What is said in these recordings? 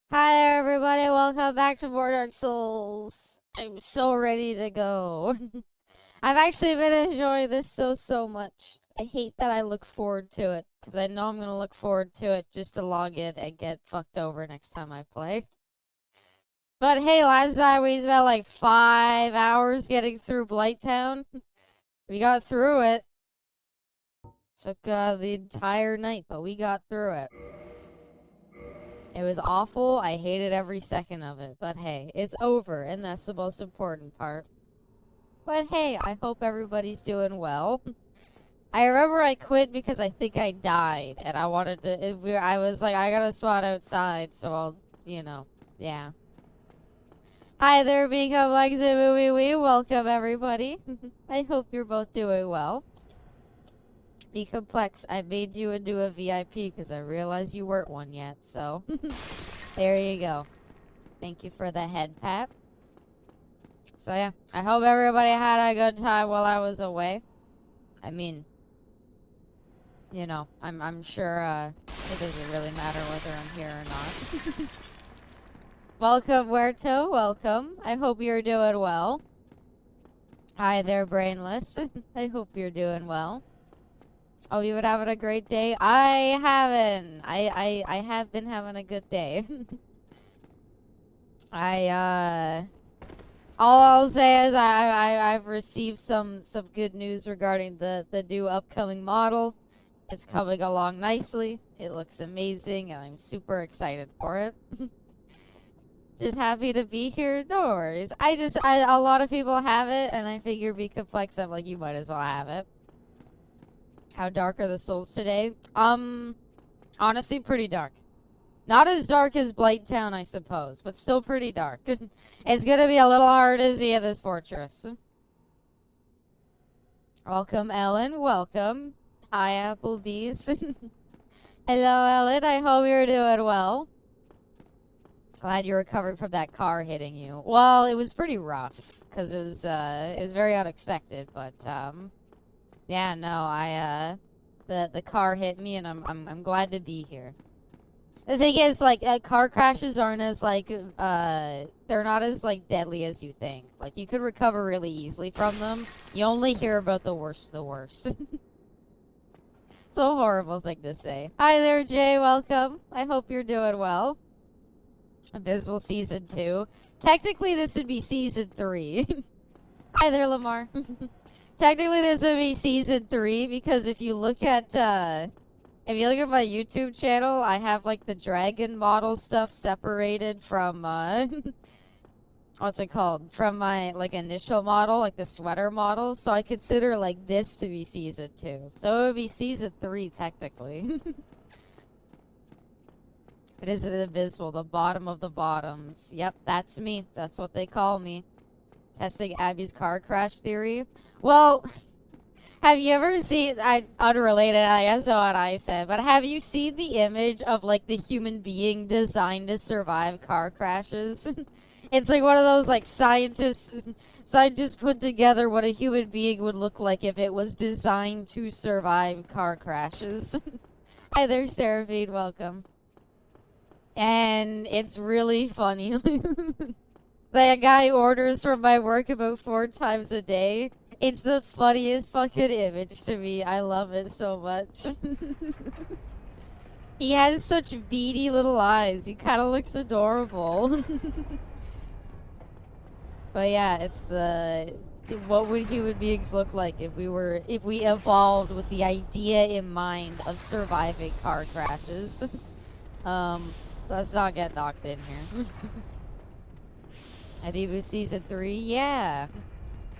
Hi there, everybody. Welcome back to More Dark Souls. I'm so ready to go. I've actually been enjoying this so much. I hate that I look forward to it because I know I'm going to look forward to it just to log in and get fucked over next time I play. But hey, last time we spent like 5 hours getting through Blighttown. We got through it. Took the entire night, but we got through it. It was awful. I hated every second of it. But hey, it's over, and that's the most important part. But hey, I hope everybody's doing well. I remember I quit because I think I died, and I wanted to. I was like, I gotta spot outside, so yeah. Hi there, Become Lexi Movie Wee. Welcome, everybody. I hope you're both doing well. Be Complex, I made you into a VIP because I realized you weren't one yet, so there you go. Thank you for the head pat. So yeah, I hope everybody had a good time while I was away. I mean, I'm sure it doesn't really matter whether I'm here or not. Welcome, Huerto. Welcome. I hope you're doing well. Hi there, Brainless. I hope you're doing well. Oh, you been having a great day? I haven't. I have been having a good day. All I'll say is I've received some good news regarding the new upcoming model. It's coming along nicely. It looks amazing, and I'm super excited for it. Just happy to be here. No worries. A lot of people have it, and I figure Be Complex, I'm like, you might as well have it. How dark are the souls today? Honestly, pretty dark. Not as dark as Blighttown, I suppose, but still pretty dark. It's gonna be a little hard to see in this fortress. Welcome, Ellen. Welcome. Hi, Applebee's. Hello, Ellen. I hope you're doing well. Glad you recovered from that car hitting you. Well, it was pretty rough because it was very unexpected. But yeah, no, the car hit me, and I'm glad to be here. The thing is, like, car crashes aren't as they're not as like deadly as you think. Like, you could recover really easily from them. You only hear about the worst of the worst. It's a horrible thing to say. Hi there, Jay. Welcome. I hope you're doing well. Abysmal Season 2. Technically, this would be Season 3. Hi there, Lamar. Technically, this would be Season 3 because if you look at my YouTube channel, I have, like, the dragon model stuff separated from, what's it called? From my, like, initial model, like the sweater model. So I consider, like, this to be Season 2. So it would be Season 3, technically. It is an abysmal, the bottom of the bottoms. Yep, that's me. That's what they call me. Testing Abby's car crash theory. Well, have you ever seen, unrelated, I guess, to what I said, but have you seen the image of, like, the human being designed to survive car crashes? It's like one of those, like, scientists put together what a human being would look like if it was designed to survive car crashes. Hi there, Seraphine. Welcome. And it's really funny. That guy orders from my work about 4 times a day. It's the funniest fucking image to me. I love it so much. He has such beady little eyes. He kind of looks adorable. But yeah, it's what would human beings look like if we evolved with the idea in mind of surviving car crashes. Let's not get knocked in here. Abibu Season 3, yeah.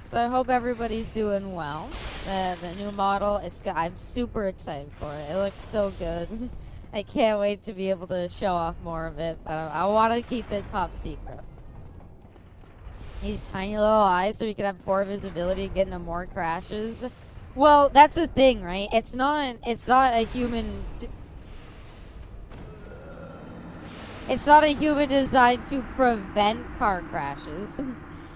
So I hope everybody's doing well. The new model, I'm super excited for it. It looks so good. I can't wait to be able to show off more of it, but I want to keep it top secret. These tiny little eyes so we can have poor visibility and get into more crashes. Well, that's the thing, right? It's not a human... It's not a human designed to prevent car crashes.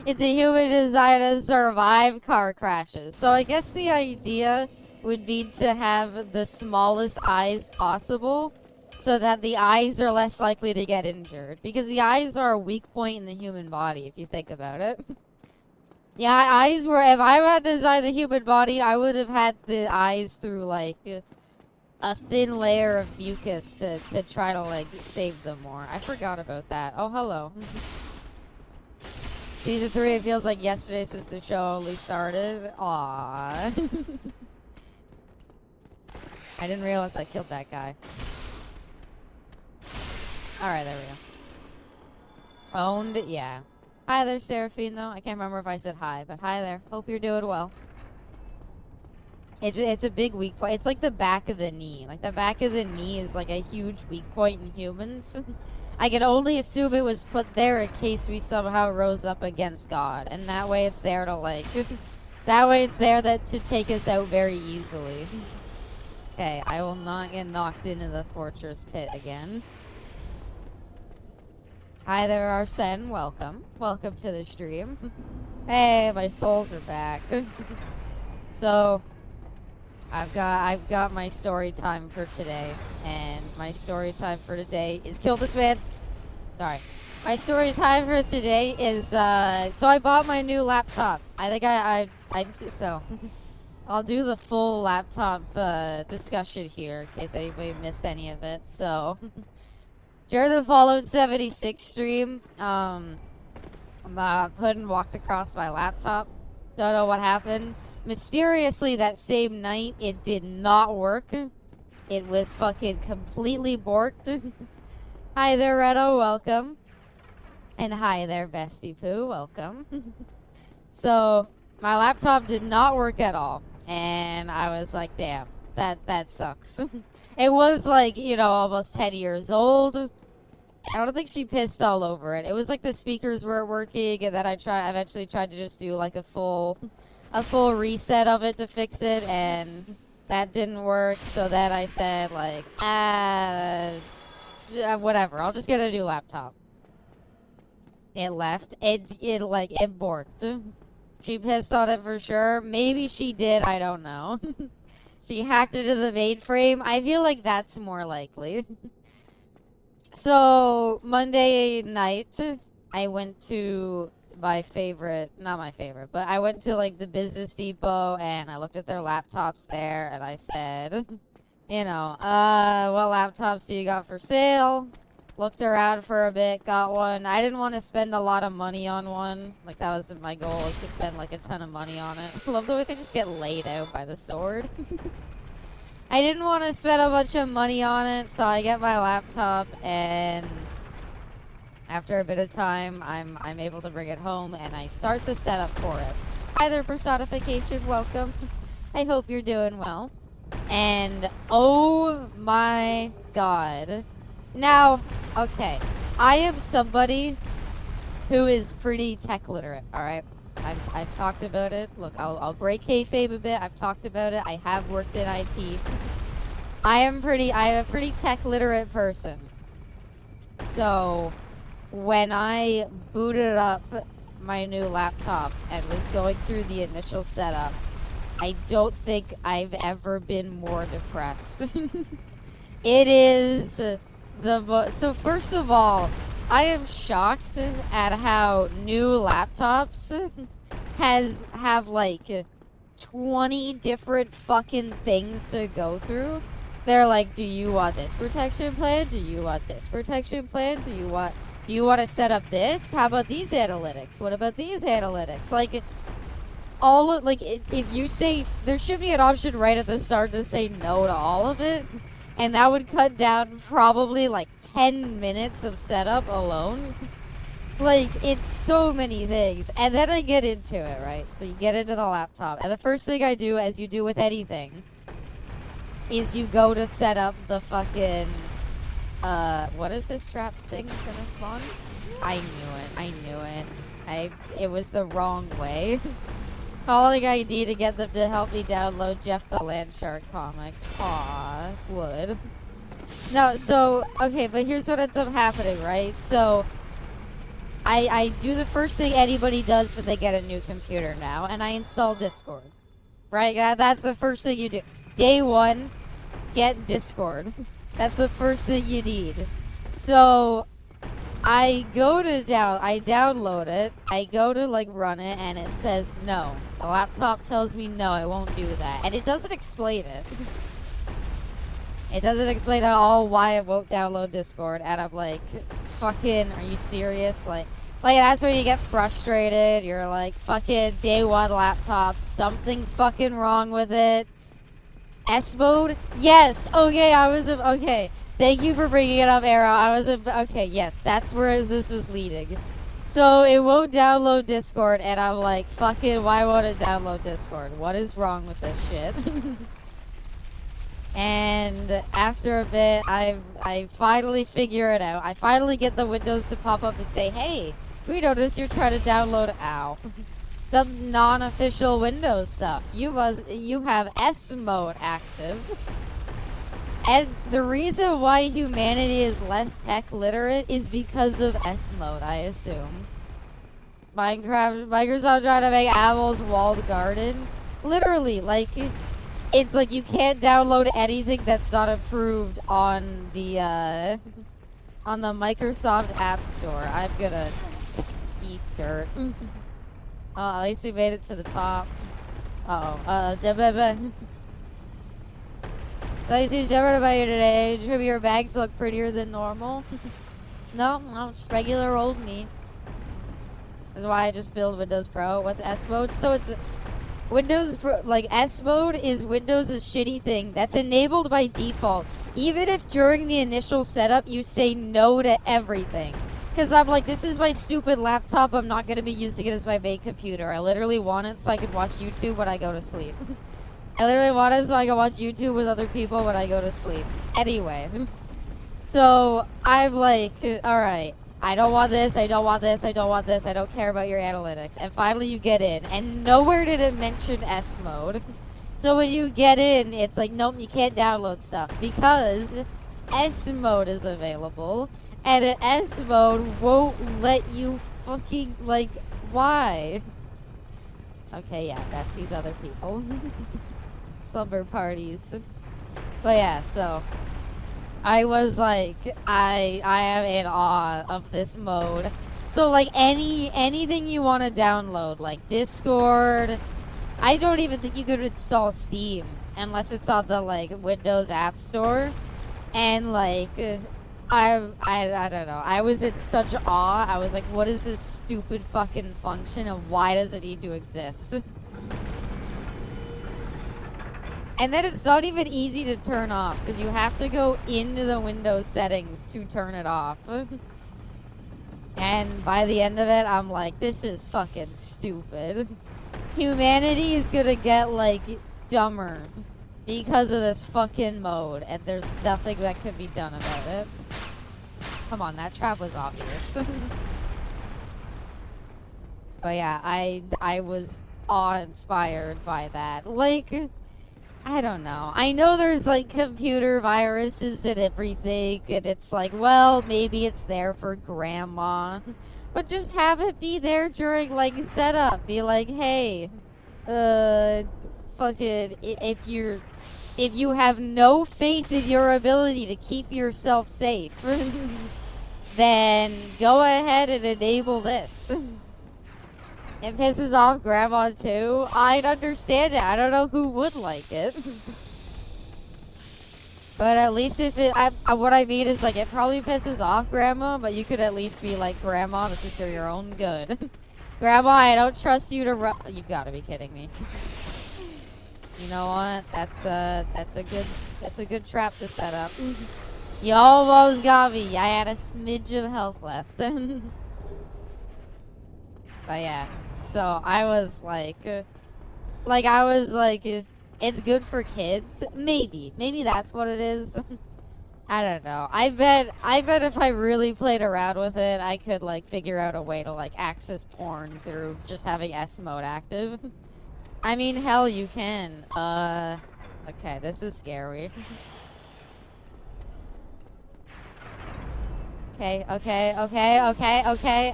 It's a human designed to survive car crashes. So I guess the idea would be to have the smallest eyes possible so that the eyes are less likely to get injured. Because the eyes are a weak point in the human body, if you think about it. Yeah, eyes were. If I had designed the human body, I would have had the eyes through like a thin layer of mucus to try to like save them more. I forgot about that. Oh, hello. Season 3, it feels like yesterday since the show only started. Aww. I didn't realize I killed that guy. Alright, there we go. Owned? Yeah. Hi there, Seraphine, though. I can't remember if I said hi, but hi there. Hope you're doing well. It's a big weak point. It's like the back of the knee. Like, the back of the knee is like a huge weak point in humans. I can only assume it was put there in case we somehow rose up against God. And that way it's there to, like... that way it's there to take us out very easily. Okay, I will not get knocked into the fortress pit again. Hi there, Arsene. Welcome. Welcome to the stream. Hey, my souls are back. So... I've got my story time for today, and my story time for today is kill this man. Sorry. My story time for today is, so I bought my new laptop. I think so. I'll do the full laptop, discussion here, in case anybody missed any of it, so. During the Fallout 76 stream, Puddin walked across my laptop. Don't know what happened. Mysteriously, that same night, it did not work. It was fucking completely borked. Hi there, Redo, welcome. And hi there, Bestie Poo, welcome. So, my laptop did not work at all. And I was like, damn, that sucks. It was like, you know, almost 10 years old. I don't think she pissed all over it. It was like the speakers weren't working, and then I eventually tried to just do like a full reset of it to fix it, and that didn't work. So then I said like, whatever. I'll just get a new laptop. It left. It borked. She pissed on it for sure. Maybe she did. I don't know. She hacked into the mainframe. I feel like that's more likely. So, Monday night, I went to my favorite, not my favorite, but I went to, like, the Business Depot, and I looked at their laptops there, and I said, you know, what laptops do you got for sale? Looked around for a bit, got one. I didn't want to spend a lot of money on one. Like, that was my goal, was to spend, like, a ton of money on it. I love the way they just get laid out by the sword. I didn't want to spend a bunch of money on it, so I get my laptop, and after a bit of time, I'm able to bring it home, and I start the setup for it. Hi there, Personification, welcome. I hope you're doing well. And, oh my god. Now, okay, I am somebody who is pretty tech literate, alright? I've talked about it. Look, I'll break kayfabe a bit. I've talked about it. I have worked in IT. I am a pretty tech literate person. So, when I booted up my new laptop and was going through the initial setup, I don't think I've ever been more depressed. It is so first of all, I am shocked at how new laptops have like 20 different fucking things to go through. They're like, do you want this protection plan? Do you want this protection plan? Do you want to set up this? How about these analytics? What about these analytics? Like, if you say, there should be an option right at the start to say no to all of it. And that would cut down probably like 10 minutes of setup alone. Like, it's so many things. And then I get into it, right? So you get into the laptop. And the first thing I do, as you do with anything, is you go to set up the fucking... what is this trap thing gonna spawn? I knew it. It was the wrong way. Calling ID to get them to help me download Jeff the Landshark comics. Aw, would. No, so, okay, but here's what ends up happening, right? So, I do the first thing anybody does when they get a new computer now, and I install Discord. Right? That's the first thing you do. Day one, get Discord. That's the first thing you need. So I download it, I go to like run it, and it says no. The laptop tells me no, I won't do that. And it doesn't explain it. It doesn't explain at all why it won't download Discord, and I'm like, fucking, are you serious? Like that's when you get frustrated. You're like, fucking day one laptop, something's fucking wrong with it. S mode? Yes. Okay, okay. Thank you for bringing it up, Arrow. Okay, yes, that's where this was leading. So it won't download Discord, and I'm like, fucking, why won't it download Discord? What is wrong with this shit? And after a bit, I finally figure it out. I finally get the Windows to pop up and say, hey, we noticed you're trying to download, some non-official Windows stuff. You have S mode active. And the reason why humanity is less tech literate is because of S mode, I assume. Microsoft trying to make Apple's walled garden. Literally, like, it's like you can't download anything that's not approved on the Microsoft App Store. I'm gonna eat dirt. At least we made it to the top. So I see different about you today. Maybe your bags look prettier than normal. No, it's regular old me. That's why I just build Windows Pro. What's S mode? So it's Windows Pro, like S mode is Windows' shitty thing that's enabled by default. Even if during the initial setup you say no to everything. Because I'm like, this is my stupid laptop. I'm not going to be using it as my main computer. I literally want it so I could watch YouTube when I go to sleep. I literally want it so I can watch YouTube with other people when I go to sleep. Anyway. So, I'm like, alright. I don't want this, I don't want this, I don't want this, I don't care about your analytics. And finally you get in. And nowhere did it mention S mode. So when you get in, it's like, nope, you can't download stuff. Because S mode is available. And an S mode won't let you fucking, like, why? Okay, yeah, that's these other people. Slumber parties. But yeah, so I was like, I am in awe of this mode. So like anything you want to download, like Discord, I don't even think you could install Steam unless it's on the like Windows App Store. And like I don't know. I was in such awe. I was like, what is this stupid fucking function and why does it need to exist? And then it's not even easy to turn off because you have to go into the Windows settings to turn it off. And by the end of it, I'm like, this is fucking stupid. Humanity is gonna get like dumber because of this fucking mode, and there's nothing that could be done about it. Come on, that trap was obvious. But yeah, I was awe-inspired by that. Like, I don't know. I know there's like computer viruses and everything, and it's like, well, maybe it's there for grandma. But just have it be there during like setup. Be like, hey, fucking, if you have no faith in your ability to keep yourself safe, then go ahead and enable this. It pisses off grandma too. I'd understand it. I don't know who would like it. But at least if it, what I mean is like it probably pisses off grandma, but you could at least be like, grandma, this is for your own good. Grandma, I don't trust you to run. You've got to be kidding me. You know what? That's a good trap to set up. You almost got me. I had a smidge of health left. But yeah. So I was like, it's good for kids. Maybe that's what it is. I don't know. I bet if I really played around with it, I could like figure out a way to like access porn through just having S mode active. I mean, hell, you can. Okay, this is scary. Okay.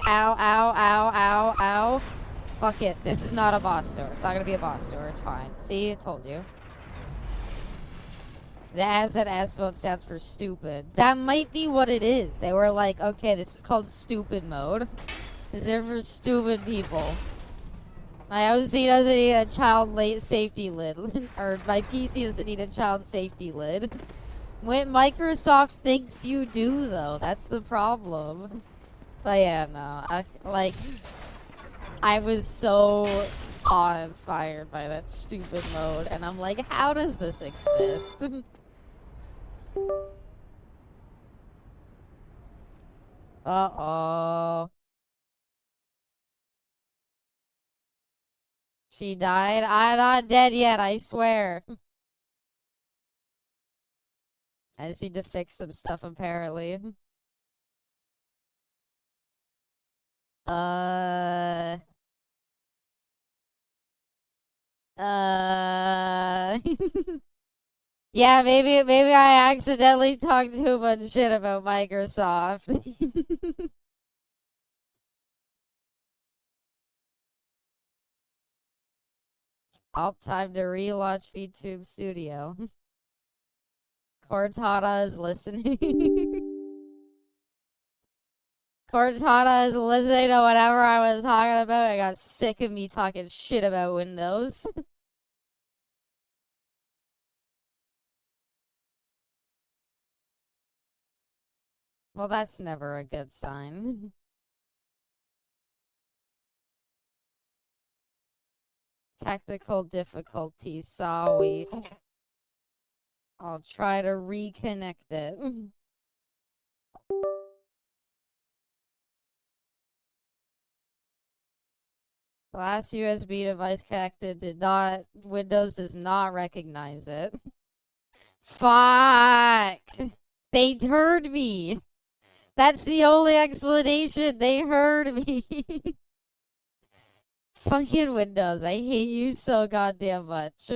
Ow. Fuck it. This is not a boss door. It's not gonna be a boss door. It's fine. See? I told you. The asset S mode stands for stupid. That might be what it is. They were like, okay, this is called stupid mode. It's there for stupid people. My OC doesn't need a child safety lid. Or my PC doesn't need a child safety lid. When Microsoft thinks you do, though. That's the problem. But yeah, no. I was so awe-inspired by that stupid mode. And I'm like, how does this exist? Uh-oh. She died? I'm not dead yet, I swear. I just need to fix some stuff, apparently. Uh... Yeah, maybe I accidentally talked too much shit about Microsoft. Time to relaunch VTube Studio. Cortana is listening. Cortana is listening to whatever I was talking about. I got sick of me talking shit about Windows. Well, that's never a good sign. Technical difficulties, sorry. I'll try to reconnect it. Last USB device connected Windows does not recognize it. Fuck! They heard me! That's the only explanation, they heard me! Fucking Windows, I hate you so goddamn much.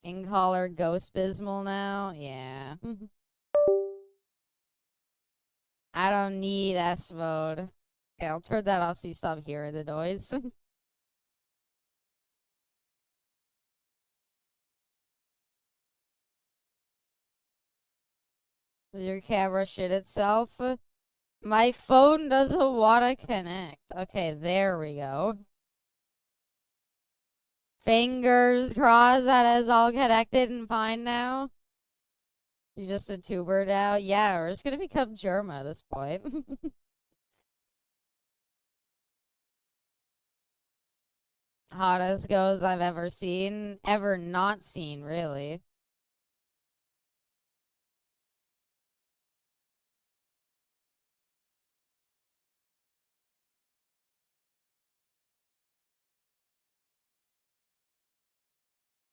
In-caller Ghost Bismal now? Yeah. I don't need S mode. Okay, I'll turn that off so you stop hearing the noise. Does your camera shit itself? My phone doesn't want to connect. Okay, there we go. Fingers crossed that is all connected and fine now. You're just a tuber now? Yeah, we're just gonna become Germa at this point. Hottest goes I've ever seen. Ever not seen, really.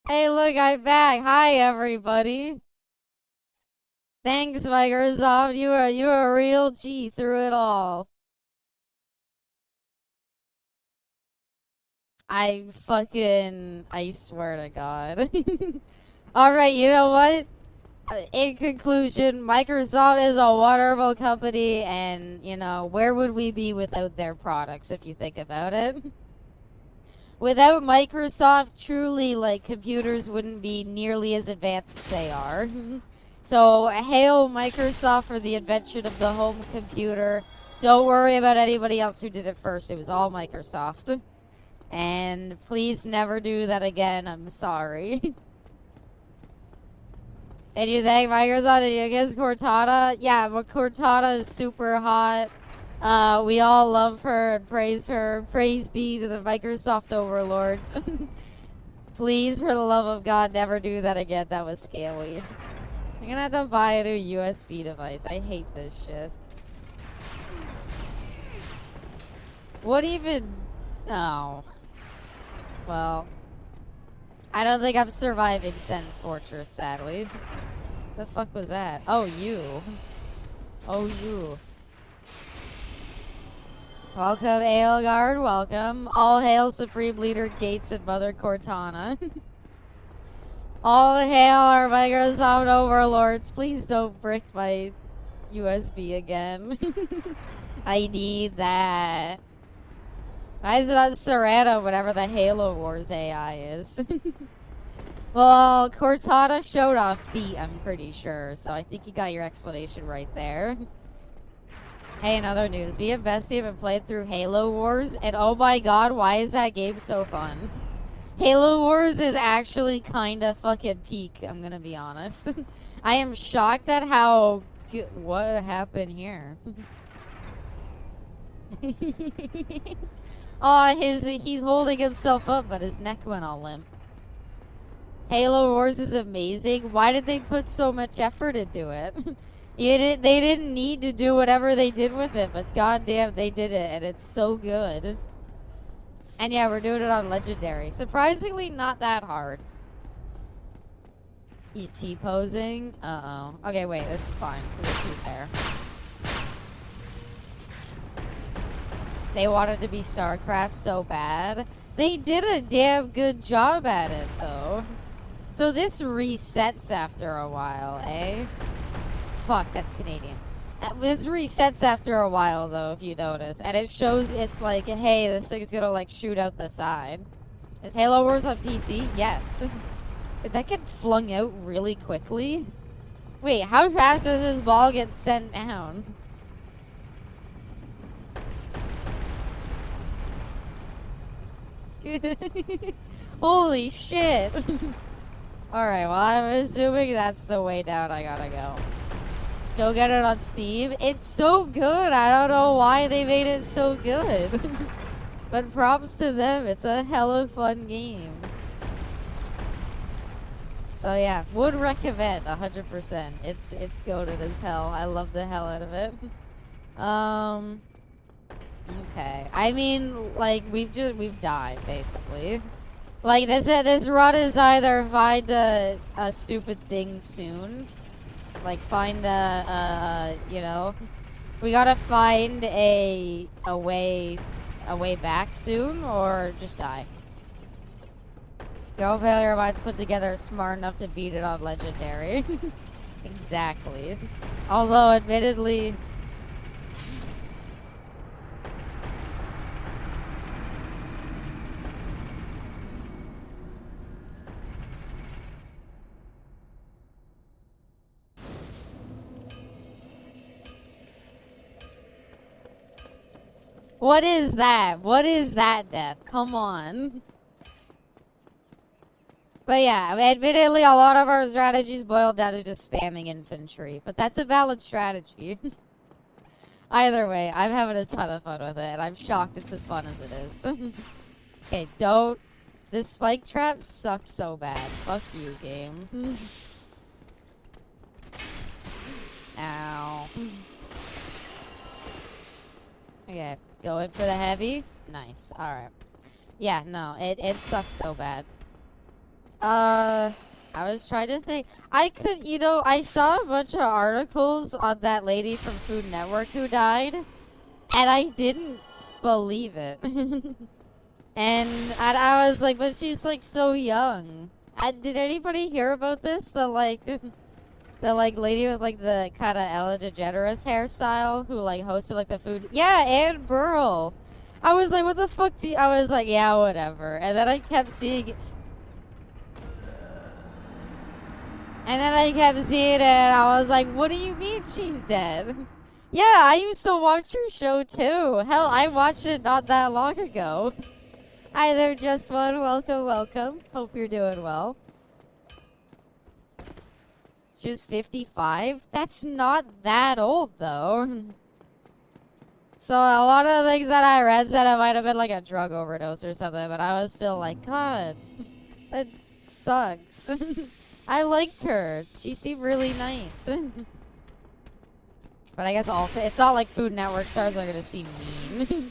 Hey, look, I'm back. Hi, everybody. Thanks, Microsoft. You are a real G through it all. I swear to God. Alright, you know what? In conclusion, Microsoft is a wonderful company, and, you know, where would we be without their products, if you think about it? Without Microsoft, truly, like, computers wouldn't be nearly as advanced as they are. So, hail Microsoft for the invention of the home computer. Don't worry about anybody else who did it first. It was all Microsoft. And please never do that again. I'm sorry. Did you thank Microsoft? Did you kiss Cortana? Yeah, but Cortana is super hot. We all love her and praise her. Praise be to the Microsoft overlords. Please, for the love of God, never do that again. That was scary. I'm gonna have to buy a new USB device. I hate this shit. What even? Oh. Well. I don't think I'm surviving Sen's Fortress, sadly. The fuck was that? Oh, you. Oh, you. Welcome, Aelgard. Welcome. All hail Supreme Leader Gates and Mother Cortana. All hail our Microsoft overlords. Please don't brick my USB again. I need that. Why is it on Serrano whenever the Halo Wars AI is? Well, Cortana showed off feet, I'm pretty sure, so I think you got your explanation right there. Hey, in other news, me and Bestie have been playing through Halo Wars, and oh my god, why is that game so fun? Halo Wars is actually kinda fucking peak, I'm gonna be honest. I am shocked at how good— what happened here? Oh, he's holding himself up, but his neck went all limp. Halo Wars is amazing. Why did they put so much effort into it? They didn't need to do whatever they did with it, but goddamn, they did it, and it's so good. And yeah, we're doing it on Legendary. Surprisingly, not that hard. He's T-posing. Uh-oh. Okay, wait, this is fine, because it's right there. They wanted to be StarCraft so bad. They did a damn good job at it, though. So this resets after a while, eh? Fuck, that's Canadian. This resets after a while, though, if you notice. And it shows it's like, hey, this thing's gonna, like, shoot out the side. Is Halo Wars on PC? Yes. Did that get flung out really quickly? Wait, how fast does this ball get sent down? Holy shit. Alright, well, I'm assuming that's the way down I gotta go. Go get it on Steam. It's so good. I don't know why they made it so good. But props to them. It's a hella fun game. So yeah, would recommend 100%. It's goated as hell. I love the hell out of it. Okay. I mean, like, we've died, basically. Like, this run is either find a stupid thing soon. Like, find you know, we gotta find a way back soon, or just die. Girl failure minds put together smart enough to beat it on Legendary. Exactly. Although, admittedly... What is that? What is that, Death? Come on. But yeah, admittedly, a lot of our strategies boil down to just spamming infantry. But that's a valid strategy. Either way, I'm having a ton of fun with it. I'm shocked it's as fun as it is. Okay, don't... This spike trap sucks so bad. Fuck you, game. Ow. Okay, go in for the heavy. Nice. Alright. Yeah, no, it sucks so bad. I was trying to think. I could, you know, I saw a bunch of articles on that lady from Food Network who died, and I didn't believe it. and I was like, but she's like so young. Did anybody hear about this? The like lady with like the kind of Ellen DeGeneres hairstyle who like hosted like the food. Yeah, Anne Burl. I was like, what the fuck do you? I was like, yeah, whatever. And then I kept seeing. And then I kept seeing it, and I was like, what do you mean she's dead? Yeah, I used to watch your show, too. Hell, I watched it not that long ago. Hi there, Just One. Welcome, welcome. Hope you're doing well. She was 55? That's not that old, though. So, a lot of the things that I read said it might have been like a drug overdose or something, but I was still like, God, that sucks. I liked her. She seemed really nice. But I guess it's not like Food Network stars are gonna seem mean.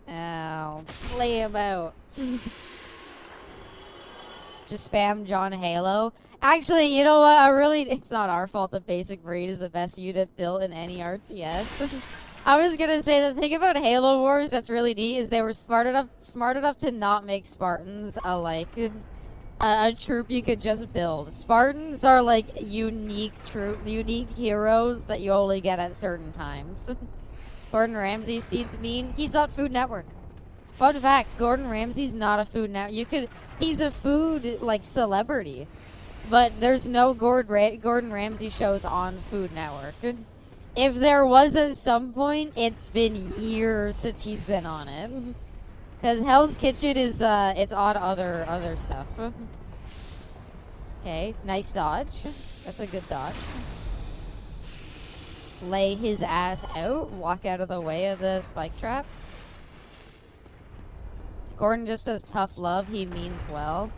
Ow. Lay him out. Just spam John Halo. Actually, you know what? It's not our fault the basic breed is the best unit built in any RTS. I was gonna say the thing about Halo Wars that's really neat is they were smart enough to not make Spartans a troop you could just build. Spartans are like unique heroes that you only get at certain times. Gordon Ramsay seems mean. He's not Food Network. Fun fact, Gordon Ramsay's not a Food Network. He's a food, like, celebrity. But there's no Gordon Ramsay shows on Food Network. If there was at some point, it's been years since he's been on it. Because Hell's Kitchen is, it's on other stuff. Okay, nice dodge. That's a good dodge. Lay his ass out, walk out of the way of the spike trap. Gordon just does tough love, he means well.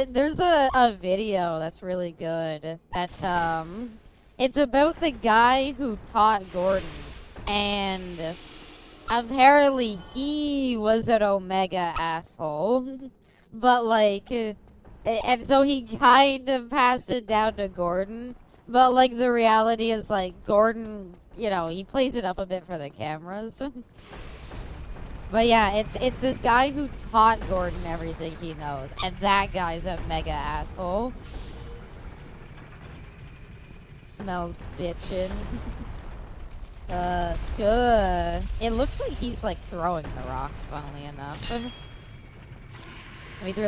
There's a video that's really good that, it's about the guy who taught Gordon, and apparently he was an Omega asshole, but like, and so he kind of passed it down to Gordon, but like the reality is like Gordon, you know, he plays it up a bit for the cameras. But yeah, it's this guy who taught Gordon everything he knows, and that guy's a mega asshole. Smells bitchin'. Duh. It looks like he's like throwing the rocks, funnily enough. Let me through.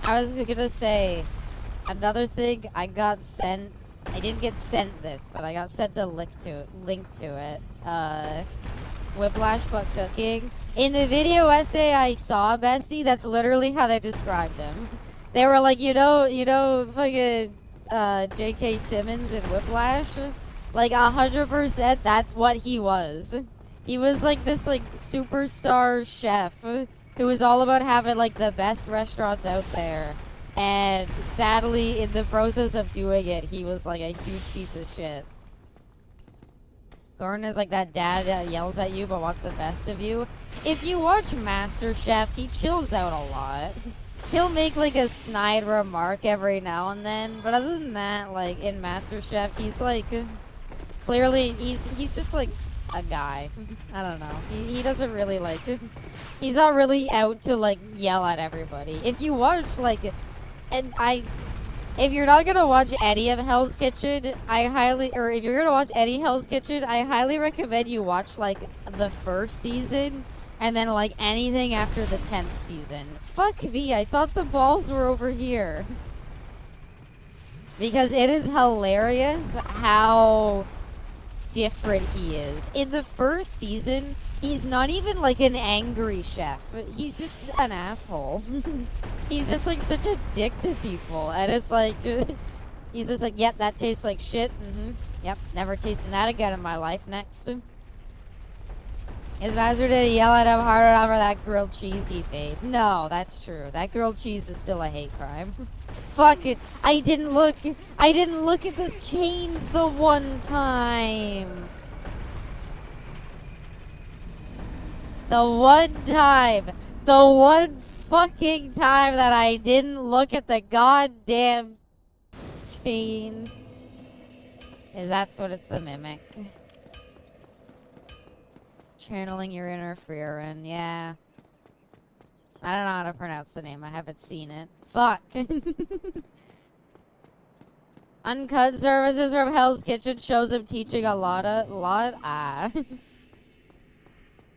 I was gonna say, another thing, I didn't get sent this, but I got sent a link to it. Whiplash but cooking. In the video essay I saw, Bessie, that's literally how they described him. They were like, you know, fucking, J.K. Simmons in Whiplash? Like, 100% that's what he was. He was like this, like, superstar chef who was all about having, like, the best restaurants out there. And sadly, in the process of doing it, he was, like, a huge piece of shit. Gordon is like that dad that yells at you but wants the best of you. If you watch MasterChef, he chills out a lot. He'll make like a snide remark every now and then, but other than that, like in MasterChef, he's like clearly he's just like a guy. I don't know. He doesn't really like he's not really out to like yell at everybody. If you watch like if you're not gonna watch any of Hell's Kitchen, if you're gonna watch any Hell's Kitchen, I highly recommend you watch, like, the first season, and then, like, anything after the 10th season. Fuck me, I thought the balls were over here. Because it is hilarious how different he is. In the first season, he's not even, like, an angry chef. He's just an asshole. He's just, like, such a dick to people. And it's like, he's just like, yep, that tastes like shit. Yep, never tasting that again in my life. Next. His master did yell at him harder over that grilled cheese he made. No, that's true. That grilled cheese is still a hate crime. Fuck it. I didn't look at this chains the one time. The one fucking time that I didn't look at the goddamn chain. That's what it's the mimic. Channeling your inner Freerin, yeah. I don't know how to pronounce the name, I haven't seen it. Fuck. Uncut services from Hell's Kitchen shows him teaching a lot.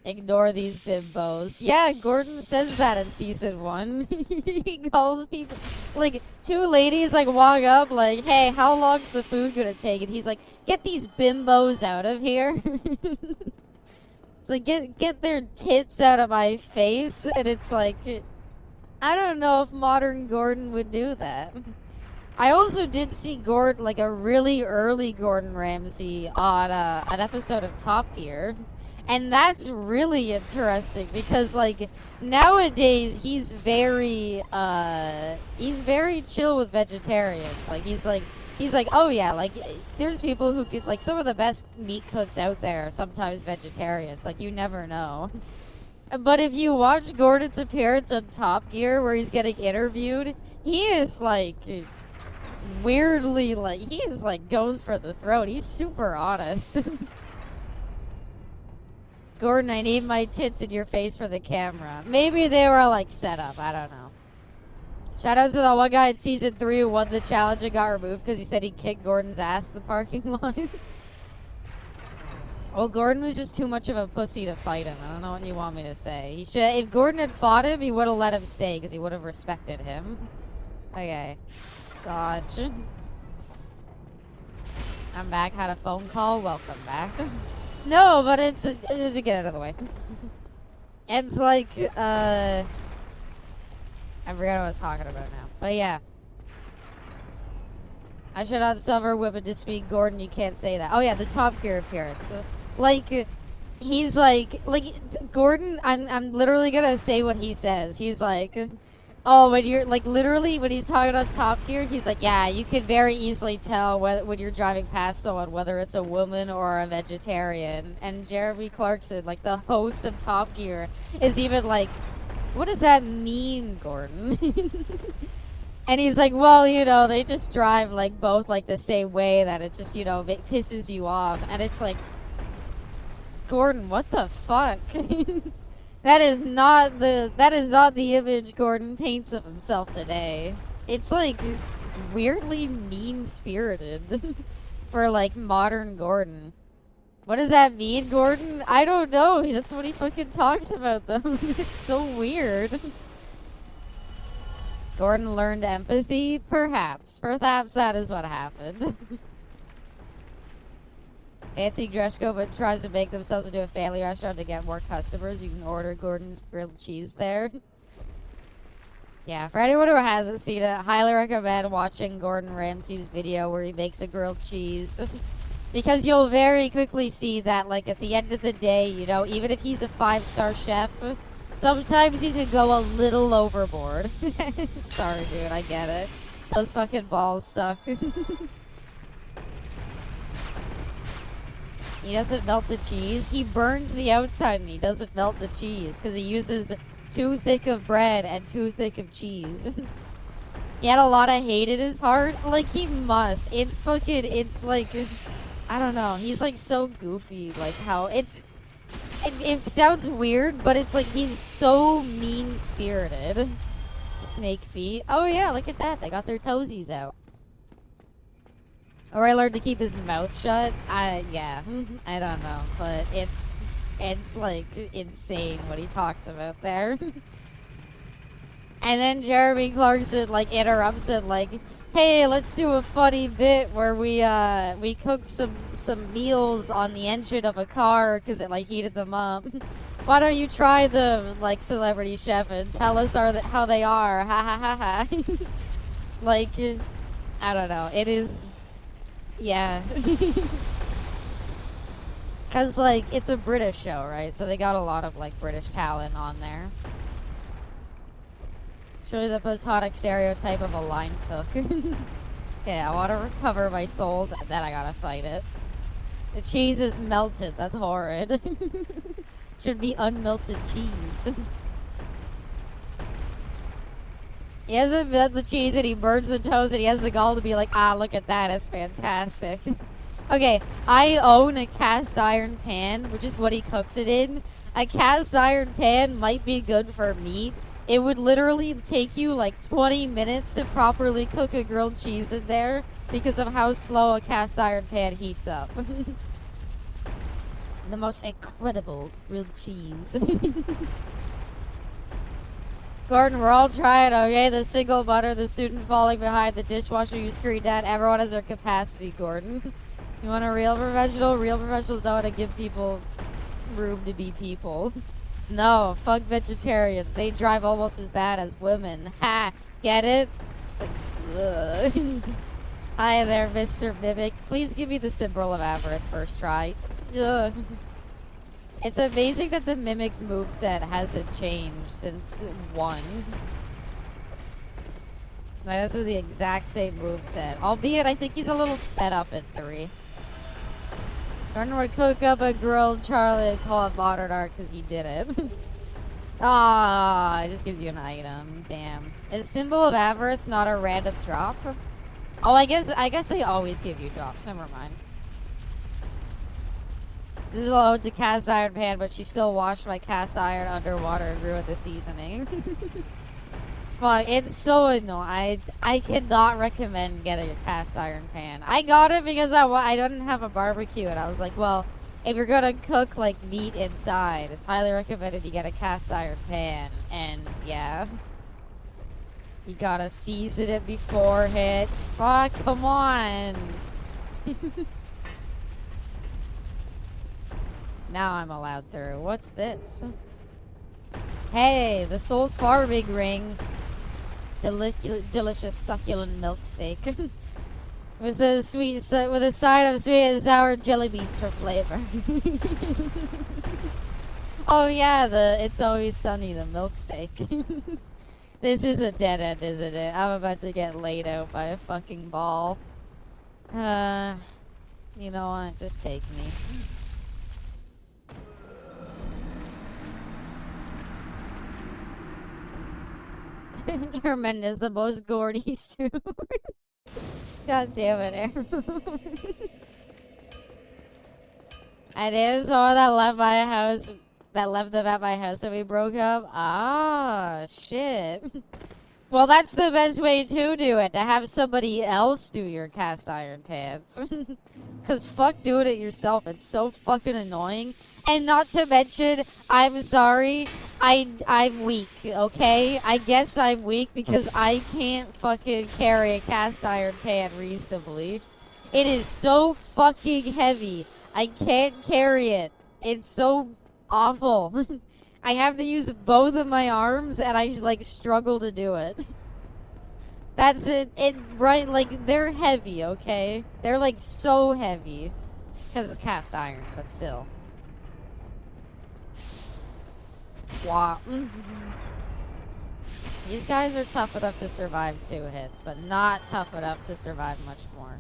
Ignore these bimbos. Yeah, Gordon says that in season 1. He calls people, like, 2 ladies, like, walk up, like, hey, how long's the food gonna take? And he's like, get these bimbos out of here. It's like, get their tits out of my face. And it's like, I don't know if modern Gordon would do that. I also did see Gordon, like, a really early Gordon Ramsay on an episode of Top Gear. And that's really interesting because, like, nowadays he's very chill with vegetarians. Like, he's like, oh yeah, like, there's people who get, like, some of the best meat cooks out there are sometimes vegetarians. Like, you never know. But if you watch Gordon's appearance on Top Gear where he's getting interviewed, he is, like, weirdly, like, he is, like, goes for the throat. He's super honest. Gordon, I need my tits in your face for the camera. Maybe they were, like, set up. I don't know. Shoutouts to the one guy in season 3 who won the challenge and got removed because he said he kicked Gordon's ass in the parking lot. Well, Gordon was just too much of a pussy to fight him. I don't know what you want me to say. He should. If Gordon had fought him, he would have let him stay because he would have respected him. Okay. Dodge. I'm back. Had a phone call. Welcome back. No, but it's to get out of the way. It's like, I forgot what I was talking about now. But yeah. I should not suffer women to speak. Gordon, you can't say that. Oh yeah, the Top Gear appearance. Like, he's like, Gordon, I'm literally gonna say what he says. He's like, oh, when you're, like, literally, when he's talking about Top Gear, he's like, yeah, you can very easily tell when you're driving past someone, whether it's a woman or a vegetarian. And Jeremy Clarkson, like, the host of Top Gear, is even like, what does that mean, Gordon? And he's like, well, you know, they just drive, like, both, like, the same way that it just, you know, it pisses you off. And it's like, Gordon, what the fuck? That is not the image Gordon paints of himself today. It's, like, weirdly mean-spirited for, like, modern Gordon. What does that mean, Gordon? I don't know. That's what he fucking talks about, though. It's so weird. Gordon learned empathy? Perhaps. Perhaps that is what happened. Fancy dress code, but tries to make themselves into a family restaurant to get more customers. You can order Gordon's grilled cheese there. Yeah, for anyone who hasn't seen it, highly recommend watching Gordon Ramsay's video where he makes a grilled cheese. Because you'll very quickly see that, like, at the end of the day, you know, even if he's a 5-star chef, sometimes you can go a little overboard. Sorry, dude, I get it. Those fucking balls suck. He doesn't melt the cheese. He burns the outside and he doesn't melt the cheese because he uses too thick of bread and too thick of cheese. He had a lot of hate in his heart. Like, he must. It's fucking, it's like, I don't know. He's like so goofy. Like how it sounds weird, but it's like he's so mean-spirited. Snake feet. Oh yeah, look at that. They got their toesies out. Or I learned to keep his mouth shut. Yeah. I don't know, but it's like insane what he talks about there. And then Jeremy Clarkson like interrupts it like, hey, let's do a funny bit where we cook some meals on the engine of a car because it like heated them up. Why don't you try them, like, celebrity chef, and tell us how they are? Ha ha ha ha. Like, I don't know. It is, yeah. Cause like it's a British show, right? So they got a lot of like British talent on there. Show you the platonic stereotype of a line cook. Okay, I want to recover my souls, and then I gotta fight it. The cheese is melted. That's horrid. Should be unmelted cheese. He hasn't met the cheese, and he burns the toast, and he has the gall to be like, ah, look at that. It's fantastic. Okay, I own a cast iron pan, which is what he cooks it in. A cast iron pan might be good for meat. It would literally take you like 20 minutes to properly cook a grilled cheese in there because of how slow a cast iron pan heats up. The most incredible grilled cheese. Gordon, we're all trying, okay? The single butter, the student falling behind, the dishwasher you screamed at. Everyone has their capacity, Gordon. You want a real professional? Real professionals know how to give people room to be people. No, fuck vegetarians. They drive almost as bad as women. Ha! Get it? It's like, ugh. Hi there, Mr. Mimic. Please give me the symbol of avarice first try. Ugh. It's amazing that the Mimic's moveset hasn't changed since 1. Like, this is the exact same moveset. Albeit, I think he's a little sped up in 3. Gordon would cook up a grilled Charlie and call it modern art because he did it. Ah, it just gives you an item. Damn. Is symbol of avarice not a random drop? Oh, I guess they always give you drops. Never mind. This is all to cast iron pan, but she still washed my cast iron underwater and ruined the seasoning. Fuck, it's so annoying. I cannot recommend getting a cast iron pan. I got it because I didn't have a barbecue, and I was like, well, if you're gonna cook like meat inside, it's highly recommended you get a cast iron pan. And yeah, you gotta season it beforehand. Fuck, come on. Now I'm allowed through. What's this? Hey, the Soul's Farming Ring. Delicious succulent milk steak. With a side of sweet and sour jelly beans for flavor. Oh yeah, It's Always Sunny, the milk steak. This is a dead end, isn't it? I'm about to get laid out by a fucking ball. You know what? Just take me. German is the most Gordy's too. God damn it, Aaron. I knew someone that left my house, that left them at my house and we broke up. Ah, shit. Well, that's the best way to do it, to have somebody else do your cast iron pans. Cause fuck doing it yourself, it's so fucking annoying. And not to mention, I'm sorry, I'm weak, okay? I guess I'm weak because I can't fucking carry a cast iron pan reasonably. It is so fucking heavy. I can't carry it. It's so awful. I have to use both of my arms and I just like struggle to do it. That's it. Right, like they're heavy, okay? They're like so heavy. Because it's cast iron, but still. Wow. These guys are tough enough to survive 2 hits, but not tough enough to survive much more.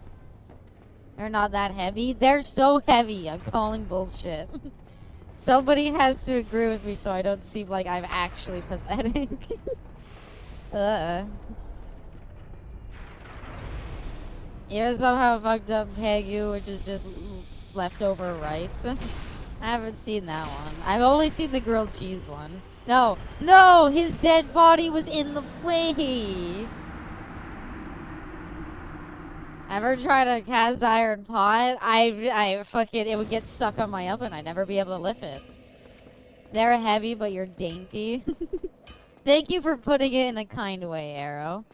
They're not that heavy. They're so heavy. I'm calling bullshit. Somebody has to agree with me so I don't seem like I'm actually pathetic. You somehow fucked up Pegu, which is just leftover rice. I haven't seen that one. I've only seen the grilled cheese one. No, no, his dead body was in the way. Ever tried a cast iron pot? I fucking, it would get stuck on my oven. I'd never be able to lift it. They're heavy, but you're dainty. Thank you for putting it in a kind way, Arrow.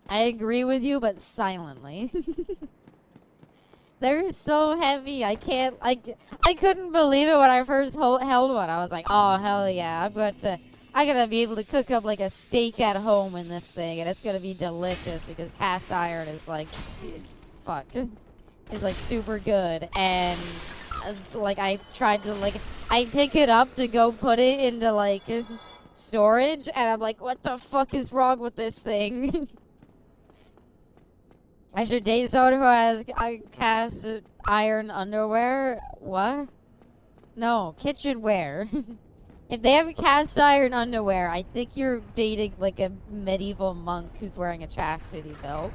I agree with you, but silently. They're so heavy. I can't, I couldn't believe it when I first held one. I was like, oh, hell yeah. I'm gonna be able to cook up like a steak at home in this thing, and it's gonna be delicious because cast iron is like, fuck, is like super good. And like I tried to like, I pick it up to go put it into like storage, and I'm like, what the fuck is wrong with this thing? I should date someone who has cast iron underwear. What? No, kitchenware. If they have cast iron underwear, I think you're dating like a medieval monk who's wearing a chastity belt.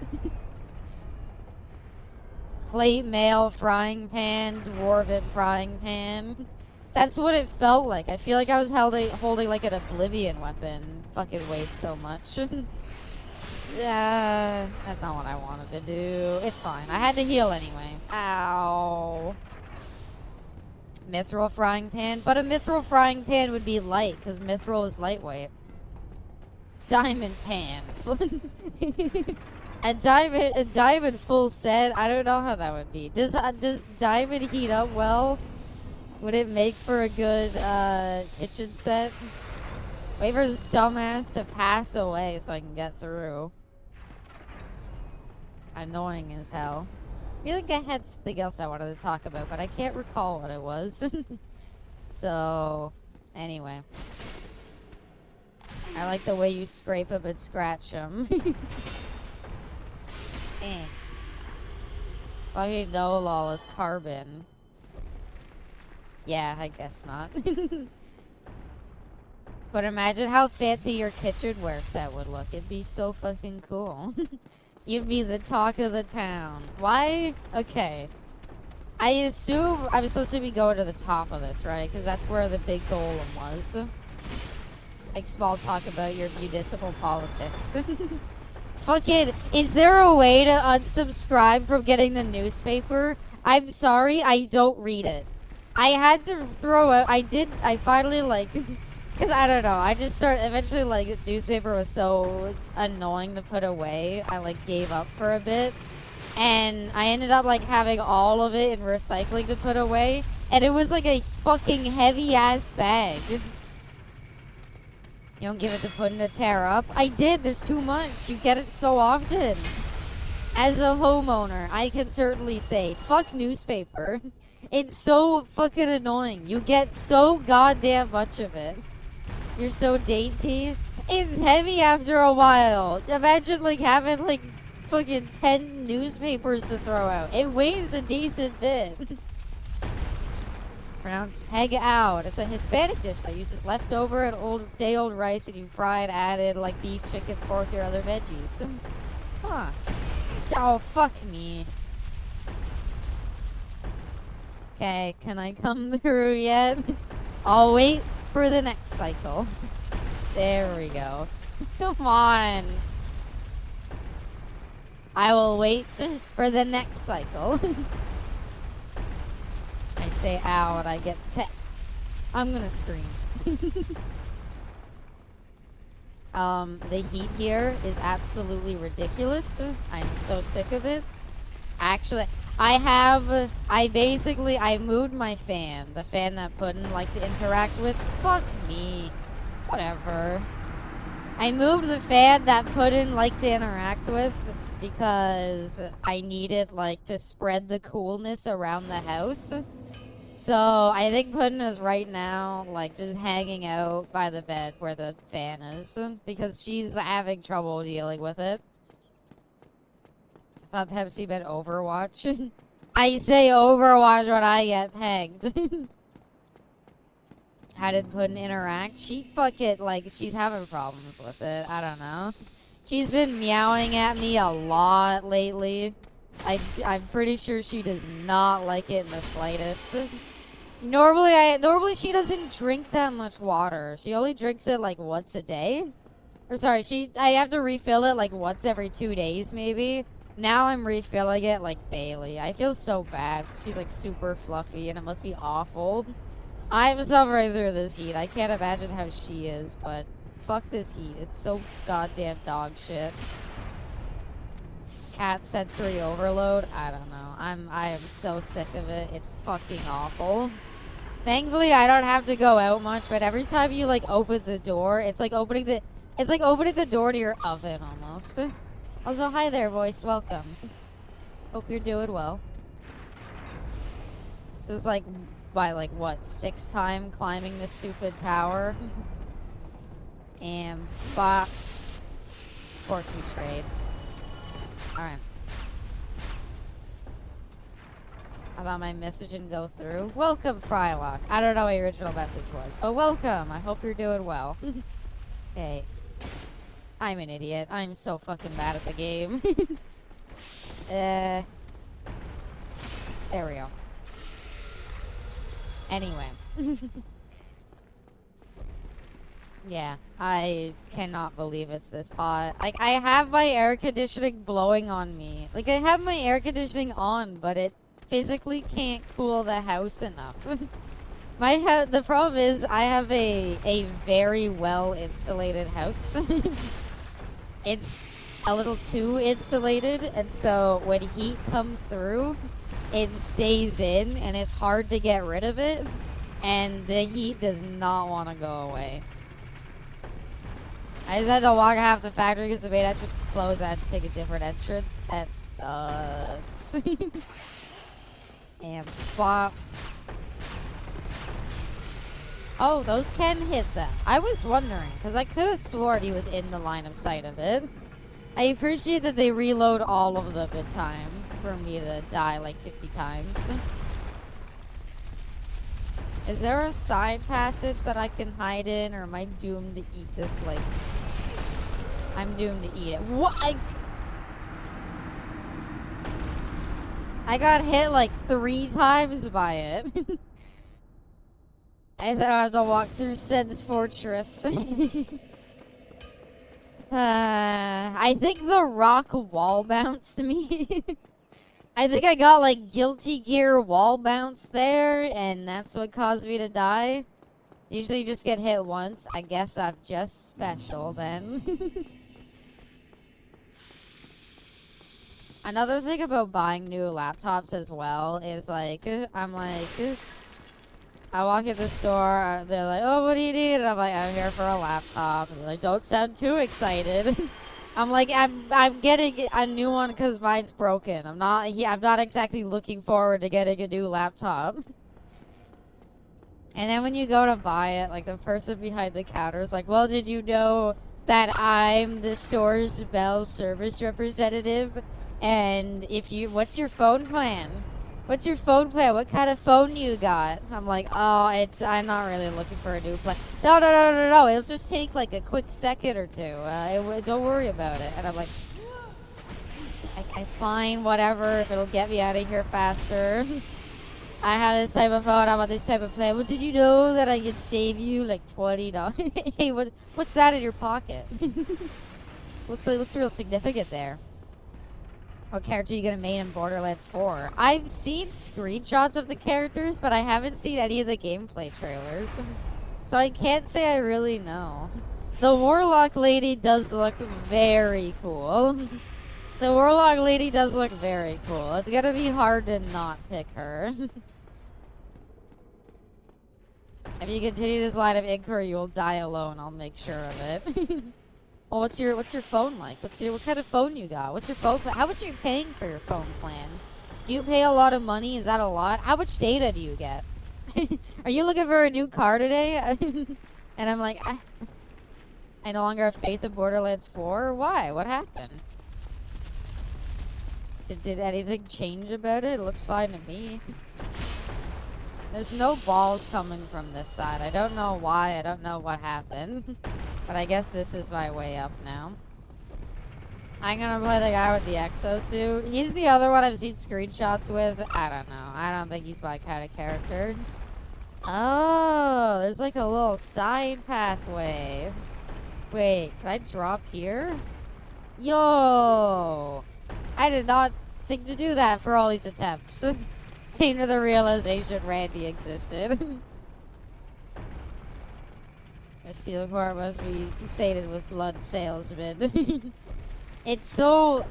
Plate mail, frying pan, dwarven frying pan. That's what it felt like. I feel like I was holding like an oblivion weapon. Fucking weighed so much. That's not what I wanted to do. It's fine. I had to heal anyway. Ow. Mithril frying pan? But a mithril frying pan would be light, because mithril is lightweight. Diamond pan. a diamond full set? I don't know how that would be. Does diamond heat up well? Would it make for a good kitchen set? Wait for his dumbass to pass away so I can get through. Annoying as hell. I feel like I had something else I wanted to talk about, but I can't recall what it was. So, anyway. I like the way you scrape them and scratch them. Fucking no, lol, it's carbon. Yeah, I guess not. But imagine how fancy your kitchenware set would look. It'd be so fucking cool. You'd be the talk of the town. Why? Okay. I assume I'm supposed to be going to the top of this, right? Because that's where the big golem was. Like, small talk about your municipal politics. Fucking, is there a way to unsubscribe from getting the newspaper? I'm sorry, I don't read it. I had to throw out. I finally, like, because I don't know. I just eventually, like, the newspaper was so annoying to put away. I, like, gave up for a bit. And I ended up, like, having all of it in recycling to put away. And it was, like, a fucking heavy-ass bag. You don't give it to Puddin' to tear up? I did. There's too much. You get it so often. As a homeowner, I can certainly say, fuck newspaper. It's so fucking annoying. You get so goddamn much of it. You're so dainty. It's heavy after a while. Imagine, like, having, like, fucking 10 newspapers to throw out. It weighs a decent bit. It's pronounced peg out. It's a Hispanic dish that uses leftover and day-old rice, and you fry it, added, like, beef, chicken, pork, or other veggies. Huh. Oh, fuck me. Okay, can I come through yet? I'll wait for the next cycle. There we go. Come on. I will wait for the next cycle. I say ow and I get pet. I'm gonna scream. The heat here is absolutely ridiculous. I'm so sick of it. Actually, I moved my fan. The fan that Puddin' liked to interact with. Fuck me. Whatever. I moved the fan that Puddin' liked to interact with because I needed, like, to spread the coolness around the house. So, I think Puddin' is right now, like, just hanging out by the bed where the fan is. Because she's having trouble dealing with it. I thought Pepsi meant Overwatch. I say Overwatch when I get pegged. How did Puddin' interact? She she's having problems with it. I don't know. She's been meowing at me a lot lately. I'm pretty sure she does not like it in the slightest. Normally she doesn't drink that much water. She only drinks it like once a day. Or sorry, I have to refill it like once every 2 days maybe. Now I'm refilling it like daily. I feel so bad. She's like super fluffy and it must be awful. I'm suffering through this heat. I can't imagine how she is, but fuck this heat. It's so goddamn dog shit. Cat sensory overload? I don't know. I am so sick of it. It's fucking awful. Thankfully, I don't have to go out much, but every time you, like, open the door, it's like opening the door to your oven, almost. Also, hi there, voiced. Welcome. Hope you're doing well. This is, like, by, like, what, 6th time climbing this stupid tower? And, bop. Of course we trade. Alright. I thought my message didn't go through. Welcome, Frylock. I don't know what your original message was. Oh, welcome. I hope you're doing well. Okay. I'm an idiot. I'm so fucking bad at the game. There we go. Anyway. Yeah, I cannot believe it's this hot. Like, I have my air conditioning blowing on me. Like, I have my air conditioning on, but it physically can't cool the house enough. The problem is, I have a very well-insulated house. It's a little too insulated, and so when heat comes through, it stays in, and it's hard to get rid of it, and the heat does not want to go away. I just had to walk half the factory because the main entrance is closed. I had to take a different entrance. That sucks. And bop. Oh, those can hit them. I was wondering, because I could have sworn he was in the line of sight of it. I appreciate that they reload all of them in time for me to die like 50 times. Is there a side passage that I can hide in, or am I doomed to eat this, like... I'm doomed to eat it. What? I got hit like 3 times by it. I said I have to walk through Sen's Fortress. I think the rock wall bounced me. I think I got like Guilty Gear wall bounce there, and that's what caused me to die. Usually you just get hit once. I guess I'm just special then. Another thing about buying new laptops as well is like, I'm like, I walk in the store, they're like, oh, what do you need? And I'm like, I'm here for a laptop. And they're like, don't sound too excited. I'm like, I'm getting a new one because mine's broken. I'm not exactly looking forward to getting a new laptop. And then when you go to buy it, like the person behind the counter is like, well, did you know that I'm the store's Bell service representative? And what's your phone plan? What's your phone plan? What kind of phone you got? I'm like, oh, I'm not really looking for a new plan. No. It'll just take like a quick second or two. Don't worry about it. And I'm like, I fine, whatever, if it'll get me out of here faster. I have this type of phone, I want this type of plan. Well, did you know that I could save you like $20? Hey, what's that in your pocket? looks real significant there. What character are you gonna main in Borderlands 4? I've seen screenshots of the characters, but I haven't seen any of the gameplay trailers. So I can't say I really know. The Warlock lady does look very cool. The Warlock lady does look very cool. It's gonna be hard to not pick her. If you continue this line of inquiry, you will die alone. I'll make sure of it. Well, what's your phone like? What kind of phone you got? What's your phone plan? How much are you paying for your phone plan? Do you pay a lot of money? Is that a lot? How much data do you get? Are you looking for a new car today? And I'm like, I no longer have faith in Borderlands 4. Why? What happened? Did anything change about it? It looks fine to me. There's no balls coming from this side. I don't know why. I don't know what happened. But I guess this is my way up now. I'm gonna play the guy with the exosuit. He's the other one I've seen screenshots with. I don't know. I don't think he's my kind of character. Oh, there's like a little side pathway. Wait, can I drop here? Yo! I did not think to do that for all these attempts. Came to the realization Randy existed. The steel core must be sated with blood salesmen. It's so...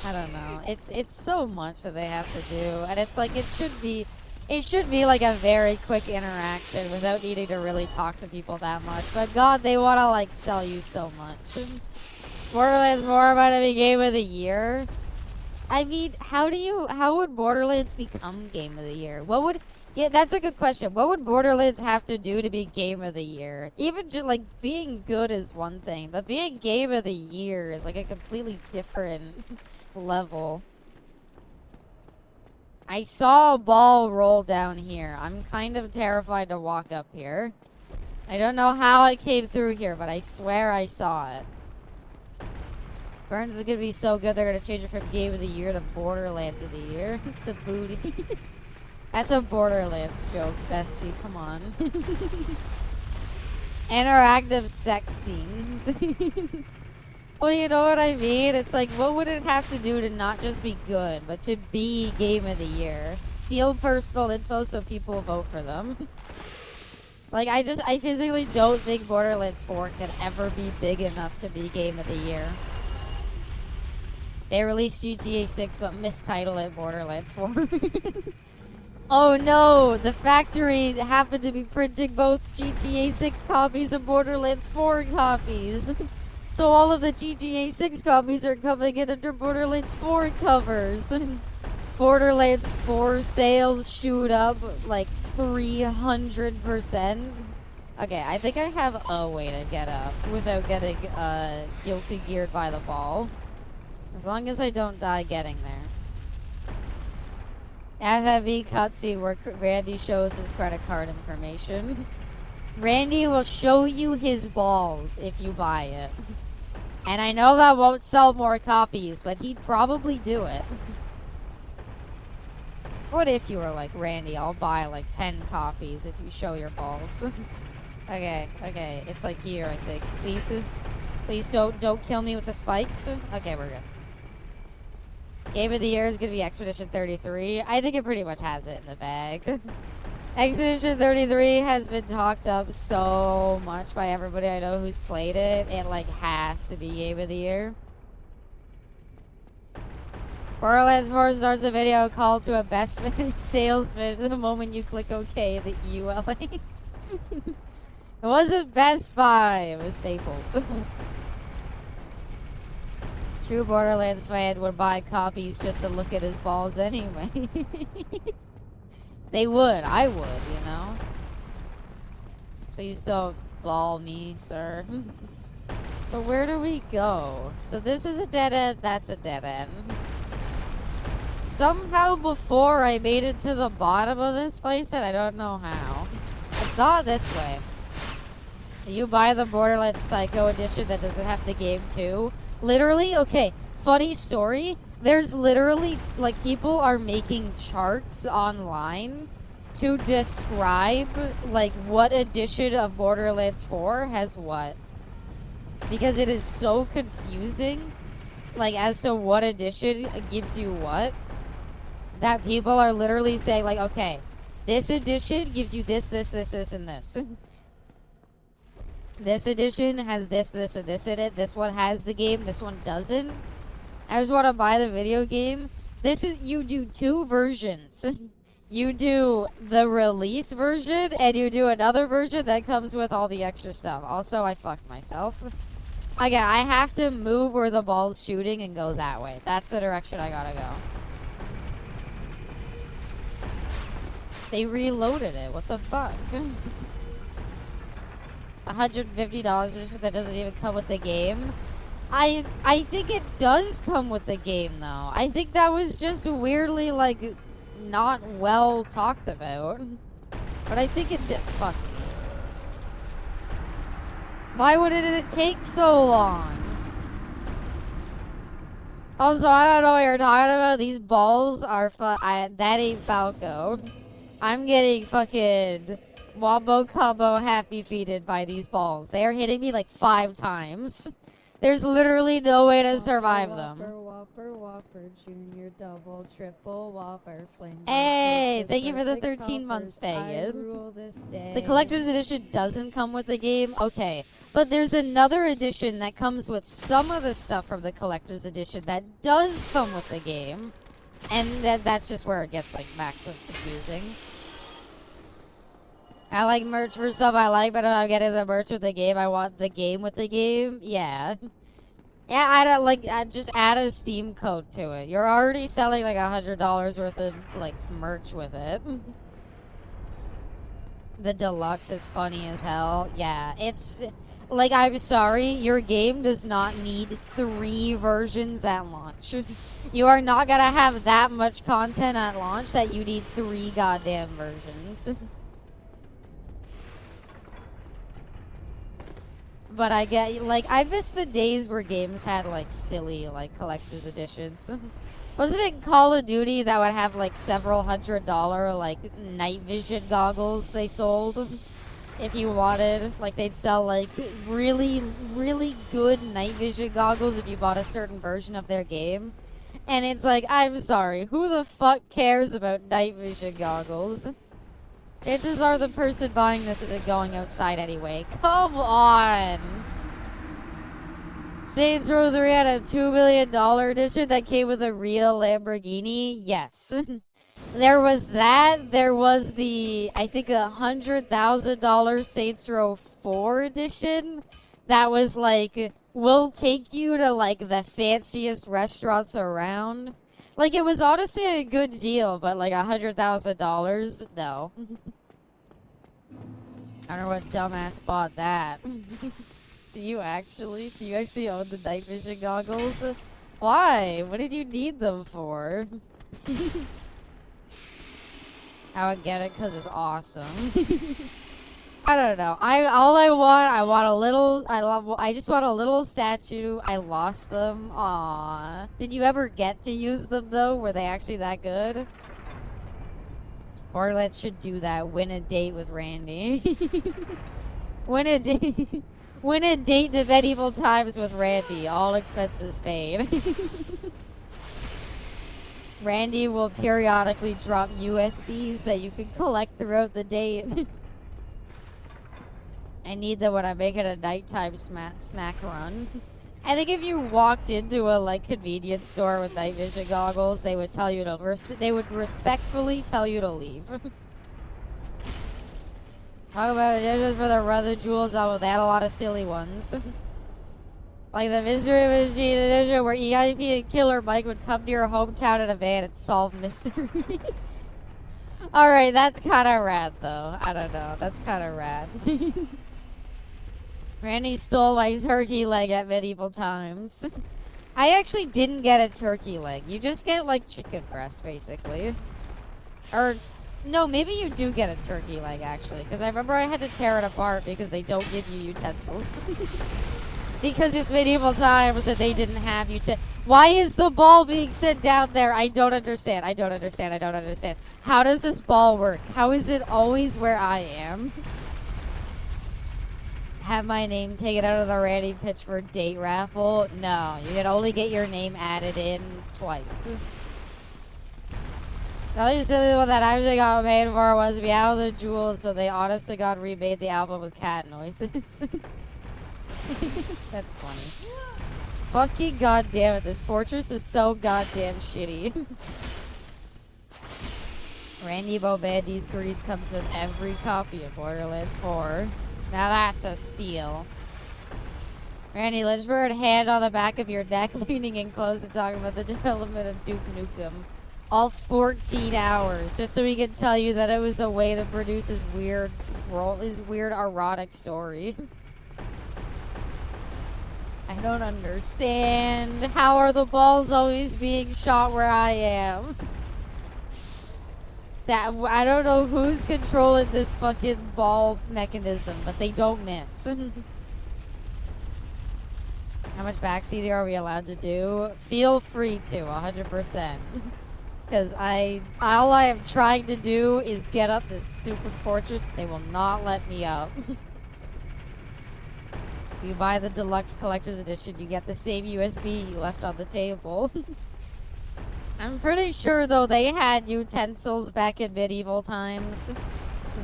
I don't know. It's so much that they have to do. And it's like, it should be like a very quick interaction without needing to really talk to people that much. But God, they want to like sell you so much. Borderlands 4 might have been Game of the Year. I mean, how would Borderlands become Game of the Year? Yeah, that's a good question. What would Borderlands have to do to be Game of the Year? Even just like being good is one thing, but being Game of the Year is like a completely different level. I saw a ball roll down here. I'm kind of terrified to walk up here. I don't know how it came through here, but I swear I saw it. Burns is gonna be so good, they're gonna change it from Game of the Year to Borderlands of the Year. The booty. That's a Borderlands joke, bestie. Come on. Interactive sex scenes. Well, you know what I mean? It's like, what would it have to do to not just be good, but to be Game of the Year? Steal personal info so people vote for them. Like, I physically don't think Borderlands 4 could ever be big enough to be Game of the Year. They released GTA 6, but mistitled it Borderlands 4. Oh no! The factory happened to be printing both GTA 6 copies and Borderlands 4 copies. So all of the GTA 6 copies are coming in under Borderlands 4 covers. Borderlands 4 sales shoot up like 300%. Okay, I think I have a way to get up without getting guilty geared by the ball. As long as I don't die getting there. FFV cutscene where Randy shows his credit card information. Randy will show you his balls if you buy it. And I know that won't sell more copies, but he'd probably do it. What if you were like, Randy, I'll buy like 10 copies if you show your balls. Okay, it's like here, I think. Please don't kill me with the spikes. Okay, we're good. Game of the year is gonna be Expedition 33. I think it pretty much has it in the bag. Expedition 33 has been talked up so much by everybody I know who's played it. It like has to be Game of the Year. Borderlands 4 starts a video call to a best salesman the moment you click OK, the ULA. It wasn't Best Buy, it was Staples. True Borderlands fan would buy copies just to look at his balls anyway. They would. I would, you know? Please don't ball me, sir. So where do we go? So this is a dead end, that's a dead end. Somehow before I made it to the bottom of this place, and I don't know how. It's not this way. You buy the Borderlands Psycho edition that doesn't have the game too. Literally, okay, funny story. There's literally, like, people are making charts online to describe, like, what edition of Borderlands 4 has what. Because it is so confusing, like, as to what edition gives you what, that people are literally saying, like, okay, this edition gives you this, this, this, this, and this. This edition has this, this, and this in it. This one has the game, this one doesn't. I just want to buy the video game. This is, you do two versions. You do the release version, and you do another version that comes with all the extra stuff. Also, I fucked myself. Again, I have to move where the ball's shooting and go that way. That's the direction I gotta go. They reloaded it. What the fuck? $150 that doesn't even come with the game. I think it does come with the game, though. I think that was just weirdly, like, not well talked about. But I think it did. Fuck me. Why would it take so long? Also, I don't know what you're talking about. These balls are that ain't Falco. I'm getting fucking wombo combo happy feeded by these balls. They are hitting me like 5 times. There's literally no way to survive them. Whopper, Junior, Double, Triple, Whopper, Flame. Hey, thank you for the 13 months, Pagan. The collector's edition doesn't come with the game. Okay, but there's another edition that comes with some of the stuff from the collector's edition that does come with the game. And that's just where it gets like maximum confusing. I like merch for stuff I like, but if I'm getting the merch with the game, I want the game with the game. Yeah. Yeah, I don't like. Just add a Steam code to it. You're already selling like $100 worth of like merch with it. The deluxe is funny as hell. Yeah, it's like, I'm sorry, your game does not need 3 versions at launch. You are not gonna have that much content at launch that you need 3 goddamn versions. But I get, like, I miss the days where games had, like, silly, like, collector's editions. Wasn't it Call of Duty that would have, like, several $100, like, night vision goggles they sold? If you wanted. Like, they'd sell, like, really, really good night vision goggles if you bought a certain version of their game. And it's like, I'm sorry, who the fuck cares about night vision goggles? Chances are the person buying this isn't going outside anyway. Come on! Saints Row 3 had a $2 million edition that came with a real Lamborghini? Yes. There was that. There was the, I think, $100,000 Saints Row 4 edition that was like, we'll take you to like the fanciest restaurants around. Like, it was honestly a good deal, but like $100,000, no. I don't know what dumbass bought that. Do you actually own the night vision goggles? Why? What did you need them for? I would get it because it's awesome. I don't know. I just want a little statue. I lost them. Aww. Did you ever get to use them though? Were they actually that good? Borderlands should do that. Win a date with Randy. Win a date. Win a date to medieval times with Randy. All expenses paid. Randy will periodically drop USBs that you can collect throughout the day. I need them when I'm making a nighttime snack run. I think if you walked into a like convenience store with night vision goggles, they would tell you to they would respectfully tell you to leave. Talk about ninjas for the brother jewels. Oh, they had a lot of silly ones. Like the mystery machine ninja where EIP and Killer Mike would come to your hometown in a van and solve mysteries. Alright, that's kind of rad though. I don't know. That's kind of rad. Randy stole my turkey leg at medieval times. I actually didn't get a turkey leg. You just get like chicken breast basically. Or no, maybe you do get a turkey leg actually. Because I remember I had to tear it apart because they don't give you utensils. Because it's medieval times and they didn't have Why is the ball being sent down there? I don't understand. I don't understand. I don't understand. How does this ball work? How is it always where I am? Have my name taken out of the Randy Pitchford date raffle? No, you can only get your name added in twice. The only silly one that actually got paid for was Meow the Jewels, so they honest to God remade the album with cat noises. That's funny. Fucking goddamn it, this fortress is so goddamn shitty. Randy Bobandy's grease comes with every copy of Borderlands 4. Now that's a steal. Randy, let's put a hand on the back of your neck, leaning in close and talking about the development of Duke Nukem. All 14 hours, just so we can tell you that it was a way to produce his weird erotic story. I don't understand. How are the balls always being shot where I am? I don't know who's controlling this fucking ball mechanism, but they don't miss. How much backseating are we allowed to do? Feel free to, 100%. Because all I am trying to do is get up this stupid fortress. They will not let me up. You buy the deluxe collector's edition, you get the same USB you left on the table. I'm pretty sure though they had utensils back in medieval times.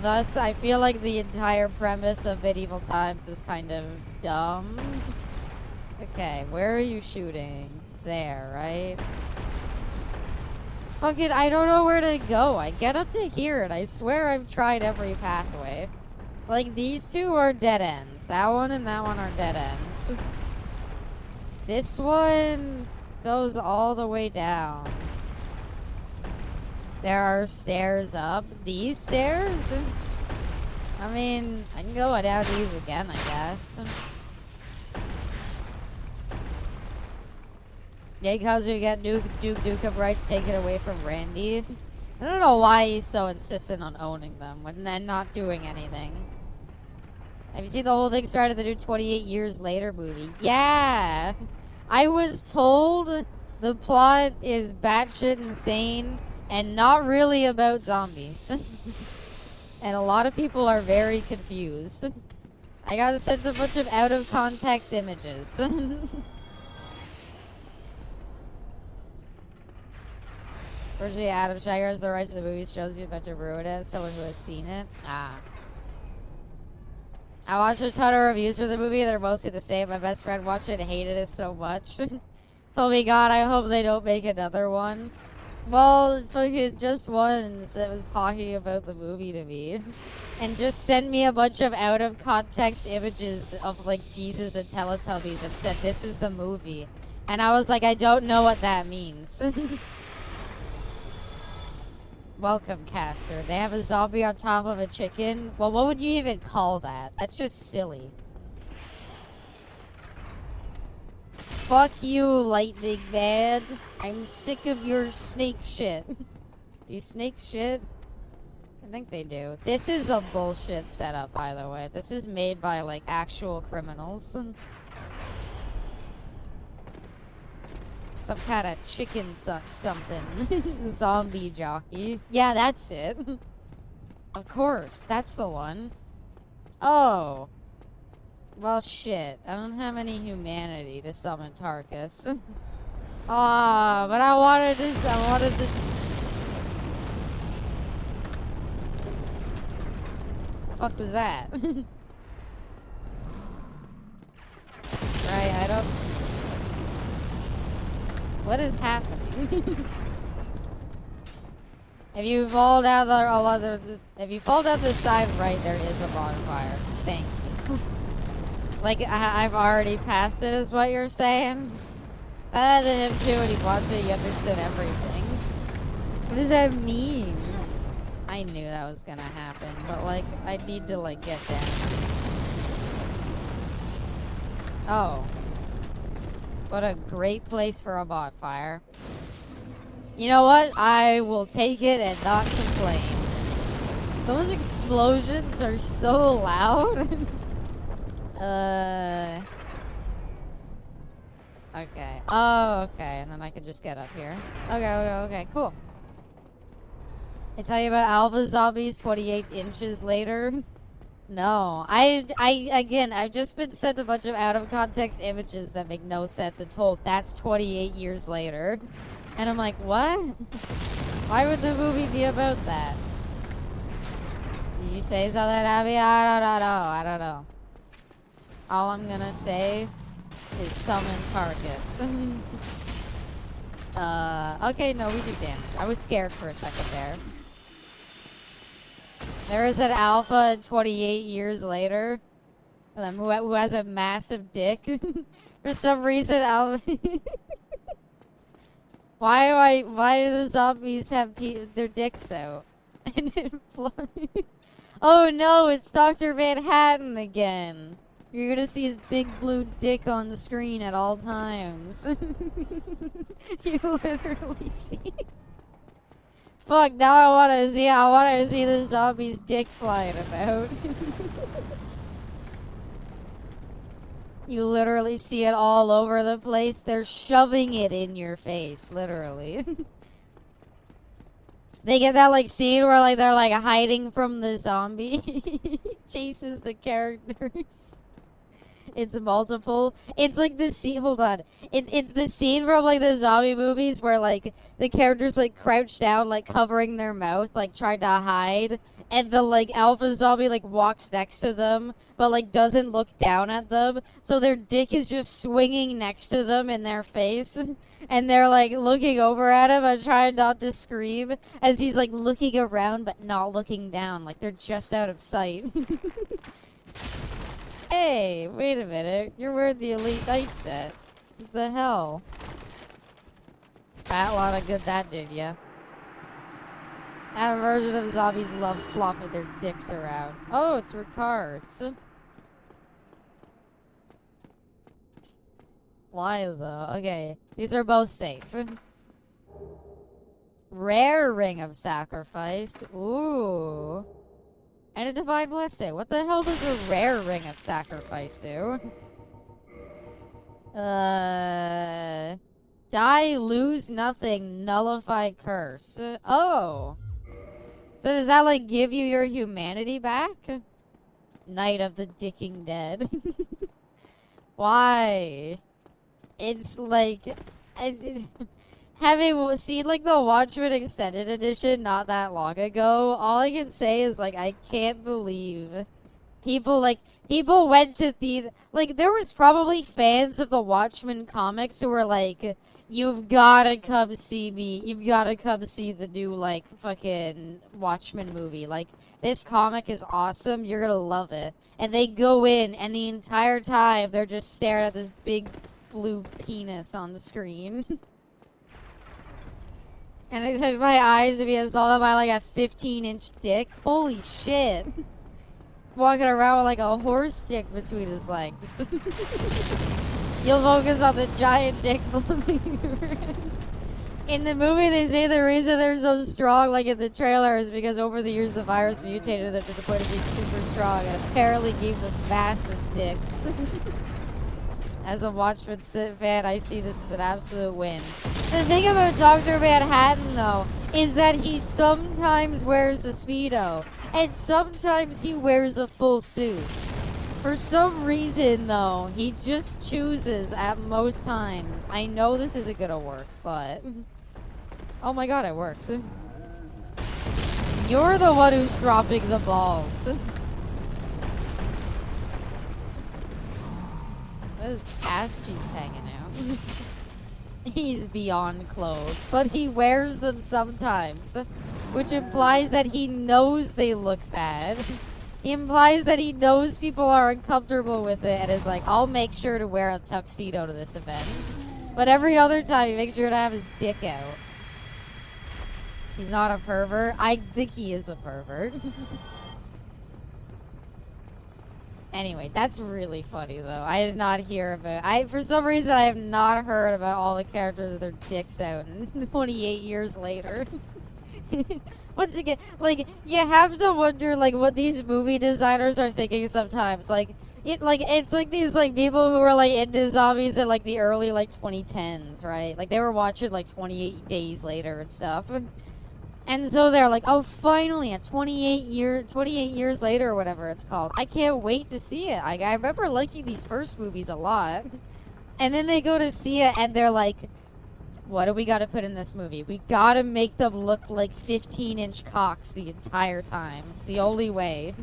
Thus, I feel like the entire premise of medieval times is kind of dumb. Okay, where are you shooting? There, right? Fuck it, I don't know where to go. I get up to here and I swear I've tried every pathway. Like, these two are dead ends. That one and that one are dead ends. This one goes all the way down. There are stairs up. These stairs? I mean, I can go down these again, I guess. Yeah, because you get Duke Nukem rights taken away from Randy. I don't know why he's so insistent on owning them and then not doing anything. Have you seen the whole thing started the new 28 Years Later movie? Yeah! I was told the plot is batshit insane and not really about zombies. And a lot of people are very confused. I got sent a bunch of out-of-context images. Fortunately, Adam Shiger has the rights to the movie, shows you about to ruin it. Someone who has seen it. Ah. I watched a ton of reviews for the movie. They're mostly the same. My best friend watched it and hated it so much. Told me, God, I hope they don't make another one. Well, fucking just once that was talking about the movie to me. And just sent me a bunch of out-of-context images of, like, Jesus and Teletubbies and said, this is the movie. And I was like, I don't know what that means. Welcome, Caster. They have a zombie on top of a chicken? Well, what would you even call that? That's just silly. Fuck you, Lightning Man. I'm sick of your snake shit. Do snakes shit? I think they do. This is a bullshit setup, by the way. This is made by, like, actual criminals. Some kind of chicken something. Zombie jockey. Yeah, that's it. Of course, that's the one. Oh. Well, shit. I don't have any humanity to summon Tarkus. Ah, but I wanted this. I wanted to. The fuck was that? Right, I don't. What is happening? If you fall down if you fall down the side right, there is a bonfire. Thank you. Like I've already passed it, is what you're saying? That happened to him too when he watched it. He understood everything. What does that mean? I knew that was gonna happen, but like I need to like get down. Oh, what a great place for a bonfire. You know what? I will take it and not complain. Those explosions are so loud. Okay. Oh, okay. And then I can just get up here. Okay, cool. I tell you about Alpha Zombies 28 inches later. No. Again, I've just been sent a bunch of out of context images that make no sense and told that's 28 years later. And I'm like, what? Why would the movie be about that? Did you say something, Abby? I don't know. All I'm gonna say is summon Tarkus. Okay, no, we do damage. I was scared for a second there. There is an alpha 28 years later. Who has a massive dick. For some reason, alpha... Why do the zombies have their dicks out? Oh no, it's Dr. Manhattan again. You're gonna see his big blue dick on the screen at all times. You literally see. Fuck, now I wanna see the zombie's dick flying about. You literally see it all over the place. They're shoving it in your face, literally. They get that like scene where like they're like hiding from the zombie. Chases the characters. It's multiple. It's like the scene. Hold on. It's the scene from like the zombie movies where like the characters like crouch down, like covering their mouth, like trying to hide, and the like alpha zombie like walks next to them, but like doesn't look down at them, so their dick is just swinging next to them in their face, and they're like looking over at him and trying not to scream as he's like looking around but not looking down, like they're just out of sight. Hey, wait a minute. You're wearing the Elite Night set. What the hell? Fat lot of good that did ya. That version of zombies love flopping their dicks around. Oh, it's Ricard's. Why though? Okay, these are both safe. Rare Ring of Sacrifice. Ooh. And a Divine Blessing. What the hell does a rare Ring of Sacrifice do? Die, lose nothing, nullify curse. Oh. So does that, like, give you your humanity back? Night of the Dicking Dead. Why? It's like... Having seen, like, the Watchmen Extended Edition not that long ago, all I can say is, like, I can't believe people went to theater. Like, there was probably fans of the Watchmen comics who were like, you've gotta come see me. You've gotta come see the new, like, fucking Watchmen movie. Like, this comic is awesome. You're gonna love it. And they go in, and the entire time, they're just staring at this big blue penis on the screen. And I just had my eyes to be assaulted by like a 15-inch dick. Holy shit. Walking around with like a horse dick between his legs. You'll focus on the giant dick in the movie, they say the reason they're so strong, like in the trailer, is because over the years the virus mutated them to the point of being super strong and apparently gave them massive dicks. As a Watchmen fan, I see this as an absolute win. The thing about Dr. Manhattan, though, is that he sometimes wears a Speedo, and sometimes he wears a full suit. For some reason, though, he just chooses at most times. I know this isn't gonna work, but... Oh my god, it worked. You're the one who's dropping the balls. His ass cheeks hanging out. He's beyond clothes, but he wears them sometimes, which implies that he knows they look bad. He implies that he knows people are uncomfortable with it and is like, I'll make sure to wear a tuxedo to this event. But every other time, he makes sure to have his dick out. He's not a pervert. I think he is a pervert. Anyway, that's really funny, though. I did not hear about... For some reason, I have not heard about all the characters with their dicks out 28 years later. Once again, like, you have to wonder, like, what these movie designers are thinking sometimes. Like, it's like these, like, people who were, like, into zombies in, like, the early, like, 2010s, right? Like, they were watching, like, 28 Days Later and stuff. And so they're like, oh, finally, 28 years later or whatever it's called. I can't wait to see it. I remember liking these first movies a lot. And then they go to see it and they're like, what do we got to put in this movie? We got to make them look like 15-inch cocks the entire time. It's the only way.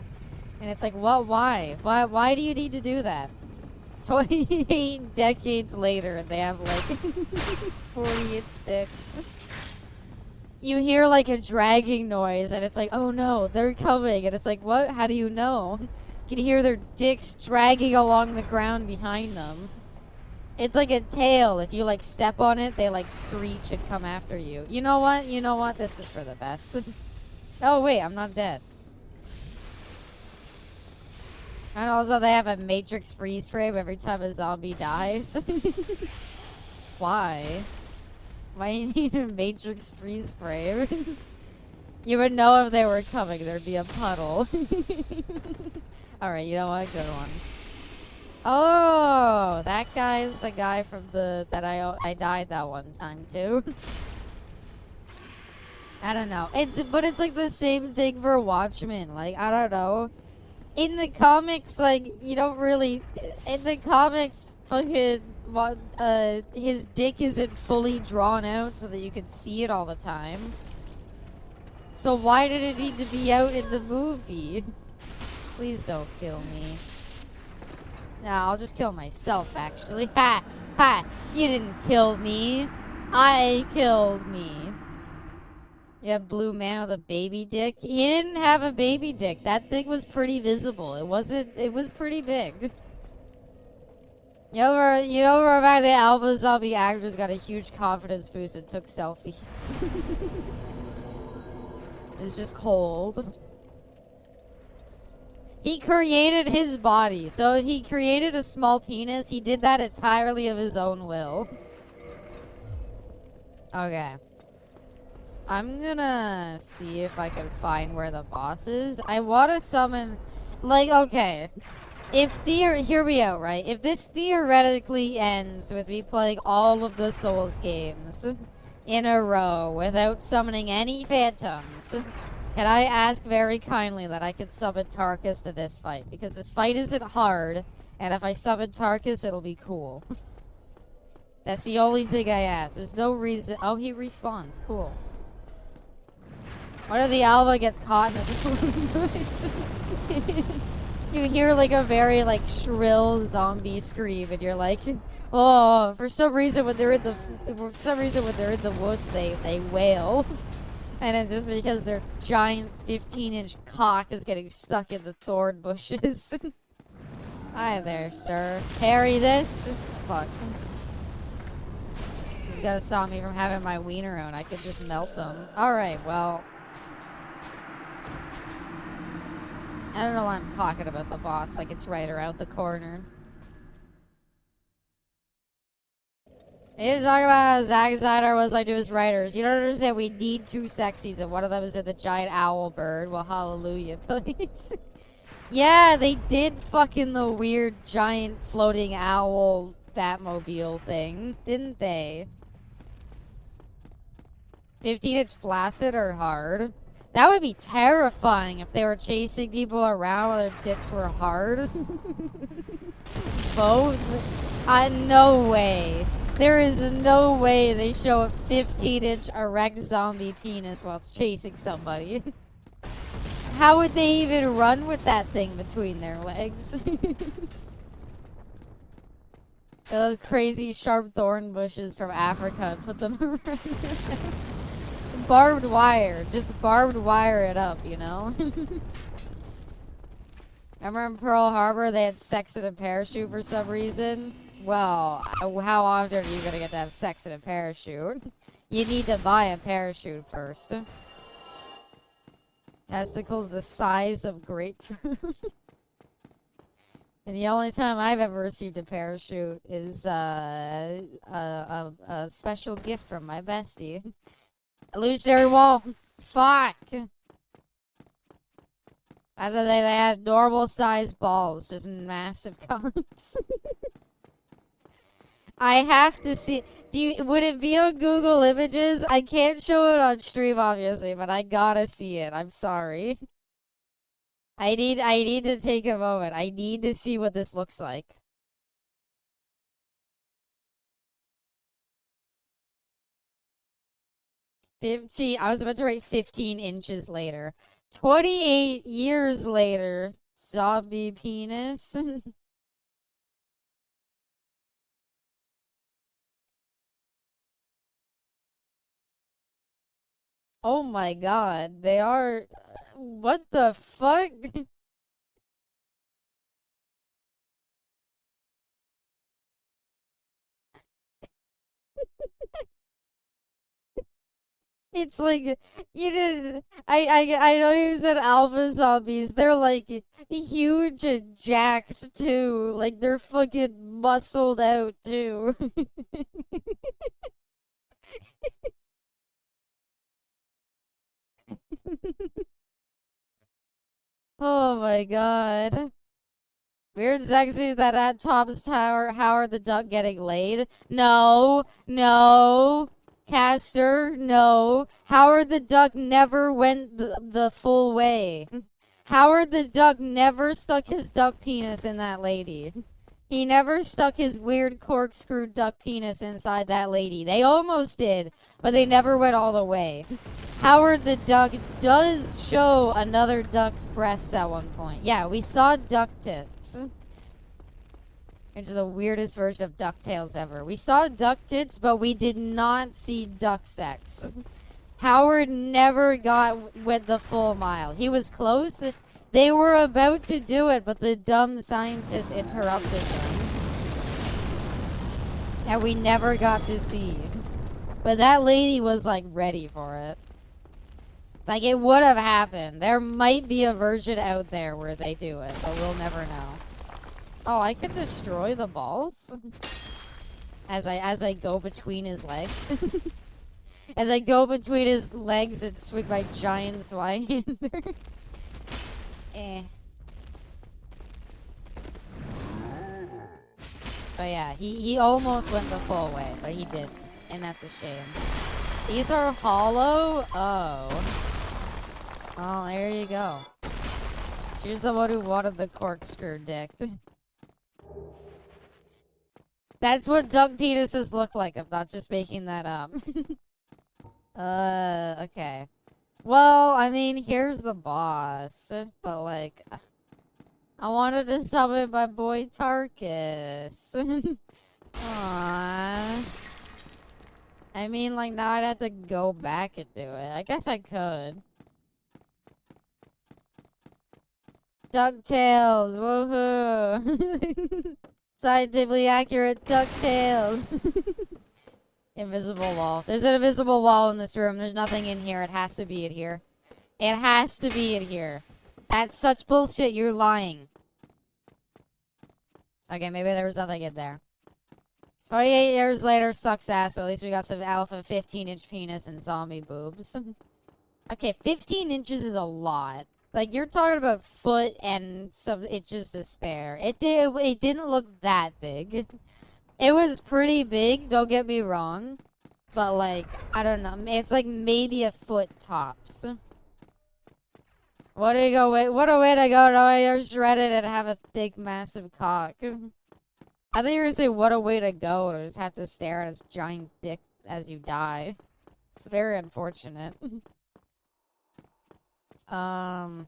And it's like, what? Why? Why do you need to do that? 28 decades later, they have like 40-inch dicks. You hear like a dragging noise and it's like, oh no, they're coming. And it's like, what? How do you know? You can hear their dicks dragging along the ground behind them. It's like a tail. If you like step on it, they like screech and come after you. You know what? You know what? This is for the best. Oh wait, I'm not dead. And also they have a Matrix freeze frame every time a zombie dies. Why? Why do you need a Matrix freeze frame? You would know if they were coming. There'd be a puddle. Alright, you know what? Good one. Oh, that guy's the guy from that I died that one time too. I don't know. But it's like the same thing for Watchmen. Like, I don't know. In the comics, like, you don't really... In the comics, fucking... his dick isn't fully drawn out so that you can see it all the time. So why did it need to be out in the movie? Please don't kill me. Nah, I'll just kill myself, actually. Ha! Ha! You didn't kill me. I killed me. Yeah, blue man with a baby dick. He didn't have a baby dick. That thing was pretty visible. It was pretty big. You know where about the alpha zombie actors got a huge confidence boost and took selfies. It's just cold. He created his body. So if he created a small penis, he did that entirely of his own will. Okay. I'm gonna see if I can find where the boss is. I want to summon... Like, okay. Hear me out, right? If this theoretically ends with me playing all of the Souls games in a row without summoning any phantoms, can I ask very kindly that I could summon Tarkus to this fight? Because this fight isn't hard, and if I summon Tarkus, it'll be cool. That's the only thing I ask. There's no reason... Oh, he respawns. Cool. What if the Alva gets caught in a bush? You hear like a very like shrill zombie scream, and you're like, oh, for some reason when they're in the woods, they wail, and it's just because their giant 15-inch cock is getting stuck in the thorn bushes. Hi there, sir. Parry this. Fuck. He's gotta stop me from having my wiener out. I could just melt them. All right, well. I don't know why I'm talking about the boss like it's right around the corner. He was talking about how Zack Snyder was like to his writers. You don't understand, we need two sexies, and one of them is in the giant owl bird. Well, hallelujah, please. Yeah, they did fucking the weird giant floating owl Batmobile thing, didn't they? 15-inch flaccid or hard? That would be terrifying if they were chasing people around while their dicks were hard. Both? No way. There is no way they show a 15-inch erect zombie penis while it's chasing somebody. How would they even run with that thing between their legs? Those crazy sharp thorn bushes from Africa and put them around their legs. Barbed wire. Just barbed wire it up, you know? Remember in Pearl Harbor they had sex in a parachute for some reason? Well, how often are you gonna get to have sex in a parachute? You need to buy a parachute first. Testicles the size of grapefruit. And the only time I've ever received a parachute is a special gift from my bestie. Illusionary wall. Fuck. As if they had normal sized balls, just massive cocks. I have to see. Would it be on Google Images? I can't show it on stream, obviously, but I gotta see it. I'm sorry. I need to take a moment. I need to see what this looks like. 15. I was about to write 15 inches later. 28 years later. Zombie penis. Oh my god. They are. What the fuck? It's like you did. I know you said alpha zombies. They're like huge and jacked too. Like they're fucking muscled out too. Oh my god. Weird sexy that at Tom's Tower, Howard the Duck getting laid? No, no. Caster, no. Howard the Duck never went the full way. Howard the Duck never stuck his duck penis in that lady. He never stuck his weird corkscrew duck penis inside that lady. They almost did, but they never went all the way. Howard the Duck does show another duck's breasts at one point. Yeah, we saw duck tits. Which is the weirdest version of DuckTales ever. We saw duck tits, but we did not see duck sex. Howard never went the full mile. He was close. They were about to do it, but the dumb scientists interrupted them. And we never got to see. But that lady was, like, ready for it. Like, it would have happened. There might be a version out there where they do it, but we'll never know. Oh, I could destroy the balls? As I go between his legs? As I go between his legs and swing my giant Zweihander? Eh. But yeah, he almost went the full way, but he didn't. And that's a shame. These are hollow? Oh. Oh, there you go. She's the one who wanted the corkscrew dick. That's what duck penises look like. I'm not just making that up. Okay. Well, I mean, here's the boss. But, like, I wanted to summon my boy Tarkus. Aww. I mean, like, now I'd have to go back and do it. I guess I could. DuckTales, woohoo! Scientifically accurate DuckTales. Invisible wall. There's an invisible wall in this room. There's nothing in here. It has to be in here. It has to be in here. That's such bullshit. You're lying. Okay, maybe there was nothing in there. 28 years later sucks ass, but at least we got some alpha 15-inch penis and zombie boobs. Okay, 15 inches is a lot. Like, you're talking about foot and some inches to spare. It didn't look that big. It was pretty big, don't get me wrong. But, like, I don't know. It's like maybe a foot tops. What do you go? Wait, what a way to go! No, you're shredded and have a thick, massive cock. I think you were gonna say, "What a way to go!" To just have to stare at his giant dick as you die. It's very unfortunate. I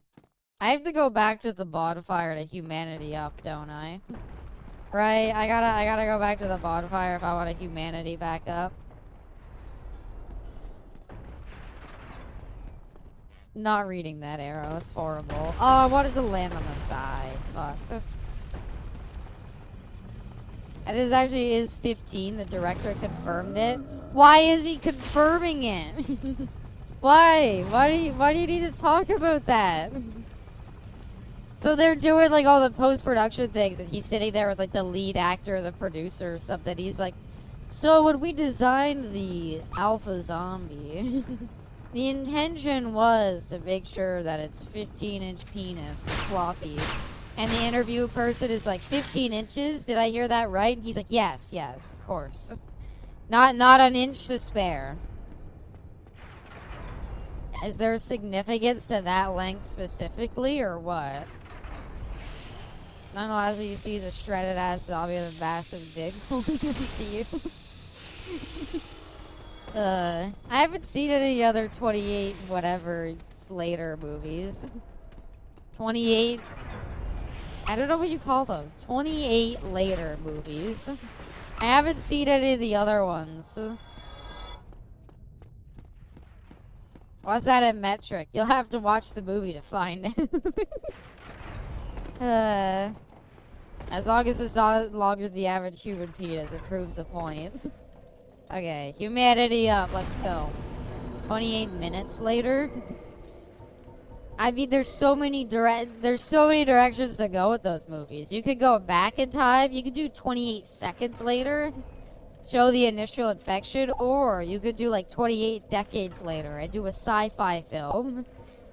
have to go back to the bonfire to humanity up, don't I? Right? I gotta go back to the bonfire if I want to humanity back up. Not reading that arrow. It's horrible. Oh, I wanted to land on the side. Fuck. It is 15. The director confirmed it. Why is he confirming it? Why? Why do you need to talk about that? So they're doing like all the post-production things and he's sitting there with like the lead actor, the producer or something. He's like, so when we designed the alpha zombie, the intention was to make sure that it's 15-inch penis with floppy. And the interview person is like, 15 inches? Did I hear that right? And he's like, yes, of course. Not an inch to spare. Is there significance to that length specifically, or what? Nonetheless, you see a shredded ass zombie with a massive dick pulling into you. I haven't seen any other 28 whatever later movies. 28. I don't know what you call them. 28 later movies. I haven't seen any of the other ones. What's that in metric? You'll have to watch the movie to find it. As long as it's not longer than the average human penis, it proves the point. Okay, humanity up, let's go. 28 minutes later? I mean, there's so many directions to go with those movies. You could go back in time, you could do 28 seconds later, show the initial infection, or you could do like 28 decades later and do a sci-fi film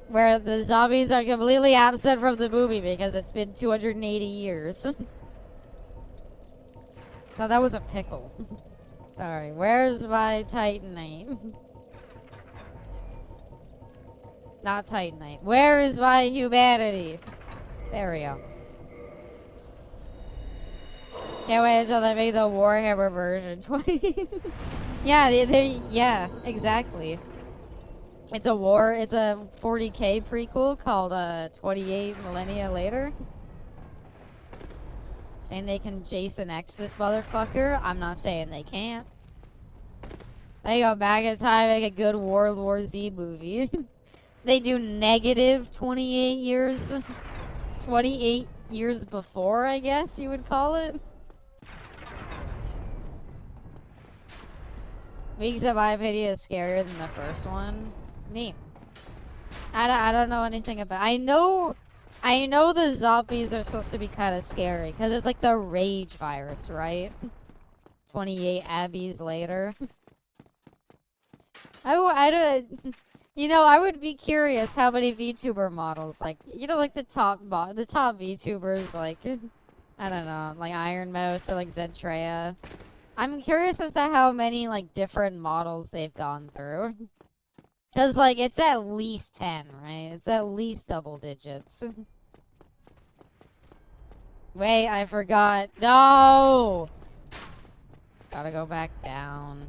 where the zombies are completely absent from the movie because it's been 280 years. Thought that was a pickle. Sorry, where's my Titanite? Not Titanite. Where is my humanity? There we go. Can't wait until they make the Warhammer version 20. Yeah, yeah, exactly. It's a 40K prequel called 28 Millennia Later. Saying they can Jason X this motherfucker. I'm not saying they can't. They go back in time and make a good World War Z movie. They do negative 28 years. 28 years before, I guess you would call it. Weeks, in my opinion, is scarier than the first one. Neat. I don't know anything about. I know the zombies are supposed to be kind of scary because it's like the rage virus, right? 28 abbeys later. I don't. You know, I would be curious how many VTuber models, like, you know, like the top VTubers, like, I don't know, like Iron Mouse or like Zentrea. I'm curious as to how many like different models they've gone through. Cause like it's at least 10, right? It's at least double digits. Wait, I forgot. No! Gotta go back down.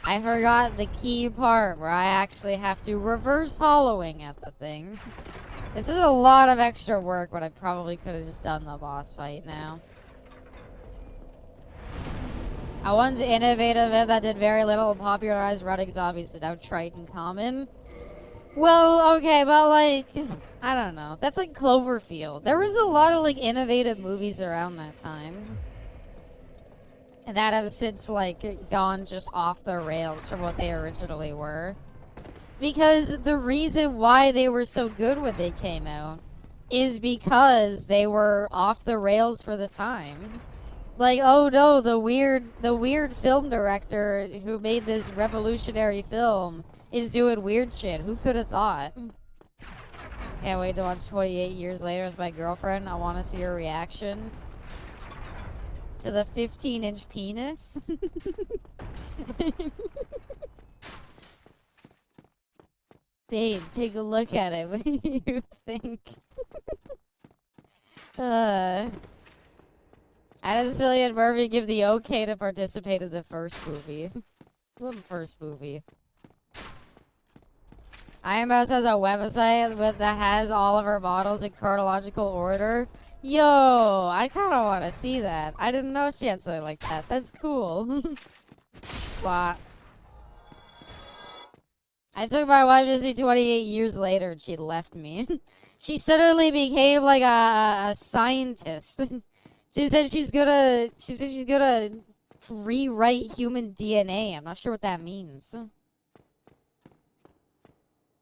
I forgot the key part where I actually have to reverse hollowing at the thing. This is a lot of extra work, but I probably could have just done the boss fight now. One's innovative that did very little to popularize running zombies to now Triton common. Well, okay, but like, I don't know. That's like Cloverfield. There was a lot of like innovative movies around that time that have since like gone just off the rails from what they originally were. Because the reason why they were so good when they came out is because they were off the rails for the time. Like, oh no, the weird film director who made this revolutionary film is doing weird shit. Who could have thought? Can't wait to watch 28 years later with my girlfriend. I want to see her reaction to the 15-inch penis. Babe, take a look at it. What do you think? Cillian Murphy give the okay to participate in the first movie. What first movie? Iron Mouse has a website that has all of her models in chronological order. Yo, I kind of want to see that. I didn't know she had something like that. That's cool. What? I took my wife to see 28 years later and she left me. She suddenly became like a scientist. She said she's gonna rewrite human DNA. I'm not sure what that means.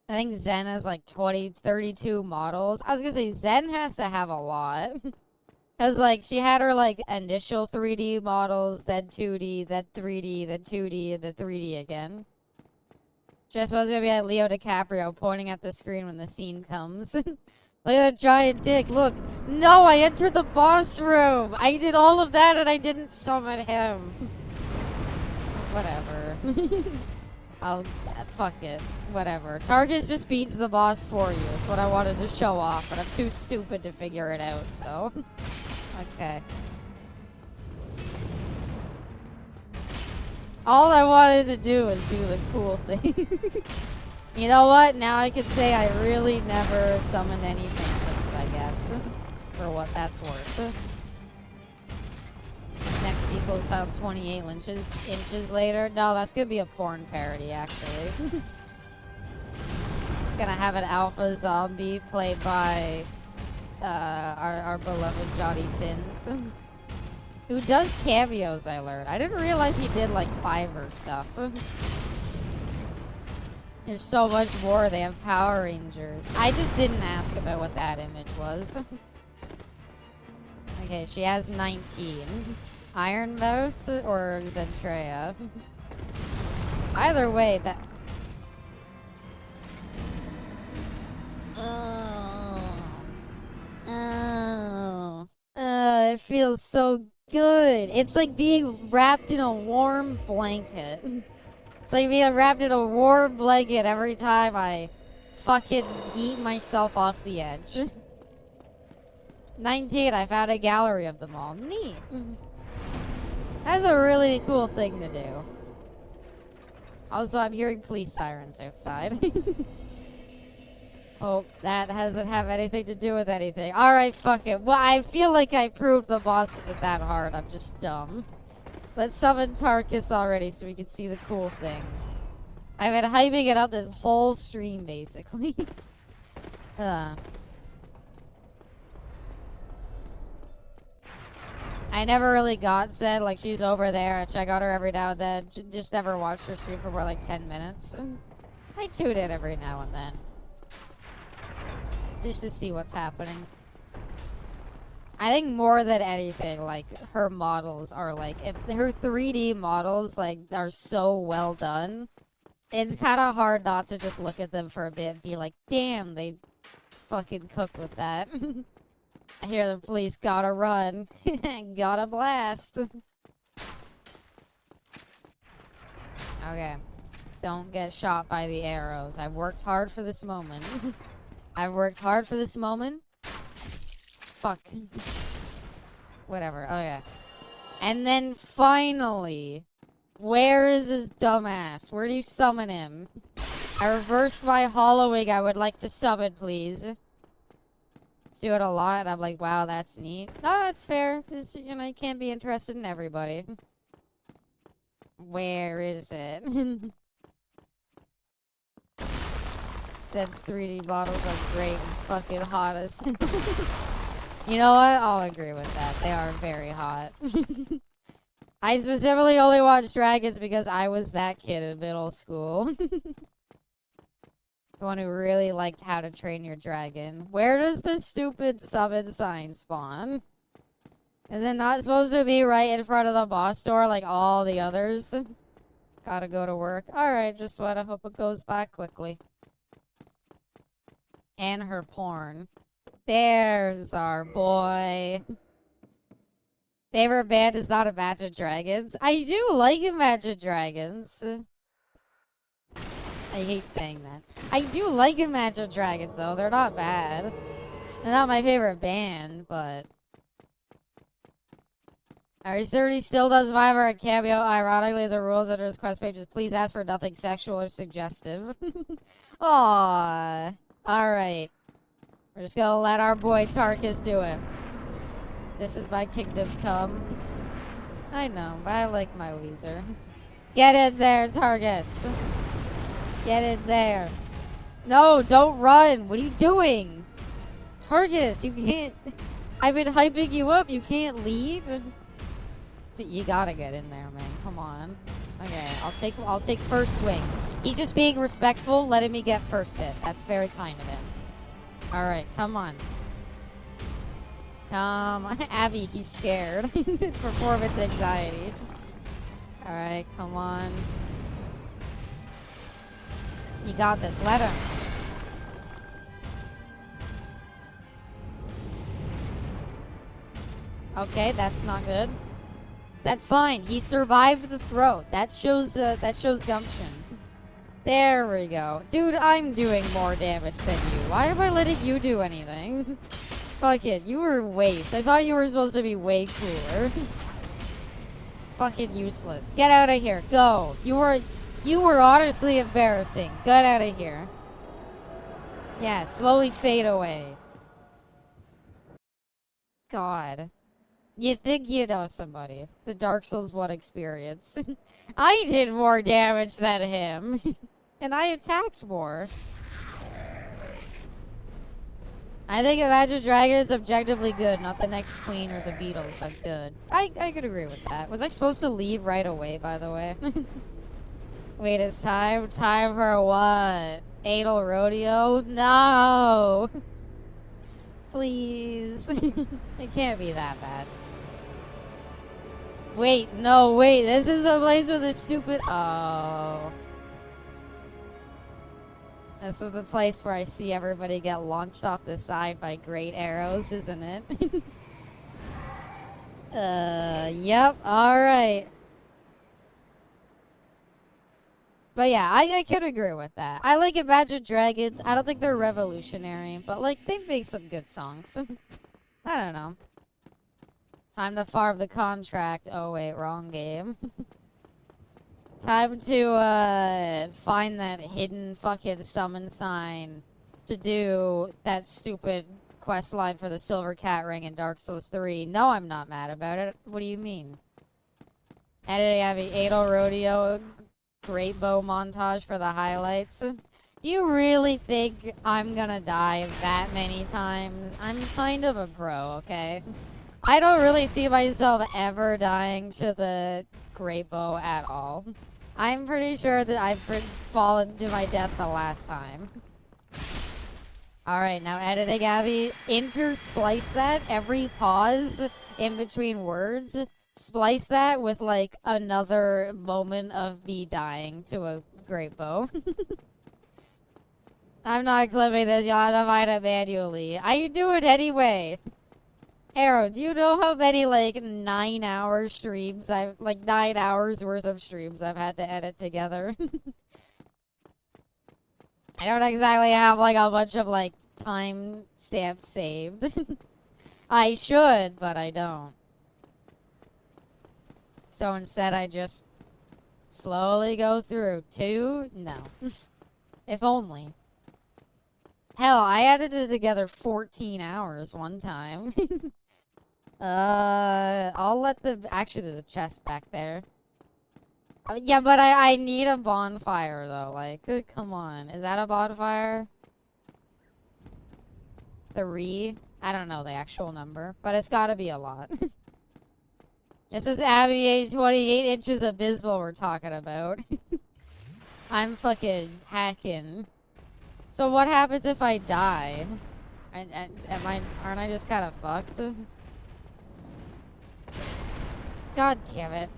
I think Zen has like 32 models. I was gonna say Zen has to have a lot. Cause like she had her like initial 3D models, then 2D, then 3D, then 2D, and then 3D again. Just was gonna be like Leo DiCaprio pointing at the screen when the scene comes. Look at that giant dick. Look. No, I entered the boss room. I did all of that and I didn't summon him. Whatever. Fuck it. Whatever. Tarkus just beats the boss for you. That's what I wanted to show off, but I'm too stupid to figure it out, so. Okay. All I wanted to do was do the cool thing. You know what? Now I could say I really never summoned any phantoms, I guess. For what that's worth. Next sequel's titled 28 inches later. No, that's gonna be a porn parody, actually. Gonna have an alpha zombie played by our beloved Johnny Sins. Who does cameos, I learned. I didn't realize he did like Fiverr stuff. There's so much more. They have Power Rangers. I just didn't ask about what that image was. Okay, she has 19. Iron Mouse or Zentrea? Either way, that... it feels so good. It's like being wrapped in a warm blanket. It's like being wrapped in a warm blanket every time I fucking yeet myself off the edge. 19, I found a gallery of them all. Neat. That's a really cool thing to do. Also, I'm hearing police sirens outside. Oh, that doesn't have anything to do with anything. Alright, fuck it. Well, I feel like I proved the boss isn't that hard. I'm just dumb. Let's summon Tarkus already so we can see the cool thing. I've been hyping it up this whole stream, basically. I never really got Zed, like she's over there. I check out her every now and then. Just never watched her stream for more like 10 minutes. I tune in every now and then. Just to see what's happening. I think more than anything, like, her models are like, if her 3D models, like, are so well done, it's kind of hard not to just look at them for a bit and be like, damn, they fucking cooked with that. I hear the police gotta run. Gotta blast. Okay. Don't get shot by the arrows. I've worked hard for this moment. I've worked hard for this moment. Fuck. Whatever. Oh, yeah. And then finally, where is this dumbass? Where do you summon him? I reversed my hollowing. I would like to summon, please. Do it a lot. I'm like, wow, that's neat. No, that's fair. It's, you know, you can't be interested in everybody. Where is it? Since 3D models are great and fucking hot as... You know what? I'll agree with that. They are very hot. I specifically only watched Dragons because I was that kid in middle school. The one who really liked How to Train Your Dragon. Where does the stupid summon sign spawn? Is it not supposed to be right in front of the boss door like all the others? Gotta go to work. Alright, just wanna hope it goes by quickly. And her porn. There's our boy. Favorite band is not Imagine Dragons. I do like Imagine Dragons. I hate saying that. I do like Imagine Dragons, though. They're not bad. They're not my favorite band, but... Alright, Cerny still does Survivor at Cameo. Ironically, the rules under his quest page is please ask for nothing sexual or suggestive. Aww. Alright. We're just gonna let our boy Tarkus do it. This is my kingdom come. I know, but I like my Weezer. Get in there, Tarkus. Get in there. No, don't run. What are you doing? Tarkus, you can't... I've been hyping you up. You can't leave. You gotta get in there, man. Come on. Okay, I'll take first swing. He's just being respectful, letting me get first hit. That's very kind of him. Alright, come on. Come on. Abby, he's scared. It's performance anxiety. Alright, come on. You got this. Let him. Okay, that's not good. That's fine. He survived the throw. That shows gumption. There we go. Dude, I'm doing more damage than you. Why am I letting you do anything? Fuck it. You were waste. I thought you were supposed to be way cooler. Fucking useless. Get out of here. Go. You were honestly embarrassing. Get out of here. Yeah, slowly fade away. God. You think you know somebody. The Dark Souls 1 experience. I did more damage than him. And I attacked more. I think Imagine Dragons is objectively good. Not the next Queen or the Beatles, but good. I could agree with that. Was I supposed to leave right away, by the way? Wait, it's time? Time for what? Anal rodeo? No! Please. It can't be that bad. Wait, no, wait. This is the place with the stupid... Oh. This is the place where I see everybody get launched off the side by great arrows, isn't it? Yep, alright. But yeah, I could agree with that. I like Imagine Dragons. I don't think they're revolutionary, but like, they make some good songs. I don't know. Time to farm the contract. Oh wait, wrong game. Time to find that hidden fucking summon sign to do that stupid quest line for the Silver Cat Ring in Dark Souls 3. No, I'm not mad about it. What do you mean? Editing having Anal Rodeo Great Bow montage for the highlights. Do you really think I'm gonna die that many times? I'm kind of a pro, okay? I don't really see myself ever dying to the Great Bow at all. I'm pretty sure that I've fallen to my death the last time. Alright, now editing Abby. Intersplice that, every pause in between words. Splice that with, like, another moment of me dying to a Great Bow. I'm not clipping this, you'll have to find it manually. I do it anyway. Arrow, do you know how many, like, 9-hour streams like, 9 hours worth of streams I've had to edit together? I don't exactly have, like, a bunch of, like, time stamps saved. I should, but I don't. So instead, I just slowly go through. 2? No. If only. Hell, I edited together 14 hours one time. I'll let the... Actually, there's a chest back there. Yeah, but I need a bonfire, though. Like, come on. Is that a bonfire? 3? I don't know the actual number, but it's gotta be a lot. This is Abby 28 inches abysmal we're talking about. I'm fucking hacking. So what happens if I die? Aren't I just kind of fucked? God damn it.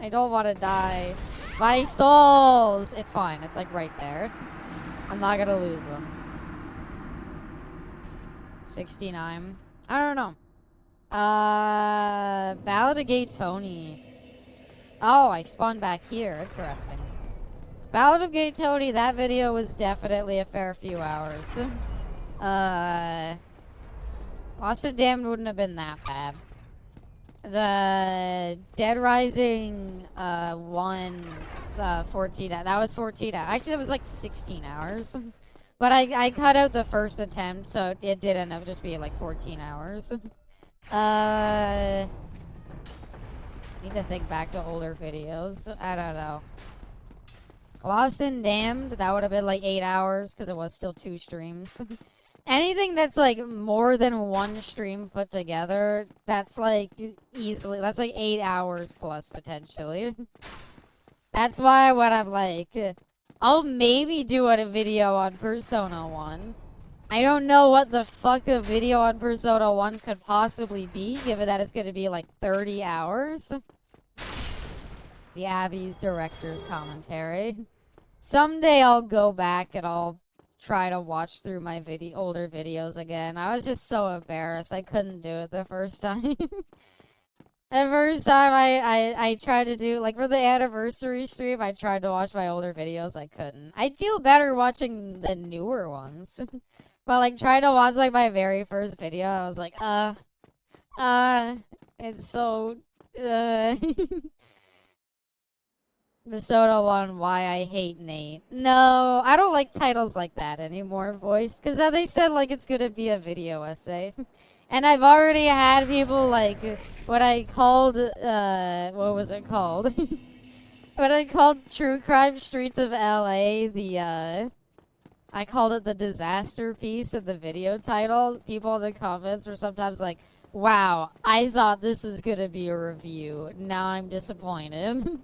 I don't want to die. My souls! It's fine. It's like right there. I'm not gonna lose them. 69. I don't know. Ballad of Gay Tony. Oh, I spawned back here. Interesting. Ballad of Gay Tony, that video was definitely a fair few hours. Lost and Damned wouldn't have been that bad. The Dead Rising 14, that was 14 hours. Actually, that was like 16 hours. But I cut out the first attempt, so it did end up just being like 14 hours. Need to think back to older videos. I don't know. Lost and Damned, that would have been like 8 hours because it was still 2 streams. Anything that's like more than 1 stream put together, that's like easily, that's like 8 hours plus potentially. That's why when I'm like, I'll maybe do a video on Persona 1. I don't know what the fuck a video on Persona 1 could possibly be, given that it's gonna be like 30 hours. The Abby's director's commentary. Someday I'll go back and I'll try to watch through my older videos again. I was just so embarrassed. I couldn't do it the first time. The first time I tried to do, like for the anniversary stream, I tried to watch my older videos. I couldn't. I'd feel better watching the newer ones. But like trying to watch like my very first video, I was like, it's so, Persona 1, Why I Hate Nate. No, I don't like titles like that anymore, voice. Because now they said, like, it's gonna be a video essay. And I've already had people, like, what I called, what was it called? What I called True Crime Streets of LA, I called it the disaster piece of the video title. People in the comments were sometimes like, wow, I thought this was gonna be a review. Now I'm disappointed.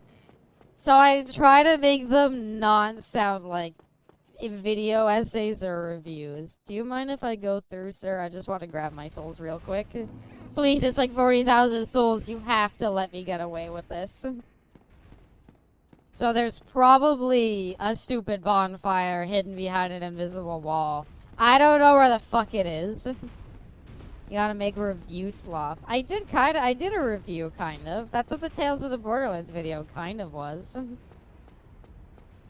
So I try to make them not sound like video essays or reviews. Do you mind if I go through, sir? I just want to grab my souls real quick. Please, it's like 40,000 souls. You have to let me get away with this. So there's probably a stupid bonfire hidden behind an invisible wall. I don't know where the fuck it is. You gotta make a review slop. I did a review, kind of. That's what the Tales of the Borderlands video kind of was.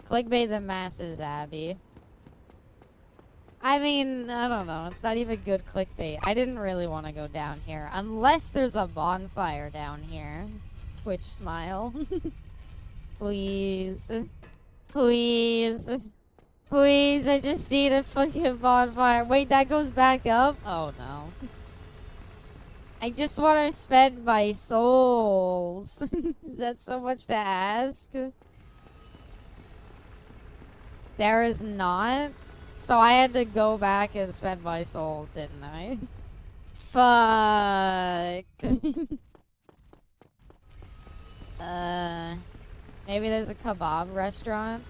Clickbait the masses, Abby. I mean, I don't know. It's not even good clickbait. I didn't really want to go down here. Unless there's a bonfire down here. Twitch smile. Please. Please. Please, I just need a fucking bonfire. Wait, that goes back up? Oh, no. I just want to spend my souls. Is that so much to ask? There is not. So I had to go back and spend my souls, didn't I? Fuck. Maybe there's a kebab restaurant.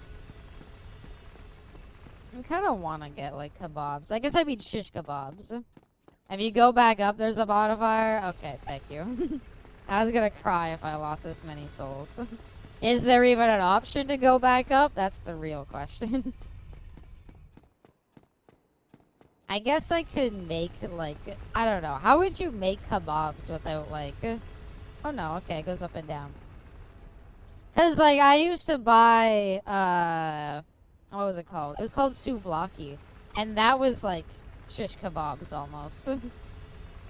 I kind of want to get, like, kebabs. I guess I mean shish kebabs. If you go back up, there's a bonfire. Okay, thank you. I was gonna cry if I lost this many souls. Is there even an option to go back up? That's the real question. I guess I could make, like, I don't know. How would you make kebabs without, like... Oh, no. Okay, it goes up and down. Because, like, I used to buy, what was it called? It was called souvlaki. And that was, like, shish kebabs, almost. Does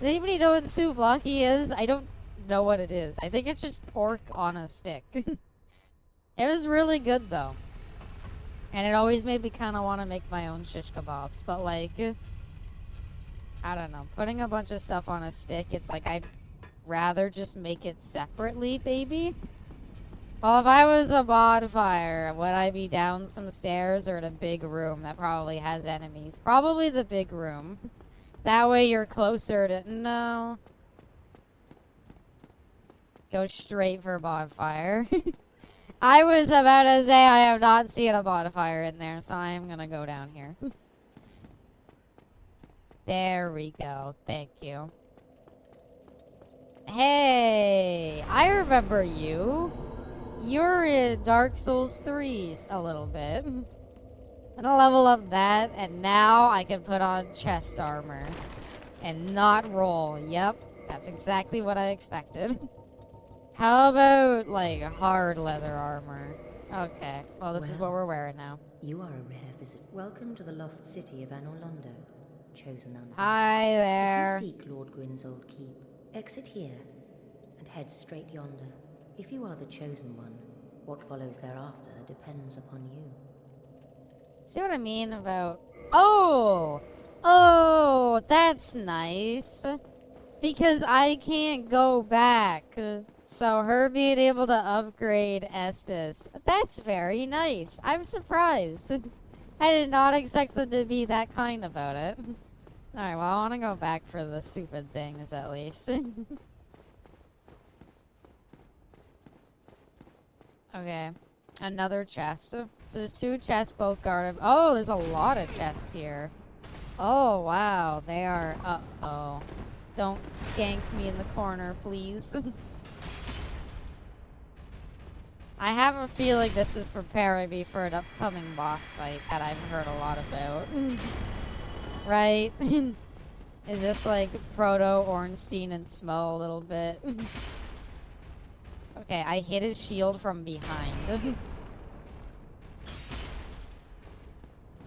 anybody know what souvlaki is? I don't know what it is. I think it's just pork on a stick. It was really good, though. And it always made me kind of want to make my own shish kebabs. But, like, I don't know. Putting a bunch of stuff on a stick, it's like I'd rather just make it separately, baby. Well, if I was a bonfire, would I be down some stairs or in a big room that probably has enemies? Probably the big room. That way you're closer to... No. Go straight for bonfire. I was about to say I have not seen a bonfire in there, so I am gonna go down here. There we go. Thank you. Hey! I remember you. You're in Dark Souls 3 a little bit. I'm gonna level up that, and now I can put on chest armor. And not roll. Yep, that's exactly what I expected. How about, like, hard leather armor? Okay. Well, this is what Well. we're wearing now. You are a rare visit. Welcome to the lost city of Anorlondo, chosen unborn. Hi there. If you seek Lord Gwyn's old keep, exit here and head straight yonder. If you are the chosen one, what follows thereafter depends upon you. See what I mean about... Oh! Oh, that's nice. Because I can't go back. So her being able to upgrade Estes, that's very nice. I'm surprised. I did not expect them to be that kind about it. Alright, well, I want to go back for the stupid things, at least. Okay. Another chest. So there's 2 chests, both guarded. Oh, there's a lot of chests here. Oh, wow. They are... Uh-oh. Don't gank me in the corner, please. I have a feeling this is preparing me for an upcoming boss fight that I've heard a lot about. Right? Is this like Proto, Ornstein, and Smo a little bit? Okay, I hit his shield from behind.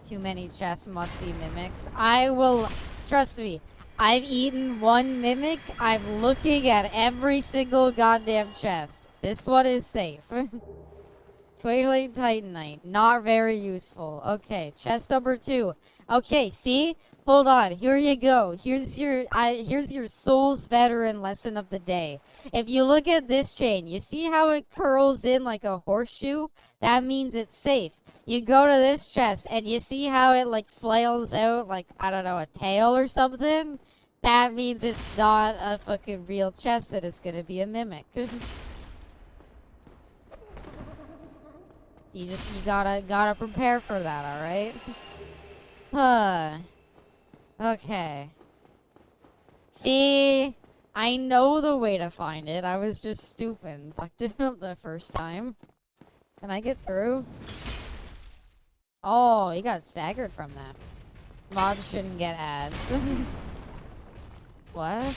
Too many chests must be mimics. I will... Trust me. I've eaten 1 mimic. I'm looking at every single goddamn chest. This one is safe. Twinkling Titanite. Not very useful. Okay, chest number 2. Okay, see? Hold on. Here you go. Here's your Souls Veteran lesson of the day. If you look at this chain, you see how it curls in like a horseshoe? That means it's safe. You go to this chest and you see how it like flails out like, I don't know, a tail or something? That means it's not a fucking real chest and it's gonna be a mimic. You gotta prepare for that, alright? Okay. See? I know the way to find it. I was just stupid and fucked it up the first time. Can I get through? Oh, he got staggered from that. Mods shouldn't get ads. What?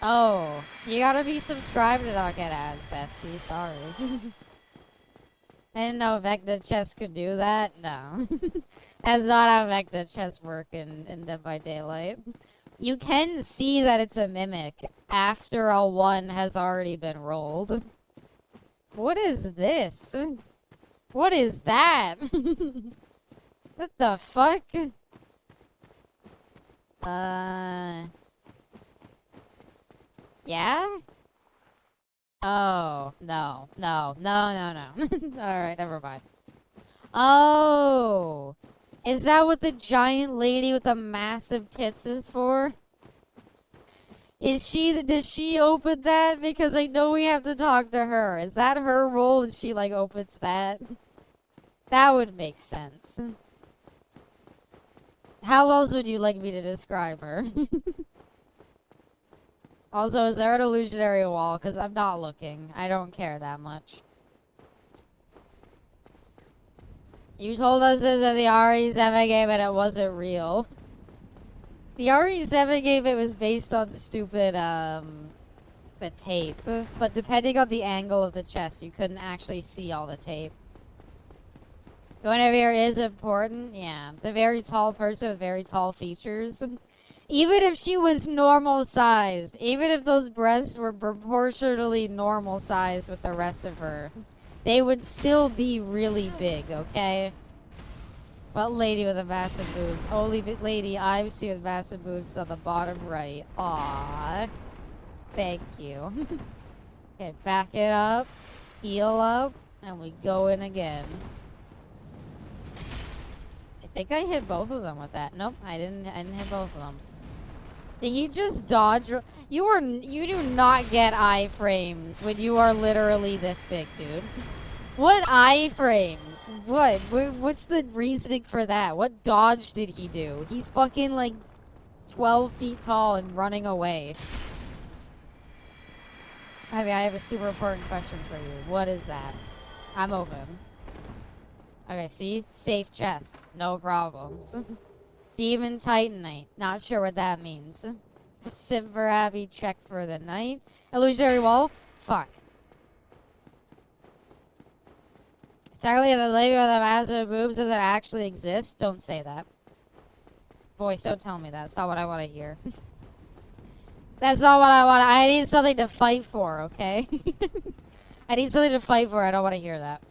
Oh, you gotta be subscribed to not get ads, bestie. Sorry. I didn't know Vecna Chess could do that. No. That's not how Vecna Chess work in Dead by Daylight. You can see that it's a mimic after a 1 has already been rolled. What is this? What is that? What the fuck? Yeah? Oh, no. Alright, never mind. Oh! Is that what the giant lady with the massive tits is for? Did she open that? Because I know we have to talk to her. Is that her role? Is she like opens that? That would make sense. How else would you like me to describe her? Also, is there an illusionary wall? Because I'm not looking. I don't care that much. You told us this in the RE7 game and it wasn't real. The RE7 game, it was based on stupid, the tape. But depending on the angle of the chest, you couldn't actually see all the tape. Guinevere is important, yeah. The very tall person with very tall features. Even if she was normal sized, even if those breasts were proportionally normal sized with the rest of her, they would still be really big, okay? What lady with the massive boobs? Only lady I've seen with massive boobs on the bottom right. Aww. Thank you. Okay, back it up, heal up, and we go in again. I think I hit both of them with that. Nope, I didn't hit both of them. Did he just dodge? You do not get iframes when you are literally this big, dude. What iframes? What's the reasoning for that? What dodge did he do? He's fucking like 12 feet tall and running away. I mean, I have a super important question for you. What is that? I'm open. Okay, see? Safe chest. No problems. Demon Titanite. Not sure what that means. Simver Abbey, check for the night. Illusionary wall? Fuck. Technically, the lady with the massive boobs doesn't actually exist. Don't say that. Voice, don't tell me that. That's not what I want to hear. That's not what I want. I need something to fight for, okay? I need something to fight for. I don't want to hear that.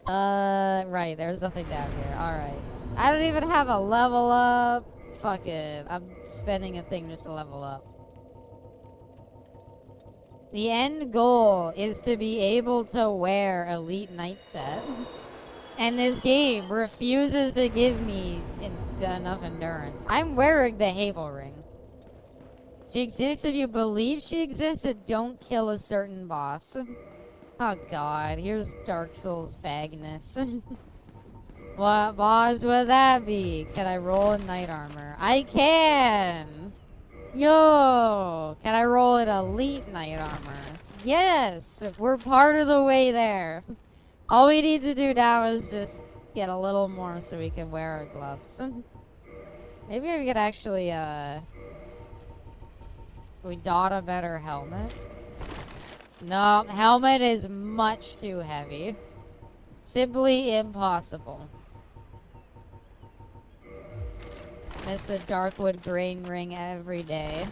Right. There's nothing down here. Alright. I don't even have a level up. Fuck it. I'm spending a thing just to level up. The end goal is to be able to wear Elite Knight set. And this game refuses to give me enough endurance. I'm wearing the Havel Ring. She exists if you believe she exists and don't kill a certain boss. Oh god, here's Dark Souls fagness. What boss would that be? Can I roll in Knight Armor? I can! Yo! Can I roll in Elite Knight Armor? Yes! We're part of the way there. All we need to do now is just get a little more so we can wear our gloves. Maybe we could actually, we don a better helmet. No, helmet is much too heavy. Simply impossible. Miss the Darkwood Grain Ring every day.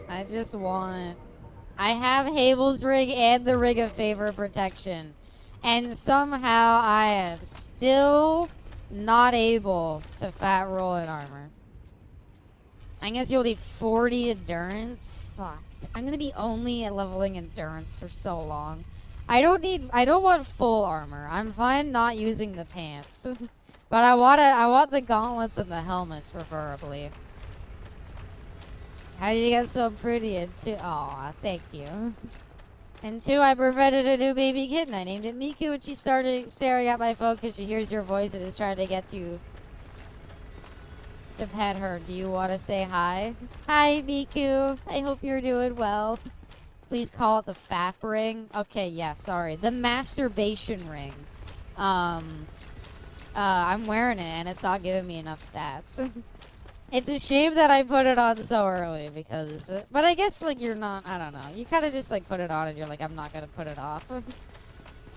I just want... I have Havel's Ring and the Ring of Favor Protection. And somehow I am still not able to fat roll in armor. I guess you'll need 40 endurance. Fuck. I'm gonna be only at leveling endurance for so long. I don't want full armor. I'm fine not using the pants. But I want the gauntlets and the helmets preferably. How did you get so pretty? And two, aw, thank you. And two, I befriended a new baby kitten. I named it Miku, and she started staring at my phone because she hears your voice and is trying to get to pet her. Do you want to say hi? Hi, Miku. I hope you're doing well. Please call it the FAP ring. Okay, yeah, sorry. The masturbation ring. I'm wearing it and it's not giving me enough stats. It's a shame that I put it on so early because... But I guess, like, you're not... I don't know. You kind of just, like, put it on and you're like, I'm not going to put it off.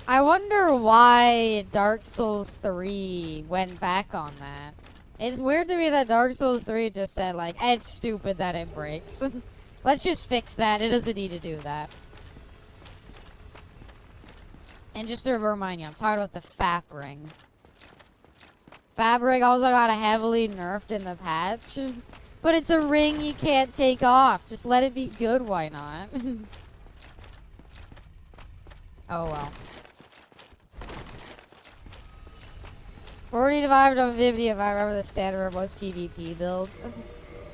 I wonder why Dark Souls 3 went back on that. It's weird to me that Dark Souls 3 just said, like, it's stupid that it breaks. Let's just fix that. It doesn't need to do that. And just to remind you, I'm talking about the FAP ring. FAP ring also got heavily nerfed in the patch. But it's a ring you can't take off. Just let it be good, why not? Oh well. 45 to 50 if I remember the standard of most PvP builds.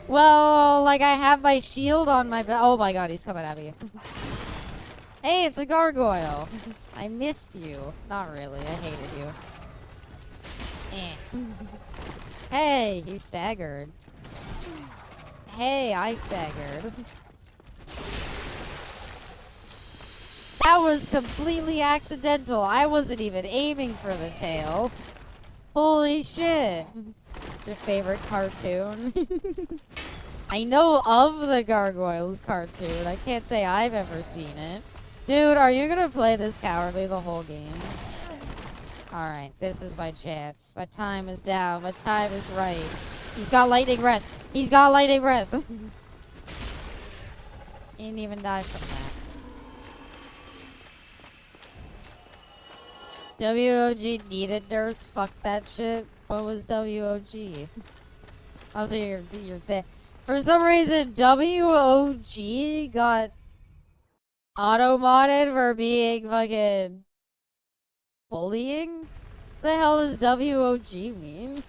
Well, like I have my shield on my back. Oh my god, he's coming at me. Hey, it's a gargoyle. I missed you. Not really, I hated you. Eh. Hey, he staggered. Hey, I staggered. That was completely accidental. I wasn't even aiming for the tail. Holy shit. It's your favorite cartoon? I know of the Gargoyles cartoon. I can't say I've ever seen it. Dude, are you gonna play this cowardly the whole game? Alright, this is my chance. My time is down. My time is right. He's got lightning breath. He's got lightning breath. He didn't even die from that. WOG needed nerfs. Fuck that shit. What was WOG? Also, you're for some reason, WOG got auto-modded for being fucking bullying? The hell does WOG mean?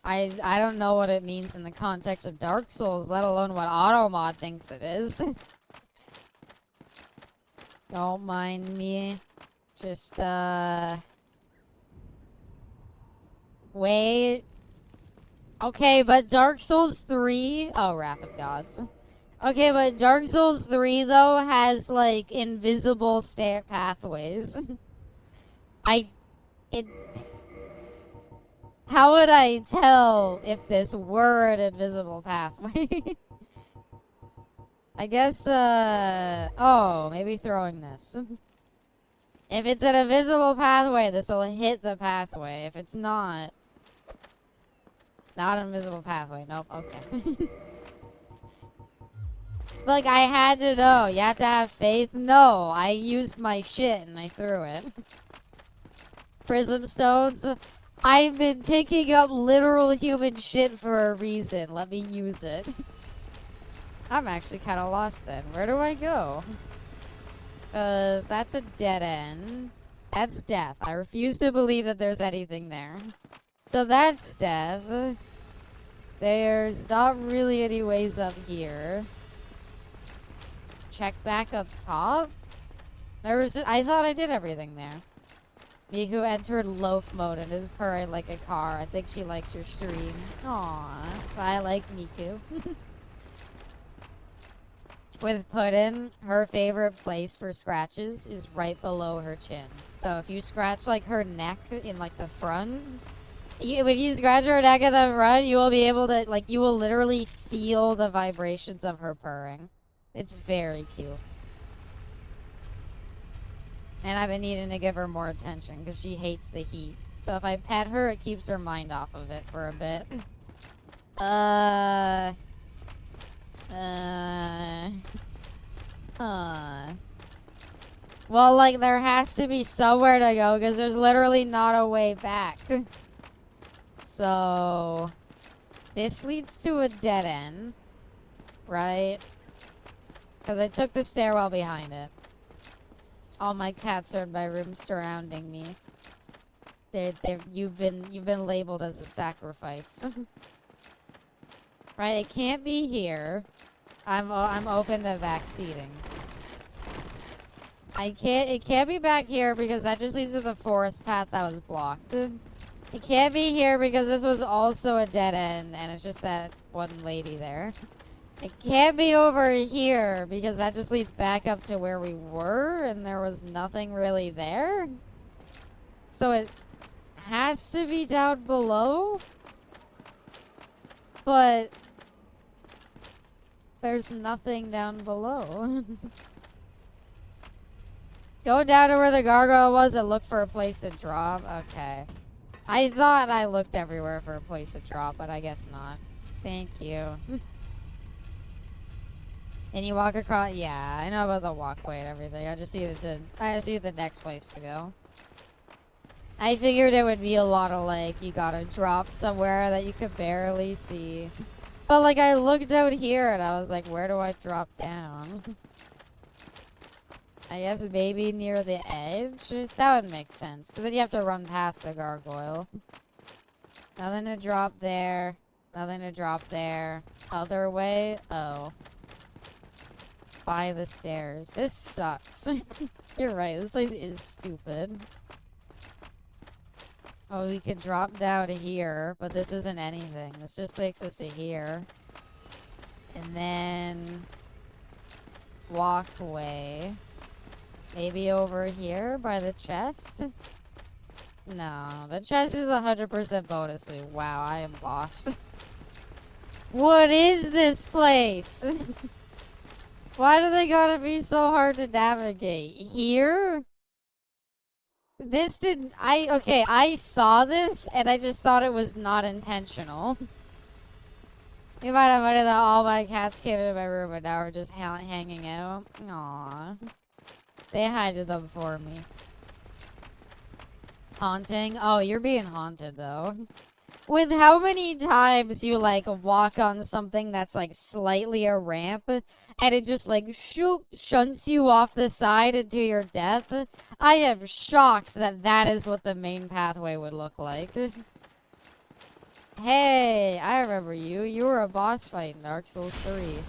I don't know what it means in the context of Dark Souls, let alone what Automod thinks it is. Don't mind me. Just, wait. Okay, but Dark Souls 3... Oh, Wrath of Gods. Okay, but Dark Souls 3, though, has, like, invisible pathways. How would I tell if this were an invisible pathway? I guess, oh, maybe throwing this. If it's an invisible pathway, this will hit the pathway. If it's not an invisible pathway. Nope, okay. Like, I had to know. You have to have faith. No, I used my shit and I threw it. Prism stones. I've been picking up literal human shit for a reason. Let me use it. I'm actually kind of lost then. Where do I go? That's a dead end. That's death. I refuse to believe that there's anything there. So that's death. There's not really any ways up here. Check back up top. I thought I did everything there. Miku entered loaf mode and is purring like a car. I think she likes your stream. Aww. I like Miku. With Puddin', her favorite place for scratches is right below her chin. So if you scratch like her neck in like the front, if you scratch her neck in the front, you will be able to, like, you will literally feel the vibrations of her purring. It's very cute. And I've been needing to give her more attention because she hates the heat. So if I pet her, it keeps her mind off of it for a bit. Well, like, there has to be somewhere to go because there's literally not a way back. So, this leads to a dead end, right? Because I took the stairwell behind it. All my cats are in my room surrounding me. You've been labeled as a sacrifice. Right, it can't be here. I'm open to backseating. It can't be back here because that just leads to the forest path that was blocked. It can't be here because this was also a dead end and it's just that one lady there. It can't be over here because that just leads back up to where we were and there was nothing really there. So it has to be down below. But there's nothing down below. Go down to where the gargoyle was and look for a place to drop. Okay. I thought I looked everywhere for a place to drop, but I guess not. Thank you. And you walk across. Yeah, I know about the walkway and everything. I just needed the next place to go. I figured it would be a lot of, like, you gotta drop somewhere that you could barely see. But, like, I looked out here and I was like, where do I drop down? I guess maybe near the edge? That would make sense. Because then you have to run past the gargoyle. Nothing to drop there. Nothing to drop there. Other way? Oh. By the stairs. This sucks. You're right. This place is stupid. Oh, we could drop down to here, but this isn't anything. This just takes us to here. And then walk away. Maybe over here by the chest? No, the chest is 100% bonus loot. Wow, I am lost. What is this place? Why do they gotta be so hard to navigate? Here? This didn't... Okay, I saw this, and I just thought it was not intentional. You might have money that all my cats came into my room and now are just hanging out. Aww. Say hi to them for me. Haunting? Oh, you're being haunted, though. With how many times you, like, walk on something that's, like, slightly a ramp, and it just, like, shunts you off the side into your death, I am shocked that that is what the main pathway would look like. Hey, I remember you. You were a boss fight in Dark Souls 3.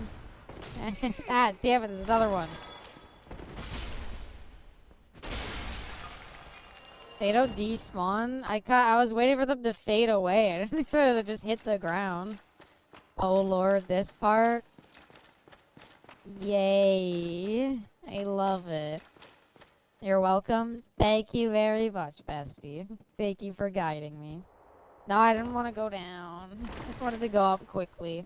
Ah, damn it, there's another one. They don't despawn? I was waiting for them to fade away. I didn't expect them to just hit the ground. Oh lord, this part. Yay. I love it. You're welcome. Thank you very much, bestie. Thank you for guiding me. No, I didn't want to go down. I just wanted to go up quickly.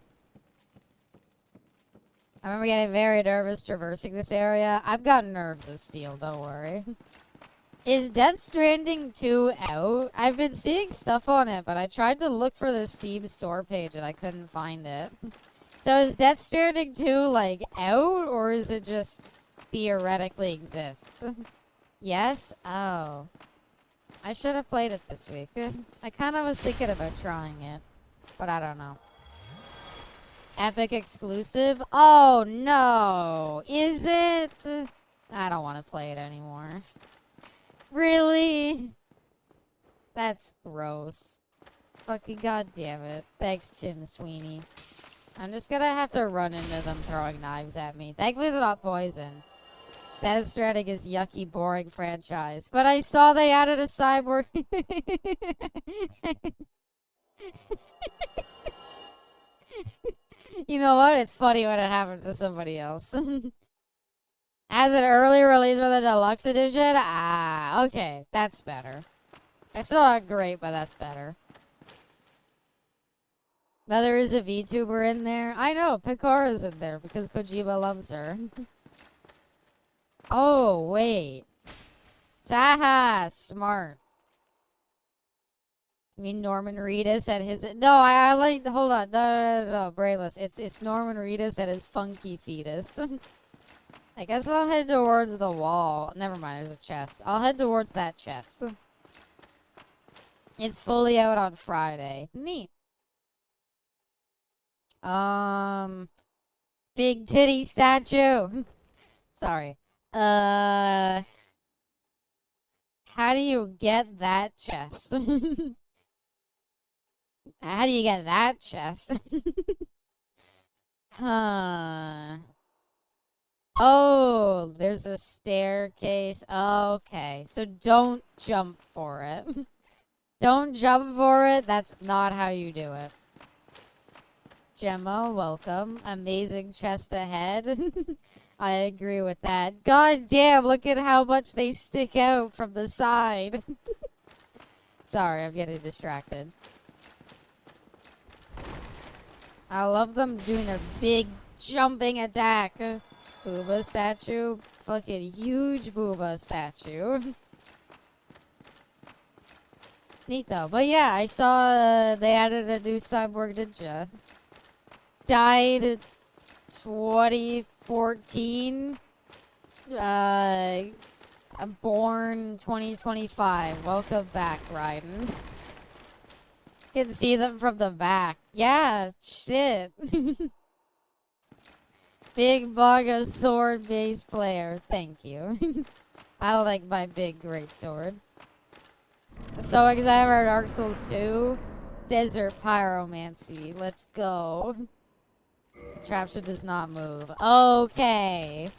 I remember getting very nervous traversing this area. I've got nerves of steel, don't worry. Is Death Stranding 2 out? I've been seeing stuff on it, but I tried to look for the Steam store page and I couldn't find it. So is Death Stranding 2, like, out? Or is it just theoretically exists? Yes? Oh. I should have played it this week. I kind of was thinking about trying it, but I don't know. Epic exclusive? Oh, no. Is it? I don't want to play it anymore. Really? That's gross. Fucking goddamn it. Thanks, Tim Sweeney. I'm just gonna have to run into them throwing knives at me. Thankfully they're not poison. Death Stranding is yucky, boring franchise. But I saw they added a cyborg. You know what? It's funny when it happens to somebody else. As an early release for the deluxe edition? Ah, okay. That's better. It's still not great, but that's better. Now there is a VTuber in there. I know, Picara's in there because Kojima loves her. Oh, wait. Taha, smart. You mean Norman Reedus at his... No, I like... Hold on. No, Brayless. It's Norman Reedus at his funky fetus. I guess I'll head towards the wall. Never mind, there's a chest. I'll head towards that chest. It's fully out on Friday. Neat. Big titty statue. Sorry. How do you get that chest? How do you get that chest? Huh. Oh, there's a staircase. Okay, so don't jump for it. Don't jump for it. That's not how you do it. Gemma, welcome. Amazing chest ahead. I agree with that. God damn, look at how much they stick out from the side. Sorry, I'm getting distracted. I love them doing a big jumping attack. Booba statue. Fucking huge Booba statue. Neat though. But yeah, I saw they added a new Cyborg Ninja. Died 2014. Born 2025. Welcome back, Raiden. Can see them from the back. Yeah, shit. Big Baga sword bass player. Thank you. I like my big great sword. So excited for Dark Souls 2. Desert Pyromancy. Let's go. The trapshot does not move. Okay.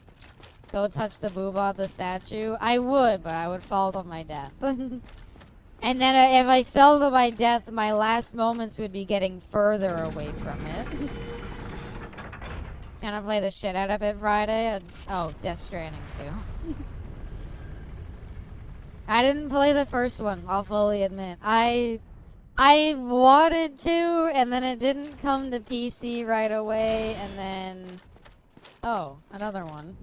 Go touch the boob on the statue. I would, but I would fall to my death. And then if I fell to my death, my last moments would be getting further away from it. Gonna play the shit out of it Friday. Oh, Death Stranding too. I didn't play the first one, I'll fully admit. I wanted to, and then it didn't come to PC right away, and then... Oh, another one.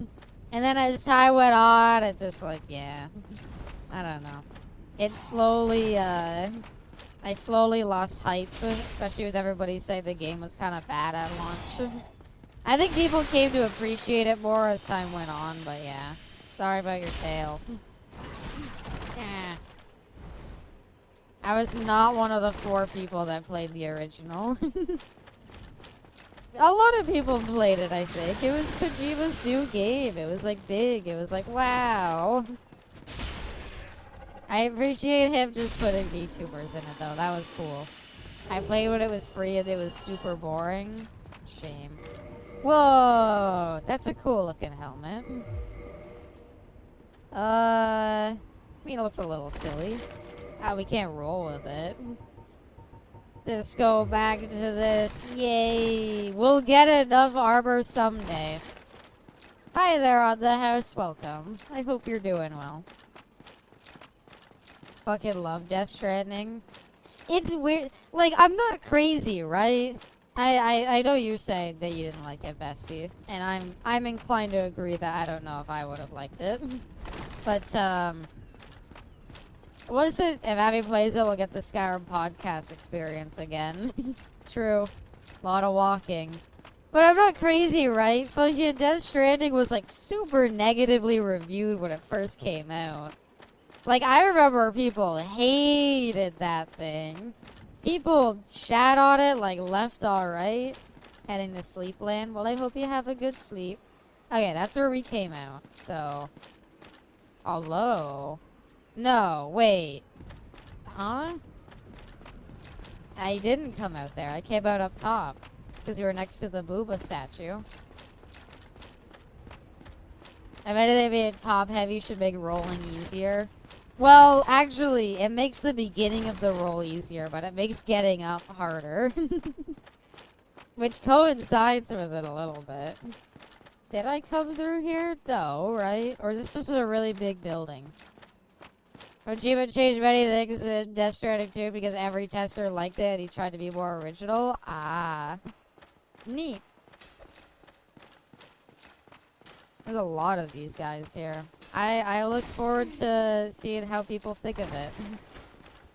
And then as time went on, it just like, yeah. I don't know. It slowly, I slowly lost hype, especially with everybody saying the game was kind of bad at launch. I think people came to appreciate it more as time went on, but yeah. Sorry about your tail. I was not one of the 4 people that played the original. A lot of people played it, I think. It was Kojima's new game. It was like big. It was like, wow. I appreciate him just putting VTubers in it though. That was cool. I played when it was free and it was super boring. Shame. Whoa! That's a cool looking helmet. I mean, it looks a little silly. We can't roll with it. Just go back to this. Yay! We'll get enough armor someday. Hi there on the house. Welcome. I hope you're doing well. Fucking love Death Stranding. It's weird. Like, I'm not crazy, right? I know you say that you didn't like it, Bestie, and I'm inclined to agree that I don't know if I would have liked it. But was it if Abby plays it, we'll get the Skyrim podcast experience again. True. A lot of walking. But I'm not crazy, right? Fucking Death Stranding was like super negatively reviewed when it first came out. Like, I remember people hated that thing. People shat on it like left, all right. Heading to Sleepland. Well, I hope you have a good sleep. Okay, that's where we came out. So, hello. No, wait. Huh? I didn't come out there. I came out up top. Because you were next to the Booba statue. I bet they made top heavy should make rolling easier. Well, actually, it makes the beginning of the roll easier, but it makes getting up harder. Which coincides with it a little bit. Did I come through here? No, right? Or is this just a really big building? Kojima changed many things in Death Stranding 2 because every tester liked it and he tried to be more original. Ah. Neat. There's a lot of these guys here. I look forward to seeing how people think of it.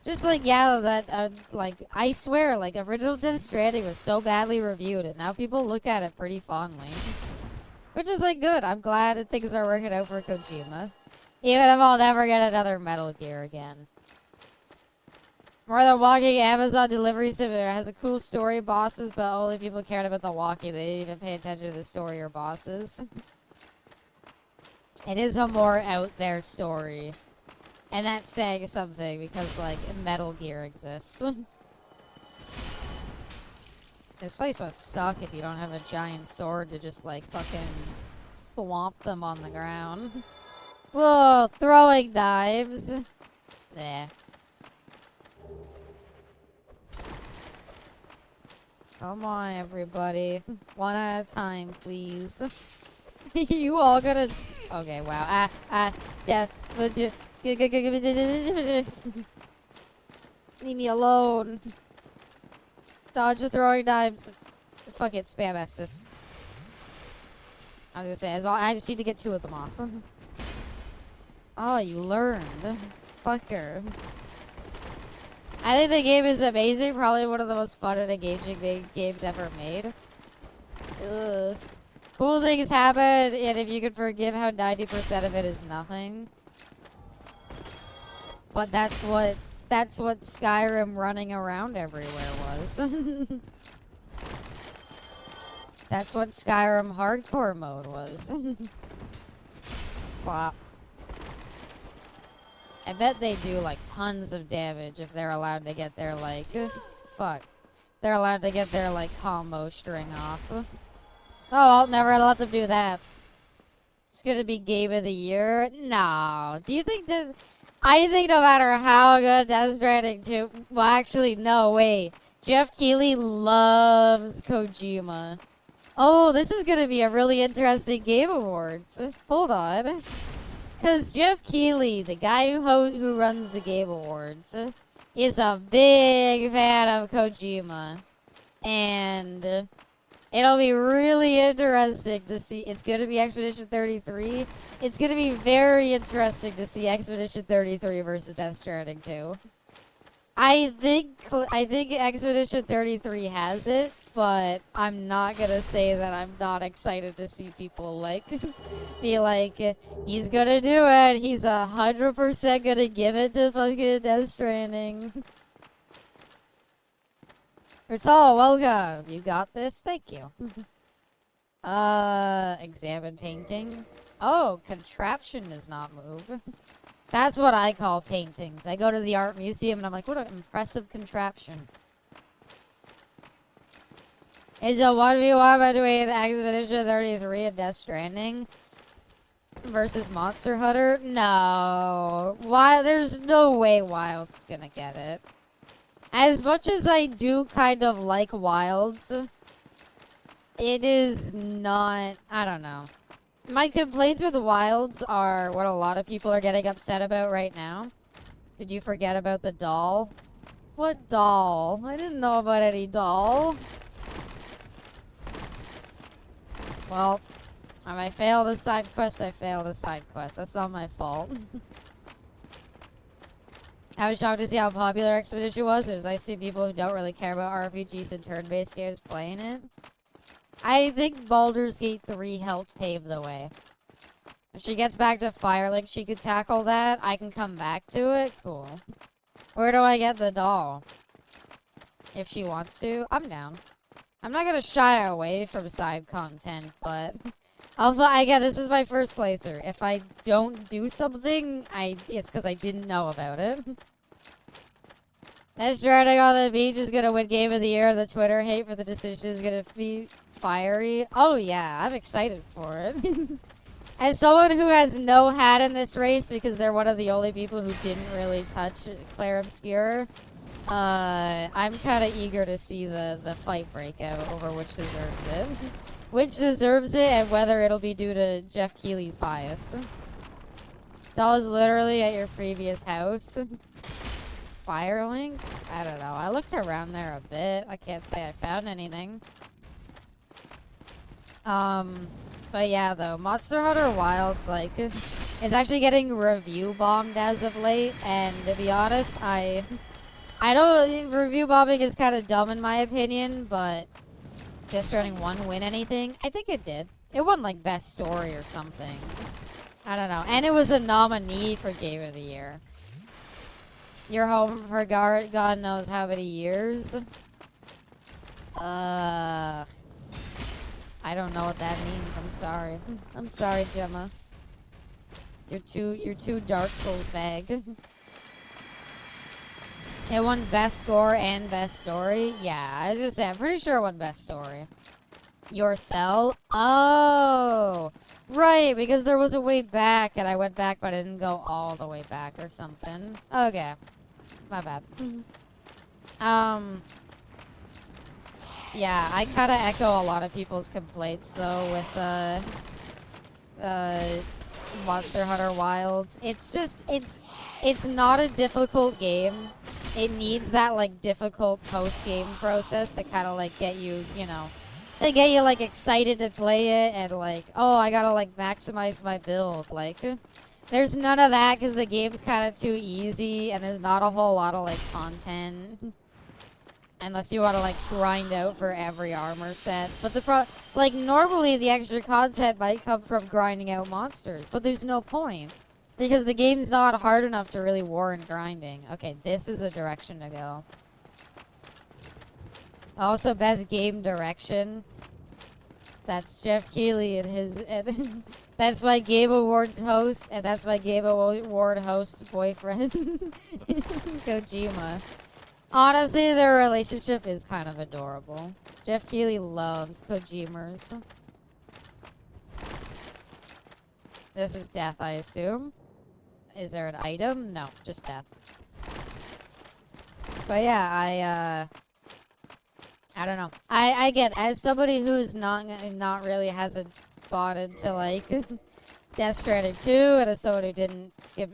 Just like, yeah, that, like, I swear, like, original Death Stranding was so badly reviewed, and now people look at it pretty fondly. Which is, like, good. I'm glad that things are working out for Kojima. Even if I'll never get another Metal Gear again. More than walking, Amazon Delivery Simulator has a cool story, bosses, but only people cared about the walking. They didn't even pay attention to the story or bosses. It is a more out there story. And that's saying something because, like, Metal Gear exists. This place must suck if you don't have a giant sword to just, like, fucking thwomp them on the ground. Whoa, throwing knives. There. Come on, everybody. One at a time, please. You all gotta... Okay, wow. Leave me alone. Dodge the throwing knives. Fuck it, spam Estus. I was gonna say, I just need to get 2 of them off. Oh, you learned. Fucker. I think the game is amazing. Probably one of the most fun and engaging games ever made. Ugh. Cool things happen, and if you can forgive how 90% of it is nothing. But that's what Skyrim running around everywhere was. That's what Skyrim hardcore mode was. Wow. I bet they do like tons of damage if they're allowed to get their like fuck. They're allowed to get their like combo string off. Oh, I'll never let them do that. It's gonna be game of the year. No. Do you think that I think no matter how good Death Stranding 2 well actually no wait. Jeff Keighley loves Kojima. Oh, this is gonna be a really interesting Game Awards. Hold on. Cause Jeff Keighley, the guy who runs the Game Awards, is a big fan of Kojima. And it'll be really interesting to see. It's going to be Expedition 33. It's going to be very interesting to see Expedition 33 versus Death Stranding 2. I think Expedition 33 has it, but I'm not going to say that I'm not excited to see people, like, be like, he's going to do it. He's 100% going to give it to fucking Death Stranding. Bertal, welcome. You got this? Thank you. Examine painting. Oh, contraption does not move. That's what I call paintings. I go to the art museum and I'm like, what an impressive contraption. Is it 1v1 between Expedition 33 and Death Stranding versus Monster Hunter? No. Why? There's no way Wild's gonna get it. As much as I do kind of like Wilds, it is not, I don't know. My complaints with Wilds are what a lot of people are getting upset about right now. Did you forget about the doll? What doll? I didn't know about any doll. Well, if I fail this side quest, I fail this side quest. That's not my fault. I was shocked to see how popular Expedition was. There's I see people who don't really care about RPGs and turn-based games playing it. I think Baldur's Gate 3 helped pave the way. If she gets back to Firelink, she could tackle that. I can come back to it. Cool. Where do I get the doll? If she wants to, I'm down. I'm not gonna shy away from side content, but again, this is my first playthrough. If I don't do something, it's because I didn't know about it. That Stranding on the Beach is gonna win Game of the Year. The Twitter hate for the decision is gonna be fiery. Oh yeah, I'm excited for it. As someone who has no hat in this race because they're one of the only people who didn't really touch Claire Obscure, I'm kind of eager to see the fight break out over which deserves it. Which deserves it and whether it'll be due to Jeff Keighley's bias. That was literally at your previous house. Firelink? I don't know. I looked around there a bit. I can't say I found anything. But yeah, though, Monster Hunter Wilds, like, is actually getting review bombed as of late, and to be honest, I don't, review bombing is kind of dumb in my opinion, but Death Stranding 1 win anything? I think it did. It won, like, Best Story or something. I don't know. And it was a nominee for Game of the Year. You're home for God knows how many years? I don't know what that means. I'm sorry. I'm sorry, Gemma. You're too Dark Souls vague. It won Best Score and Best Story? Yeah, I was gonna say, I'm pretty sure it won Best Story. Your Cell? Oh! Right, because there was a way back, and I went back, but I didn't go all the way back or something. Okay. My bad. Yeah, I kind of echo a lot of people's complaints, though, with, Monster Hunter Wilds. It's just, it's not a difficult game. It needs that, like, difficult post-game process to kind of, like, get you, you know, to get you, like, excited to play it and, like, oh, I gotta, like, maximize my build. Like, there's none of that because the game's kind of too easy and there's not a whole lot of, like, content. Unless you want to, like, grind out for every armor set. But like, normally the extra content might come from grinding out monsters. But there's no point. Because the game's not hard enough to really warrant grinding. Okay, this is the direction to go. Also, best game direction. That's Jeff Keighley and his... that's my Game Awards host. And that's my Game Award host's boyfriend. Kojima. Honestly, their relationship is kind of adorable. Jeff Keighley loves Kojimers. This is death, I assume. Is there an item? No, just death. But yeah, I don't know. I get, as somebody who's not really hasn't bought into, like, Death Stranding 2, and as someone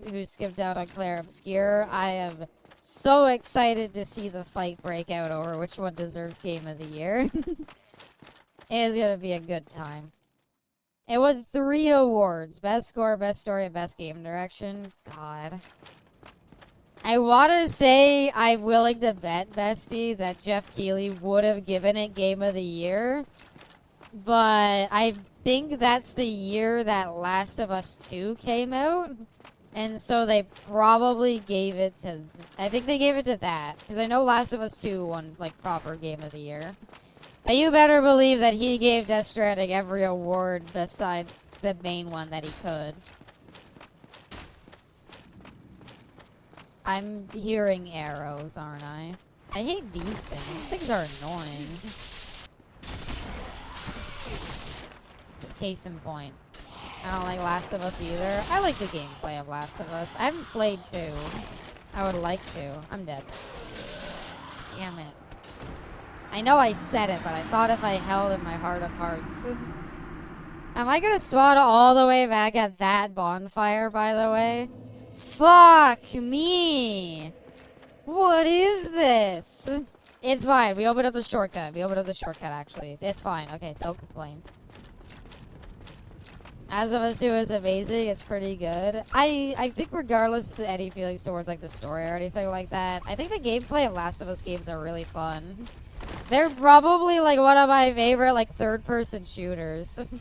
who skipped out on Claire Obscure, I am so excited to see the fight break out over which one deserves Game of the Year. It is gonna be a good time. It won 3 awards. Best Score, Best Story, and Best Game Direction. God. I want to say I'm willing to bet, Bestie, that Jeff Keighley would have given it Game of the Year. But I think that's the year that Last of Us 2 came out. And so they probably gave it to... I think they gave it to that. Because I know Last of Us 2 won, like, proper Game of the Year. But you better believe that he gave Death Stranding every award besides the main one that he could. I'm hearing arrows, aren't I? I hate these things. These things are annoying. Case in point. I don't like Last of Us either. I like the gameplay of Last of Us. I haven't played 2. I would like to. I'm dead. Damn it. I know I said it, but I thought if I held in my heart of hearts. Am I gonna spawn all the way back at that bonfire, by the way? Fuck me! What is this? It's fine. We opened up the shortcut. Actually. It's fine. Okay, don't complain. Last of Us 2 is amazing. It's pretty good. I think regardless of any feelings towards like the story or anything like that, I think the gameplay of Last of Us games are really fun. They're probably like one of my favorite like third-person shooters.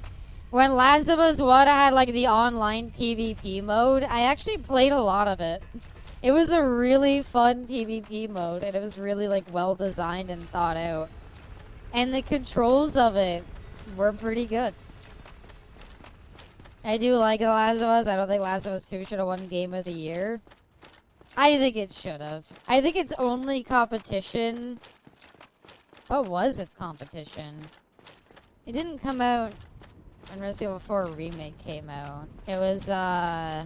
When Last of Us 1 had like the online PvP mode, I actually played a lot of it. It was a really fun PvP mode, and it was really like well designed and thought out. And the controls of it were pretty good. I do like The Last of Us. I don't think Last of Us 2 should have won Game of the Year. I think it should have. I think its only competition... What was its competition? It didn't come out when Resident Evil 4 Remake came out. It was, I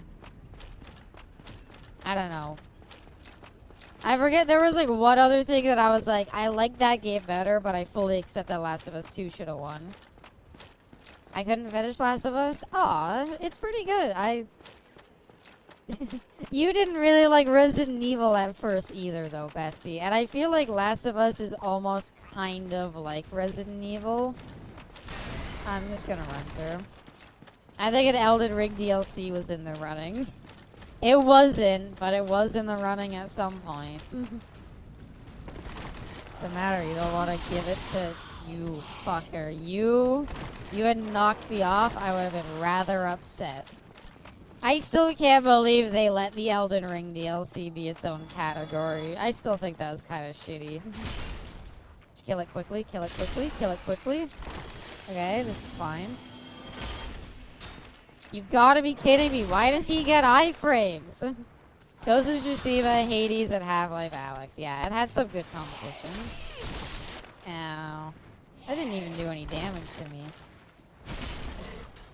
don't know. I forget, there was like one other thing that I was like, I like that game better, but I fully accept that Last of Us 2 should have won. I couldn't finish Last of Us? Aw, it's pretty good. You didn't really like Resident Evil at first either, though, Bestie. And I feel like Last of Us is almost kind of like Resident Evil. I'm just gonna run through. I think an Elden Ring DLC was in the running. It wasn't, but it was in the running at some point. What's the matter? You don't want to give it to you fucker. You had knocked me off, I would have been rather upset. I still can't believe they let the Elden Ring DLC be its own category. I still think that was kind of shitty. Just kill it quickly, kill it quickly, kill it quickly. Okay, this is fine. You've got to be kidding me. Why does he get iframes? Ghost of Tsushima, Hades, and Half-Life Alyx. Yeah, it had some good competition. Ow. That didn't even do any damage to me.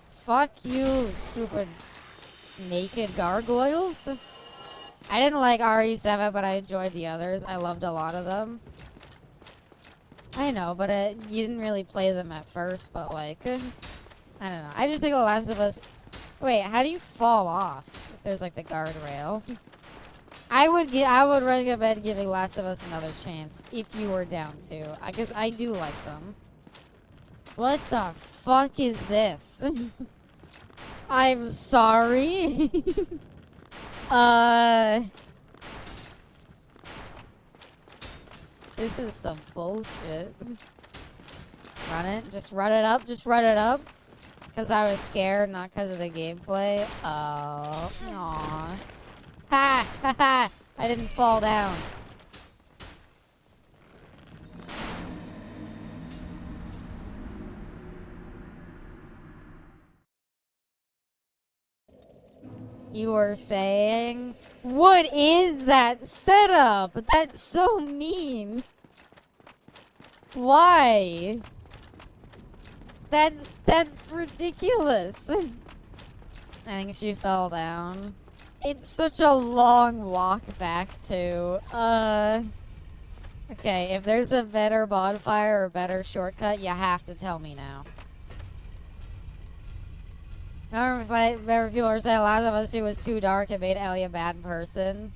Fuck you, stupid naked gargoyles. I didn't like RE7, but I enjoyed the others. I loved a lot of them. I know, but you didn't really play them at first, but like... I don't know. I just think The Last of Us... Wait, how do you fall off? If there's like the guardrail. I would recommend giving Last of Us another chance if you were down to. Because I do like them. What the fuck is this? I'm sorry. This is some bullshit. Run it. Just run it up. Just run it up. Because I was scared, not because of the gameplay. Oh. Aww. Ha! Ha ha! I didn't fall down. You were saying? What is that setup? That's so mean. Why? That's ridiculous. I think she fell down. It's such a long walk back too. Okay, if there's a better bonfire or a better shortcut, you have to tell me now. Remember people were saying Last of Us 2 was too dark and made Ellie a bad person.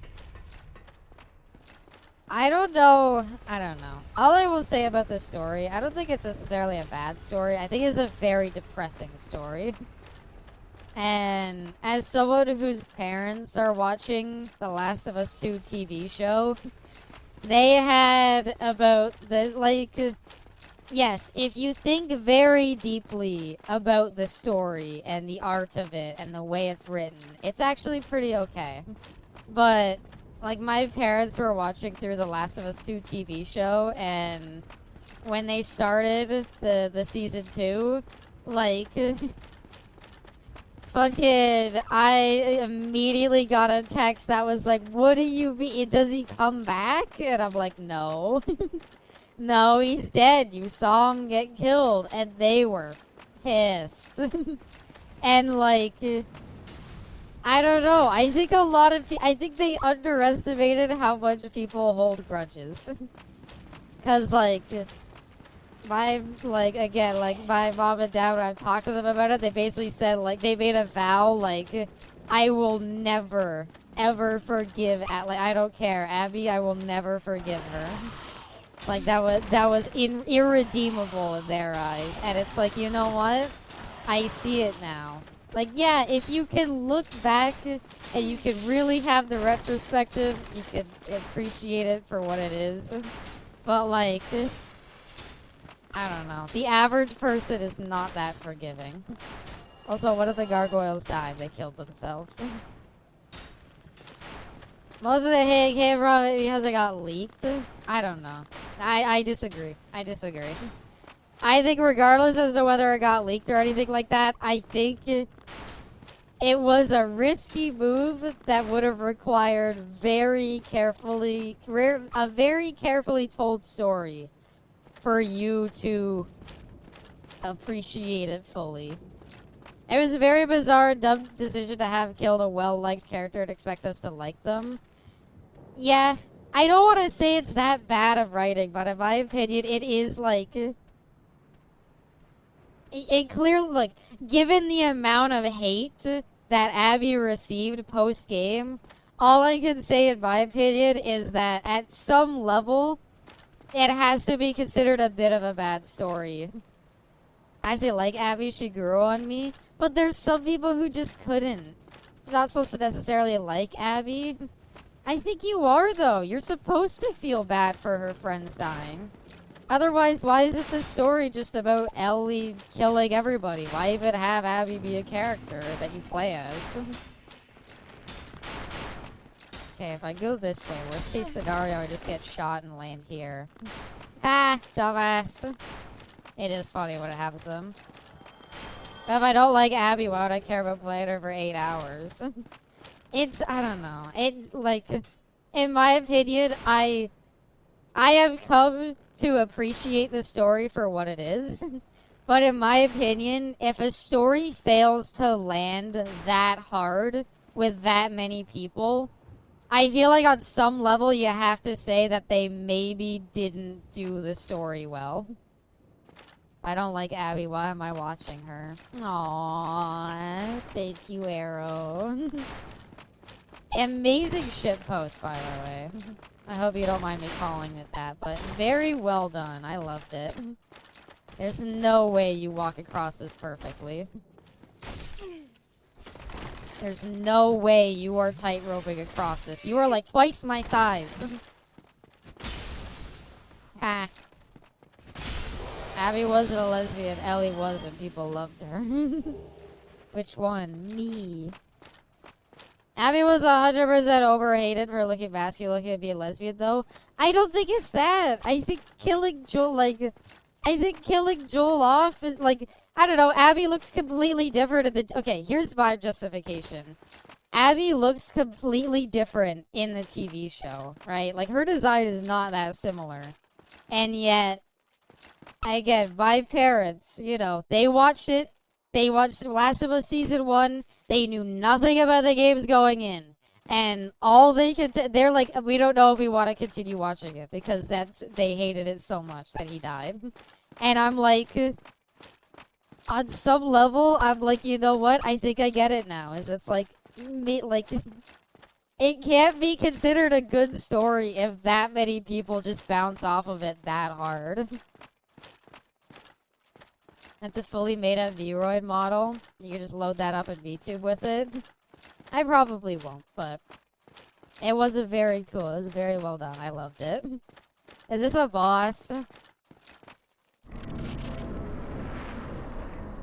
I don't know. All I will say about this story, I don't think it's necessarily a bad story. I think it's a very depressing story. And as someone whose parents are watching the Last of Us 2 TV show, they had about the, like, yes, if you think very deeply about the story and the art of it and the way it's written, it's actually pretty okay. But, like, my parents were watching through the Last of Us 2 TV show, and when they started the season 2, like, fucking, I immediately got a text that was like, what do you mean? Does he come back? And I'm like, no. No, he's dead. You saw him get killed. And they were pissed. And, like, I don't know. I think a lot of I think they underestimated how much people hold grudges. Because, like, my mom and dad, when I've talked to them about it, they basically said, like, they made a vow, like, I will never, ever forgive, I don't care, Abby, I will never forgive her. Like, that was irredeemable in their eyes. And it's like, you know what? I see it now. Like, yeah, if you can look back and you can really have the retrospective, you can appreciate it for what it is. But, like, I don't know. The average person is not that forgiving. Also, what if the gargoyles died? They killed themselves. Most of the hate came from it because it got leaked. I don't know. I disagree. I disagree. I think regardless as to whether it got leaked or anything like that, I think it was a risky move that would have required a very carefully told story for you to appreciate it fully. It was a very bizarre and dumb decision to have killed a well-liked character and expect us to like them. Yeah, I don't want to say it's that bad of writing, but in my opinion, it is like... It clearly, like, given the amount of hate that Abby received post-game, all I can say in my opinion is that at some level, it has to be considered a bit of a bad story. I actually like Abby, she grew on me, but there's some people who just couldn't. You're not supposed to necessarily like Abby. I think you are, though. You're supposed to feel bad for her friends dying. Otherwise, why isn't the story just about Ellie killing everybody? Why even have Abby be a character that you play as? Okay, if I go this way, worst case scenario, I just get shot and land here. Ah, dumbass. It is funny when it happens to them. But if I don't like Abby, why would I care about playing her for 8 hours? I don't know. It's like, in my opinion, I have come to appreciate the story for what it is. But in my opinion, if a story fails to land that hard with that many people, I feel like on some level you have to say that they maybe didn't do the story well. I don't like Abby. Why am I watching her? Aww. Thank you, Arrow. Amazing ship post, by the way. I hope you don't mind me calling it that, but very well done. I loved it. There's no way you walk across this perfectly. There's no way you are tightroping across this. You are like twice my size. Ha. Abby wasn't a lesbian. Ellie wasn't. People loved her. Which one? Me. Abby was 100% overhated for looking masculine, looking to be a lesbian, though. I don't think it's that. I think killing Joel, off is, like, I don't know, Abby looks completely different in the... Okay, here's my justification. Abby looks completely different in the TV show, right? Like, her design is not that similar. And yet, again, my parents, you know, they watched it. They watched Last of Us Season 1. They knew nothing about the games going in. And all they could... They're like, we don't know if we want to continue watching it. Because they hated it so much that he died. And I'm like... On some level, I'm like, you know what? I think I get it now. It's like... It can't be considered a good story if that many people just bounce off of it that hard. That's a fully made-up Vroid model. You can just load that up in VTube with it. I probably won't, but it was very cool. It was very well done. I loved it. Is this a boss?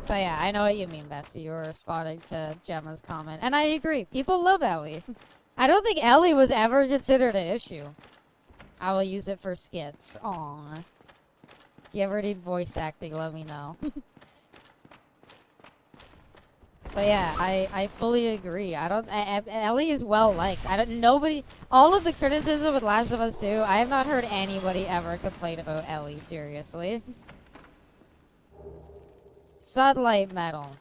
But yeah, I know what you mean, Bessie. You were responding to Gemma's comment. And I agree. People love Ellie. I don't think Ellie was ever considered an issue. I will use it for skits. Aww. If you ever need voice acting, let me know. But yeah, I fully agree. Ellie is well liked. All of the criticism with Last of Us 2, I have not heard anybody ever complain about Ellie, seriously. Sunlight Metal.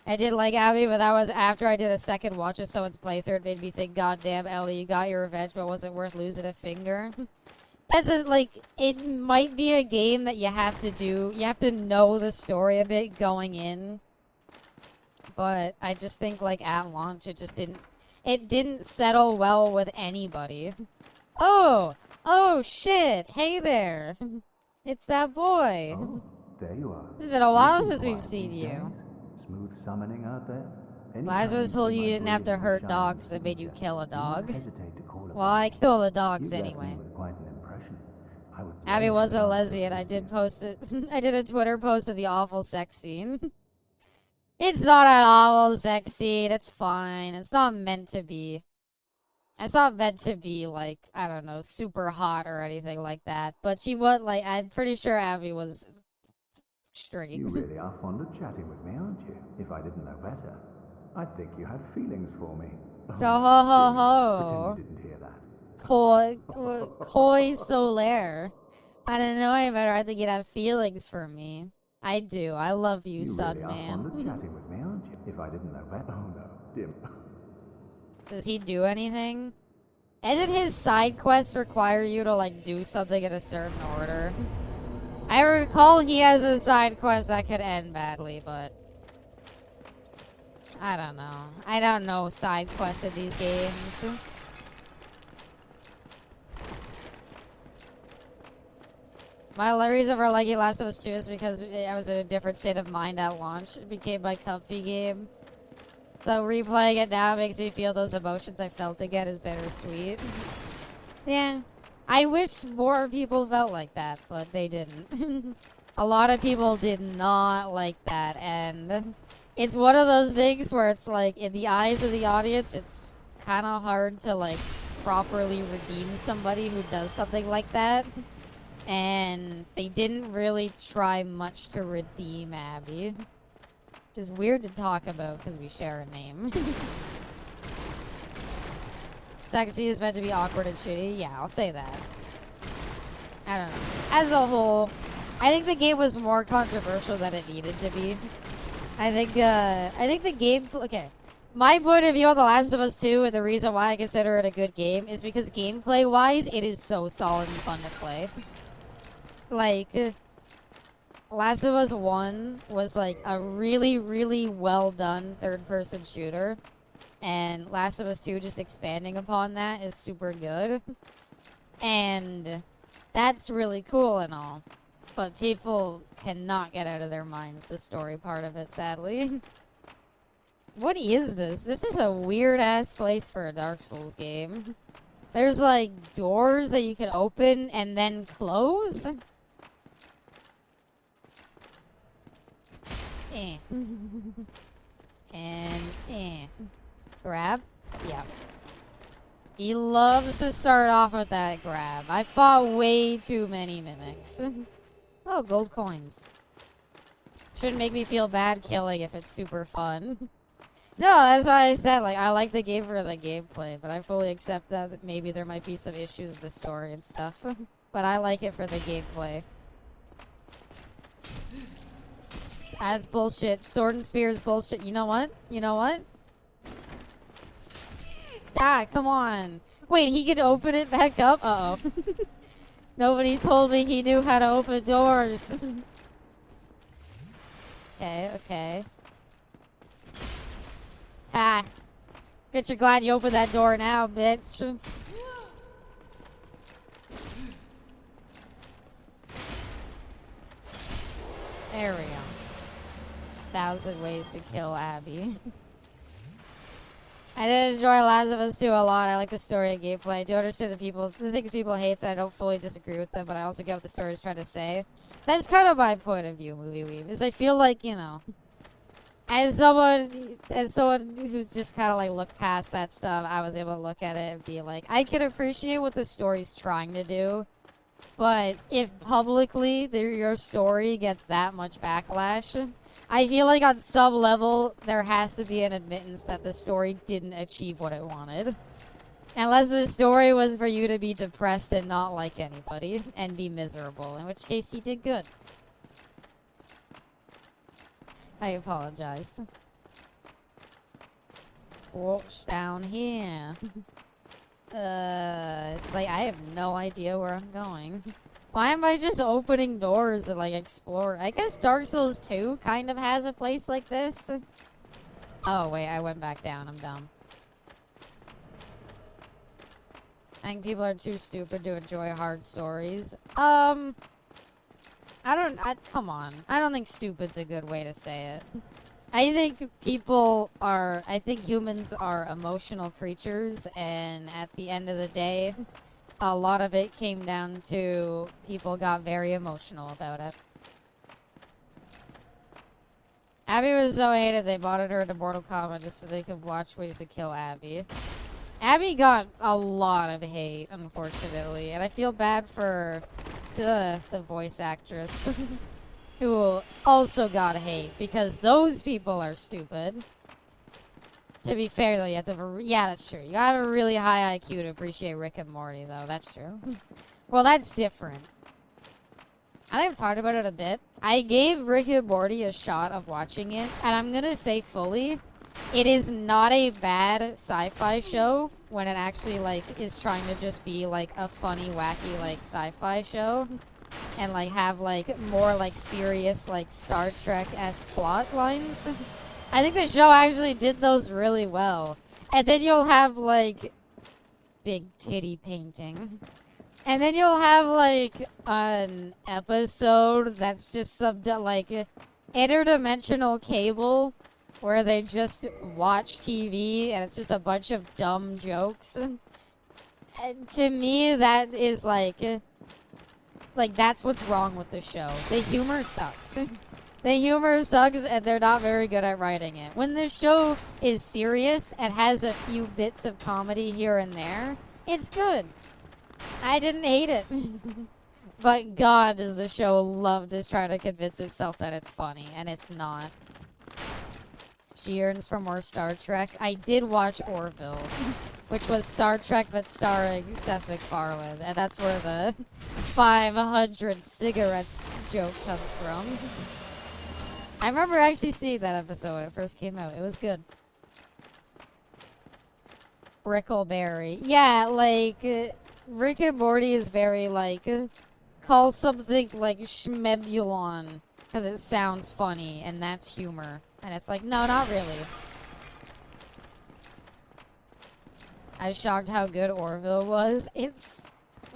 I did like Abby, but that was after I did a second watch of someone's playthrough. It made me think, goddamn, Ellie, you got your revenge, but was it worth losing a finger? It might be a game that you have to do. You have to know the story a bit going in. But I just think, like, at launch, it didn't settle well with anybody. Oh, shit. Hey there. It's that boy. Oh, there you are. It's been a while You've been since we've quiet seen these you. days. Smooth summoning out there. Lazarus told you you didn't have to hurt dogs that made you kill a dog. Well, I kill the dogs anyway. Abby was a lesbian. I did post it. I did a Twitter post of the awful sex scene. It's not an awful sex scene. It's fine. It's not meant to be. It's not meant to be, like, I don't know, super hot or anything like that. But she was, like, I'm pretty sure Abby was straight. You really are fond of chatting with me, aren't you? If I didn't know better, I'd think you had feelings for me. Ho ho ho ho. Pretend you didn't hear that. Koi Solaire. I didn't know any better. I think you'd have feelings for me. I do. I love you, You son, really are man. fond of chatting with me, aren't you? If I didn't know better. Oh no, Dim. Does he do anything? Doesn't his side quest require you to, like, do something in a certain order? I recall he has a side quest that could end badly, but I don't know. I don't know side quests in these games. My reason for liking Last of Us 2 is because I was in a different state of mind at launch. It became my comfy game. So replaying it now makes me feel those emotions I felt again is bittersweet. Yeah. I wish more people felt like that, but they didn't. A lot of people did not like that, and it's one of those things where it's like, in the eyes of the audience, it's kind of hard to, like, properly redeem somebody who does something like that. And they didn't really try much to redeem Abby. Which is weird to talk about because we share a name. Sexy is meant to be awkward and shitty. Yeah, I'll say that. I don't know. As a whole, I think the game was more controversial than it needed to be. I think the game... Okay. My point of view on The Last of Us 2 and the reason why I consider it a good game is because gameplay-wise, it is so solid and fun to play. Like, Last of Us 1 was like a really, really well done third-person shooter. And Last of Us 2 just expanding upon that is super good. And that's really cool and all. But people cannot get out of their minds the story part of it, sadly. What is this? This is a weird-ass place for a Dark Souls game. There's, like, doors that you can open and then close? And grab? Yep. He loves to start off with that grab. I fought way too many mimics. Oh, gold coins. Shouldn't make me feel bad killing if it's super fun. No, that's why I said, like, I like the game for the gameplay, but I fully accept that maybe there might be some issues with the story and stuff. But I like it for the gameplay. That's bullshit. Sword and spear is bullshit. You know what? You know what? Ah, come on. Wait, he could open it back up? Uh-oh. Nobody told me he knew how to open doors. Okay, okay. Ah. Bet you're glad you opened that door now, bitch. There we go. 1,000 ways to kill Abby. I did enjoy Last of Us 2 a lot. I like the story and gameplay. I do understand the things people hate, so I don't fully disagree with them, but I also get what the story is trying to say. That's kind of my point of view, Movie Weave, is I feel like, you know, as someone who's just kind of like looked past that stuff, I was able to look at it and be like, I can appreciate what the story's trying to do, but if publicly your story gets that much backlash, I feel like on some level, there has to be an admittance that the story didn't achieve what it wanted. Unless the story was for you to be depressed and not like anybody, and be miserable, in which case you did good. I apologize. What's down here? Like, I have no idea where I'm going. Why am I just opening doors and, like, explore? I guess Dark Souls 2 kind of has a place like this. Oh, wait, I went back down. I'm dumb. I think people are too stupid to enjoy hard stories. Come on. I don't think stupid's a good way to say it. I think I think humans are emotional creatures, and at the end of the day, a lot of it came down to people got very emotional about it. Abby was so hated they bought her into Mortal Kombat just so they could watch ways to kill Abby. Abby got a lot of hate, unfortunately, and I feel bad for the voice actress who also got hate because those people are stupid. To be fair, though, you have to. Yeah, that's true. You have a really high IQ to appreciate Rick and Morty, though. That's true. Well, that's different. I think I've talked about it a bit. I gave Rick and Morty a shot of watching it, and I'm gonna say fully, it is not a bad sci-fi show when it actually, like, is trying to just be, like, a funny, wacky, like, sci-fi show. And, like, have, like, more, like, serious, like, Star Trek-esque plot lines. I think the show actually did those really well. And then you'll have, like, big titty painting. And then you'll have, like, an episode that's just like, interdimensional cable, where they just watch TV, and it's just a bunch of dumb jokes. And to me, that is, like, that's what's wrong with the show. The humor sucks. The humor sucks, and they're not very good at writing it. When the show is serious and has a few bits of comedy here and there, it's good. I didn't hate it. But God, does the show love to try to convince itself that it's funny, and it's not. She yearns for more Star Trek. I did watch Orville, which was Star Trek but starring Seth MacFarlane, and that's where the 500 cigarettes joke comes from. I remember actually seeing that episode when it first came out. It was good. Brickleberry. Yeah, like... Rick and Morty is very, like, call something, like, schmebulon, because it sounds funny, and that's humor. And it's like, no, not really. I was shocked how good Orville was. It's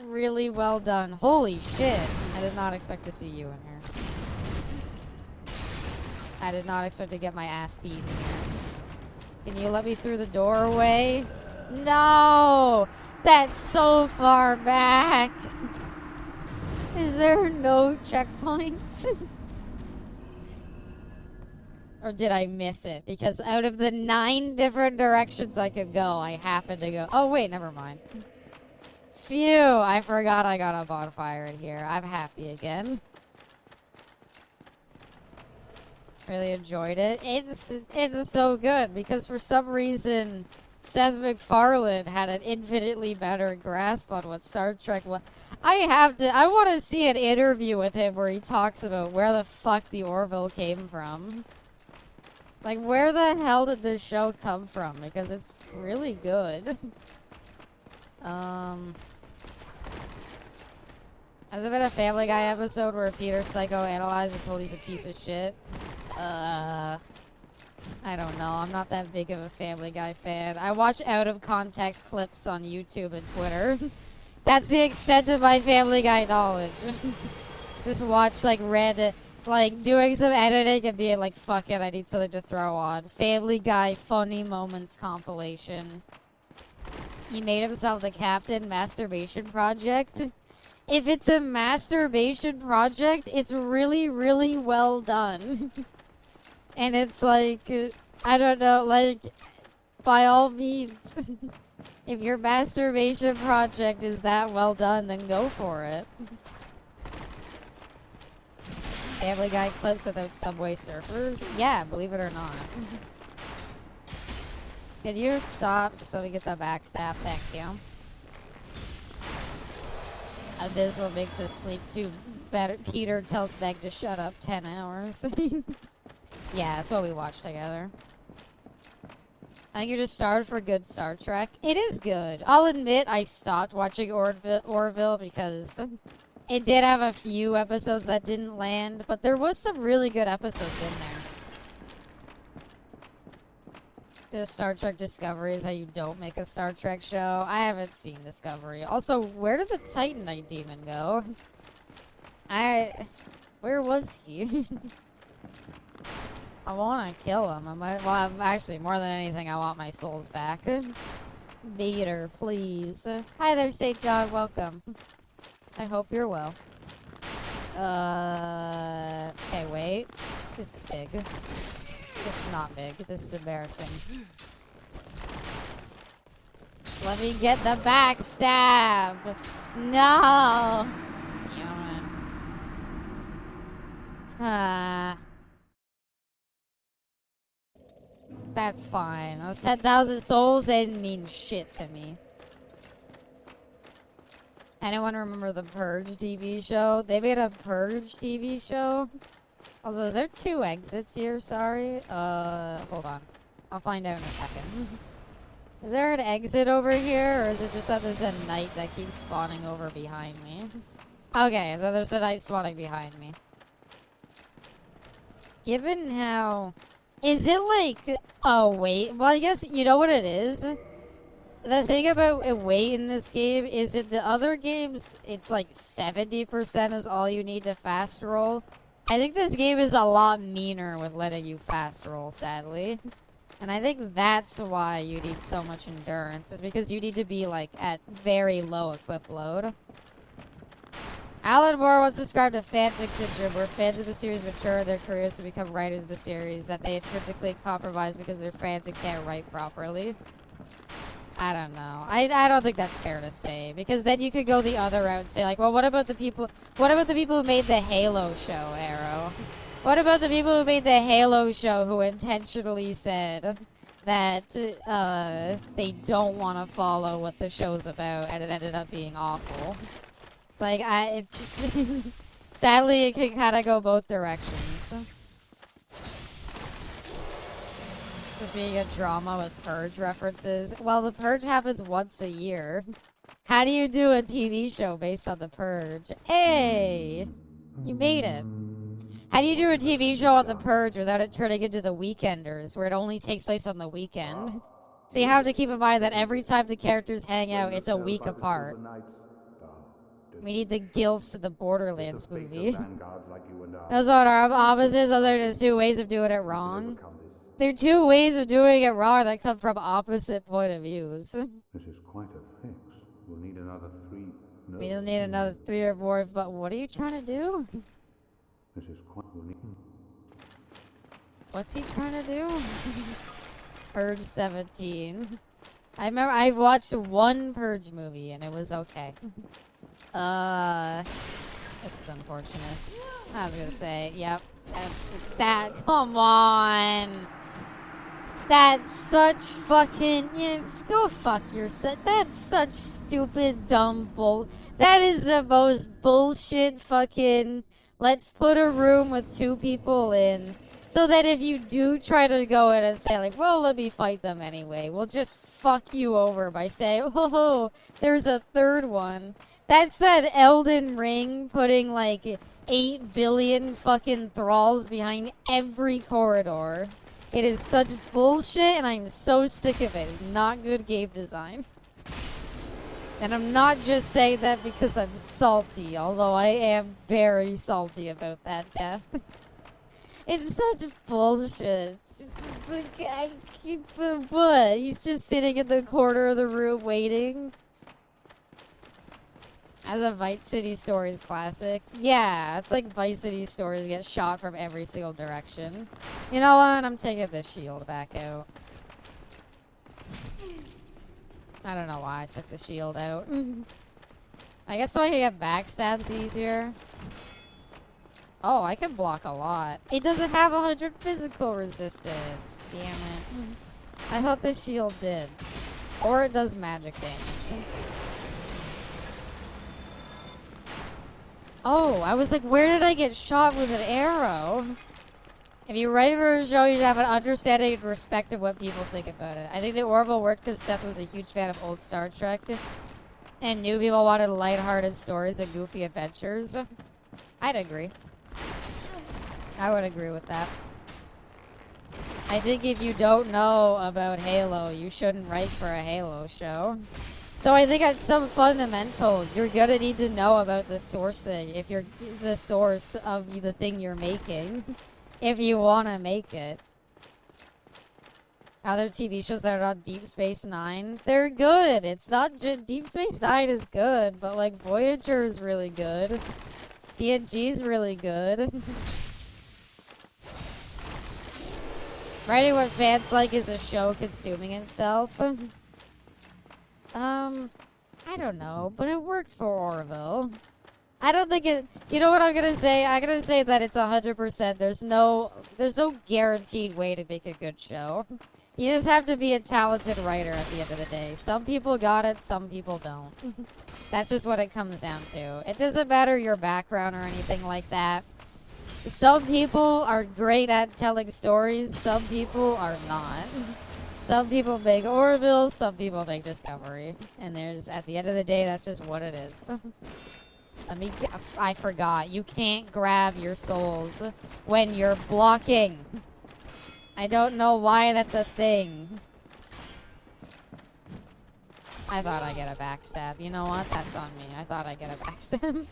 really well done. Holy shit. I did not expect to see you in here. I did not expect to get my ass beaten here. Can you let me through the doorway? No! That's so far back. Is there no checkpoints? Or did I miss it? Because out of the 9 different directions I could go, I happened to go... Oh, wait, never mind. Phew, I forgot I got a bonfire in here. I'm happy again. Really enjoyed it. It's so good, because for some reason... Seth MacFarlane had an infinitely better grasp on what Star Trek was. I want to see an interview with him where he talks about where the fuck the Orville came from. Like, where the hell did this show come from? Because it's really good. Has there been a Family Guy episode where Peter psychoanalyzed and told he's a piece of shit? I don't know. I'm not that big of a Family Guy fan. I watch out-of-context clips on YouTube and Twitter. That's the extent of my Family Guy knowledge. Just watch, like, doing some editing and being like, fuck it, I need something to throw on. Family Guy Funny Moments compilation. He made himself the captain masturbation project. If it's a masturbation project, it's really, really well done. And it's like, I don't know, like, by all means, if your masturbation project is that well done, then go for it. Family Guy clips without Subway Surfers? Yeah, believe it or not. Can you stop just so we get the backstab? Thank you. Abysmal makes us sleep too better. Peter tells Meg to shut up 10 hours. Yeah, that's what we watched together. I think you're just starved for good Star Trek. It is good. I'll admit I stopped watching Orville because it did have a few episodes that didn't land, but there was some really good episodes in there. The Star Trek Discovery is how you don't make a Star Trek show. I haven't seen Discovery. Also, where did the Titanite demon go? Where was he? I want to kill him. Well, actually, more than anything, I want my souls back. Vader, please. Hi there, St. John. Welcome. I hope you're well. Okay, wait. This is big. This is not big. This is embarrassing. Let me get the backstab. No. Damn it. That's fine. Those 10,000 souls, they didn't mean shit to me. Anyone remember the Purge TV show? They made a Purge TV show. Also, is there 2 exits here? Sorry. Hold on. I'll find out in a second. Is there an exit over here, or is it just that there's a knight that keeps spawning over behind me? Okay, so there's a knight spawning behind me. Given how... Is it like... Oh, wait. Well, I guess you know what it is? The thing about a weight in this game is in the other games, it's like 70% is all you need to fast roll. I think this game is a lot meaner with letting you fast roll, sadly. And I think that's why you need so much endurance, is because you need to be like at very low equip load. Alan Moore once described a fanfic syndrome where fans of the series mature in their careers to become writers of the series that they intrinsically compromise because they're fans and can't write properly. I don't know. I don't think that's fair to say, because then you could go the other route and say like, well, what about the people who made the Halo show, Arrow? What about the people who made the Halo show who intentionally said that they don't want to follow what the show's about and it ended up being awful? Like, it's sadly it can kind of go both directions. Just being a drama with Purge references. Well, the Purge happens once a year. How do you do a TV show based on the Purge? Hey! You made it. How do you do a TV show on the Purge without it turning into The Weekenders, where it only takes place on the weekend? So you have to keep in mind that every time the characters hang out, it's a week apart. We need the Gilfs of the Borderlands movie. Those aren't our opposites, those are just 2 ways of doing it wrong. There are 2 ways of doing it wrong that come from opposite point of views. This is quite a fix. We'll need another 3. No. We'll need another 3 or more, but what are you trying to do? This is quite... What's he trying to do? Purge 17. I remember I've watched 1 Purge movie and it was okay. This is unfortunate. I was gonna say, yep. Come on! That's such fucking... Yeah, go fuck yourself. That's such stupid, dumb bull... That is the most bullshit fucking... Let's put a room with 2 people in, so that if you do try to go in and say like, well, let me fight them anyway, we'll just fuck you over by saying, oh, there's a 3rd one. That's that Elden Ring putting like 8 billion fucking thralls behind every corridor. It is such bullshit and I'm so sick of it. It's not good game design. And I'm not just saying that because I'm salty, although I am very salty about that death. It's such bullshit. What? He's just sitting in the corner of the room waiting. As a Vice City Stories classic. Yeah, it's like Vice City Stories get shot from every single direction. You know what? I'm taking this shield back out. I don't know why I took the shield out. I guess so I can get backstabs easier. Oh, I can block a lot. It doesn't have 100 physical resistance. Damn it. I thought the shield did. Or it does magic damage. Oh, I was like, where did I get shot with an arrow? If you write for a show, you should have an understanding and respect of what people think about it. I think the Orville worked because Seth was a huge fan of old Star Trek. And new people wanted lighthearted stories and goofy adventures. I'd agree. I would agree with that. I think if you don't know about Halo, you shouldn't write for a Halo show. So I think at some fundamental, you're gonna need to know about the source thing if you're the source of the thing you're making, if you want to make it. Other TV shows that are not Deep Space Nine, they're good. It's not just Deep Space Nine is good, but like Voyager is really good. TNG's really good. Writing what fans like is a show consuming itself. I don't know, but it worked for Orville. I don't think it. You know what I'm gonna say? I'm gonna say that it's 100%. There's no guaranteed way to make a good show. You just have to be a talented writer at the end of the day. Some people got it, some people don't. That's just what it comes down to. It doesn't matter your background or anything like that. Some people are great at telling stories, some people are not. Some people make Orville, some people make Discovery. And there's, at the end of the day, that's just what it is. I forgot. You can't grab your souls when you're blocking. I don't know why that's a thing. I thought I'd get a backstab. You know what? That's on me. I thought I'd get a backstab.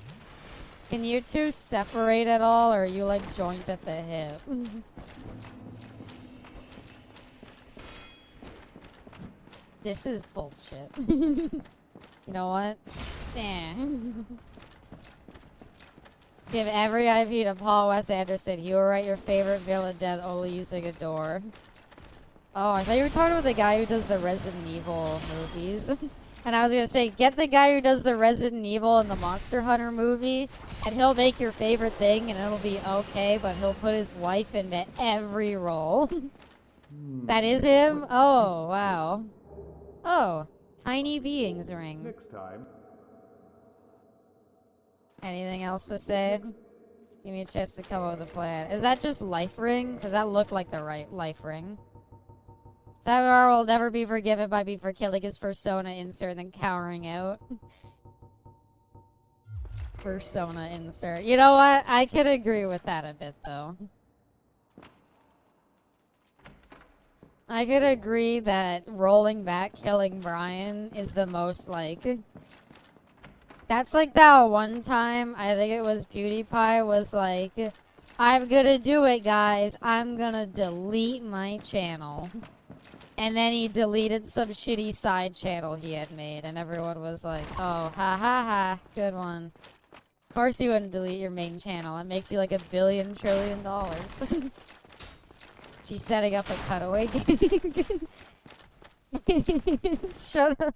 Can you two separate at all, or are you like joint at the hip? This is bullshit. You know what? Give every IP to Paul Wes Anderson. He will write your favorite villain death only using a door. Oh, I thought you were talking about the guy who does the Resident Evil movies. And I was gonna say, get the guy who does the Resident Evil and the Monster Hunter movie, and he'll make your favorite thing, and it'll be okay, but he'll put his wife into every role. That is him? Oh, wow. Oh, Tiny Beings ring. Next time. Anything else to say? Give me a chance to come up with a plan. Is that just life ring? Does that look like the right life ring? Sagar will never be forgiven by me for killing his persona insert and then cowering out. Persona insert. You know what? I could agree with that a bit, though. I could agree that rolling back killing Brian is the most, like... That's like that one time, I think it was PewDiePie was like, I'm gonna do it, guys. I'm gonna delete my channel. And then he deleted some shitty side channel he had made, and everyone was like, oh, ha ha ha, good one. Of course you wouldn't delete your main channel. It makes you like $1 billion trillion. She's setting up a cutaway game. Shut up.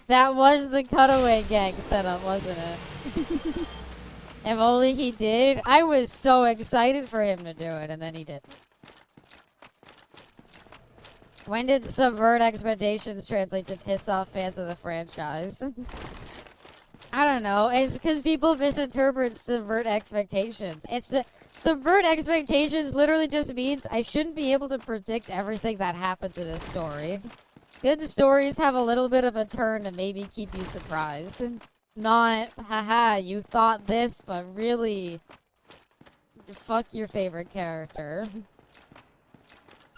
That was the cutaway gang setup, wasn't it? If only he did. I was so excited for him to do it, and then he didn't. When did subvert expectations translate to piss off fans of the franchise? I don't know. It's because people misinterpret subvert expectations. Subvert expectations literally just means I shouldn't be able to predict everything that happens in a story. Good stories have a little bit of a turn to maybe keep you surprised. Not, haha, you thought this, but really, fuck your favorite character.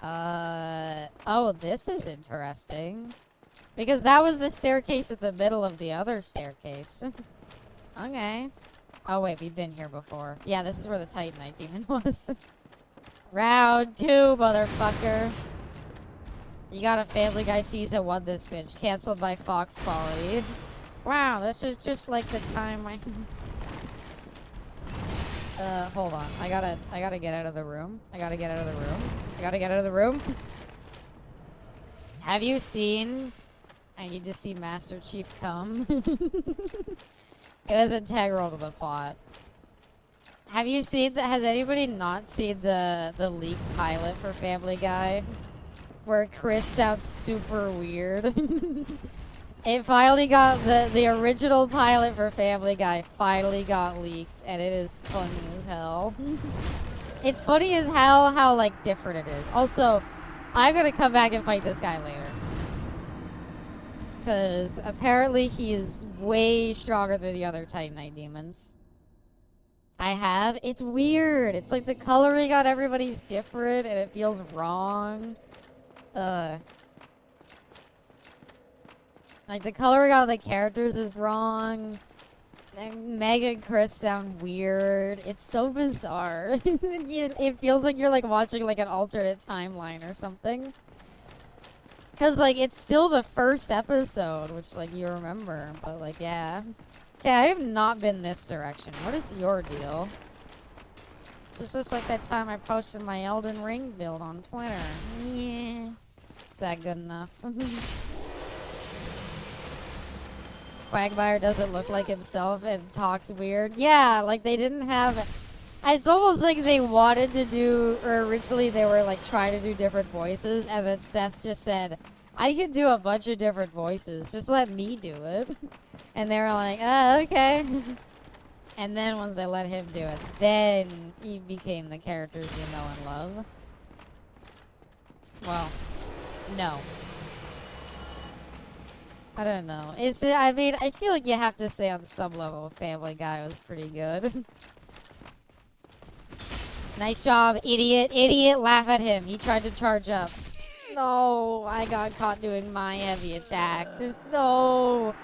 Oh, this is interesting. Because that was the staircase in the middle of the other staircase. Okay. Oh wait, we've been here before. Yeah, this is where the Titanite demon was. Round 2, motherfucker. You got a Family Guy season 1 this bitch. Cancelled by Fox quality. Wow, this is just like the time I... hold on. I gotta get out of the room. I gotta get out of the room. Have you seen... I need to see Master Chief come. It is integral to the plot. Have you seen the... Has anybody not seen the leaked pilot for Family Guy? Where Chris sounds super weird. It finally got... The original pilot for Family Guy finally got leaked, and it is funny as hell. It's funny as hell how, like, different it is. Also, I'm gonna come back and fight this guy later. Because apparently he is way stronger than the other Titanite demons. I have. It's weird. It's like the coloring on everybody's different, and it feels wrong. Like, the coloring on the characters is wrong. And Meg and Chris sound weird. It's so bizarre. It feels like you're, like, watching, like, an alternate timeline or something. Because, like, it's still the first episode, which, like, you remember. But, like, yeah. Yeah, I have not been this direction. What is your deal? Just looks like that time I posted my Elden Ring build on Twitter. Yeah. Is that good enough? Quagmire doesn't look like himself and talks weird. Yeah, like they didn't have... It's almost like they wanted to do... Or originally they were like trying to do different voices. And then Seth just said, I could do a bunch of different voices. Just let me do it. And they were like, oh, okay. And then once they let him do it, then he became the characters you know and love. Well, no. I don't know. I mean, I feel like you have to say on some level Family Guy was pretty good. Nice job, idiot. Idiot, laugh at him. He tried to charge up. No, I got caught doing my heavy attack. No.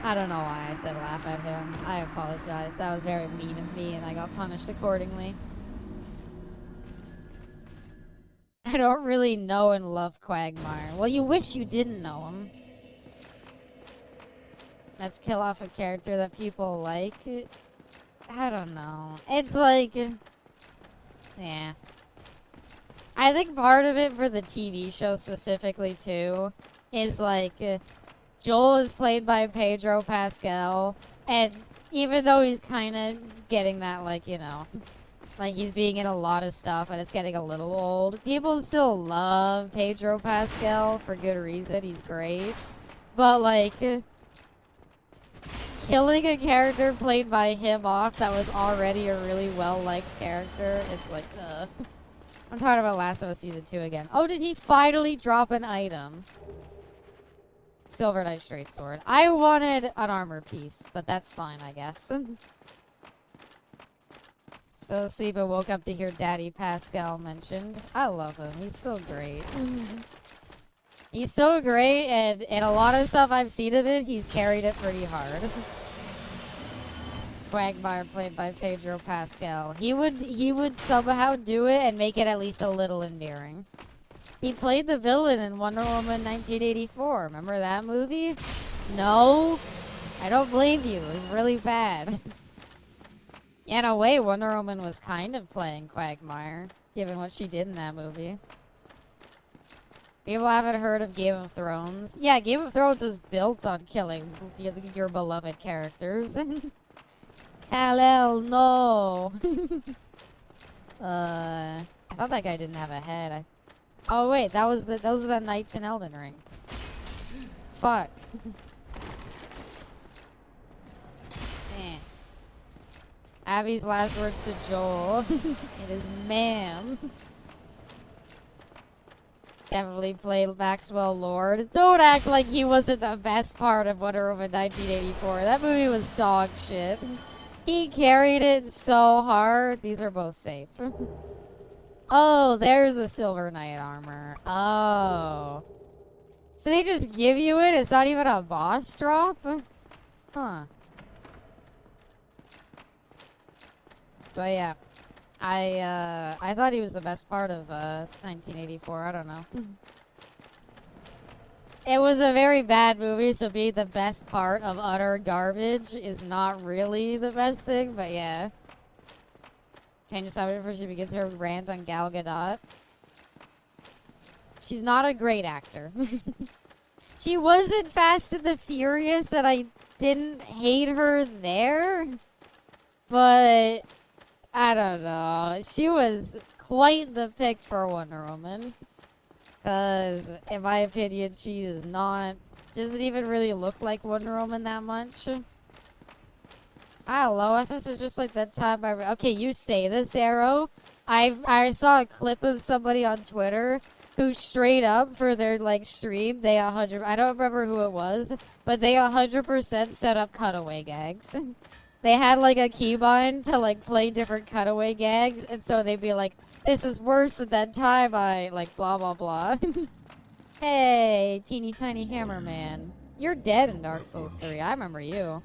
I don't know why I said laugh at him. I apologize. That was very mean of me and I got punished accordingly. I don't really know and love Quagmire. Well, you wish you didn't know him. Let's kill off a character that people like. I don't know. It's like... Yeah. I think part of it for the TV show specifically, too, is like... Joel is played by Pedro Pascal, and even though he's kind of getting that, like, you know... Like, he's being in a lot of stuff, and it's getting a little old. People still love Pedro Pascal for good reason. He's great. But, like... Killing a character played by him off that was already a really well-liked character, it's like, ugh. I'm talking about Last of Us Season 2 again. Oh, did he finally drop an item? Silver Knight Straight Sword. I wanted an armor piece, but that's fine, I guess. So Siba woke up to hear Daddy Pascal mentioned. I love him. He's so great. He's so great, and in a lot of stuff I've seen of it, he's carried it pretty hard. Quagmire played by Pedro Pascal. He would somehow do it and make it at least a little endearing. He played the villain in Wonder Woman 1984. Remember that movie? No? I don't blame you. It was really bad. In a way, Wonder Woman was kind of playing Quagmire, given what she did in that movie. People haven't heard of Game of Thrones. Yeah, Game of Thrones is built on killing your beloved characters. Kal-El, no! I thought that guy didn't have a head. Oh wait, those are the knights in Elden Ring. Fuck. Eh. Abby's last words to Joel. It is ma'am. Definitely played Maxwell Lord. Don't act like he wasn't the best part of Wonder Woman 1984. That movie was dog shit. He carried it so hard. These are both safe. Oh, there's the Silver Knight armor. Oh. So they just give you it? It's not even a boss drop? Huh. But yeah. I thought he was the best part of 1984. I don't know. It was a very bad movie, so being the best part of utter garbage is not really the best thing, but yeah. Change the subject before she begins her rant on Gal Gadot. She's not a great actor. She was in Fast and the Furious, and I didn't hate her there. But, I don't know. She was quite the pick for Wonder Woman. Because, in my opinion, she is not... doesn't even really look like Wonder Woman that much. I don't know, this is just like that time okay, you say this, Arrow. I saw a clip of somebody on Twitter who straight up for their, like, stream, they 100... I don't remember who it was, but they 100% set up cutaway gags. They had, like, a keybind to, like, play different cutaway gags, and so they'd be like, this is worse than that time I, like, blah, blah, blah. Hey, teeny tiny hammer man. You're dead in Dark Souls 3. I remember you.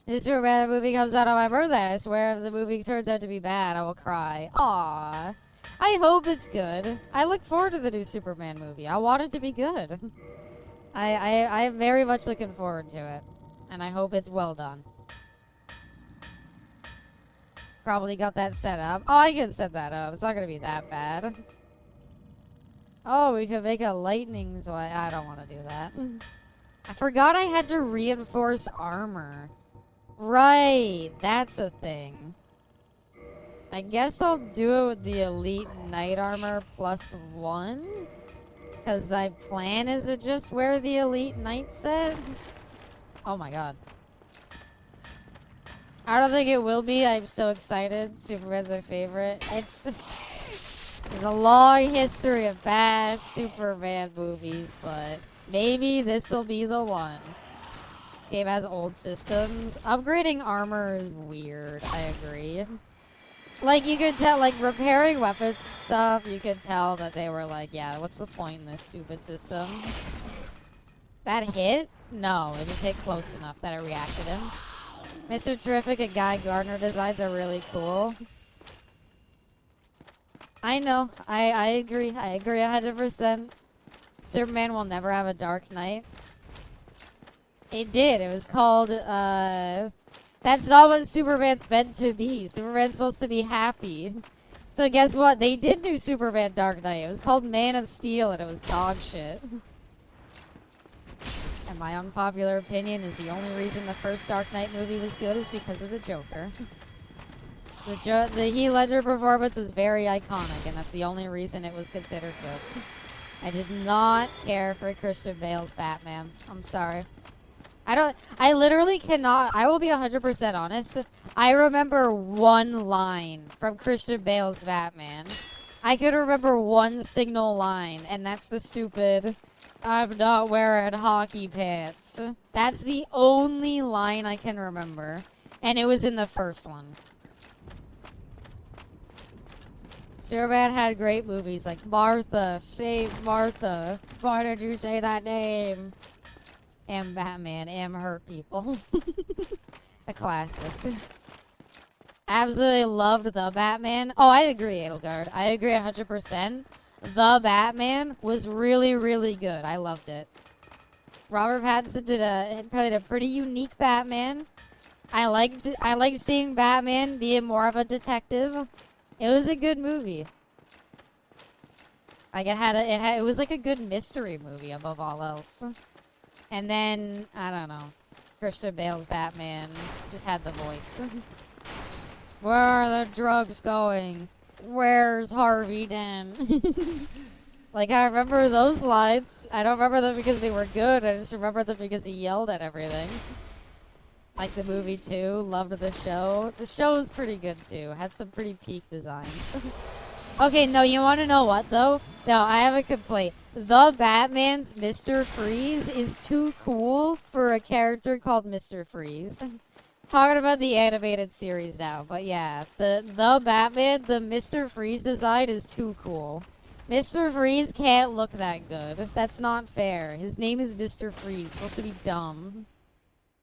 This Superman movie comes out on my birthday. I swear if the movie turns out to be bad, I will cry. Aww. I hope it's good. I look forward to the new Superman movie. I want it to be good. I'm very much looking forward to it. And I hope it's well done. Probably got that set up. Oh, I can set that up. It's not gonna be that bad. Oh, we could make a lightning slide. I don't want to do that. I forgot I had to reinforce armor. Right, that's a thing. I guess I'll do it with the Elite Knight Armor +1. Because my plan is to just wear the Elite Knight set. Oh my god. I don't think it will be. I'm so excited. Superman's my favorite. There's a long history of bad Superman movies, but maybe this will be the one. This game has old systems. Upgrading armor is weird. I agree. Like, you could tell, like, repairing weapons and stuff, you could tell that they were like, yeah, what's the point in this stupid system? That hit? No, it just hit close enough that it reacted him. Mr. Terrific and Guy Gardner designs are really cool. I know. I agree. I agree 100%. Superman will never have a Dark Knight. It did. It was called, that's not what Superman's meant to be. Superman's supposed to be happy. So guess what? They did do Superman Dark Knight. It was called Man of Steel and it was dog shit. And my unpopular opinion is the only reason the first Dark Knight movie was good is because of the Joker. The Heath Ledger performance was very iconic, and that's the only reason it was considered good. I did not care for Christian Bale's Batman. I'm sorry. I literally cannot, I will be 100% honest. I remember one line from Christian Bale's Batman. I could remember one single line, and that's the stupid, I'm not wearing hockey pants. That's the only line I can remember. And it was in the first one. Superman had great movies like Martha, Save Martha. Why did you say that name? And Batman, and Hurt People. A classic. Absolutely loved The Batman. Oh, I agree, Edelgard. I agree 100%. The Batman was really, really good. I loved it. Robert Pattinson played a pretty unique Batman. I liked seeing Batman being more of a detective. It was a good movie. Like it was like a good mystery movie above all else. And then I don't know, Christian Bale's Batman just had the voice. Where are the drugs going? Where's Harvey Dent? Like, I remember those lines. I don't remember them because they were good. I just remember them because he yelled at everything. Like the movie too. Loved the show. The show was pretty good too. Had some pretty peak designs. Okay, no, you want to know what though? No, I have a complaint. The Batman's Mr. Freeze is too cool for a character called Mr. Freeze. Talking about the animated series now, but yeah, the Batman, the Mr. Freeze design is too cool. Mr. Freeze can't look that good. That's not fair. His name is Mr. Freeze. Supposed to be dumb.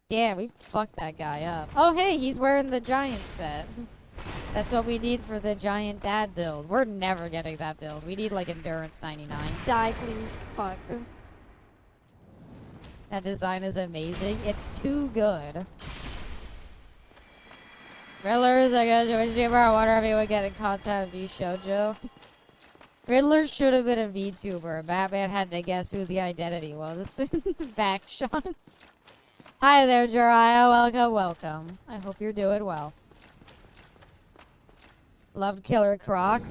Damn, we fucked that guy up. Oh, hey, he's wearing the giant set. That's what we need for the giant dad build. We're never getting that build. We need, like, Endurance 99. Die, please. Fuck. That design is amazing. It's too good. Riddler is a good Twitch streamer. I wonder if he would get in contact with V-Shoujo. Riddler should have been a VTuber. Batman had to guess who the identity was. Back shots. Hi there, Jiraiya. Welcome, welcome. I hope you're doing well. Loved Killer Croc.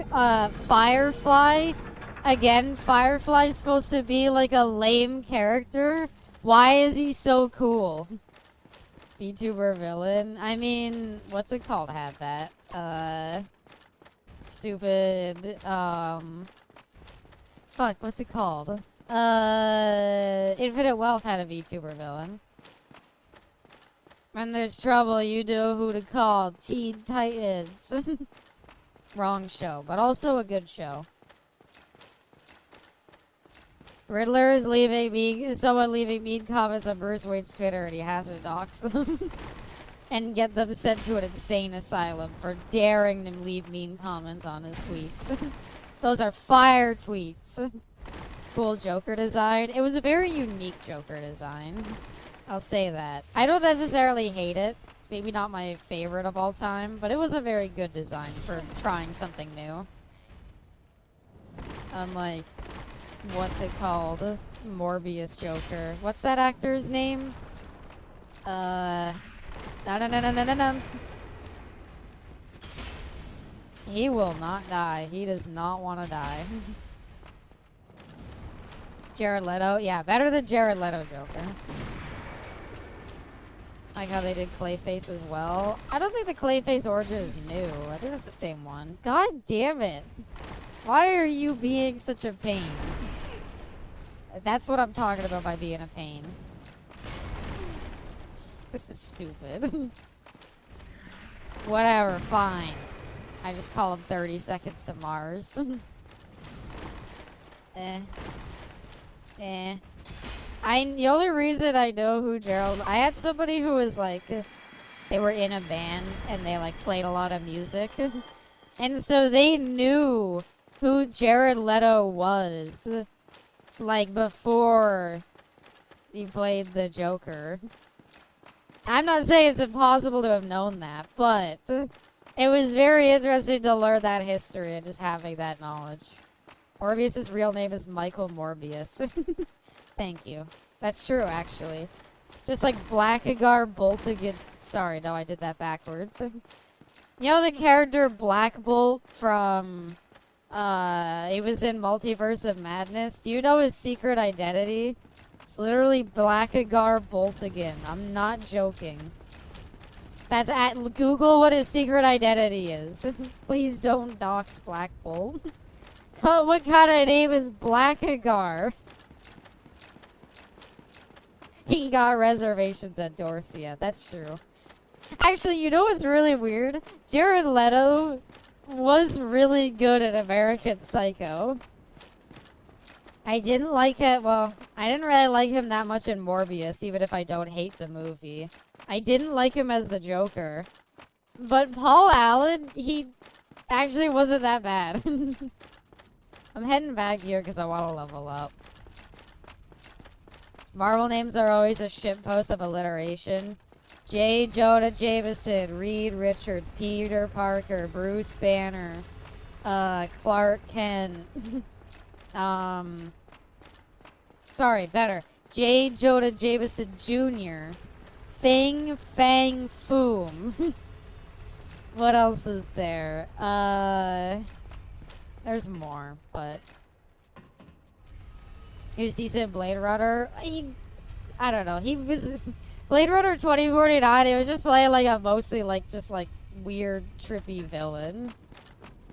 Firefly. Again, Firefly's supposed to be like a lame character. Why is he so cool? VTuber villain. I mean, what's it called had that? Stupid, fuck, what's it called? Infinite Wealth had a VTuber villain. When there's trouble, you know who to call. Teen Titans. Wrong show, but also a good show. Riddler is someone leaving mean comments on Bruce Wayne's Twitter, and he has to dox them and get them sent to an insane asylum for daring to leave mean comments on his tweets. Those are fire tweets. Cool Joker design. It was a very unique Joker design. I'll say that. I don't necessarily hate it. It's maybe not my favorite of all time, but it was a very good design for trying something new. Unlike, what's it called? Morbius Joker. What's that actor's name? No. He will not die. He does not want to die. Jared Leto. Yeah, better than Jared Leto Joker. Like how they did Clayface as well. I don't think the Clayface origin is new. I think it's the same one. God damn it. Why are you being such a pain? That's what I'm talking about by being a pain. This is stupid. Whatever, fine. I just call him 30 Seconds to Mars. The only reason I know who I had somebody who was like, they were in a band and they like played a lot of music. And so they knew who Jared Leto was, like before he played the Joker. I'm not saying it's impossible to have known that, but it was very interesting to learn that history and just having that knowledge. Morbius' real name is Michael Morbius. Thank you. That's true, actually. Just like Blackagar Bolt against... Sorry, no, I did that backwards. You know the character Black Bolt from... he was in Multiverse of Madness? Do you know his secret identity? It's literally Blackagar Bolt again. I'm not joking. That's at... Google what his secret identity is. Please don't dox Black Bolt. What kind of name is Blackagar? He got reservations at Dorsia. That's true. Actually, you know what's really weird? Jared Leto was really good at American Psycho. I didn't like it. Well, I didn't really like him that much in Morbius, even if I don't hate the movie. I didn't like him as the Joker. But Paul Allen, he actually wasn't that bad. I'm heading back here because I want to level up. Marvel names are always a shitpost of alliteration. J. Jonah Jameson, Reed Richards, Peter Parker, Bruce Banner, Clark Kent. Sorry, better. J. Jonah Jameson Jr. Fing Fang Foom. What else is there? There's more, but... He was decent in Blade Runner. I don't know. He was... Blade Runner 2049, he was just playing like a mostly like, just like, weird, trippy villain.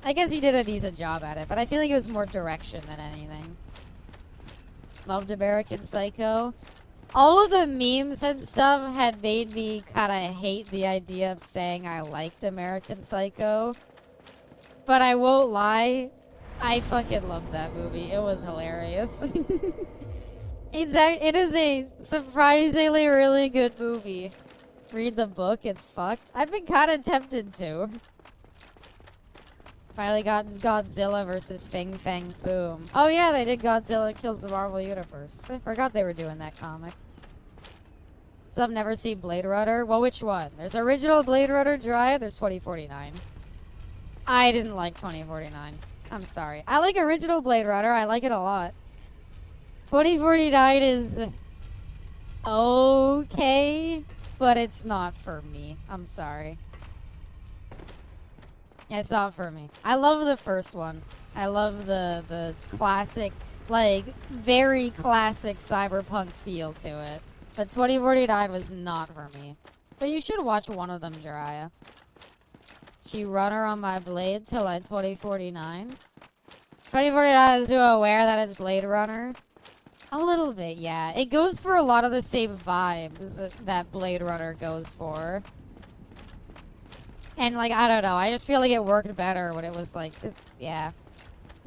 I guess he did a decent job at it, but I feel like it was more direction than anything. Loved American Psycho. All of the memes and stuff had made me kind of hate the idea of saying I liked American Psycho. But I won't lie, I fucking loved that movie. It was hilarious. It is a surprisingly really good movie. Read the book, it's fucked. I've been kind of tempted to. Finally got Godzilla versus Fing Fang Foom. Oh yeah, they did Godzilla Kills the Marvel Universe. I forgot they were doing that comic. So I've never seen Blade Runner. Well, which one? There's original Blade Runner Drive, there's 2049. I didn't like 2049. I'm sorry. I like original Blade Runner, I like it a lot. 2049 is okay, but it's not for me. I'm sorry. It's not for me. I love the first one. I love the classic, like, very classic cyberpunk feel to it. But 2049 was not for me. But you should watch one of them, Jiraiya. She run her on my blade till like 2049. 2049 is you aware that it's Blade Runner? A little bit, yeah. It goes for a lot of the same vibes that Blade Runner goes for. And, like, I don't know. I just feel like it worked better when it was, like, yeah.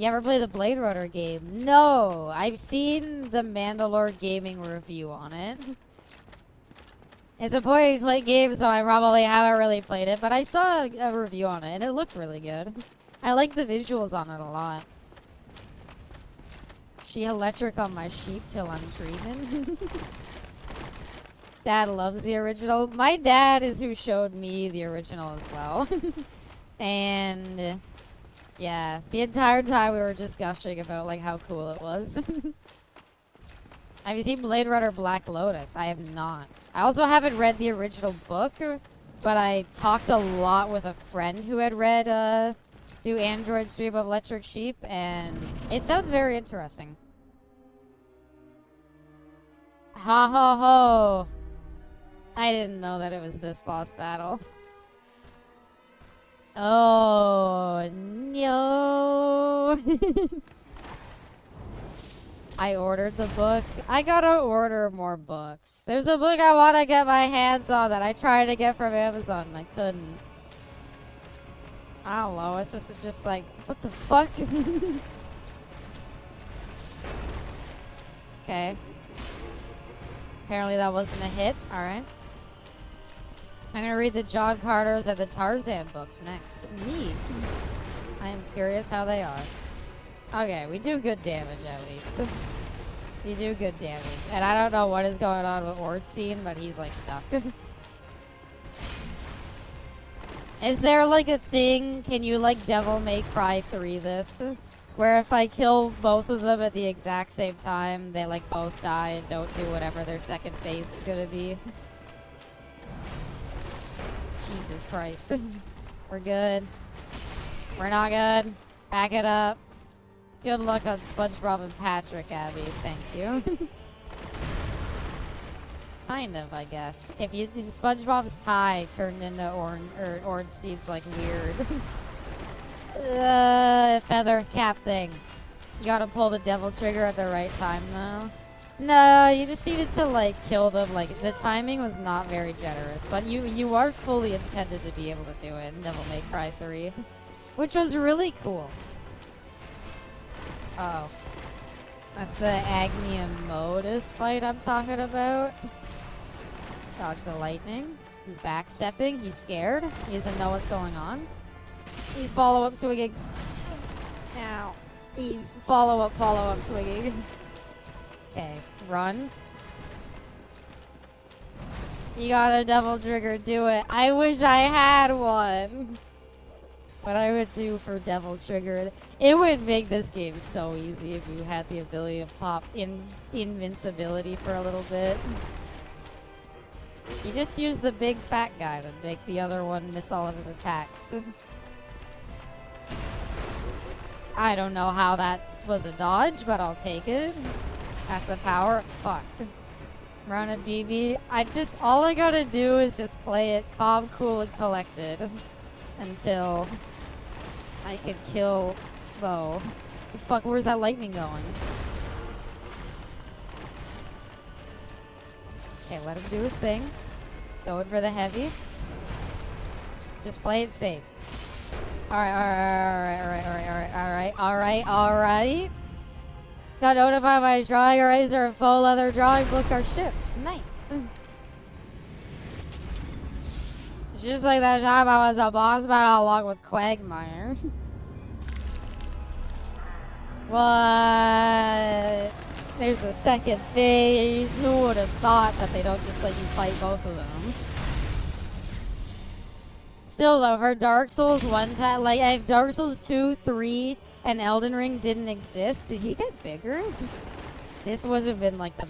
You ever play the Blade Runner game? No, I've seen the Mandalore gaming review on it. It's a point-and-click game, so I probably haven't really played it, but I saw a review on it, and it looked really good. I like the visuals on it a lot. She electric on my sheep till I'm dreaming. Dad loves the original. My dad is who showed me the original as well. And yeah, the entire time we were just gushing about like how cool it was. Have you seen Blade Runner Black Lotus? I have not. I also haven't read the original book, but I talked a lot with a friend who had read Do Androids Dream of Electric Sheep, and it sounds very interesting. Ha ha ho! I didn't know that it was this boss battle. Oh no! I ordered the book. I gotta order more books. There's a book I want to get my hands on that I tried to get from Amazon and I couldn't. I don't know. It's just like, what the fuck? Okay. Apparently that wasn't a hit. Alright. I'm gonna read the John Carter's and the Tarzan books next. Neat. I am curious how they are. Okay, we do good damage at least. We do good damage. And I don't know what is going on with Ornstein, but he's like stuck. Is there like a thing, can you like Devil May Cry 3 this? Where if I kill both of them at the exact same time, they like both die and don't do whatever their second phase is gonna be? Jesus Christ. We're good. We're not good. Back it up. Good luck on SpongeBob and Patrick, Abby. Thank you. Kind of, I guess. If SpongeBob's tie turned into Ornstein's like weird. Feather cap thing. You gotta pull the devil trigger at the right time, though. No, you just needed to like kill them. Like the timing was not very generous, but you are fully intended to be able to do it in Devil May Cry 3, which was really cool. Uh oh, that's the Agni and Modus fight I'm talking about. Dodge the lightning. He's backstepping. He's scared. He doesn't know what's going on. He's follow-up swinging. Ow. He's follow-up swinging. Okay, run. You got a devil trigger, do it. I wish I had one. What I would do for devil trigger, it would make this game so easy if you had the ability to pop invincibility for a little bit. You just use the big fat guy to make the other one miss all of his attacks. I don't know how that was a dodge, but I'll take it. That's the power. Fuck. Run a BB. All I gotta do is just play it calm, cool, and collected. Until I can kill Smo. The fuck, where's that lightning going? Okay, let him do his thing. Going for the heavy. Just play it safe. Alright. Got notified by drawing eraser and faux leather drawing book are shipped. Nice. It's just like that time I was a boss battle along with Quagmire. What? There's a second phase. Who would have thought that they don't just let you fight both of them? Still though, for Dark Souls 1 time, like if Dark Souls 2, 3, and Elden Ring didn't exist, did he get bigger? This would have been like the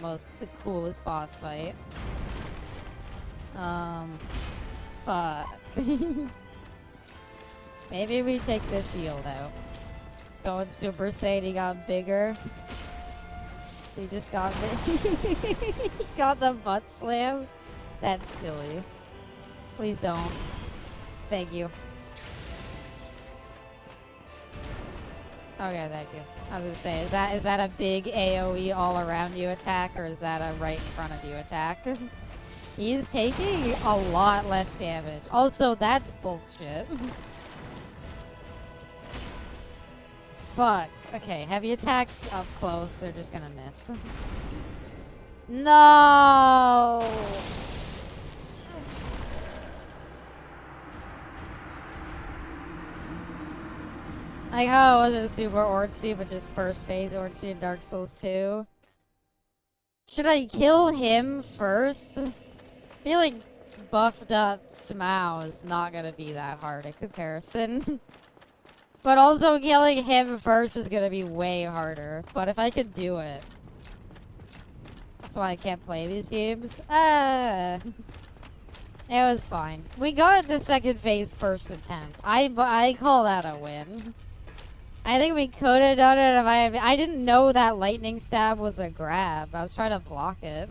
coolest boss fight. Fuck. Maybe we take the shield out. Going Super Saiyan, he got bigger. So he just got he got the butt slam. That's silly. Please don't. Thank you. Okay, thank you. I was gonna say, is that a big AoE all around you attack, or is that a right in front of you attack? He's taking a lot less damage. Also, that's bullshit. Fuck. Okay, heavy attacks up close, they're just gonna miss. No! Like how it wasn't super Ordsy, but just first phase Ordsy in Dark Souls 2. Should I kill him first? I feel like buffed up Smough is not gonna be that hard in comparison. But also killing him first is gonna be way harder. But if I could do it. That's why I can't play these games. It was fine. We got the second phase first attempt. I call that a win. I think we could have done it if I didn't know that lightning stab was a grab. I was trying to block it.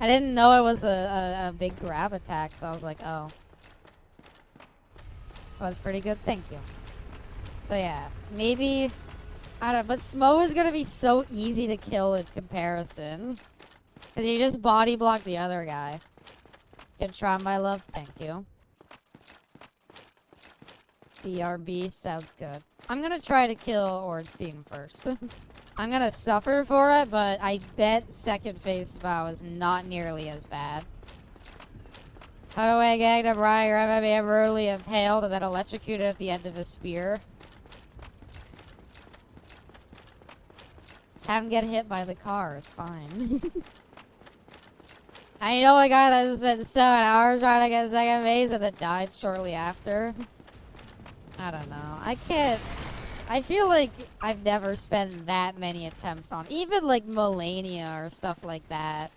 I didn't know it was a big grab attack, so I was like, oh. That was pretty good, thank you. So yeah, maybe, I don't know, but Smough is gonna be so easy to kill in comparison. Cause you just body block the other guy. Good try, my love, thank you. BRB sounds good. I'm gonna try to kill Ornstein first. I'm gonna suffer for it, but I bet second phase Smough is not nearly as bad. Cut away, gagged up, right, or MMA brutally impaled and then electrocuted at the end of a spear. Just have him get hit by the car, it's fine. I know a guy that spent 7 hours trying to get second phase and then died shortly after. I don't know. I feel like I've never spent that many attempts on, even like Melania or stuff like that.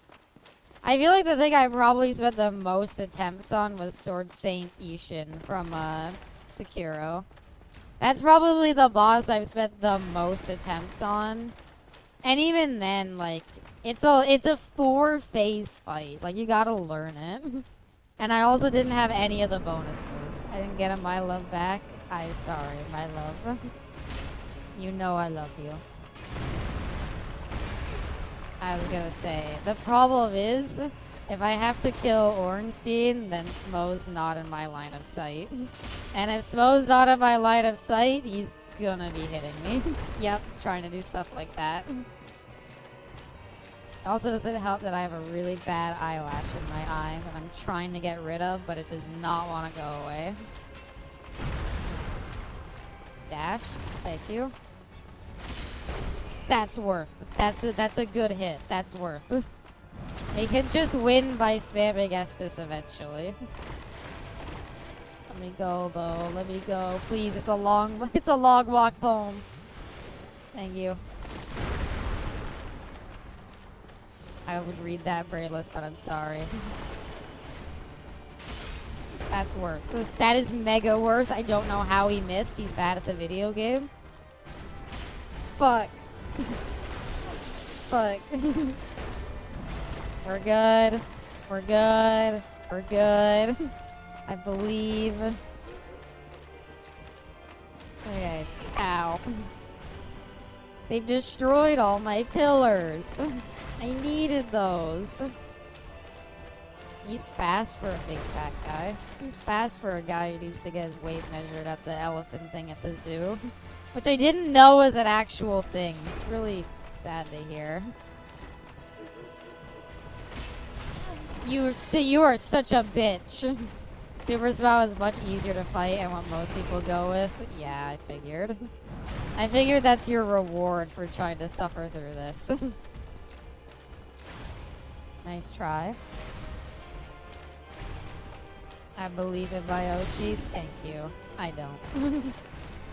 I feel like the thing I probably spent the most attempts on was Sword Saint Ishin from Sekiro. That's probably the boss I've spent the most attempts on. And even then, like, it's a 4-phase fight. Like, you gotta learn it. And I also didn't have any of the bonus moves. I didn't get a my love back. I'm sorry, my love. You know I love you. I was gonna say, the problem is, if I have to kill Ornstein, then Smough's not in my line of sight. And if Smough's not in my line of sight, he's gonna be hitting me. Yep, trying to do stuff like that. It also doesn't help that I have a really bad eyelash in my eye that I'm trying to get rid of, but it does not want to go away. Dash, thank you. That's worth. That's a good hit. That's worth. He can just win by spamming Estus eventually. Let me go though. Let me go, please. It's a long walk home. Thank you. I would read that brainless, but I'm sorry. That's worth. That is mega worth. I don't know how he missed. He's bad at the video game. Fuck. Fuck. We're good. We're good. We're good. I believe. Okay. Ow. They've destroyed all my pillars. I needed those. He's fast for a big fat guy. He's fast for a guy who needs to get his weight measured at the elephant thing at the zoo. Which I didn't know was an actual thing. It's really sad to hear. You are such a bitch. Super Smough is much easier to fight and what most people go with. Yeah, I figured. I figured that's your reward for trying to suffer through this. Nice try. I believe in Myoshi. Thank you. I don't.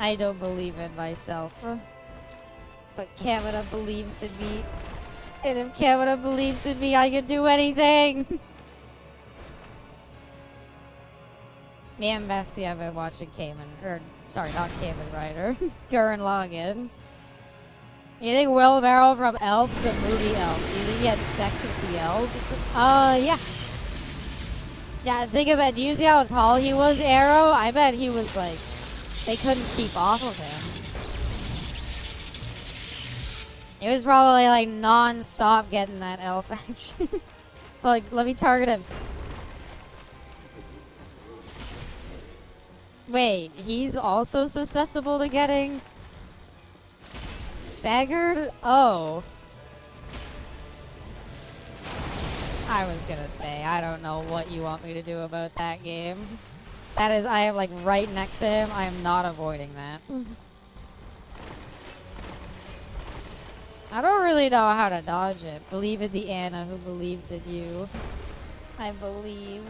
I don't believe in myself. But Kamina believes in me. And if Kamina believes in me, I can do anything. Me and Bessie have been watching sorry, not Kamen Rider. Gurren Lagann. You think Will Ferrell from Elf, the movie Elf, do you think he had sex with the elves? Yeah. Yeah, think about it. Do you see how tall he was, Arrow? I bet he was like, they couldn't keep off of him. It was probably like non-stop getting that elf action. Like, let me target him. Wait, he's also susceptible to getting... Staggered? Oh. I was gonna say, I don't know what you want me to do about that game. That is, I am like right next to him. I am not avoiding that. I don't really know how to dodge it. Believe in the Anna who believes in you. I believe.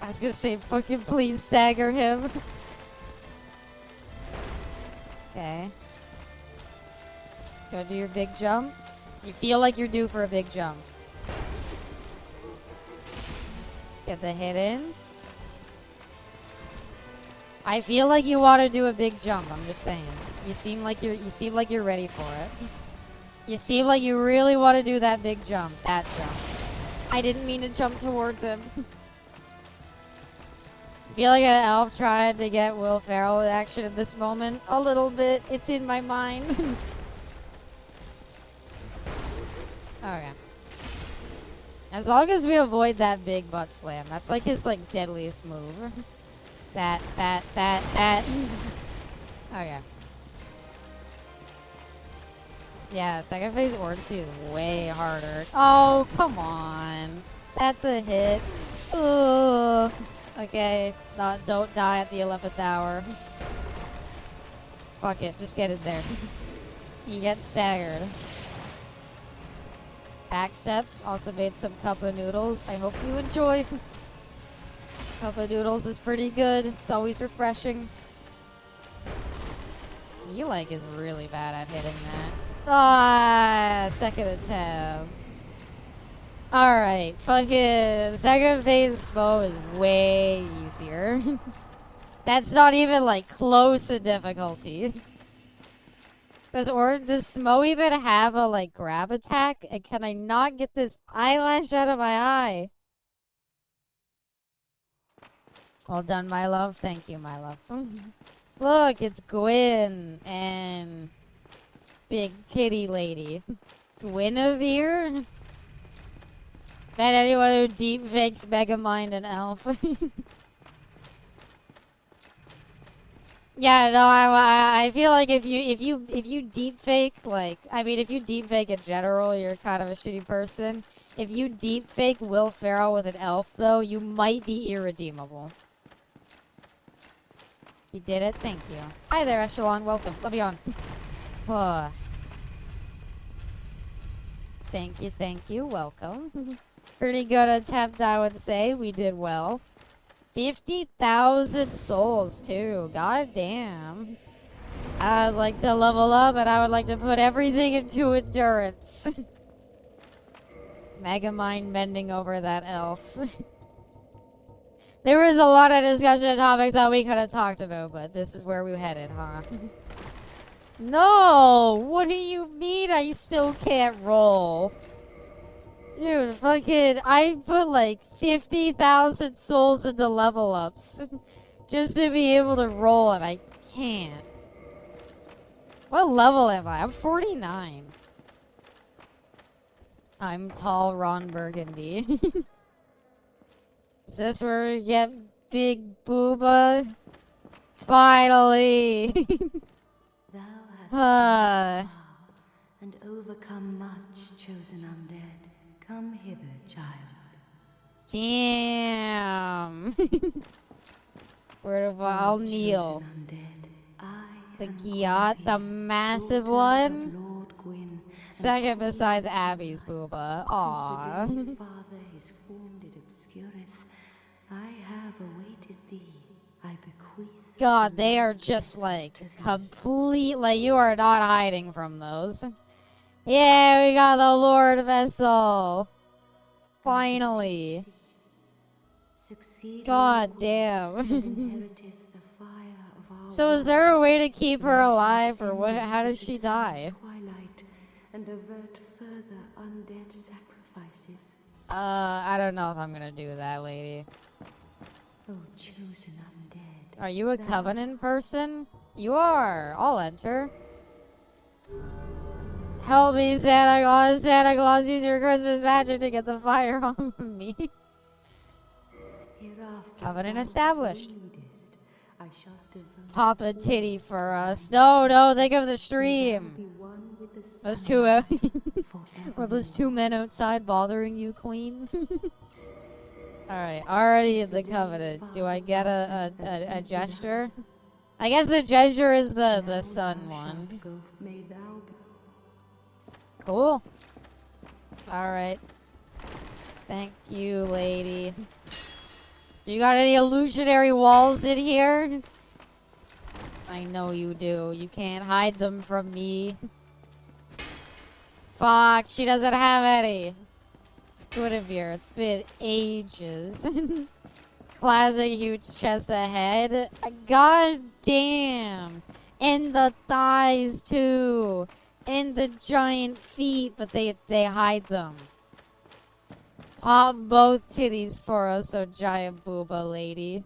I was gonna say, fucking please stagger him. Okay. Do you wanna do your big jump? You feel like you're due for a big jump. Get the hit in. I feel like you want to do a big jump. I'm just saying. You seem like you're ready for it. You seem like you really want to do that big jump. That jump. I didn't mean to jump towards him. I feel like an elf tried to get Will Ferrell with action in this moment. A little bit. It's in my mind. Okay. As long as we avoid that big butt slam. That's like his like deadliest move. That. Okay. Yeah, second phase Ornstein is way harder. Oh, come on. That's a hit. Ugh. Okay, don't die at the 11th hour. Fuck it, just get in there. You get staggered. Back steps, also made some cup of noodles. I hope you enjoy. Cup of noodles is pretty good. It's always refreshing. Eli is really bad at hitting that. Ah, second attempt. Alright, fucking second phase Smo is way easier. That's not even like close to difficulty. Does Smo even have a like grab attack? And can I not get this eyelash out of my eye? Well done, my love. Thank you, my love. Look, it's Gwyn and big titty lady. Guinevere? And anyone who deep fakes Megamind and Elf. Yeah, no, I feel like if you deep fake, like, I mean, if you deep fake in general, you're kind of a shitty person. If you deep fake Will Ferrell with an elf, though, you might be irredeemable. You did it? Thank you. Hi there, Echelon. Welcome. Let me on. Thank you. Welcome. Pretty good attempt, I would say. We did well. 50,000 souls, too. God damn. I would like to level up, and I would like to put everything into endurance. Megamind bending over that elf. There was a lot of discussion topics that we could have talked about, but this is where we headed, huh? No! What do you mean I still can't roll? Dude, fucking, I put like 50,000 souls into level ups just to be able to roll, and I can't. What level am I? I'm 49. I'm tall Ron Burgundy. Is this where we get Big Booba? Finally! Thou hast and overcome much, chosen undead. Come hither, child. Damn. Where do I'll kneel? The Giat, the massive one? Second besides Abby's Booba. Aww. Father is formed it obscureth. I have awaited thee. I bequeath. God, they are just like complete. Like, you are not hiding from those. Yeah, we got the Lord Vessel. Finally. God damn. So is there a way to keep her alive, or what? How does she die? And avert further undead sacrifices. I don't know if I'm gonna do that, lady. Oh, chosen undead. Are you a Covenant person? You are. I'll enter. Help me, Santa Claus. Santa Claus, use your Christmas magic to get the fire on me. Covenant established. I shall devote Pop a titty for us. No, no, think of the stream. be one with the Those sun two, were those two forevermore. men outside bothering you, queen? Alright, already in the covenant. Do I get a gesture? I guess the gesture is the sun one. May thou be Cool. Alright. Thank you, lady. Do you got any illusionary walls in here? I know you do. You can't hide them from me. Fuck, she doesn't have any. Guinevere, it's been ages. Classic huge chest ahead. God damn. And the thighs too. And the giant feet, but they hide them. Pop both titties for us, so giant booba lady.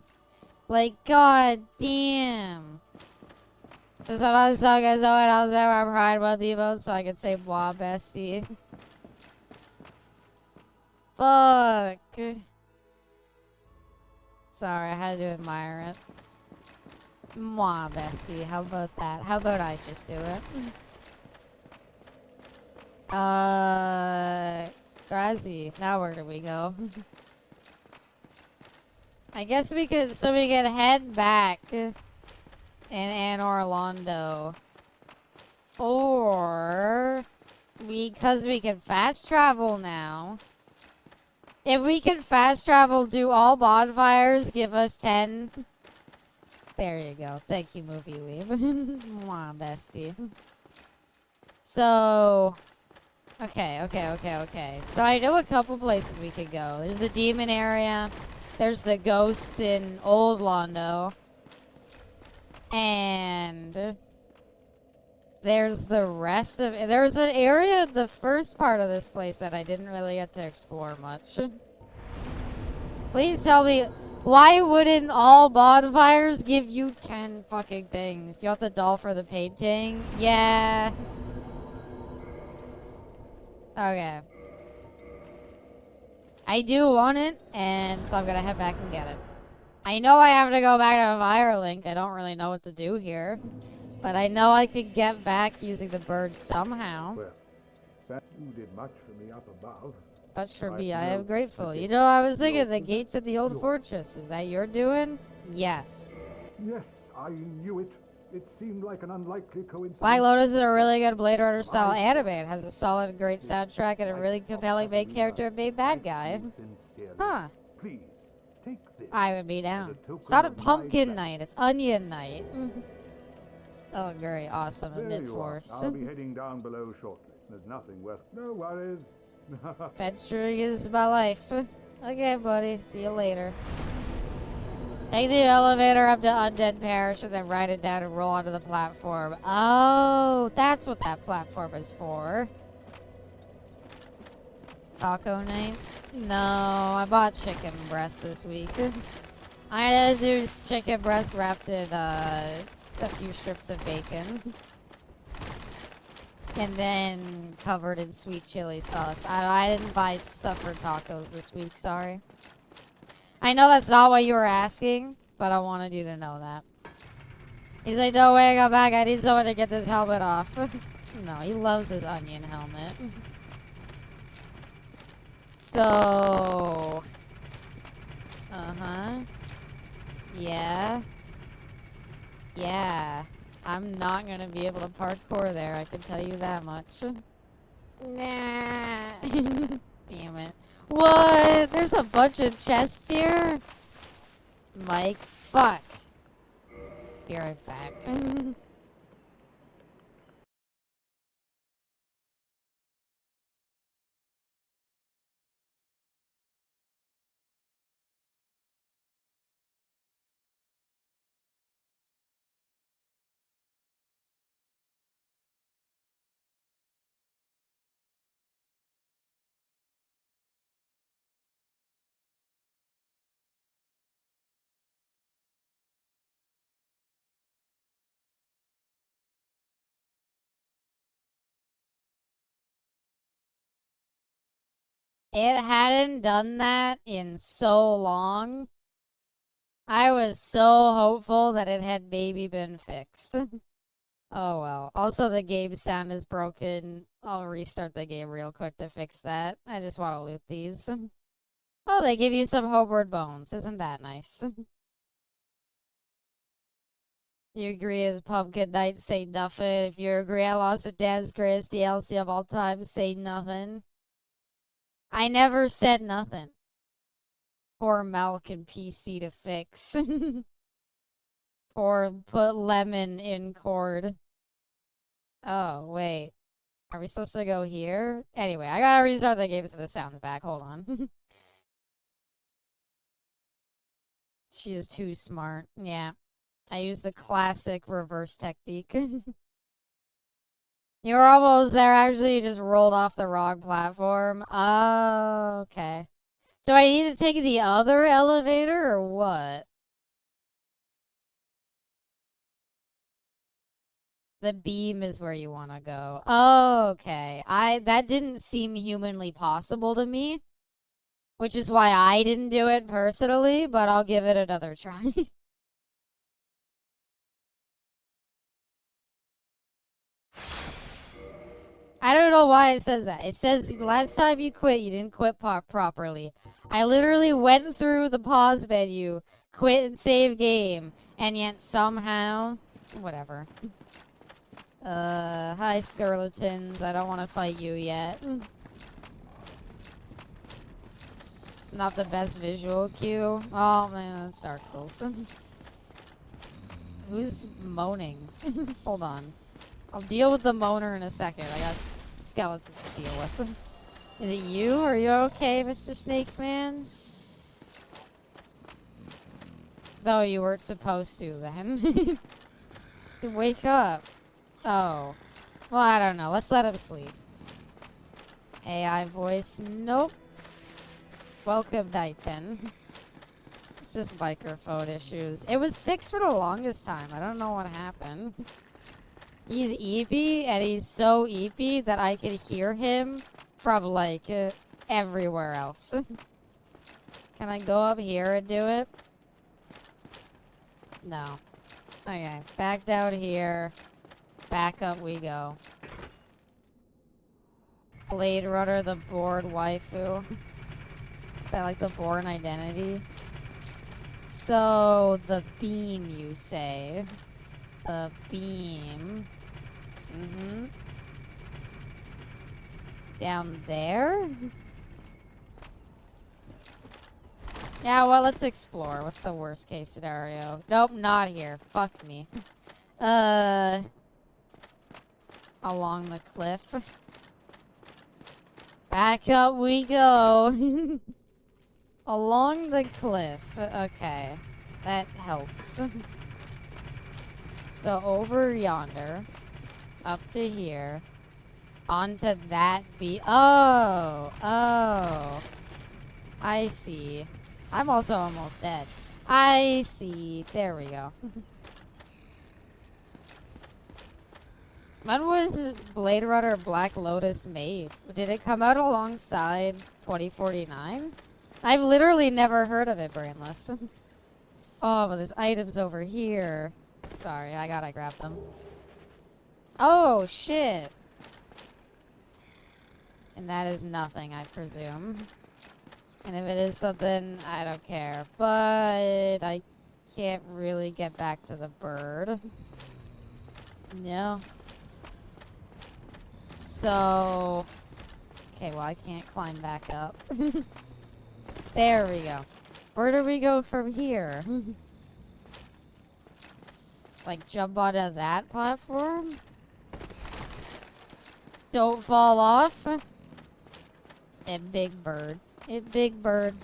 Like, god damn. This is what I was talking about, and I was never pride about the emotes, so I could say blah bestie. Fuck. Sorry, I had to admire it. Mwah, bestie. How about that? How about I just do it? Grazi. Now where do we go? I guess we could, so we can head back in Orlando. Or, because we can fast travel now. If we can fast travel, do all bonfires, give us 10. There you go. Thank you, Movie Weave. Mwah, bestie. So, okay. So I know a couple places we could go. There's the demon area. There's the ghosts in Old Londo. And there's the rest of it. There's an area, the first part of this place that I didn't really get to explore much. Please tell me, why wouldn't all bonfires give you 10 fucking things? Do you want the doll for the painting? Yeah. Okay. I do want it, and so I'm gonna head back and get it. I know I have to go back to Firelink. I don't really know what to do here. But I know I could get back using the bird somehow. Well, that you did much for me up above. But for I me, I know am grateful. that You know, I was you're thinking the possessed. gates of the old Yours. fortress. Was that your doing? Yes. Yes, I knew it. It seemed like an unlikely coincidence. Black Lotus is a really good Blade Runner style I- anime. It has a solid, great soundtrack and a I really compelling main character and main bad guy. thank you sincerely. Huh. Please, take this. I would be down. As a It's not a token of my pumpkin gratitude. night, it's onion night. Oh, very awesome. There Mid you are. force. I'll be heading down below shortly. There's nothing worth. No worries. Adventuring is my life. Okay, buddy. See you later. Take the elevator up to Undead Parish and then ride it down and roll onto the platform. Oh, that's what that platform is for. Taco night? No, I bought chicken breast this week. I had to do chicken breast wrapped in a few strips of bacon. And then covered in sweet chili sauce. I didn't buy stuff for tacos this week, sorry. I know that's not what you were asking, but I wanted you to know that. He's like, no way I got back. I need someone to get this helmet off. No, he loves his onion helmet. So... Uh-huh. Yeah. Yeah. I'm not gonna be able to parkour there, I can tell you that much. Nah. Damn it. What? There's a bunch of chests here? Mike, fuck. Be right back. It hadn't done that in so long. I was so hopeful that it had maybe been fixed. Oh well. Also, the game sound is broken. I'll restart the game real quick to fix that. I just want to loot these. Oh, they give you some homeward bones. Isn't that nice? You agree as Pumpkin Knight, say nothing. If you agree I lost a Dad's greatest DLC of all time, say nothing. I never said nothing. Poor Malk and PC to fix. Poor put lemon in cord. Oh, wait. Are we supposed to go here? Anyway, I gotta restart the game so the sound's back. Hold on. She's too smart. Yeah. I use the classic reverse technique. You were almost there, actually. You just rolled off the wrong platform. Oh, okay. Do I need to take the other elevator or what? The beam is where you want to go. Oh, okay. That didn't seem humanly possible to me, which is why I didn't do it personally, but I'll give it another try. I don't know why it says that. It says last time you quit, you didn't quit properly. I literally went through the pause menu, quit and save game, and yet somehow, whatever. Hi Skeletons. I don't want to fight you yet. Not the best visual cue. Oh man, it's Dark Souls. Who's moaning? Hold on. I'll deal with the moaner in a second. I got skeletons to deal with. Is it you? Are you okay, Mr. Snake Man? Though you weren't supposed to then. To wake up. Oh. Well, I don't know. Let's let him sleep. AI voice. Nope. Welcome, Nighten. It's just microphone issues. It was fixed for the longest time. I don't know what happened. He's eepy, and he's so eepy that I can hear him from, like, everywhere else. Can I go up here and do it? No. Okay, back down here. Back up we go. Blade Runner, the bored waifu. Is that like the Bourne Identity? So, the beam, you say. The beam. Mm-hmm. Down there? Yeah, well, let's explore. What's the worst case scenario? Nope, not here. Fuck me. Along the cliff. Back up we go. Along the cliff. Okay. That helps. So over yonder. Up to here. Onto that Oh. Oh. I see. I'm also almost dead. I see. There we go. When was Blade Runner Black Lotus made? Did it come out alongside 2049? I've literally never heard of it, Brainless. Oh, but there's items over here. Sorry, I gotta grab them. Oh, shit. And that is nothing, I presume. And if it is something, I don't care. But I can't really get back to the bird. No. So... Okay, well, I can't climb back up. There we go. Where do we go from here? Like, jump onto that platform? Don't fall off? A big bird. A big bird.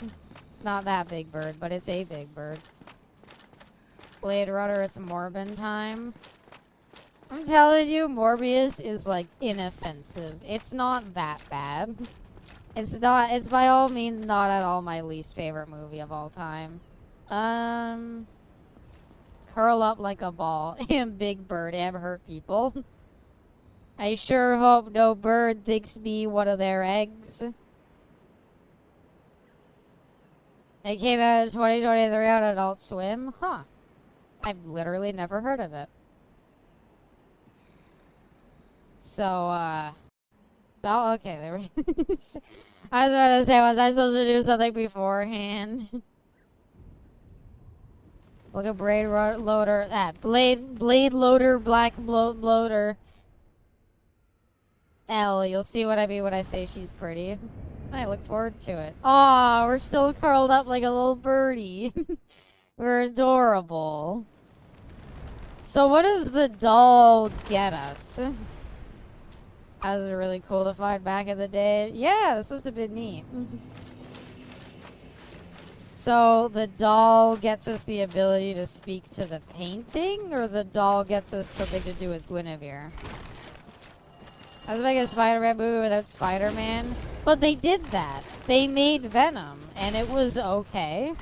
Not that big bird, but it's a big bird. Blade Runner, it's Morbin time. I'm telling you, Morbius is, like, inoffensive. It's not that bad. It's by all means not at all my least favorite movie of all time. Curl up like a ball. And Big Bird and hurt people. I sure hope no bird thinks me one of their eggs. It came out in 2023 on Adult Swim. Huh. I've literally never heard of it. So, oh, okay, there we I was about to say, was I supposed to do something beforehand? Look at Blade Loader, Blade Loader, Black Bloater. L, you'll see what I mean when I say she's pretty. I look forward to it. Aw, we're still curled up like a little birdie. We're adorable. So what does the doll get us? That was really cool to find back in the day. Yeah, this was a bit neat. So the doll gets us the ability to speak to the painting, or the doll gets us something to do with Guinevere? I was making a Spider-Man movie without Spider-Man, but they did that. They made Venom, and it was okay.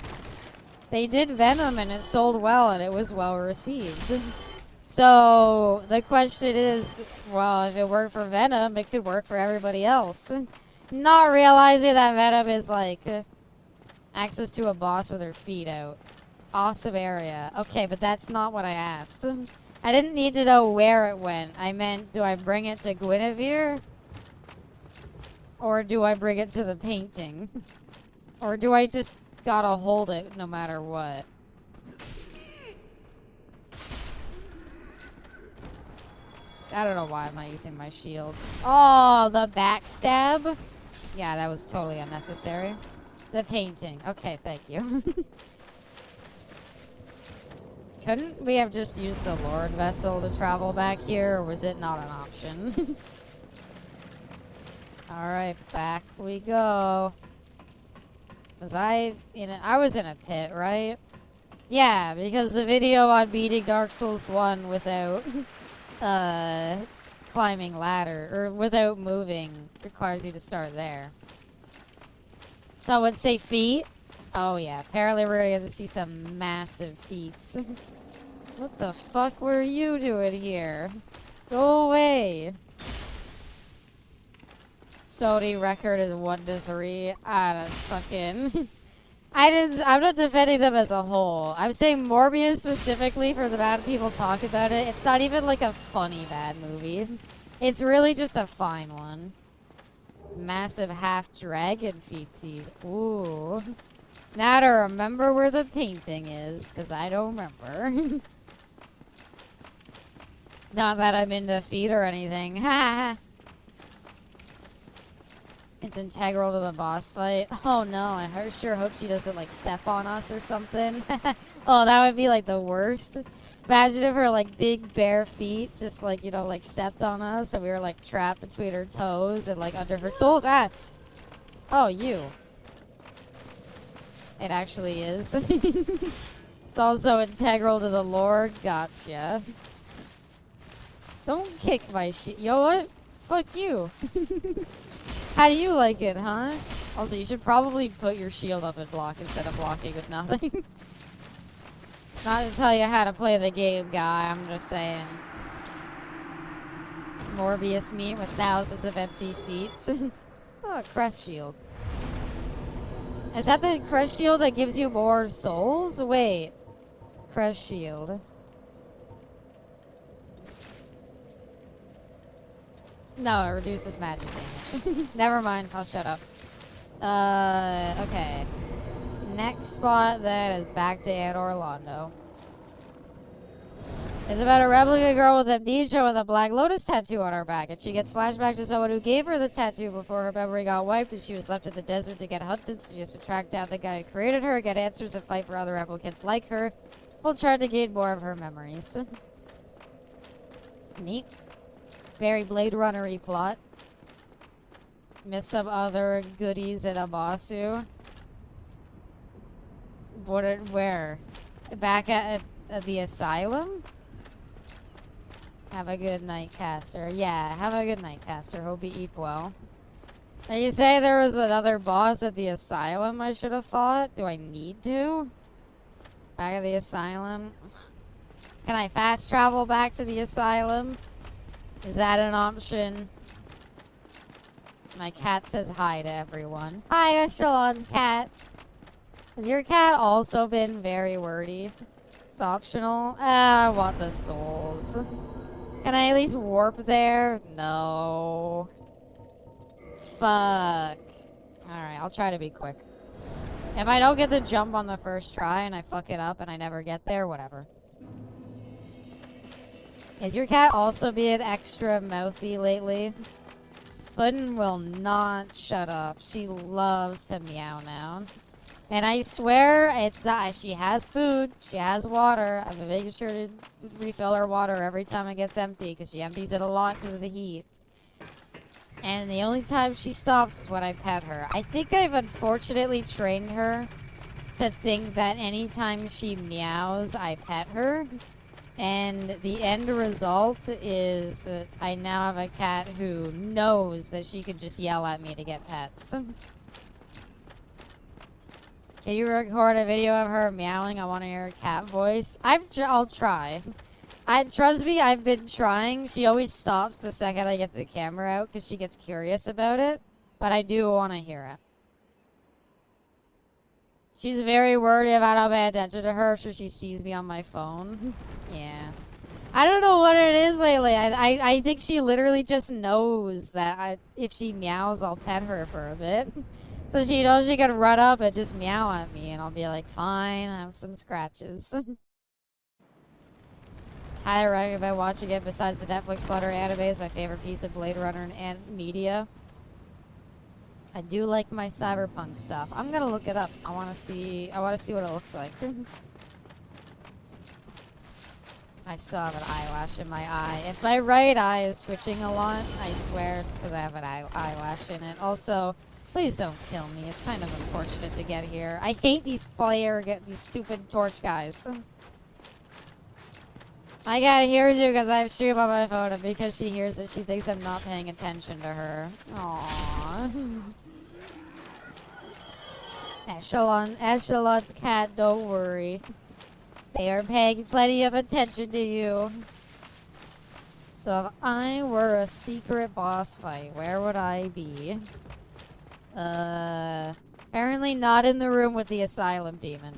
They did Venom, and it sold well, and it was well received. So the question is, well, if it worked for Venom, it could work for everybody else. Not realizing that Venom is like access to a boss with her feet out. Awesome area. Okay, but that's not what I asked. I didn't need to know where it went. I meant, do I bring it to Guinevere? Or do I bring it to the painting? Or do I just gotta hold it no matter what? I don't know why I'm not using my shield. Oh, the backstab? Yeah, that was totally unnecessary. The painting. Okay, thank you. Couldn't we have just used the Lord vessel to travel back here, or was it not an option? Alright, back we go. Was I was in a pit, right? Yeah, because the video on beating Dark Souls 1 without climbing ladder, or without moving, requires you to start there. So I would say feet. Oh yeah, apparently we're gonna get to see some massive feats. What the fuck were you doing here? Go away. Sony record is 1-3. I don't fucking... I'm not defending them as a whole. I'm saying Morbius specifically for the bad people talk about it. It's not even like a funny bad movie. It's really just a fine one. Massive half-dragon feetsies. Ooh. Now to remember where the painting is, because I don't remember. Not that I'm into feet or anything. Ha! It's integral to the boss fight. Oh no, I sure hope she doesn't like step on us or something. Oh, that would be like the worst. Imagine if her like big bare feet just like, you know, like stepped on us and we were like trapped between her toes and like under her soles. Ah! Oh, you. It actually is. It's also integral to the lore. Gotcha. Don't kick my shit. You know what? Fuck you. How do you like it, huh? Also, you should probably put your shield up and block instead of blocking with nothing. Not to tell you how to play the game, guy. I'm just saying. Morbius meat with thousands of empty seats. Oh, a crest shield. Is that the crest shield that gives you more souls? Wait. Crest shield. No, it reduces magic damage. Never mind, I'll shut up. Okay. Next spot then is back to Anne Orlando. It's about a replica girl with amnesia with a Black Lotus tattoo on her back, and she gets flashbacks to someone who gave her the tattoo before her memory got wiped, and she was left in the desert to get hunted, so she has to track down the guy who created her, get answers, and fight for other replicants like her, while trying to gain more of her memories. Neat. Very Blade Runner-y plot. Miss some other goodies in Amasu. Where? Back at the asylum? Have a good night, Caster. Yeah, have a good night, Caster. Hope you eat well. Now you say there was another boss at the asylum I should have fought? Do I need to? Back at the asylum? Can I fast travel back to the asylum? Is that an option? My cat says hi to everyone. Hi, Echelon's cat. Has your cat also been very wordy? It's optional. I want the souls. Can I at least warp there? No. Fuck. Alright, I'll try to be quick. If I don't get the jump on the first try and I fuck it up and I never get there, whatever. Is your cat also being extra mouthy lately? Puddin will not shut up. She loves to meow now. And I swear, it's not. She has food. She has water. I've been making sure to refill her water every time it gets empty because she empties it a lot because of the heat. And the only time she stops is when I pet her. I think I've unfortunately trained her to think that anytime she meows, I pet her. And the end result is I now have a cat who knows that she could just yell at me to get pets. Can you record a video of her meowing? I want to hear her cat voice. I'll try. Trust me, I've been trying. She always stops the second I get the camera out because she gets curious about it. But I do want to hear it. She's very worried if I don't pay attention to her, so she sees me on my phone. Yeah. I don't know what it is lately. I think she literally just knows that if she meows, I'll pet her for a bit. So she knows she can run up and just meow at me, and I'll be like, fine, I have some scratches. I recommend watching it. Besides the Netflix Flutter anime is my favorite piece of Blade Runner and media. I do like my cyberpunk stuff. I'm gonna look it up. I wanna see what it looks like. I still have an eyelash in my eye. If my right eye is twitching a lot, I swear it's because I have an eyelash in it. Also, please don't kill me. It's kind of unfortunate to get here. I hate these these stupid torch guys. My cat hears you because I have stream on my phone, and because she hears it, she thinks I'm not paying attention to her. Aww. Echelon's cat, don't worry. They are paying plenty of attention to you. So if I were a secret boss fight, where would I be? Apparently not in the room with the asylum demon.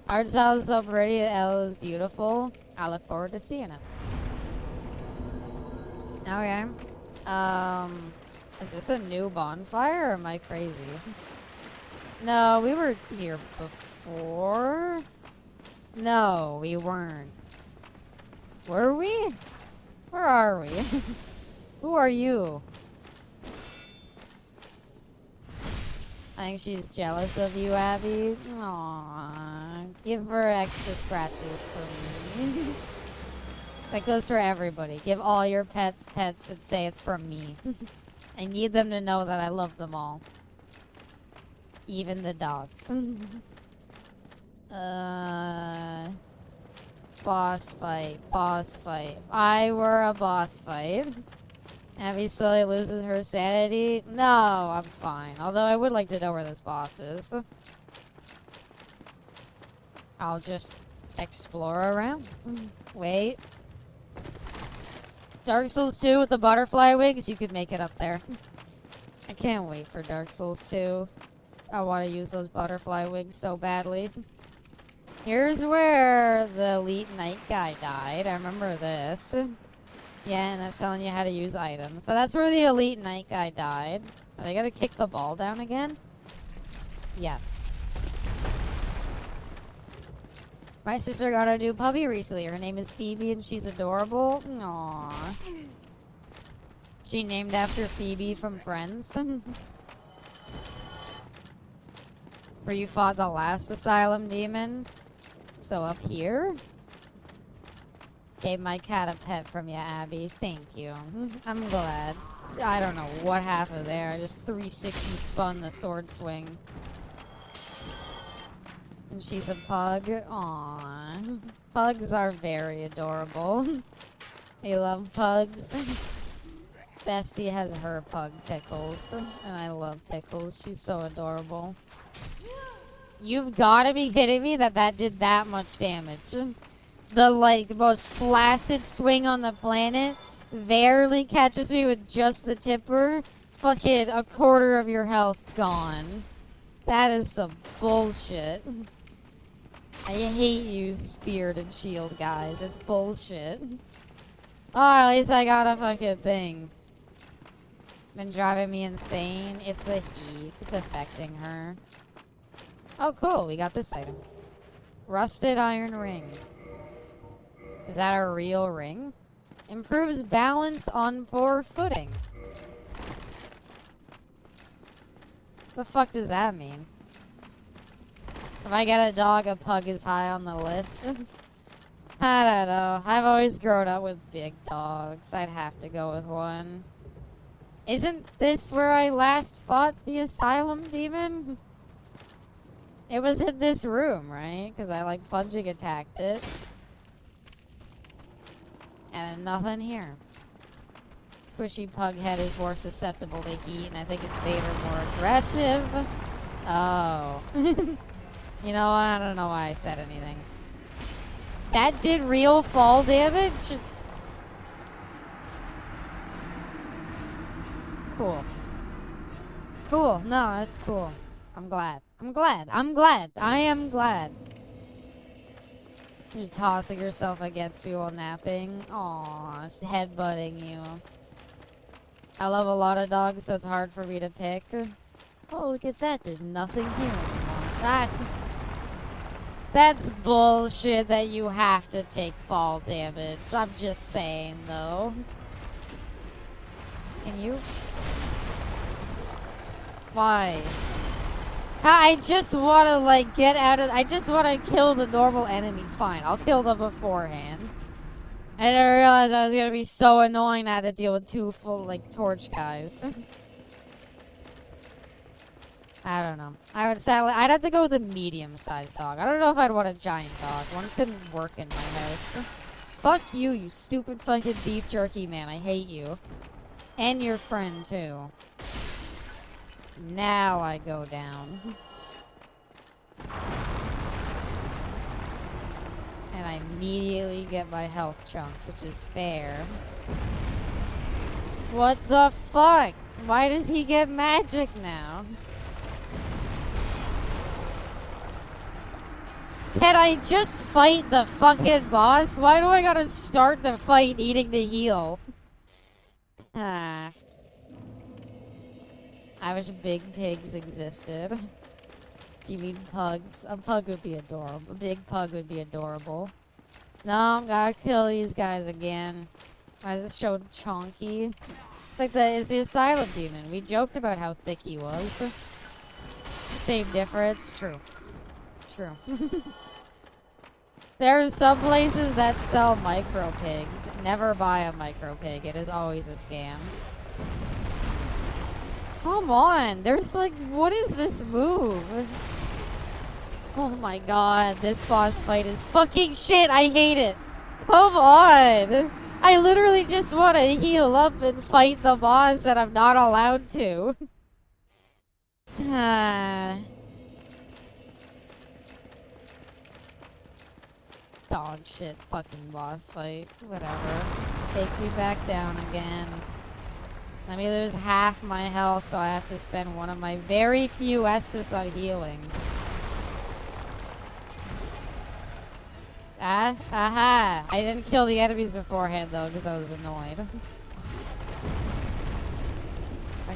Art style is so pretty, L is beautiful. I look forward to seeing it. Okay. Is this a new bonfire or am I crazy? No, we were here before. No, we weren't. Were we? Where are we? Who are you? I think she's jealous of you, Abby. Aww. Give her extra scratches for me. That goes for everybody. Give all your pets and say it's from me. I need them to know that I love them all. Even the dogs. Boss fight. Boss fight. I were a boss fight. Abby slowly loses her sanity. No, I'm fine. Although I would like to know where this boss is. I'll just explore around. Wait. Dark Souls 2 with the butterfly wings? You could make it up there. I can't wait for Dark Souls 2. I want to use those butterfly wings so badly. Here's where the Elite Knight guy died. I remember this. Yeah, and that's telling you how to use items. So that's where the Elite Knight guy died. Are they gonna kick the ball down again? Yes. My sister got a new puppy recently. Her name is Phoebe and she's adorable. Aww. She named after Phoebe from Friends. Where you fought the last asylum demon. So up here? Gave my cat a pet from you, Abby. Thank you. I'm glad. I don't know what happened there. I just 360 spun the sword swing. And she's a pug. Aww. Pugs are very adorable. I love pugs. Bestie has her pug, Pickles. And I love Pickles. She's so adorable. You've gotta be kidding me that did that much damage. The, like, most flaccid swing on the planet barely catches me with just the tipper. Fucking a quarter of your health gone. That is some bullshit. I hate you, speared and shield guys. It's bullshit. Oh, at least I got a fucking thing. Been driving me insane. It's the heat. It's affecting her. Oh, cool. We got this item. Rusted iron ring. Is that a real ring? Improves balance on poor footing. The fuck does that mean? If I get a dog, a pug is high on the list. I don't know. I've always grown up with big dogs. I'd have to go with one. Isn't this where I last fought the asylum demon? It was in this room, right? Because I like plunging attacked it. And nothing here. Squishy pug head is more susceptible to heat, and I think it's made her more aggressive. Oh. You know what? I don't know why I said anything. That did real fall damage? Cool. Cool. No, that's cool. I'm glad. I'm glad. I'm glad. I am glad. You're tossing yourself against me while napping. Aww, just headbutting you. I love a lot of dogs, so it's hard for me to pick. Oh, look at that. There's nothing here anymore. That's bullshit that you have to take fall damage. I'm just saying, though. Can you? Why? I just want to, like, get out of... I just want to kill the normal enemy. Fine, I'll kill them beforehand. I didn't realize I was going to be so annoying I had to deal with two full, like, torch guys. I don't know. I would sadly... I'd have to go with a medium-sized dog. I don't know if I'd want a giant dog. One couldn't work in my house. Fuck you, you stupid fucking beef jerky man. I hate you. And your friend, too. Now I go down. And I immediately get my health chunked, which is fair. What the fuck? Why does he get magic now? Can I just fight the fucking boss? Why do I gotta start the fight needing to heal? Ah. I wish big pigs existed. Do you mean pugs? A pug would be adorable. A big pug would be adorable. No, I'm gotta kill these guys again. Why is this show chonky? It's like it's the asylum demon. We joked about how thick he was. Same difference. True. True. There are some places that sell micro pigs. Never buy a micro pig. It is always a scam. Come on. There's like, what is this move? Oh my god. This boss fight is fucking shit. I hate it. Come on. I literally just want to heal up and fight the boss and I'm not allowed to. Dog shit fucking boss fight. Whatever. Take me back down again. Let me lose half my health, so I have to spend one of my very few Estus on healing. Aha! I didn't kill the enemies beforehand, though, because I was annoyed.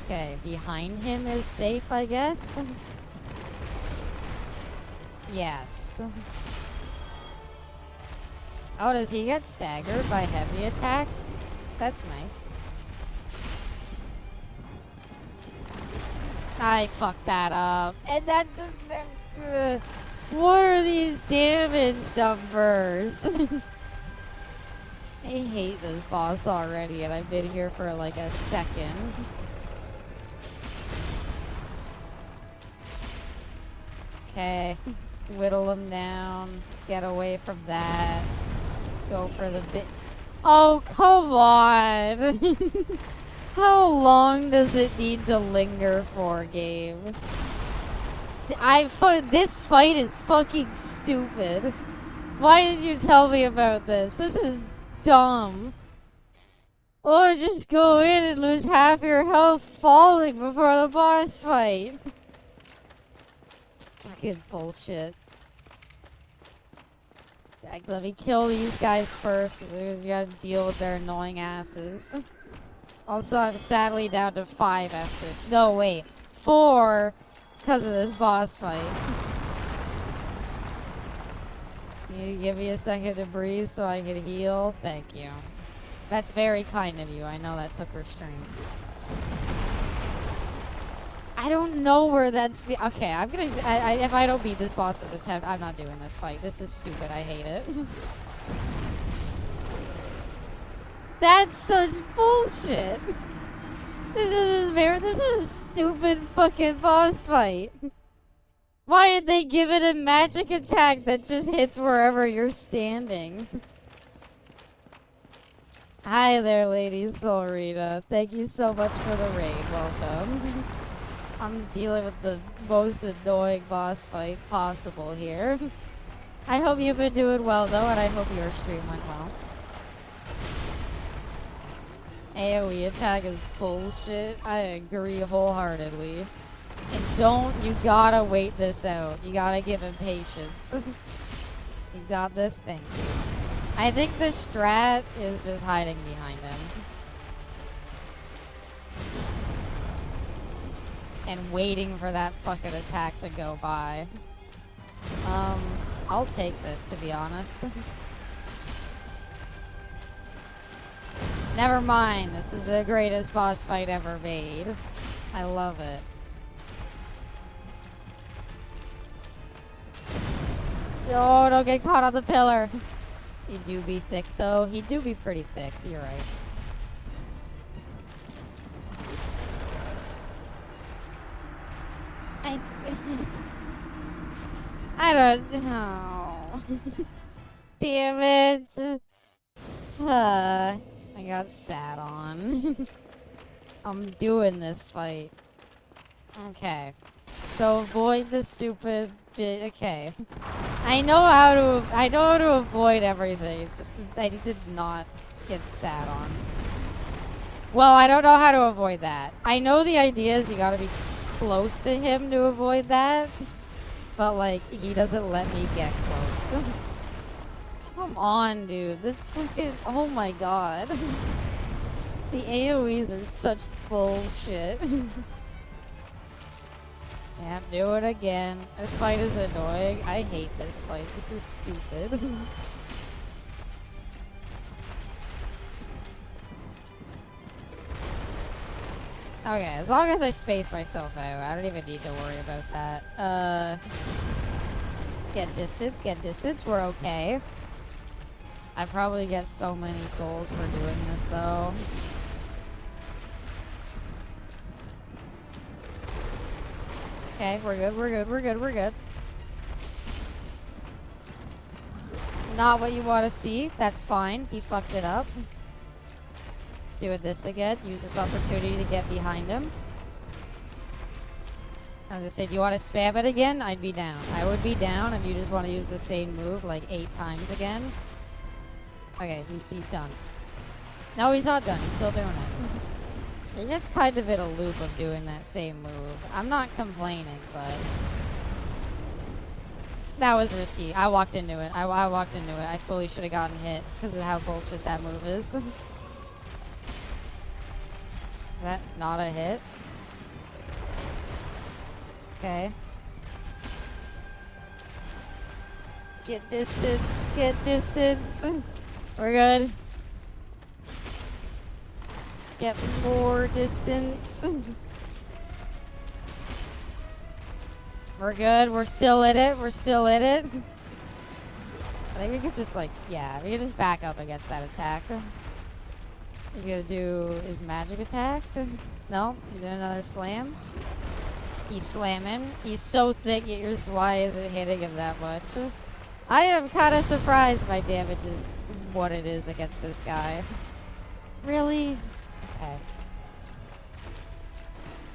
Okay, behind him is safe, I guess? Yes. Oh, does he get staggered by heavy attacks? That's nice. I fucked that up. And that just... what are these damage numbers? I hate this boss already, and I've been here for like a second. Okay. Whittle him down. Get away from that. Go for the bit. Oh, come on! How long does it need to linger for, game? This fight is fucking stupid. Why did you tell me about this? This is dumb. Or just go in and lose half your health falling before the boss fight. fucking bullshit. Let me kill these guys first, because you gotta deal with their annoying asses. Also, I'm sadly down to 5 Estus. No, wait. 4, because of this boss fight. You give me a second to breathe so I can heal? Thank you. That's very kind of you. I know that took restraint. I don't know where that's... Okay, I'm gonna... if I don't beat this boss's attempt, I'm not doing this fight. This is stupid. I hate it. That's such bullshit. This is a stupid fucking boss fight. Why did they give it a magic attack that just hits wherever you're standing? Hi there, Lady Solrita. Thank you so much for the raid. Welcome. I'm dealing with the most annoying boss fight possible here. I hope you've been doing well, though, and I hope your stream went well. AoE attack is bullshit. I agree wholeheartedly. And you gotta wait this out. You gotta give him patience. You got this? Thank you. I think the strat is just hiding behind him. And waiting for that fucking attack to go by. I'll take this, to be honest. Never mind, this is the greatest boss fight ever made. I love it. Oh, don't get caught on the pillar. You do be thick, though. He do be pretty thick, you're right. I don't know. Damn it. I got sat on. I'm doing this fight. Okay. So avoid the stupid bit. Okay. I know how to avoid everything. It's just that I did not get sat on. Well, I don't know how to avoid that. I know the idea is you gotta be close to him to avoid that. But, like, he doesn't let me get close. Come on, dude. This fucking... Oh my god. The AoEs are such bullshit. Yeah, do it again. This fight is annoying. I hate this fight. This is stupid. Okay, as long as I space myself out, I don't even need to worry about that. Get distance, we're okay. I probably get so many souls for doing this, though. Okay, we're good. Not what you want to see. That's fine. He fucked it up. Let's do it this again. Use this opportunity to get behind him. As I said, do you want to spam it again? I'd be down. I would be down if you just want to use the same move like 8 times again. Okay, he's done. No, he's not done. He's still doing it. He gets kind of in a loop of doing that same move. I'm not complaining, but... That was risky. I walked into it. I walked into it. I fully should have gotten hit because of how bullshit that move is. Is that not a hit? Okay. Get distance. Get distance. We're good. Get more distance. We're good. We're still in it. We're still in it. I think we could just, like, yeah, we could just back up against that attack. He's gonna do his magic attack. No, he's doing another slam. He's slamming. He's so thick, why is it hitting him that much? I am kind of surprised my damage is what it is against this guy. Really? Okay.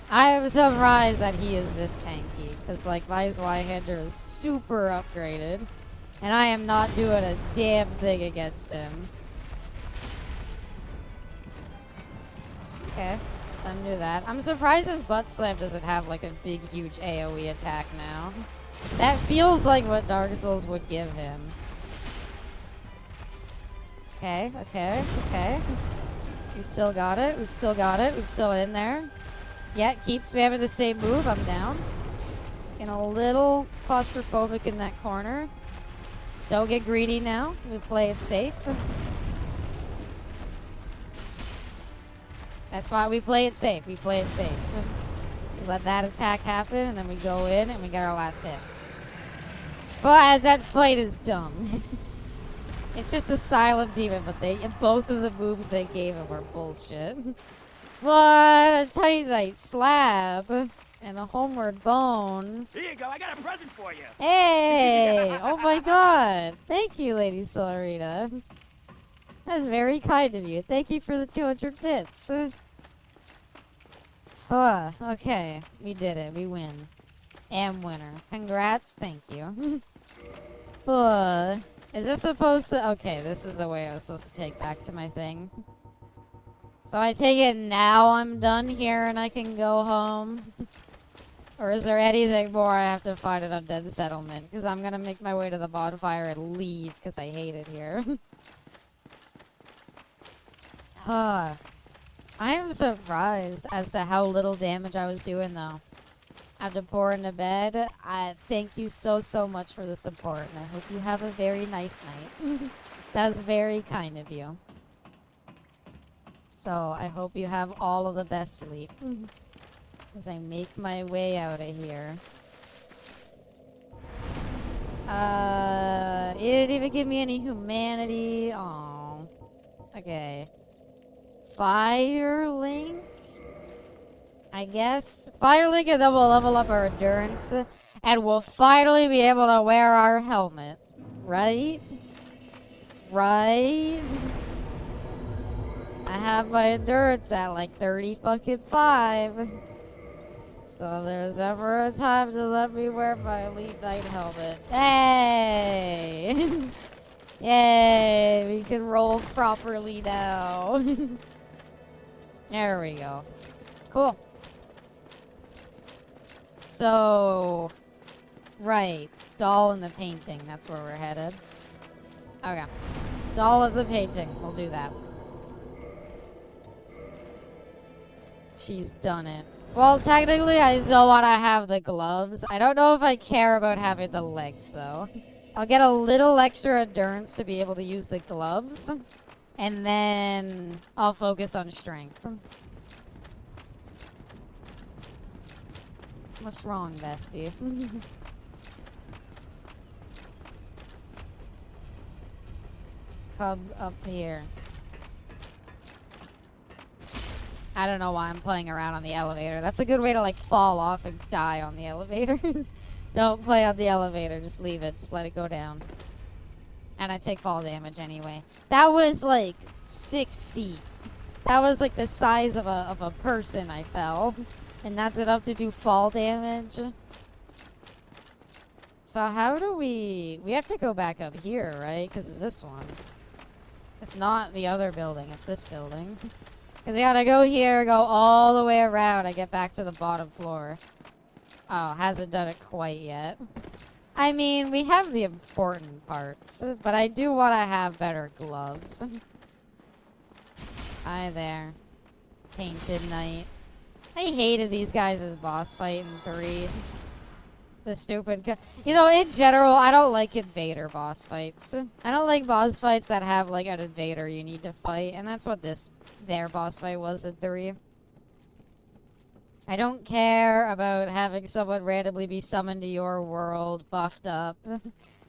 I am surprised that he is this tanky, because, like, my Zweihander is super upgraded, and I am not doing a damn thing against him. Okay, let him do that. I'm surprised his butt slam doesn't have, like, a big, huge AoE attack now. That feels like what Dark Souls would give him. Okay, okay, okay. We still got it. We've still got it. We've still in there. Yeah, keep spamming the same move. I'm down. Getting a little claustrophobic in that corner. Don't get greedy now. We play it safe. That's why we play it safe. We play it safe. We let that attack happen, and then we go in, and we get our last hit. That fight is dumb. It's just a silent demon, but both of the moves they gave him were bullshit. What a Titanite slab and a homeward bone. Here you go. I got a present for you. Hey! Oh my god. Thank you, Lady Solarita. That's very kind of you. Thank you for the 200 bits. Okay. We did it. We win. Am winner. Congrats. Thank you. Is this supposed to... Okay, this is the way I was supposed to take back to my thing. So I take it now I'm done here and I can go home? Or is there anything more I have to find at Undead Settlement? Because I'm gonna make my way to the bonfire and leave because I hate it here. I am surprised as to how little damage I was doing though. After pouring to bed, I thank you so much for the support, and I hope you have a very nice night. That was very kind of you. So I hope you have all of the best sleep as I make my way out of here. It didn't even give me any humanity. Oh, okay. Firelink? I guess. Firelink, and then we'll level up our endurance. And we'll finally be able to wear our helmet. Right? Right? I have my endurance at like 30 fucking 5. So if there's ever a time to let me wear my Elite Knight helmet. Hey! Yay! We can roll properly now. There we go. Cool. So, right. Doll in the painting. That's where we're headed. Okay. Doll of the painting. We'll do that. She's done it. Well, technically, I still want to have the gloves. I don't know if I care about having the legs, though. I'll get a little extra endurance to be able to use the gloves. And then I'll focus on strength. What's wrong, bestie? Come up here. I don't know why I'm playing around on the elevator. That's a good way to, like, fall off and die on the elevator. Don't play on the elevator. Just leave it. Just let it go down. And I take fall damage anyway. That was, like, 6 feet. That was, like, the size of a person I fell. And that's enough to do fall damage. So how do we... We have to go back up here, right? Because it's this one. It's not the other building. It's this building. Because I gotta go here, go all the way around. I get back to the bottom floor. Oh, hasn't done it quite yet. I mean, we have the important parts. But I do want to have better gloves. Hi there. Painted Knight. I hated these guys' boss fight in 3. The stupid... You know, in general, I don't like invader boss fights. I don't like boss fights that have, like, an invader you need to fight. And that's what their boss fight was in 3. I don't care about having someone randomly be summoned to your world, buffed up,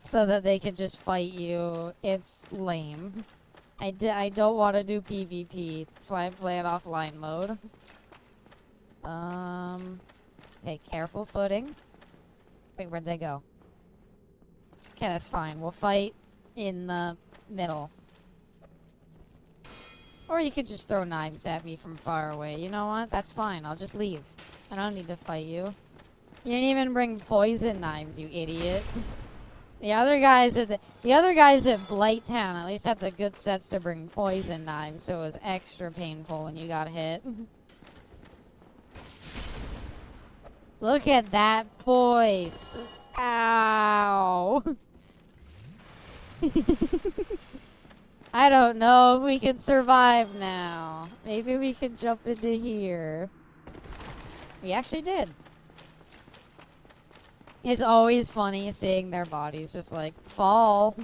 so that they can just fight you. It's lame. I don't want to do PvP. That's why I'm playing offline mode. Okay, careful footing. Wait, where'd they go? Okay, that's fine. We'll fight in the middle. Or you could just throw knives at me from far away. You know what? That's fine. I'll just leave. I don't need to fight you. You didn't even bring poison knives, you idiot. The other guys at Blighttown at least had the good sets to bring poison knives, so it was extra painful when you got hit. Look at that poise. Ow. I don't know if we can survive now. Maybe we can jump into here. We actually did. It's always funny seeing their bodies just like fall.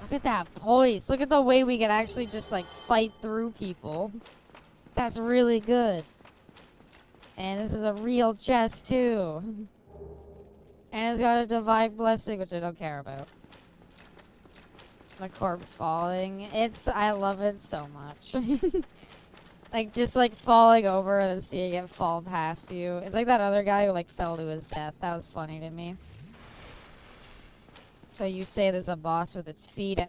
Look at that poise. Look at the way we can actually just like fight through people. That's really good. And this is a real chest too. And it's got a divine blessing, which I don't care about. The corpse falling. I love it so much. Like, just like falling over and then seeing it fall past you. It's like that other guy who like fell to his death. That was funny to me. So you say there's a boss with its feet.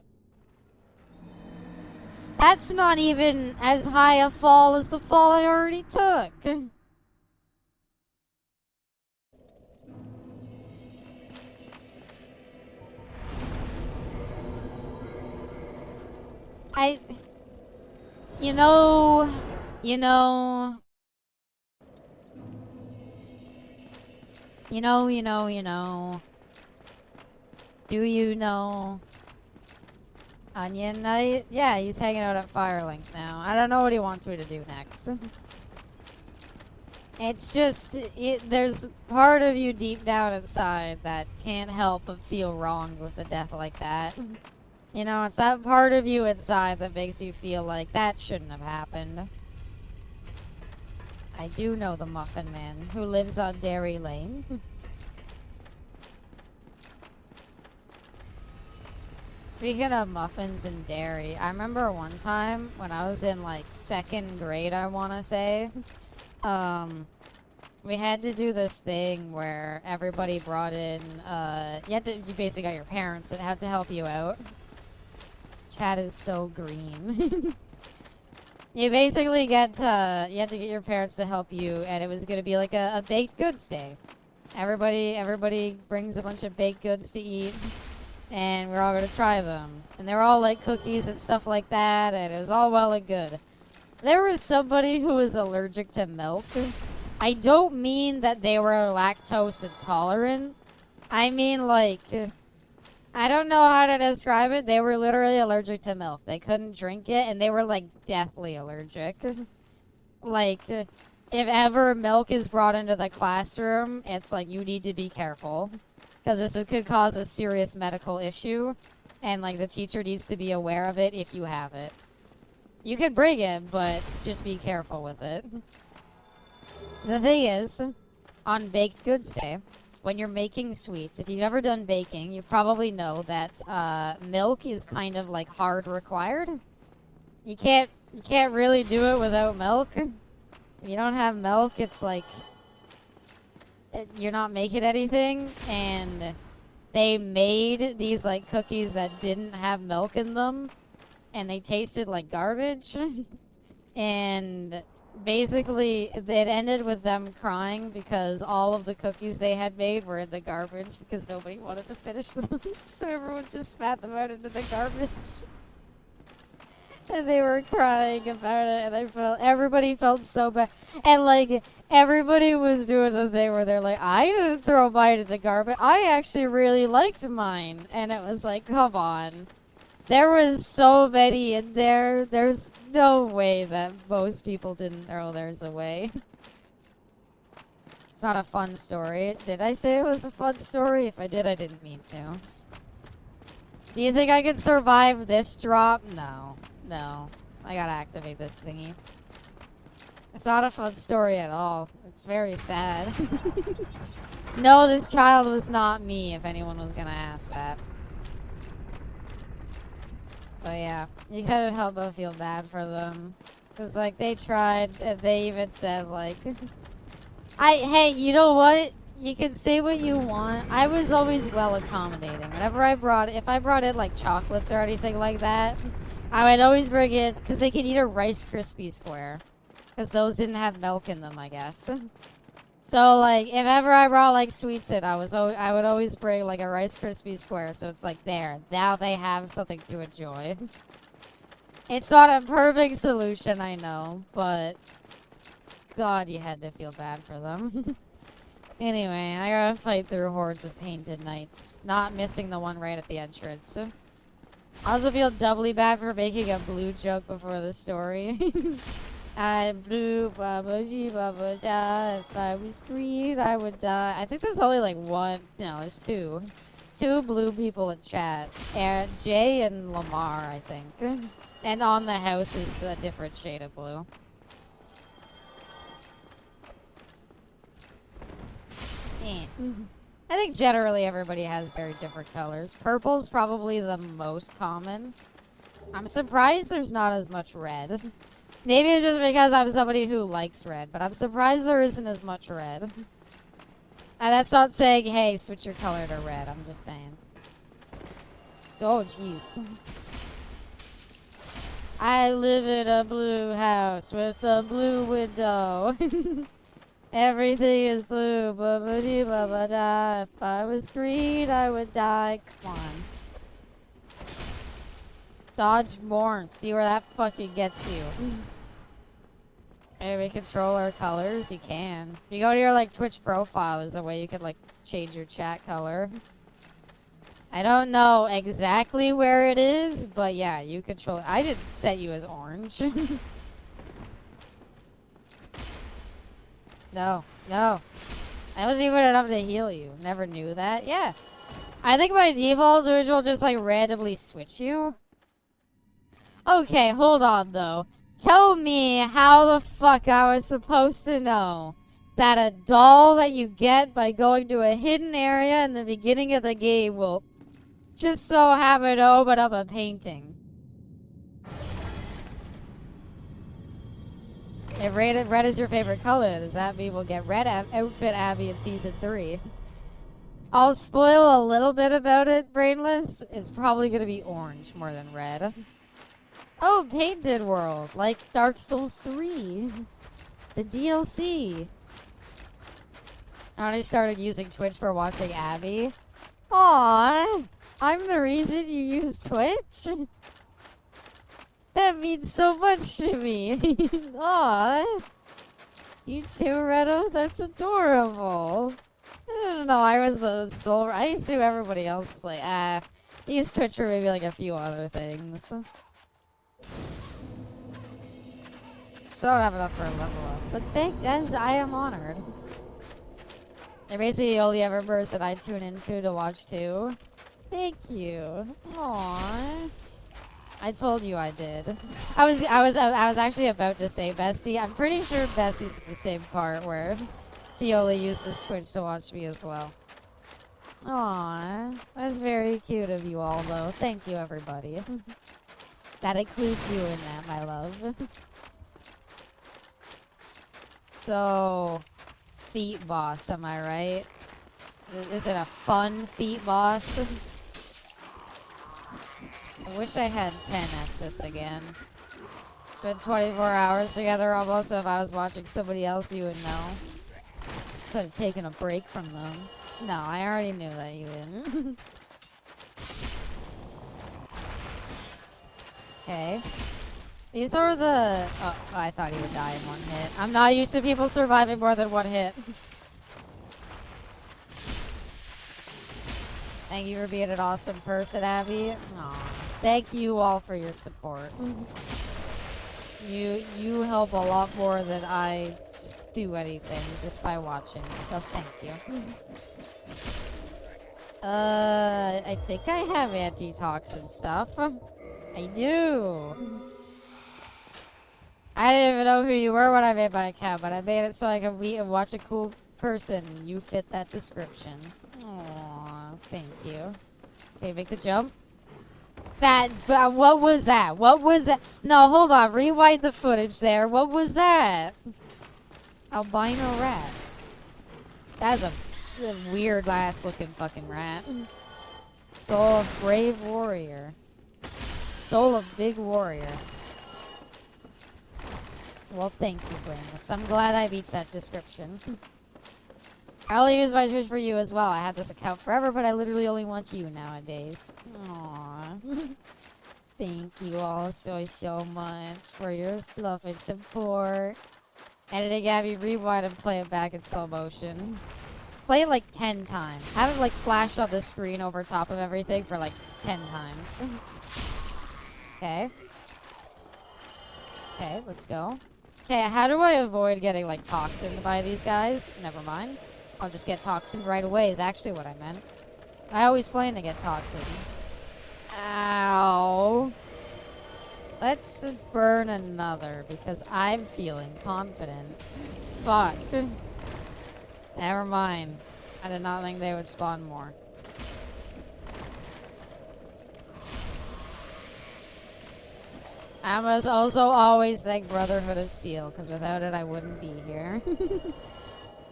That's not even as high a fall as the fall I already took. You know, do you know Onion Knight? Yeah, he's hanging out at Firelink now. I don't know what he wants me to do next. It's just, there's part of you deep down inside that can't help but feel wronged with a death like that. You know, it's that part of you inside that makes you feel like that shouldn't have happened. I do know the Muffin Man who lives on Dairy Lane. Speaking of muffins and dairy, I remember one time when I was in like 2nd grade, I want to say, we had to do this thing where everybody brought in, you basically got your parents that had to help you out. Chat is so green. You basically you had to get your parents to help you, and it was gonna be like a baked goods day. Everybody brings a bunch of baked goods to eat, and we're all gonna try them. And they were all like cookies and stuff like that, and it was all well and good. There was somebody who was allergic to milk. I don't mean that they were lactose intolerant. I mean like, I don't know how to describe it. They were literally allergic to milk. They couldn't drink it, and they were, like, deathly allergic. Like, if ever milk is brought into the classroom, it's like, you need to be careful. Because this could cause a serious medical issue, and, like, the teacher needs to be aware of it if you have it. You can bring it, but just be careful with it. The thing is, on Baked Goods Day, when you're making sweets, if you've ever done baking, you probably know that milk is kind of like hard required. You can't really do it without milk. If you don't have milk, it's like you're not making anything. And they made these like cookies that didn't have milk in them, and they tasted like garbage. And basically, it ended with them crying because all of the cookies they had made were in the garbage because nobody wanted to finish them. So everyone just spat them out into the garbage. And they were crying about it, and everybody felt so bad. And like, everybody was doing the thing where they're like, I didn't throw mine in the garbage. I actually really liked mine. And it was like, come on. There was so many in there. There's no way that most people didn't throw theirs away. It's not a fun story. Did I say it was a fun story? If I did, I didn't mean to. Do you think I could survive this drop? No. No. I gotta activate this thingy. It's not a fun story at all. It's very sad. No, this child was not me, if anyone was gonna ask that. But yeah, you couldn't help but feel bad for them. Cause like, they tried, and they even said like, hey, you know what? You can say what you want. I was always well accommodating. Whenever if I brought in like chocolates or anything like that, I would always bring it, cause they could eat a Rice Krispie square. Cause those didn't have milk in them, I guess. So like, if ever I brought like sweets in, I would always bring like a Rice Krispie square, so it's like there. Now they have something to enjoy. It's not a perfect solution, I know, but God, you had to feel bad for them. Anyway, I gotta fight through hordes of painted knights, not missing the one right at the entrance. I also feel doubly bad for making a blue joke before the story. I blue baba G baba da. If I was green, I would die. I think there's only like one. No, there's two. Two blue people in chat. And Jay and Lamar, I think. And on the house is a different shade of blue. Eh. I think generally everybody has very different colors. Purple's probably the most common. I'm surprised there's not as much red. Maybe it's just because I'm somebody who likes red, but I'm surprised there isn't as much red. And that's not saying, hey, switch your color to red. I'm just saying. Oh, jeez. I live in a blue house with a blue window. Everything is blue. Ba-ba-dee, ba-ba-da. If I was green, I would die. Come on. Dodge more. See where that fucking gets you. Maybe control our colors? You can. If you go to your, like, Twitch profile, there's a way you could, like, change your chat color. I don't know exactly where it is, but yeah, you control it. I did set you as orange. No, no. That wasn't even enough to heal you. Never knew that. Yeah. I think by default, Twitch will just, like, randomly switch you. Okay, hold on, though. Tell me how the fuck I was supposed to know that a doll that you get by going to a hidden area in the beginning of the game will just so happen to open up a painting. If red is your favorite color, does that mean we'll get red outfit Abby in Season 3? I'll spoil a little bit about it, Brainless. It's probably going to be orange more than red. Oh, Painted World, like Dark Souls 3. The DLC. I only started using Twitch for watching Abby. Aww, I'm the reason you use Twitch? That means so much to me. Aww. You too, Redo? That's adorable. I don't know, I was the soul. I assume everybody else is like, use Twitch for maybe like a few other things. So I don't have enough for a level up. But as I am honored. You're basically the only ever person I tune into to watch too. Thank you. Aww. I told you I did. I was actually about to say Bestie. I'm pretty sure Bestie's in the same part where she only uses Twitch to watch me as well. Aww. That's very cute of you all though. Thank you everybody. That includes you in that, my love. So, feet boss, am I right? Is it a fun feet boss? I wish I had 10 Estus again. Spent 24 hours together almost, so if I was watching somebody else, you would know. Could have taken a break from them. No, I already knew that you didn't. Okay. These are the... Oh, I thought he would die in one hit. I'm not used to people surviving more than one hit. Thank you for being an awesome person, Abby. Aww. Thank you all for your support. You help a lot more than I do anything just by watching, so thank you. I think I have antitoxin stuff. I do. I didn't even know who you were when I made my account, but I made it so I could meet and watch a cool person. You fit that description. Aww, thank you. Okay, make the jump. What was that? What was that? No, hold on. Rewind the footage there. What was that? Albino rat. That's a weird ass looking fucking rat. Soul of brave warrior. Soul of big warrior. Well, thank you, Brandis. I'm glad I beat that description. I only use my Twitch for you as well. I had this account forever, but I literally only want you nowadays. Aww. Thank you all so much for your love and support. Editing Abby, rewind and play it back in slow motion. Play it like 10 times. Have it like flashed on the screen over top of everything for like 10 times. Okay. Okay, let's go. Okay, how do I avoid getting like toxined by these guys? Never mind. I'll just get toxined right away is actually what I meant. I always plan to get toxined. Ow. Let's burn another because I'm feeling confident. Fuck. Never mind. I did not think they would spawn more. I must also always thank Brotherhood of Steel, because without it I wouldn't be here.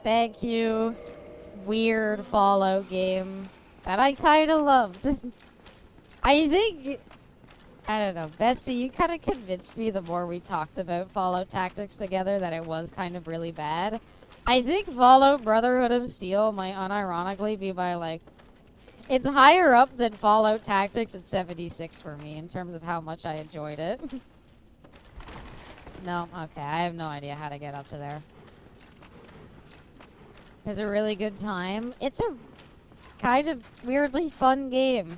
Thank you, weird Fallout game that I kind of loved. I think, I don't know, Bestie, you kind of convinced me the more we talked about Fallout Tactics together that it was kind of really bad. I think Fallout Brotherhood of Steel might unironically be my, like, it's higher up than Fallout Tactics at 76 for me in terms of how much I enjoyed it. No, okay, I have no idea how to get up to there. It was a really good time. It's a kind of weirdly fun game.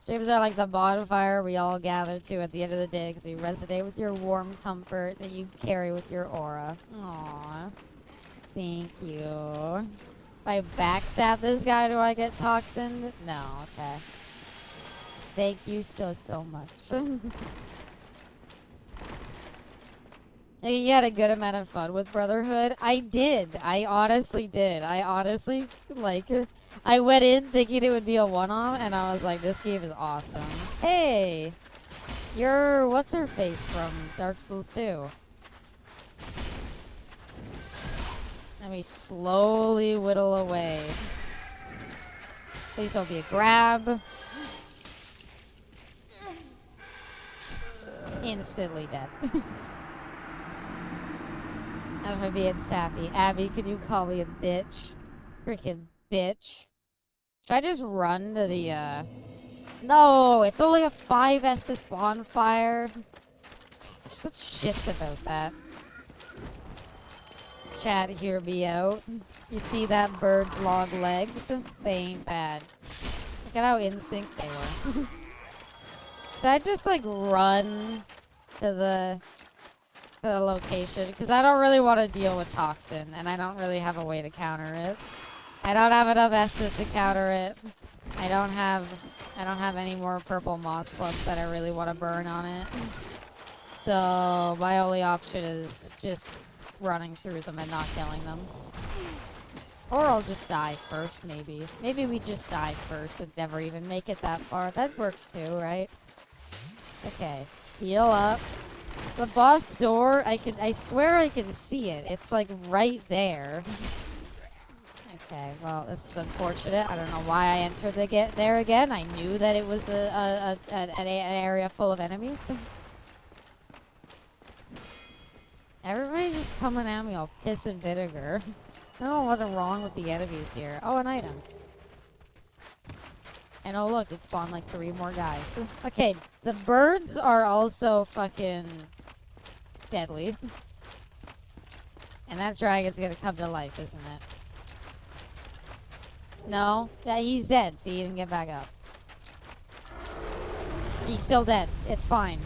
Streams are like the bonfire we all gather to at the end of the day because you resonate with your warm comfort that you carry with your aura. Aww. Thank you. If I backstab this guy, do I get toxined? No, okay. Thank you so much. You had a good amount of fun with Brotherhood. I did. I honestly did. I honestly, like, I went in thinking it would be a one-off, and I was like, this game is awesome. Hey! You're what's-her-face from Dark Souls 2. Let me slowly whittle away. Please don't be a grab. Instantly dead. Not if I'm being sappy. Abby, could you call me a bitch? Freaking bitch. Should I just run to the, No, it's only a 5 Estus bonfire. There's such shits about that. Chat, hear me out. You see that bird's long legs? They ain't bad. Look at how in sync they were. Should I just, like, run to the location? Because I don't really want to deal with Toxin, and I don't really have a way to counter it. I don't have enough Estus to counter it. I don't have any more purple moss clumps that I really want to burn on it. So, my only option is just running through them and not killing them. Or I'll just die first, maybe. Maybe we just die first and never even make it that far. That works too, right? Okay. Heal up. The boss door, I swear I can see it. It's like right there. Okay, well, this is unfortunate. I don't know why I entered there again. I knew that it was an area full of enemies. Everybody's just coming at me all piss and vinegar. I don't know what's wrong with the enemies here. Oh, an item. And oh look, it spawned like 3 more guys. Okay, the birds are also fucking deadly. And that dragon's gonna come to life, isn't it? No? Yeah, he's dead. See, he didn't get back up. He's still dead. It's fine.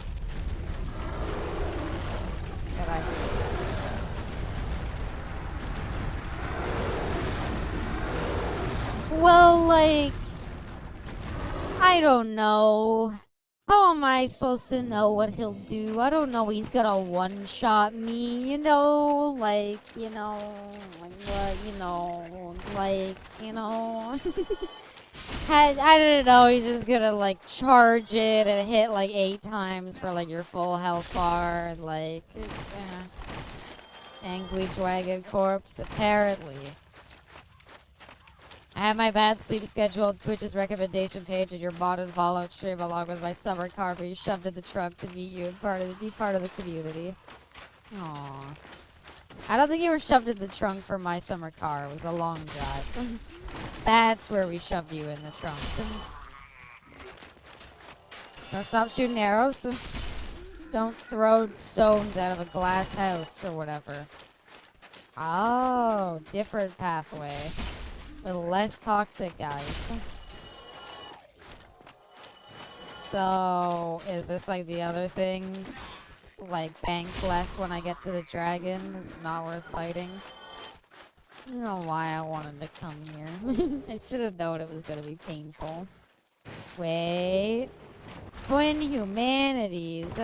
Well, like, I don't know. How am I supposed to know what he'll do? I don't know. He's gonna one-shot me, you know? Like, you know, like what, you know, like, you know. I don't know. He's just gonna, like, charge it and hit, like, 8 times for, like, your full health bar. And, like, Angry Dragon Corpse, apparently. I have my bad sleep schedule on Twitch's recommendation page and your mod and Fallout stream along with my summer car being shoved in the trunk to meet you and be part of the community. Aww. I don't think you were shoved in the trunk for my summer car. It was a long drive. That's where we shoved you in the trunk. Don't stop shooting arrows. Don't throw stones out of a glass house or whatever. Oh, different pathway. With less toxic guys. So, is this like the other thing? Like, bank left when I get to the dragon is not worth fighting? I don't know why I wanted to come here. I should have known it was gonna be painful. Wait. Twin humanities.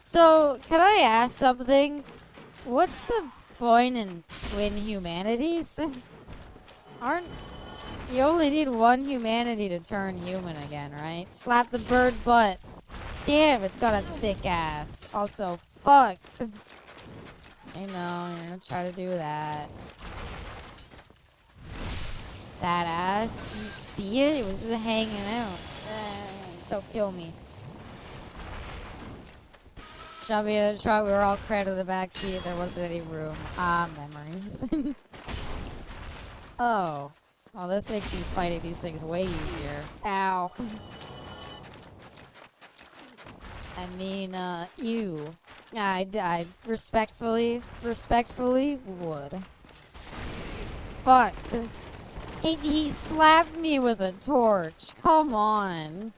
So, can I ask something? What's the point in twin humanities? You only need one humanity to turn human again, right? Slap the bird butt. Damn, it's got a thick ass. Also, fuck. I know, you're gonna try to do that. That ass, you see it? It was just hanging out. Don't kill me. Shall we try? We were all crammed in the back seat. There wasn't any room. Ah, memories. Oh. Well, this makes fighting these things way easier. Ow. I mean, you. I respectfully would. Fuck. He slapped me with a torch. Come on.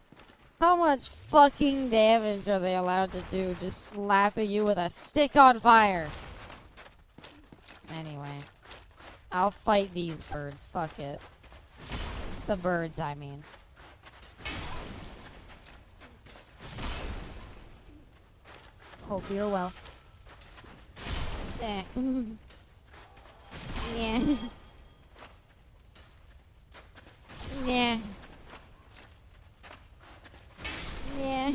How much fucking damage are they allowed to do just slapping you with a stick on fire? Anyway. I'll fight these birds. Fuck it. The birds, I mean. Hope you're well. Eh. Yeah. Yeah. Yeah.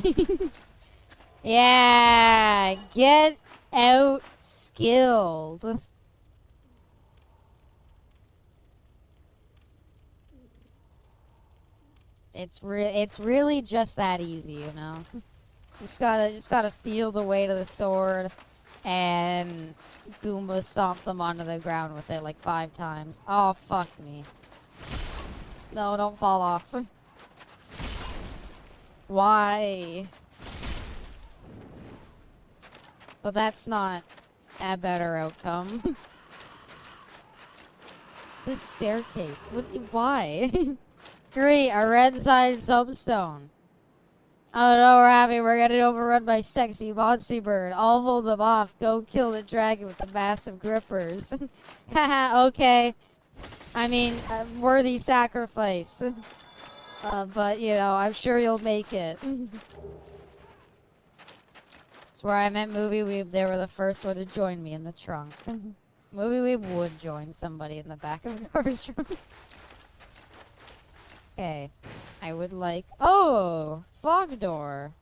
Yeah. Get out skilled. It's really just that easy, you know. Just gotta feel the weight of the sword and Goomba stomp them onto the ground with it like 5 times. Oh, fuck me. No, don't fall off. Why? But that's not a better outcome. It's this staircase. Why? Great, a red side soapstone. Oh no, Rabbit, we're getting overrun by sexy Monty Bird. I'll hold them off. Go kill the dragon with the massive grippers. Haha, okay. I mean, worthy sacrifice. But, you know, I'm sure you'll make it. That's where I met Movie Weeb. They were the first one to join me in the trunk. Movie Weeb would join somebody in the back of a car trunk. Okay. I would like... Oh! Fog door.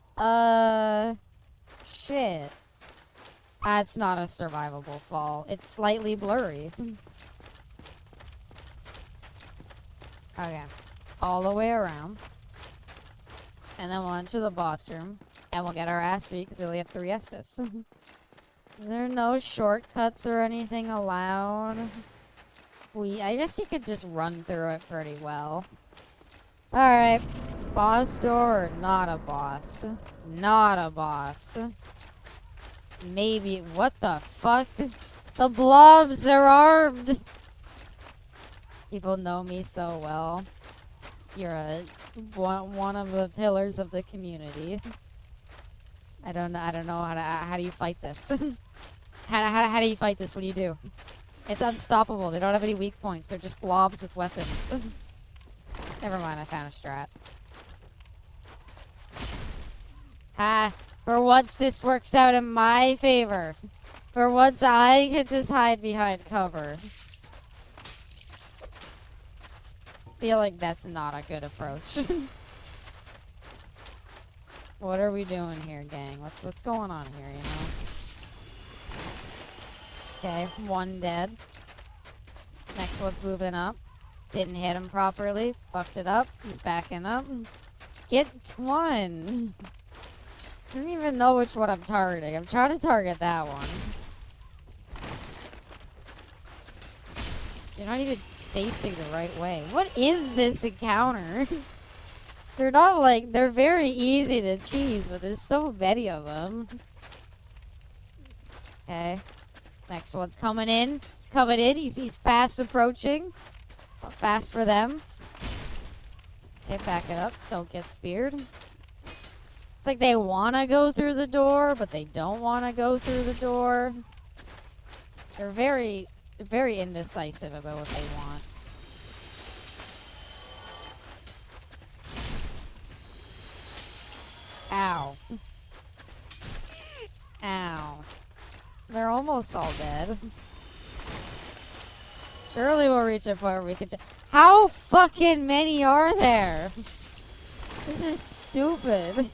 Shit. That's not a survivable fall. It's slightly blurry. Okay. All the way around. And then we'll enter the boss room. And we'll get our ass beat because we only have 3 Estus. Is there no shortcuts or anything allowed? I guess you could just run through it pretty well. Alright. Boss door or not a boss? Not a boss. Maybe. What the fuck? The blobs, they're armed! People know me so well. You're one of the pillars of the community. I don't know how do you fight this? how do you fight this? What do you do? It's unstoppable. They don't have any weak points. They're just blobs with weapons. Never mind, I found a strat. For once this works out in my favor. For once I can just hide behind cover. Feel like that's not a good approach. What are we doing here, gang? What's going on here, you know? Okay, 1 dead. Next one's moving up. Didn't hit him properly. Fucked it up. He's backing up. Come on. I don't even know which one I'm targeting. I'm trying to target that one. You're not even facing the right way. What is this encounter? They're not like, they're very easy to cheese, but there's so many of them. Okay. Next one's coming in. He's coming in. He's fast approaching. Fast for them. Okay, back it up. Don't get speared. It's like they want to go through the door, but they don't want to go through the door. They're very, very indecisive about what they want. Ow. Ow. They're almost all dead. Surely we'll reach a point where we can... How fucking many are there? This is stupid.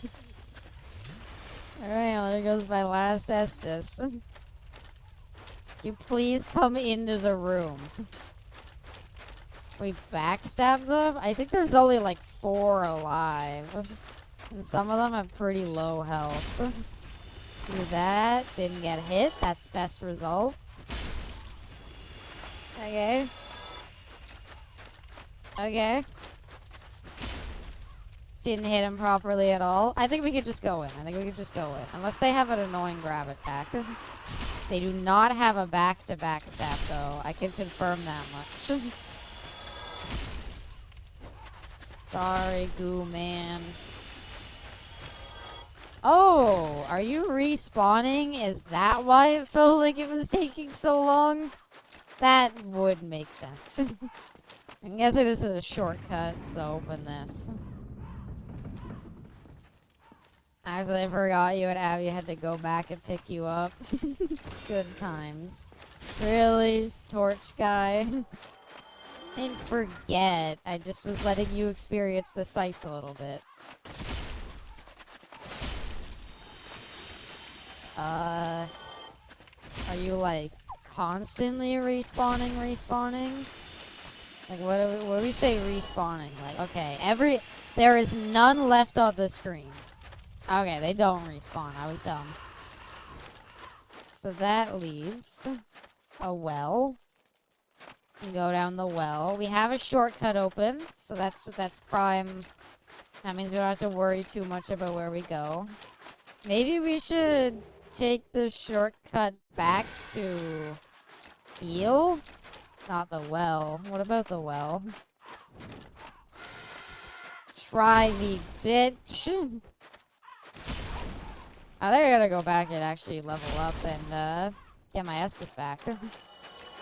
Alright, well, there goes my last Estus. Can you please come into the room? We backstab them? I think there's only like 4 alive. And some of them have pretty low health. Do that. Didn't get hit. That's best result. Okay. Okay. Didn't hit him properly at all. I think we could just go in. Unless they have an annoying grab attack. They do not have a back-to-back stab, though. I can confirm that much. Sorry, Goo Man. Oh, are you respawning? Is that why it felt like it was taking so long? That would make sense. I'm guessing this is a shortcut, so open this. Actually, I forgot you and Abby had to go back and pick you up. Good times. Really, Torch Guy? I didn't forget. I just was letting you experience the sights a little bit. Are you like constantly respawning? Like what do we say respawning? Like, okay, there is none left on the screen. Okay, they don't respawn. I was dumb. So that leaves a well. Go down the well. We have a shortcut open, so that's prime. That means we don't have to worry too much about where we go. Maybe we should take the shortcut back to heal? Not the well. What about the well? Try me, bitch. I think I gotta go back and actually level up and get my Estus back.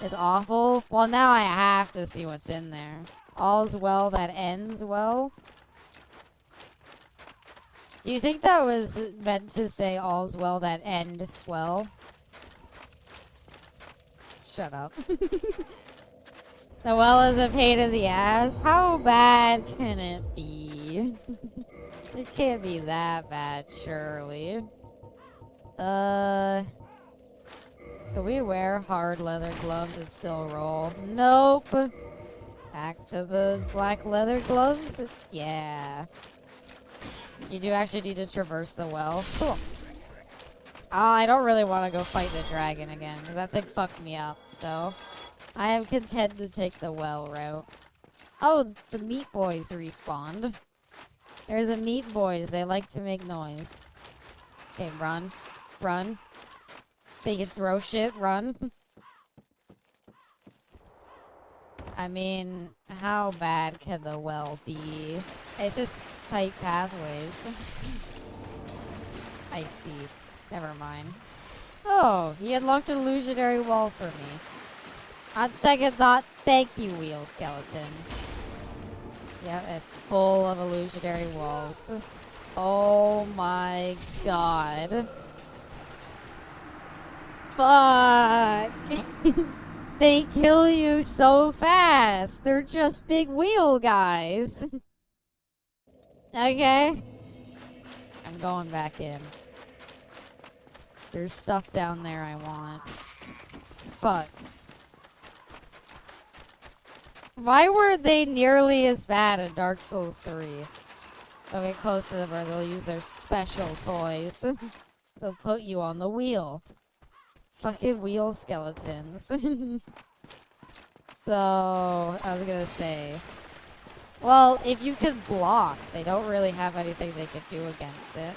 It's awful. Well, now I have to see what's in there. All's well that ends well. Do you think that was meant to say all's well that ends well? Shut up. The well is a pain in the ass. How bad can it be? It can't be that bad, surely. Can we wear hard leather gloves and still roll? Nope. Back to the black leather gloves? Yeah. You do actually need to traverse the well. Cool. I don't really want to go fight the dragon again, because that thing fucked me up, so... I am content to take the well route. Oh, the meat boys respawned. They're the meat boys. They like to make noise. Okay, run. Run. They can throw shit. Run. I mean, how bad can the well be? It's just tight pathways. I see. Never mind. Oh, he unlocked an illusionary wall for me. On second thought, thank you, Wheel Skeleton. Yep, it's full of illusionary walls. Oh my god. Fuck! They kill you so fast! They're just big wheel guys! Okay. I'm going back in. There's stuff down there I want. Fuck. Why were they nearly as bad in Dark Souls 3? They'll get close to them or they'll use their special toys. They'll put you on the wheel. Fucking wheel skeletons. So, I was gonna say... Well, if you could block, they don't really have anything they could do against it.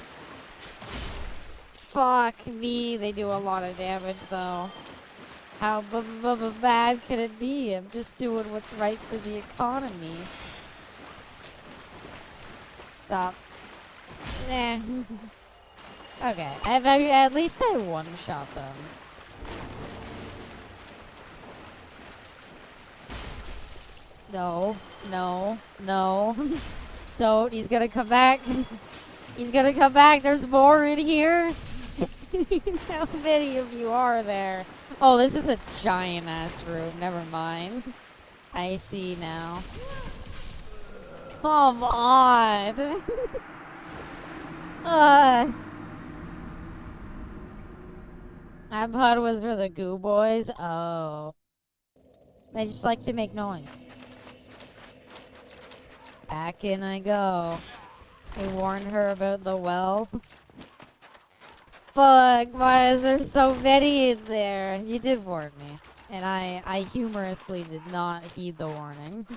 Fuck me, they do a lot of damage though. How bad can it be? I'm just doing what's right for the economy. Stop. Nah. Okay, at least I one-shot them. No, no, no. Don't. He's gonna come back. He's gonna come back. There's more in here. How many of you are there? Oh, this is a giant-ass room. Never mind. I see now. Come on. That pod was for the goo boys. Oh. They just like to make noise. Back in I go. I warned her about the well. Fuck, why is there so many in there? You did warn me. And I humorously did not heed the warning.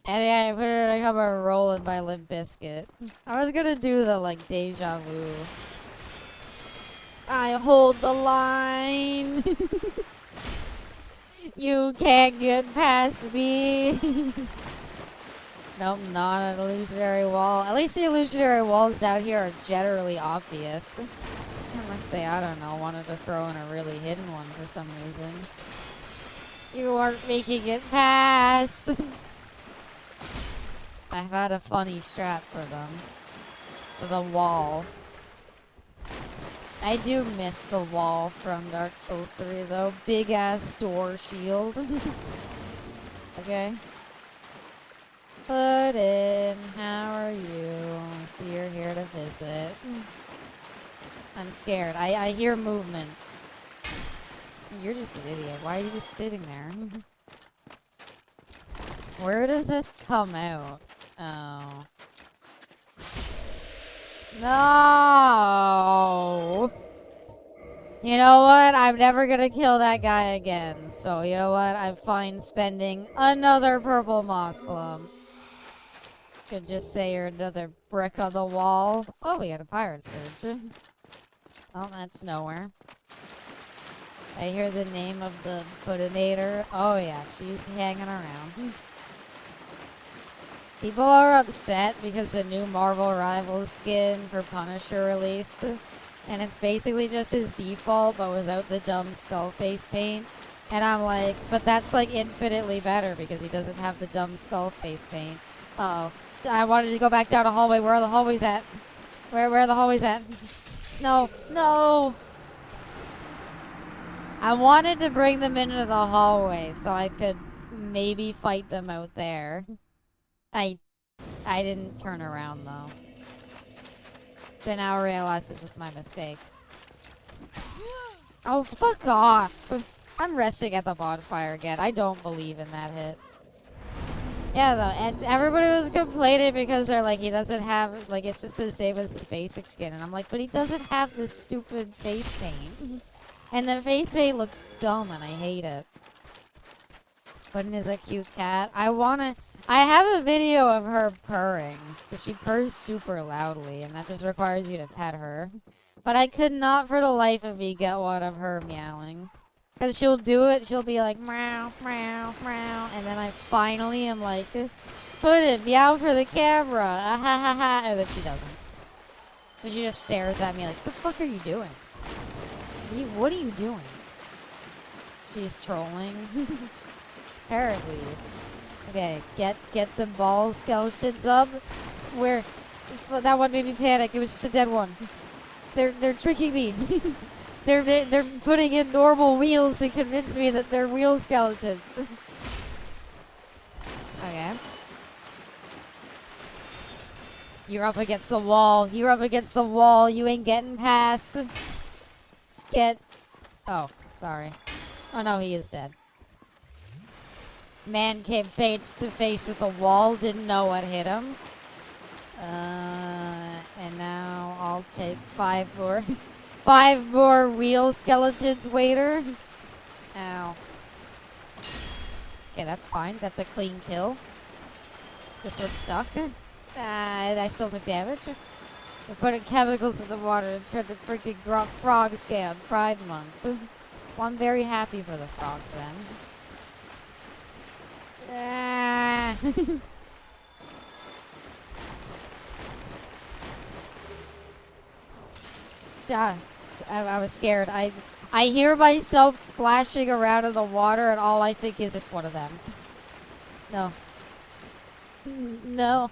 And yeah, I put it in a cup of Rolling by Limp Bizkit. I was gonna do the, like, deja vu. I hold the line. You can't get past me. Nope, not an illusionary wall. At least the illusionary walls down here are generally obvious. Unless they, I don't know, wanted to throw in a really hidden one for some reason. You aren't making it past. I've had a funny strat for them. For the wall. I do miss the wall from Dark Souls 3 though. Big ass door shield. Okay. Put in. How are you? I see you're here to visit. I'm scared. I hear movement. You're just an idiot. Why are you just sitting there? Where does this come out? Oh. No! You know what? I'm never gonna kill that guy again. So, you know what? I'm fine spending another purple moss clump. Could just say you're another brick on the wall. Oh, we got a pirate surge. Well, that's nowhere. I hear the name of the Puddinator. Oh yeah, she's hanging around. People are upset because the new Marvel Rivals skin for Punisher released. And it's basically just his default, but without the dumb skull face paint. And I'm like, but that's like infinitely better because he doesn't have the dumb skull face paint. Uh-oh. I wanted to go back down a hallway. Where are the hallways at? Where are the hallways at? No. No! I wanted to bring them into the hallway so I could maybe fight them out there. I didn't turn around though. So now I realize this was my mistake. Oh, fuck off! I'm resting at the bonfire again. I don't believe in that hit. Yeah, though, and everybody was complaining because they're like, he doesn't have, like, it's just the same as his basic skin. And I'm like, but he doesn't have this stupid face paint. And the face paint looks dumb and I hate it. Puddin is a cute cat. I have a video of her purring. Because she purrs super loudly and that just requires you to pet her. But I could not for the life of me get one of her meowing. Because she'll do it, she'll be like, meow, meow, meow. And then I finally am like, Puddin, meow for the camera. Ah, ha, ha, ha. And then she doesn't. So she just stares at me like, the fuck are you doing? What are you doing? She's trolling. Apparently. Okay, get the ball skeletons up. Where that one made me panic. It was just a dead one. They're tricking me. they're putting in normal wheels to convince me that they're wheel skeletons. Okay. You're up against the wall. You're up against the wall. You ain't getting past. Oh, sorry. Oh no, he is dead. Man came face to face with the wall, didn't know what hit him. And now I'll take 5 more. 5 more wheel skeletons waiter. Ow. Okay, that's fine. That's a clean kill. This one's stuck. I still took damage. We're putting chemicals in the water to turn the freaking frog scam. Pride Month. Well, I'm very happy for the frogs then. Ah. Ah, I was scared. I hear myself splashing around in the water, and all I think is it's one of them. No. No.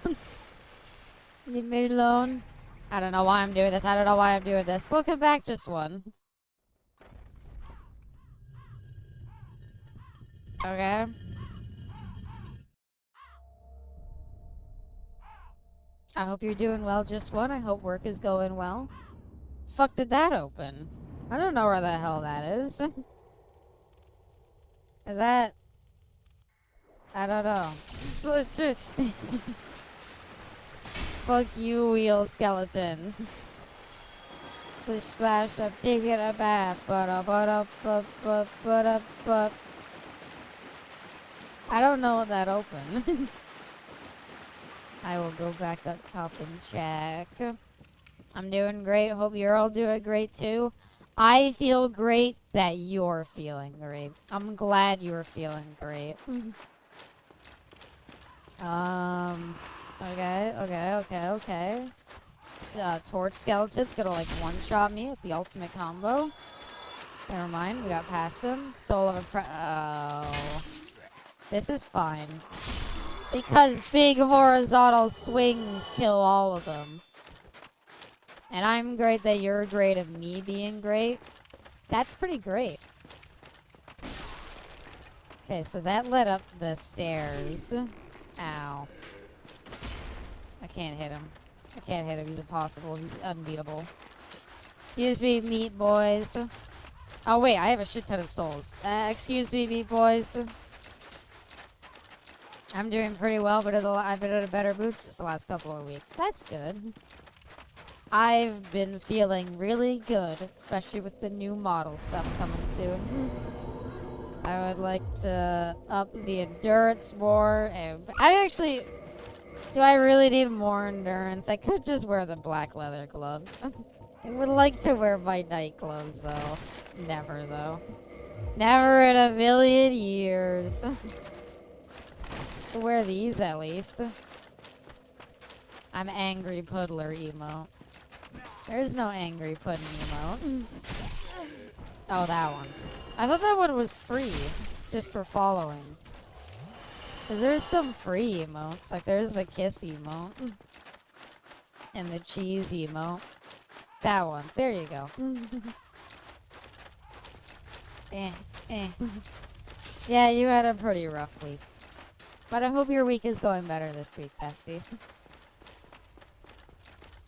Leave me alone. I don't know why I'm doing this. I don't know why I'm doing this. Welcome back, just one. Okay. I hope you're doing well, just one. I hope work is going well. Fuck did that open? I don't know where the hell that is. Is that... I don't know. Fuck you, wheel skeleton. Splish splash up, taking a bath. I don't know what that opened. I will go back up top and check. I'm doing great. Hope you're all doing great too. I feel great that you're feeling great. I'm glad you're feeling great. Okay. Torch skeleton's gonna like one-shot me with the ultimate combo. Never mind, we got past him. Soul of a oh. This is fine. Because big horizontal swings kill all of them. And I'm great that you're great at me being great. That's pretty great. Okay, so that led up the stairs. Ow. I can't hit him. I can't hit him. He's impossible. He's unbeatable. Excuse me, meat boys. Oh, wait. I have a shit ton of souls. Excuse me, meat boys. I'm doing pretty well, but I've been in a better mood since the last couple of weeks. That's good. I've been feeling really good, especially with the new model stuff coming soon. I would like to up the endurance more. And do I really need more endurance? I could just wear the black leather gloves. I would like to wear my night gloves, though. Never, though. Never in a million years. I'll wear these, at least. I'm angry puddler emote. There's no angry pudding emote. Oh, that one. I thought that one was free, just for following. Because there's some free emotes. Like, there's the kiss emote. And the cheese emote. That one. There you go. Yeah, you had a pretty rough week. But I hope your week is going better this week, bestie.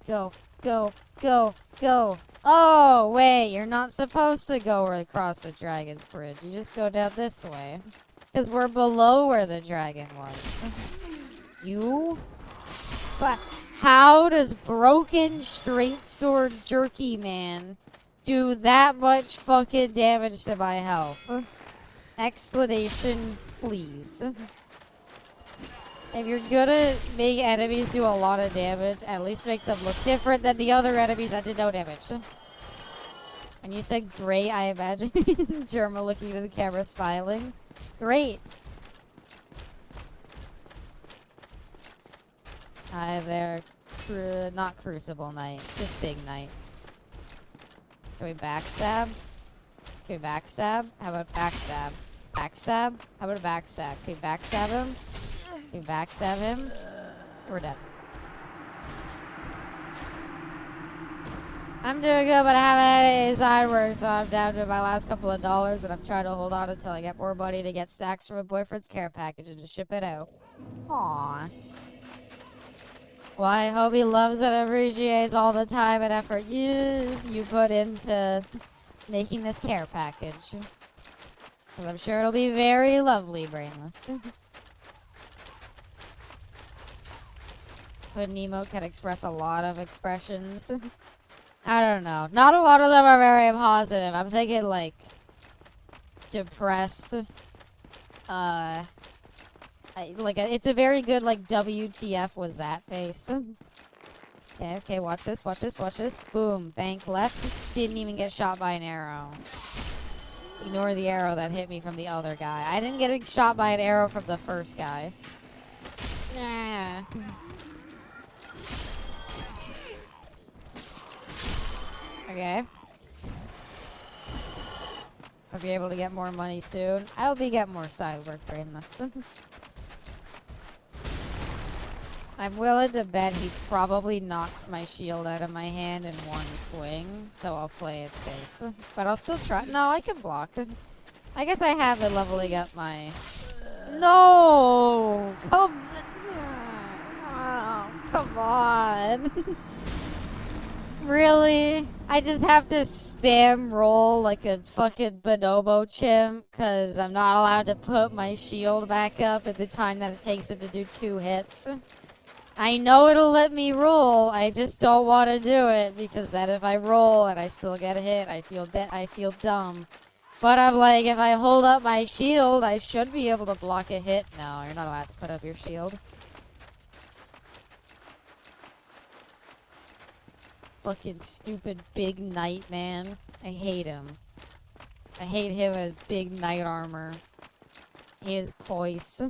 Go. Oh, wait, you're not supposed to go across the dragon's bridge. You just go down this way. Because we're below where the dragon was. You? How does broken straight sword jerky man do that much fucking damage to my health? Explanation, please. If you're gonna make enemies do a lot of damage, at least make them look different than the other enemies that did no damage. When you said great, I imagine Germa looking at the camera smiling. Great. Hi there. Not Crucible Knight, just Big Knight. Can we backstab? Can we backstab? How about backstab? Backstab? How about a backstab? Can we backstab him? Can we backstab him? We're dead. I'm doing good, but I haven't had any side work, so I'm down to my last couple of dollars, and I'm trying to hold on until I get more money to get stacks from a boyfriend's care package and to ship it out. Aww. Well, I hope he loves and appreciates all the time and effort you put into making this care package. Because I'm sure it'll be very lovely, Brainless. Puddin' emote can express a lot of expressions. I don't know. Not a lot of them are very positive. I'm thinking, like, depressed. It's a very good, like, WTF was that face. Okay, watch this. Boom. Bank left. Didn't even get shot by an arrow. Ignore the arrow that hit me from the other guy. I didn't get shot by an arrow from the first guy. Nah. Okay. I'll be able to get more money soon. I hope we get more side work during this. I'm willing to bet he probably knocks my shield out of my hand in one swing, so I'll play it safe. But I'll still try. No, I can block. I guess I have it leveling up my... No! Come... Oh, come on. Really? I just have to spam roll like a fucking bonobo chimp because I'm not allowed to put my shield back up at the time that it takes him to do 2 hits. I know it'll let me roll, I just don't want to do it because then if I roll and I still get a hit, I feel dumb. But I'm like, if I hold up my shield, I should be able to block a hit. No, you're not allowed to put up your shield. Fucking stupid big knight, man. I hate him. I hate him as big knight armor. His voice.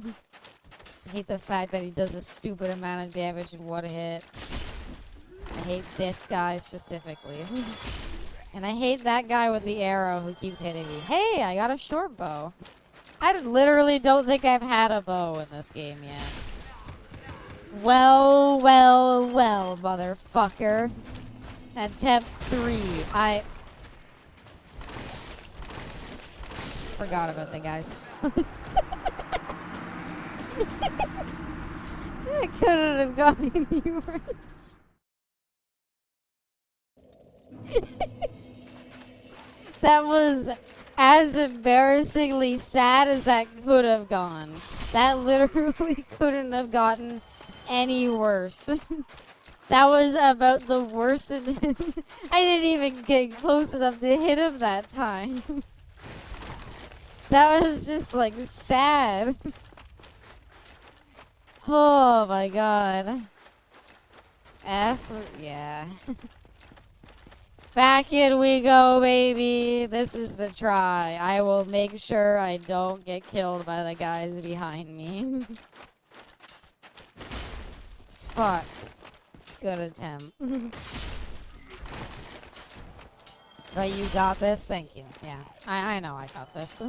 I hate the fact that he does a stupid amount of damage in one hit. I hate this guy specifically. And I hate that guy with the arrow who keeps hitting me. Hey, I got a short bow. I literally don't think I've had a bow in this game yet. Well, well, well, motherfucker. Attempt 3. I forgot about the guys. I couldn't have gone any worse. That was as embarrassingly sad as that could have gone. That literally couldn't have gotten any worse. That was about the worst. I didn't even get close enough to hit him that time. That was just like sad. Oh my god. F, yeah. Back in we go, baby. This is the try. I will make sure I don't get killed by the guys behind me. Fuck. Good attempt. But you got this? Thank you. Yeah, I know I got this.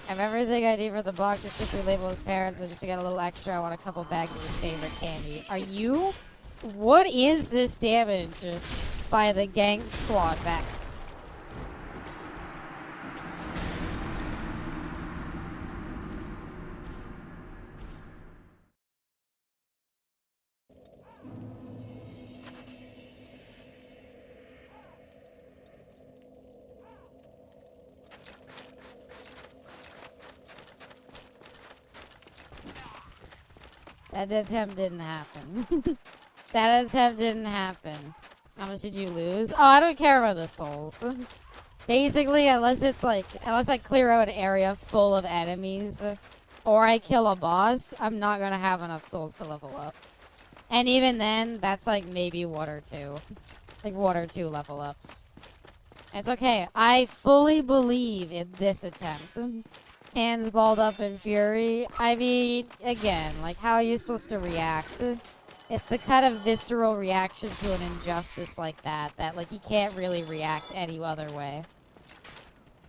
I have everything I need for the box to ship your label his parents, but just to get a little extra, I want a couple bags of his favorite candy. Are you? What is this damage by the gang squad back? That attempt didn't happen. That attempt didn't happen. How much did you lose? Oh, I don't care about the souls. Basically, unless I clear out an area full of enemies, or I kill a boss, I'm not gonna have enough souls to level up. And even then, that's like maybe 1 or 2. Like 1 or 2 level ups. It's okay. I fully believe in this attempt. Hands balled up in fury. I mean, again, like, how are you supposed to react? It's the kind of visceral reaction to an injustice like that, like, you can't really react any other way.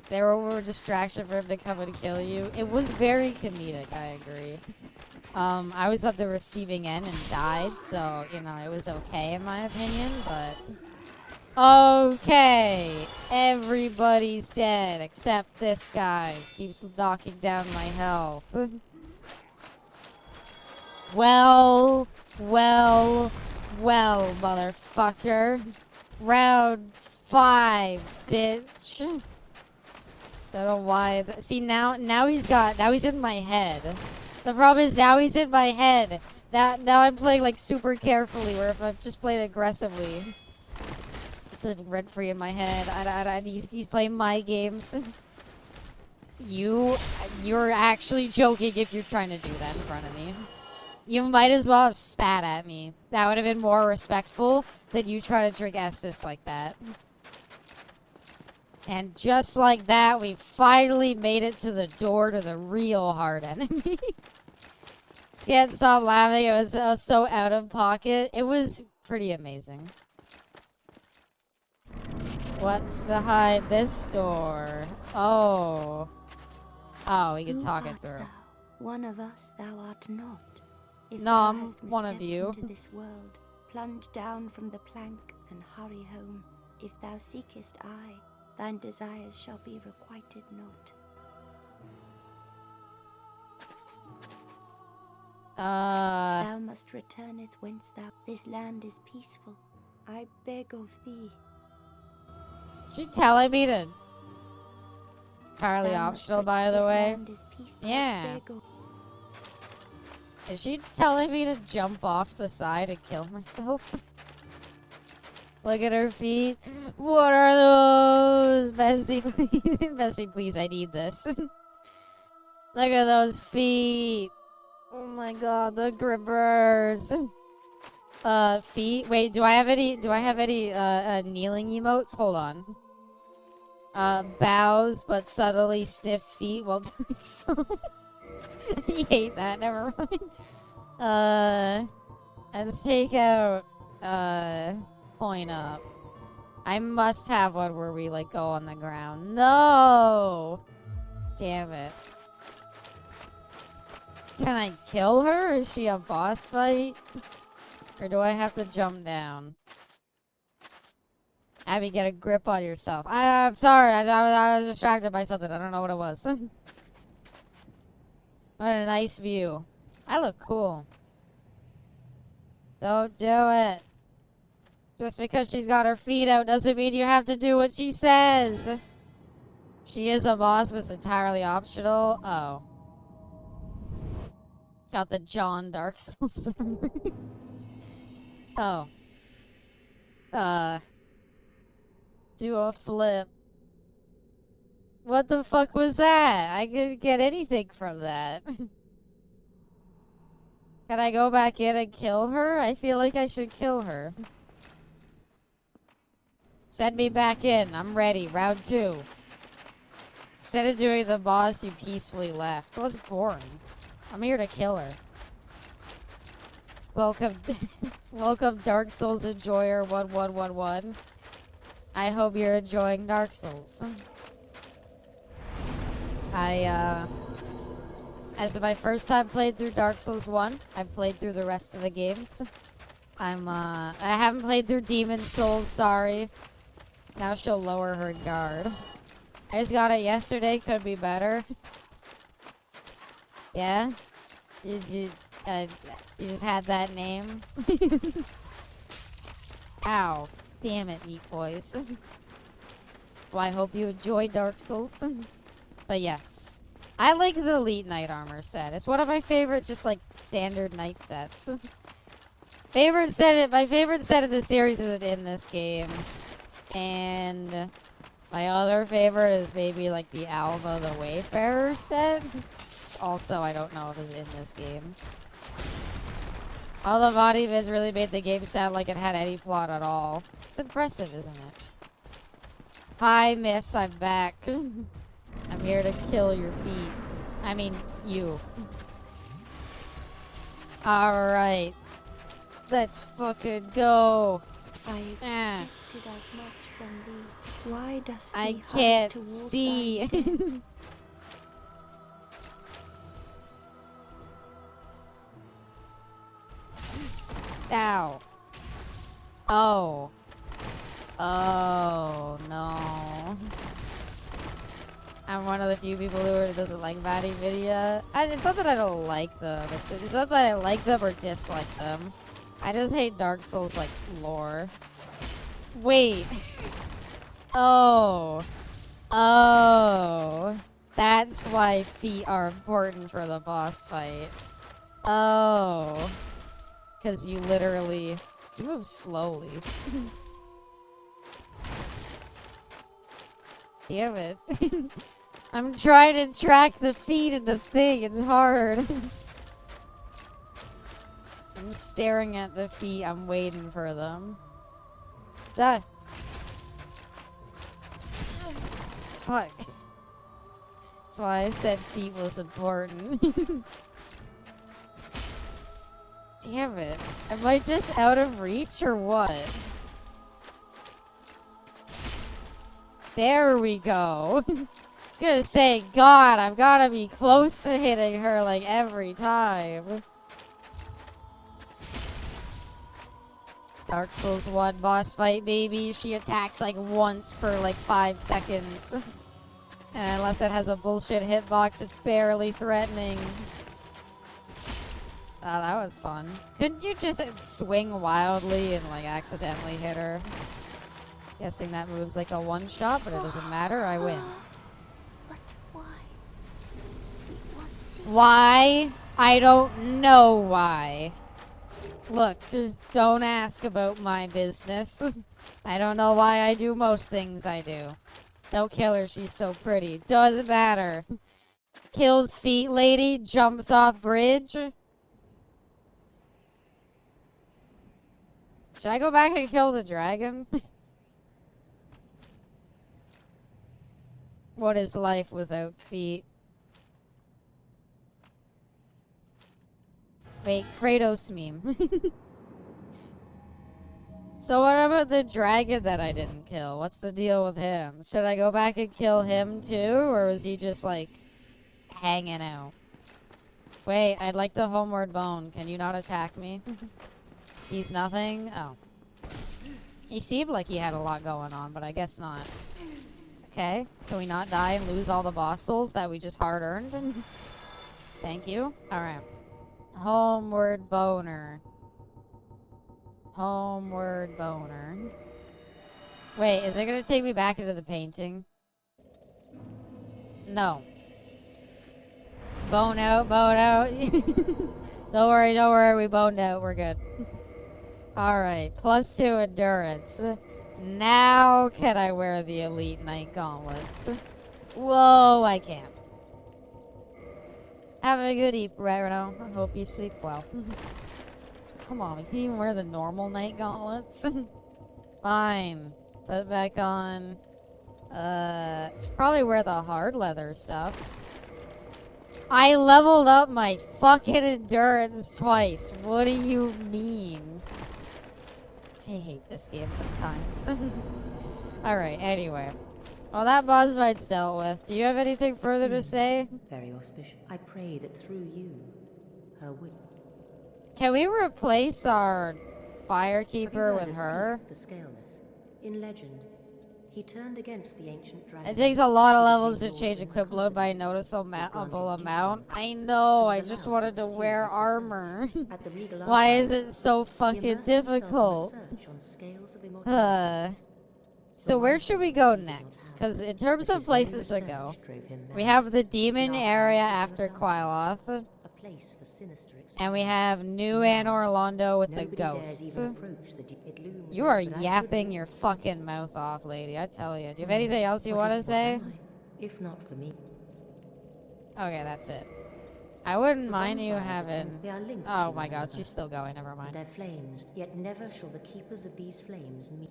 There were distraction for him to come and kill you. It was very comedic, I agree. I was at the receiving end and died, so, you know, it was okay in my opinion, but... Okay, everybody's dead except this guy. Keeps knocking down my health. Well, well, well, motherfucker. Round 5, bitch. Don't know why it's... See, now he's in my head. The problem is now he's in my head. Now I'm playing, like, super carefully, where if I've just played aggressively... living rent-free in my head. He's playing my games. You're actually joking if you're trying to do that in front of me. You might as well have spat at me. That would have been more respectful than you try to drink Estus like that. And just like that, we finally made it to the door to the real hard enemy. Can't stop laughing. It was so out of pocket. It was pretty amazing. What's behind this door? Oh. Oh, we can Who talk it art through. thou? One of us thou art not. If No, thou I'm hast one of misstepped you. Into this world, plunge down from the plank and hurry home. If thou seekest I, thine desires shall be requited not. Thou must returneth whence thou. This land is peaceful. I beg of thee. She telling me to entirely Thou must optional, by the this way. land is peaceful. Yeah. I beg of Is she telling me to jump off the side and kill myself? Look at her feet. What are those? Bestie, please. Bestie, please, I need this. Look at those feet. Oh my god, the grippers. Feet. Wait, do I have any kneeling emotes? Hold on. Bows but subtly sniffs feet while doing so. You hate that, never mind. Let's take out, point up. I must have one where we, like, go on the ground. No! Damn it. Can I kill her? Is she a boss fight? Or do I have to jump down? Abby, get a grip on yourself. I'm sorry, I was distracted by something. I don't know what it was. What a nice view. I look cool. Don't do it. Just because she's got her feet out doesn't mean you have to do what she says. She is a boss, but it's entirely optional. Oh. Got the John Dark Souls summary. Oh. Do a flip. What the fuck was that? I didn't get anything from that. Can I go back in and kill her? I feel like I should kill her. Send me back in. I'm ready. Round 2. Instead of doing the boss, you peacefully left. That was boring. I'm here to kill her. Welcome, welcome Dark Souls enjoyer 1111. I hope you're enjoying Dark Souls. As my first time played through Dark Souls 1, I've played through the rest of the games. I haven't played through Demon Souls, sorry. Now she'll lower her guard. I just got it yesterday, could be better. Yeah? You just had that name? Ow. Damn it, Meat Boys. Well, I hope you enjoy Dark Souls. But yes. I like the Elite Knight Armor set. It's one of my favorite, just like, standard knight sets. My favorite set of the series is in this game. And my other favorite is maybe, like, the Alva the Wayfarer set. Also, I don't know if it's in this game. All the body vids really made the game sound like it had any plot at all. It's impressive, isn't it? Hi, miss, I'm back. I'm here to kill your feet. I mean, you. Alright. Let's fucking go. I Ah. expected as much from thee. Why dost I thee hurry can't toward see. thine end? Ow. Oh. Oh, no. I'm one of the few people who doesn't like Maddie video. It's not that I don't like them. It's not that I like them or dislike them. I just hate Dark Souls, like, lore. Wait. Oh. Oh. That's why feet are important for the boss fight. Oh. Because you literally... You move slowly. Damn it. I'm trying to track the feet in the thing. It's hard. I'm staring at the feet. I'm waiting for them. Duh. Fuck. That's why I said feet was important. Damn it. Am I just out of reach or what? There we go. I was gonna say, God, I've gotta be close to hitting her like every time. Dark Souls 1 boss fight, baby. She attacks like once per like 5 seconds. And unless it has a bullshit hitbox, it's barely threatening. Oh, that was fun. Couldn't you just swing wildly and like accidentally hit her? Guessing that move's like a one-shot, but it doesn't matter, I win. But why? What's it? Why? I don't know why. Look, don't ask about my business. I don't know why I do most things I do. Don't kill her, she's so pretty. Doesn't matter. Kills feet lady, jumps off bridge. Should I go back and kill the dragon? What is life without feet? Wait, Kratos meme. So what about the dragon that I didn't kill? What's the deal with him? Should I go back and kill him too? Or was he just like hanging out? Wait, I'd like the homeward bone. Can you not attack me? He's nothing? Oh. He seemed like he had a lot going on, but I guess not. Okay, can we not die and lose all the boss souls that we just hard earned? Thank you. Alright. Homeward boner. Homeward boner. Wait, is it gonna take me back into the painting? No. Bone out, bone out. Don't worry, we boned out, we're good. Alright, +2 endurance. Now can I wear the Elite Knight gauntlets? Whoa, I can't. Have a good eat, Reno. I hope you sleep well. Come on, we can't even wear the normal Knight gauntlets. Fine. Put it back on. Probably wear the hard leather stuff. I leveled up my fucking endurance twice. What do you mean? I hate this game sometimes. Alright, anyway. Well, that boss fight's dealt with. Do you have anything further to say? Very auspicious. I pray that through you, her will. Can we replace our Have you Firekeeper heard with of her? Sif the Scaleless? In legend, he turned against the ancient dragon. It takes a lot of levels to change equip load by a noticeable amount. I know, I just wanted to wear armor. At the regal Why archive, is it so he fucking immersed himself in difficult? research on scales of immortality. So where should we go next? Because in terms of places to go, we have the demon area after Quailoth, a place for sinister and we have New Anor Londo with the Nobody dares ghosts. even approach the it looms You are over, but I yapping could- your fucking mouth off, lady, I tell you. Do you have anything else you What want to is what say? am I? If not for me. Okay, that's it. I wouldn't The mind you bonfires of having... They are linked Oh to my one god, another, she's still going, never and mind. their flames, yet never shall the keepers of these flames meet.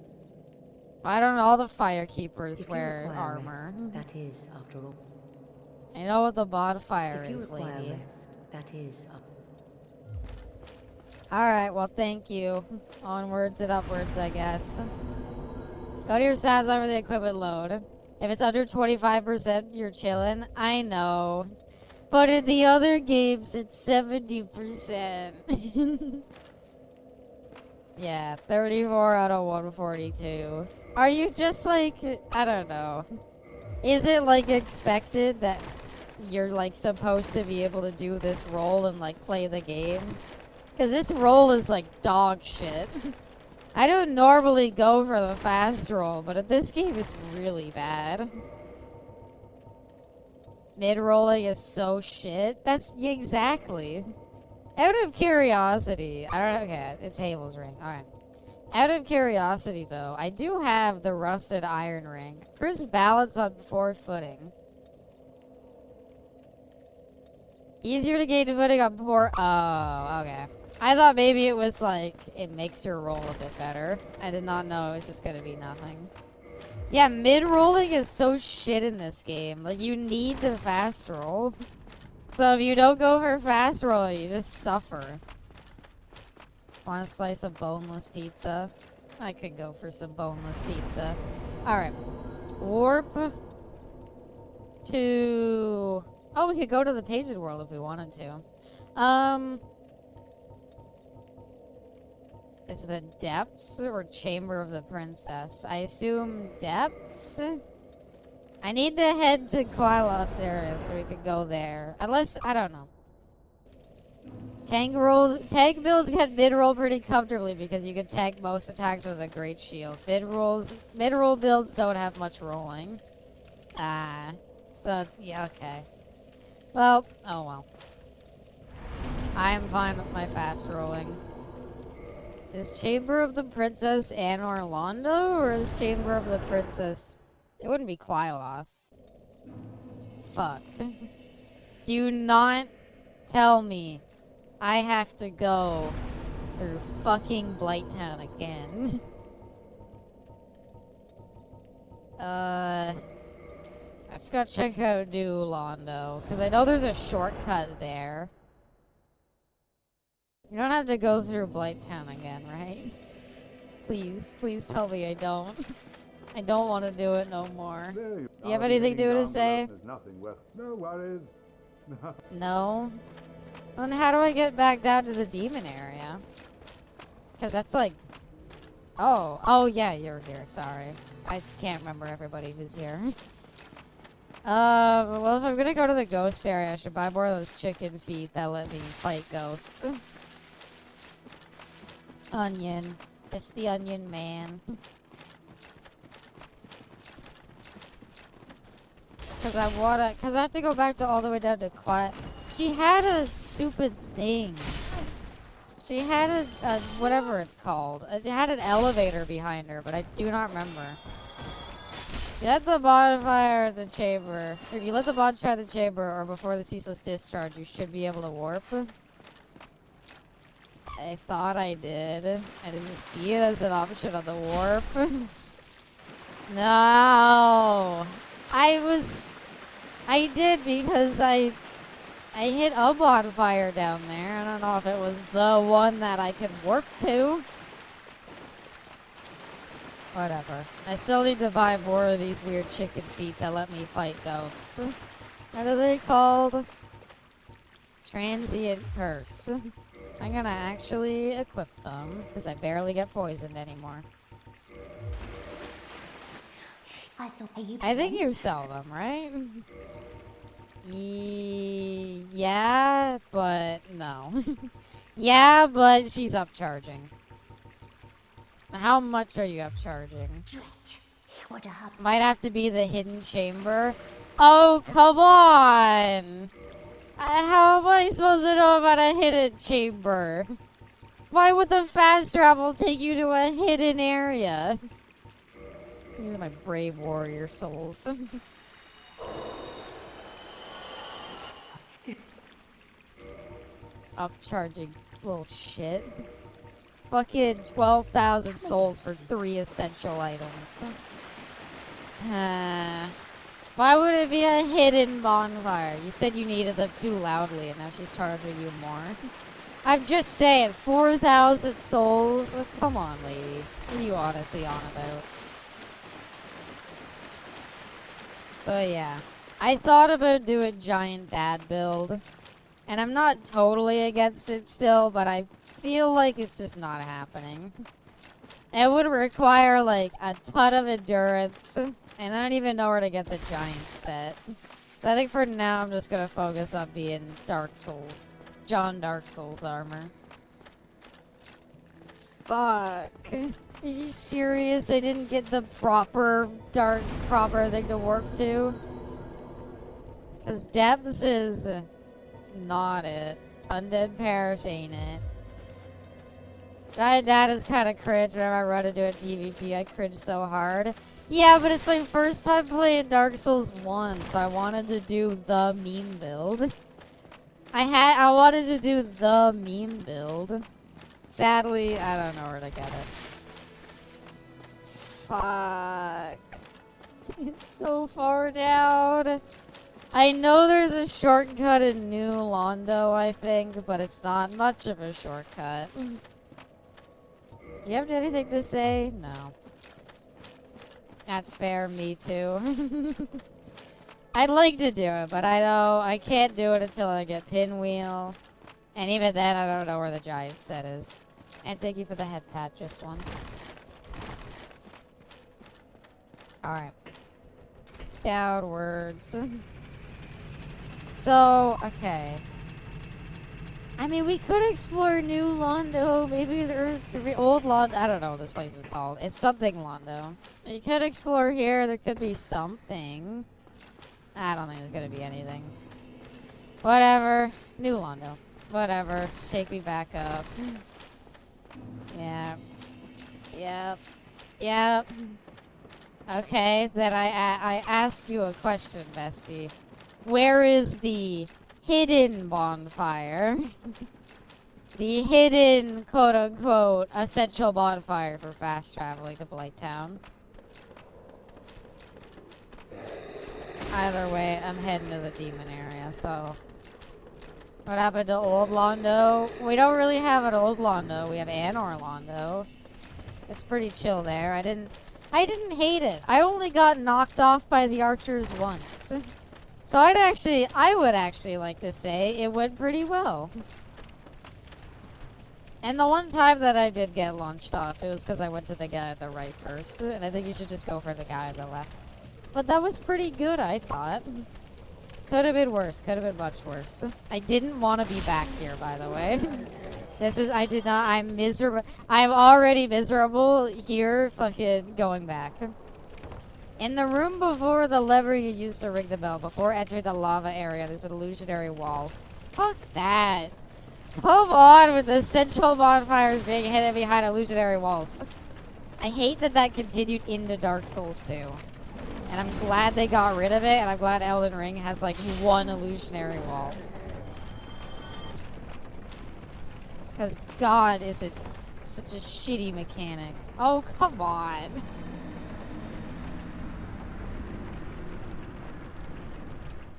Why don't all the Firekeepers If you wear require armor? rest, that is, after all. I know what the bonfire If you is, require lady. rest, that is, Alright, well, thank you. Onwards and upwards, I guess. Go to your stats over the equipment load. If it's under 25%, you're chillin'. I know. But in the other games, it's 70%. Yeah, 34 out of 142. Are you just like, I don't know. Is it like expected that you're like supposed to be able to do this role and like play the game? Because this roll is like dog shit. I don't normally go for the fast roll, but in this game it's really bad. Mid-rolling is so shit. That's yeah, exactly. Out of curiosity, I don't know. Okay, the table's ring. Alright. Out of curiosity, though, I do have the rusted iron ring. First balance on forward footing. Easier to gain footing on poor. Oh, okay. I thought maybe it was like, it makes your roll a bit better. I did not know it was just gonna be nothing. Yeah, mid-rolling is so shit in this game. Like, you need to fast roll. So if you don't go for fast roll, you just suffer. Want a slice of boneless pizza? I could go for some boneless pizza. Alright. Warp to... Oh, we could go to the Paged World if we wanted to. Is the Depths or Chamber of the Princess? I assume Depths? I need to head to Quilot's area so we could go there. Unless, I don't know. Tank builds get mid-roll pretty comfortably because you can tank most attacks with a great shield. Mid-roll builds don't have much rolling. So, yeah, okay. Well, oh well. I am fine with my fast rolling. Is Chamber of the Princess Anne Orlando, or is Chamber of the Princess... It wouldn't be Quailoth. Fuck. Do not tell me I have to go through fucking Blighttown again. Let's go check out New Londo, because I know there's a shortcut there. You don't have to go through Blighttown again, right? Please, please tell me I don't. I don't want to do it no more. You have anything new to say? There's nothing worth. No worries. No? Then how do I get back down to the demon area? Because that's like... Oh yeah, you're here, sorry. I can't remember everybody who's here. Well, if I'm gonna go to the ghost area, I should buy more of those chicken feet that let me fight ghosts. Onion. Just the onion man. Cause I have to go back to all the way down to Quiet. She had a stupid thing. She had a whatever it's called. She had an elevator behind her, but I do not remember. You let the bonfire at the chamber. If you let the bonfire at the chamber or before the ceaseless discharge, you should be able to warp. I thought I did. I didn't see it as an option on the warp. No. I did because I hit a bonfire down there. I don't know if it was the one that I could warp to. Whatever. I still need to buy more of these weird chicken feet that let me fight ghosts. What are they called? Transient Curse. I'm gonna actually equip them, because I barely get poisoned anymore. I think you sell them, right? Yeah, but no. Yeah, but she's upcharging. How much are you upcharging? Might have to be the hidden chamber. Oh, come on! How am I supposed to know about a hidden chamber? Why would the fast travel take you to a hidden area? These are my brave warrior souls. Upcharging little shit. Fucking 12,000 souls for 3 essential items. Why would it be a hidden bonfire? You said you needed them too loudly and now she's charging you more. I'm just saying, 4,000 souls? Come on, lady. What are you honestly on about? But yeah. I thought about doing giant dad build. And I'm not totally against it still, but I feel like it's just not happening. It would require like a ton of endurance. And I don't even know where to get the giant set. So I think for now I'm just gonna focus on being Dark Souls. John Dark Souls armor. Fuck. Are you serious? I didn't get the proper thing to warp to? Cause Depths is not it. Undead Parish ain't it. Giant Dad is kinda cringe whenever I run into a PvP. I cringe so hard. Yeah, but it's my first time playing Dark Souls 1, so I wanted to do the meme build. I wanted to do the meme build. Sadly, I don't know where to get it. Fuck. It's so far down. I know there's a shortcut in New Londo, I think, but it's not much of a shortcut. You have anything to say? No. That's fair, me too. I'd like to do it, but I know I can't do it until I get Pinwheel. And even then, I don't know where the giant set is. And thank you for the head pat, just one. Alright. Downwards. So, okay. I mean, we could explore New Londo. Maybe the old Londo. I don't know what this place is called. It's something Londo. You could explore here. There could be something. I don't think there's gonna be anything. Whatever. New Londo. Whatever. Just take me back up. Yeah. Yep. Yep. Okay, then I ask you a question, bestie. Where is the hidden bonfire? The hidden, quote-unquote, essential bonfire for fast traveling to Blighttown. Either way, I'm heading to the demon area, so... What happened to Old Londo? We don't really have an Old Londo. We have Anor Londo. It's pretty chill there. I didn't hate it. I only got knocked off by the archers once. So I would actually like to say it went pretty well. And the one time that I did get launched off, it was because I went to the guy at the right first. And I think you should just go for the guy on the left. But that was pretty good, I thought. Could have been worse. Could have been much worse. I didn't want to be back here, by the way. I'm miserable. I'm already miserable here, fucking going back. In the room before the lever you used to ring the bell, before entering the lava area, there's an illusionary wall. Fuck that. Come on with the essential bonfires being hidden behind illusionary walls. I hate that that continued into Dark Souls 2. And I'm glad they got rid of it, and I'm glad Elden Ring has like one illusionary wall. Because God, is it such a shitty mechanic. Oh, come on.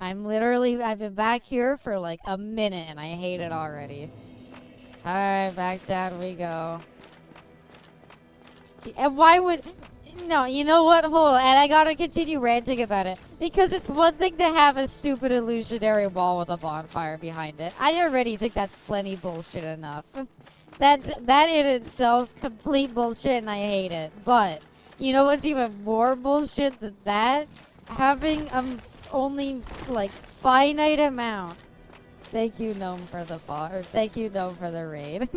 I've been back here for like a minute and I hate it already. Alright, back down we go. And why would... No, you know what? Hold on. And I gotta continue ranting about it. Because it's one thing to have a stupid illusionary wall with a bonfire behind it. I already think that's plenty bullshit enough. That in itself, complete bullshit, and I hate it. But, you know what's even more bullshit than that? Having only, like, finite amount. Thank you, Gnome, for the thank you, Gnome, for the raid.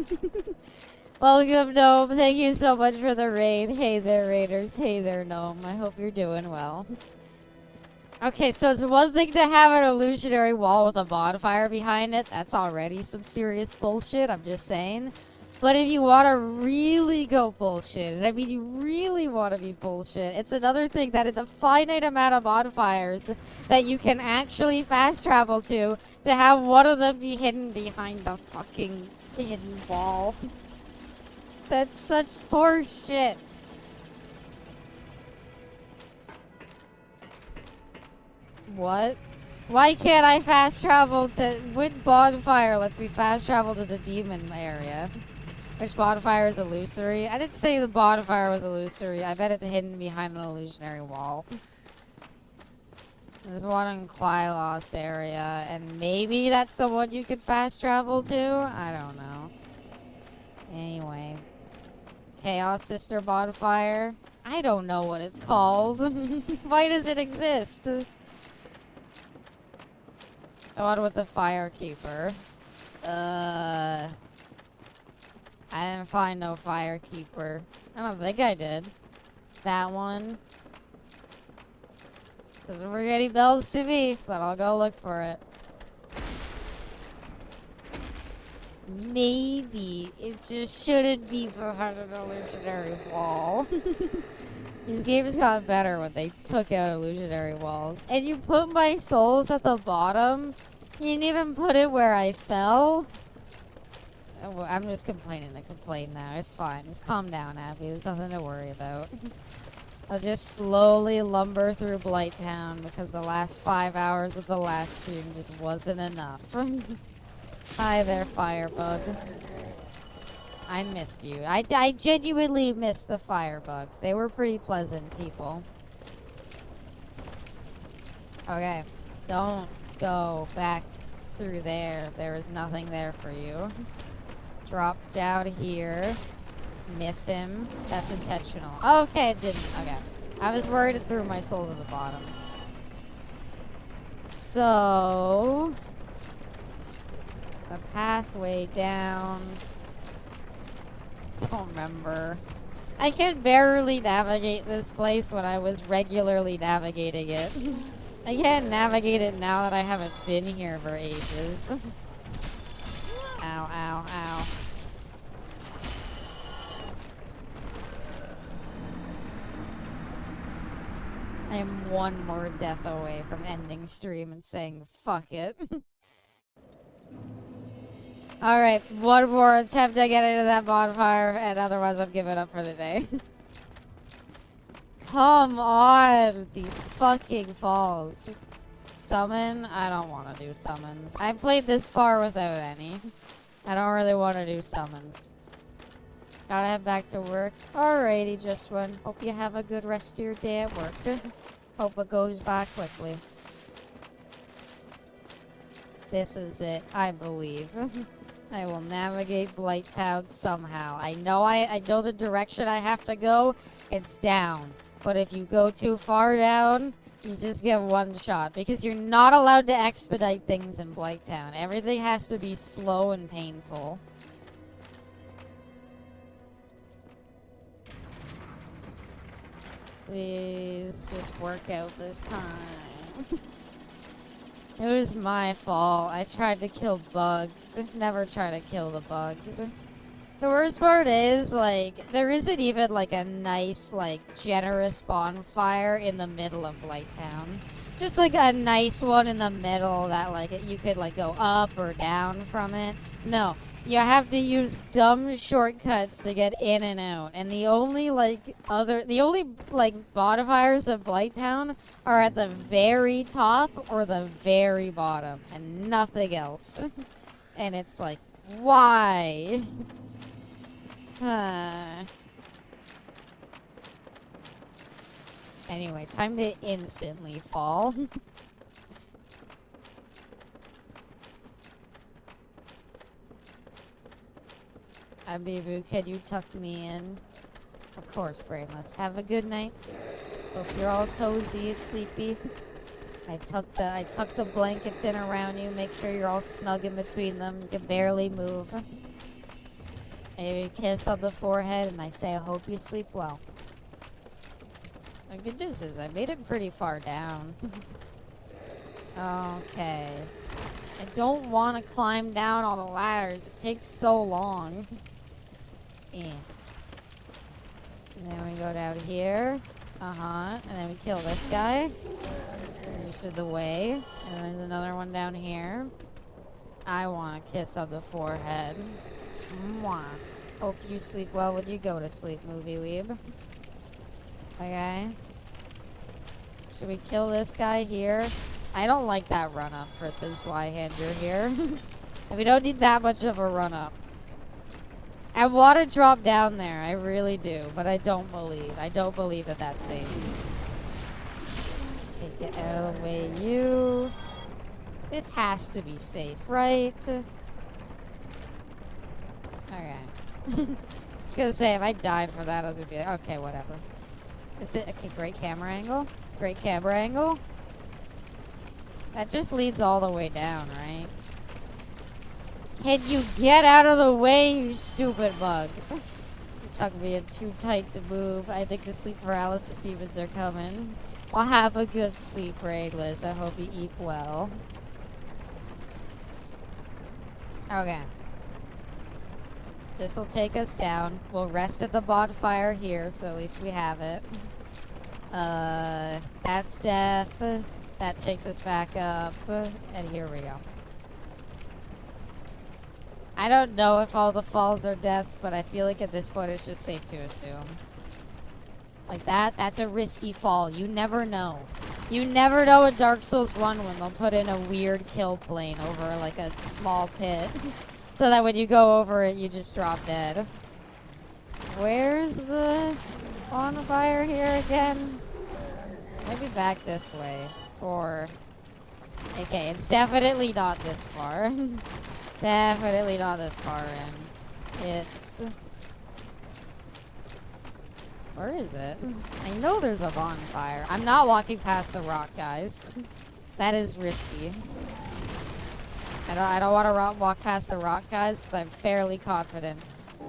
Welcome, Gnome. Thank you so much for the raid. Hey there, raiders. Hey there, Gnome. I hope you're doing well. Okay, so it's one thing to have an illusionary wall with a bonfire behind it. That's already some serious bullshit, I'm just saying. But if you want to really go bullshit, and I mean you really want to be bullshit, it's another thing that in the finite amount of bonfires that you can actually fast travel to have one of them be hidden behind the fucking hidden wall. That's such horse shit. What? Why can't I fast travel to... With bonfire lets me fast travel to the demon area. Which bonfire is illusory? I didn't say the bonfire was illusory. I bet it's hidden behind an illusionary wall. There's one in Quailos area, and maybe that's the one you could fast travel to? I don't know. Anyway. Chaos Sister bonfire? I don't know what it's called. Why does it exist? The one with the Firekeeper. I didn't find no Firekeeper. I don't think I did. That one. Doesn't ring any bells to me, but I'll go look for it. Maybe. It just shouldn't be behind an illusionary wall. These games got better when they took out illusionary walls. And you put my souls at the bottom? You didn't even put it where I fell? Oh, I'm just complaining to complain now. It's fine. Just calm down, Abby. There's nothing to worry about. I'll just slowly lumber through Blighttown because the last 5 hours of the last stream just wasn't enough. Hi there, Firebug. I missed you. I genuinely missed the Firebugs. They were pretty pleasant people. Okay. Don't go back through there. There is nothing there for you. Drop down here. Miss him. That's intentional. Okay, it didn't. Okay. I was worried it threw my souls at the bottom. So... the pathway down... don't remember. I could barely navigate this place when I was regularly navigating it. I can't navigate it now that I haven't been here for ages. Ow, ow, ow. I am one more death away from ending stream and saying, fuck it. Alright, one more attempt to get into that bonfire, and otherwise I'm giving up for the day. Come on! These fucking falls. Summon? I don't want to do summons. I played this far without any. I don't really want to do summons. Gotta head back to work. Alrighty, just one. Hope you have a good rest of your day at work. Hope it goes by quickly. This is it, I believe. I will navigate Blighttown somehow. I know the direction I have to go. It's down. But if you go too far down, you just get one shot. Because you're not allowed to expedite things in Blighttown. Everything has to be slow and painful. Please just work out this time. It was my fault. I tried to kill bugs. Never try to kill the bugs. The worst part is, like, there isn't even, like, a nice, like, generous bonfire in the middle of Blighttown. Just, like, a nice one in the middle that, like, you could, like, go up or down from it. No. You have to use dumb shortcuts to get in and out. And the only, like, bonfires of Blighttown are at the very top or the very bottom. And nothing else. And it's like, why? Anyway, time to instantly fall. Abibu, can you tuck me in? Of course, Brainless. Have a good night. Hope you're all cozy and sleepy. I tuck the blankets in around you. Make sure you're all snug in between them. You can barely move. Maybe kiss on the forehead, and I say I hope you sleep well. The good news is I made it pretty far down. Okay. I don't want to climb down all the ladders. It takes so long. Yeah. And then we go down here. And then we kill this guy. This is just in the way. And there's another one down here. I want a kiss on the forehead. Mwah. Hope you sleep well when you go to sleep, movie weeb. Okay. Should we kill this guy here? I don't like that run-up for the Zweihander here. And we don't need that much of a run-up. I want to drop down there, I really do, but I don't believe that that's safe. Okay, get out of the way, you. This has to be safe, right? Okay. I was gonna say, if I died for that, I was gonna be like, okay, whatever. Is it, okay, great camera angle? Great camera angle? That just leads all the way down, right? Can you get out of the way, you stupid bugs? You tucked me in too tight to move. I think the sleep paralysis demons are coming. Well, have a good sleep, Brainless. I hope you eat well. Okay. This will take us down. We'll rest at the bonfire here, so at least we have it. That's death. That takes us back up. And here we go. I don't know if all the falls are deaths, but I feel like at this point it's just safe to assume. Like that's a risky fall. You never know. You never know in Dark Souls 1 when they'll put in a weird kill plane over like a small pit. So that when you go over it, you just drop dead. Where's the bonfire here again? Maybe back this way. Or... Okay, it's definitely not this far. Definitely not this far in. It's... Where is it? I know there's a bonfire. I'm not walking past the rock, guys. That is risky. I don't want to walk past the rock, guys, because I'm fairly confident.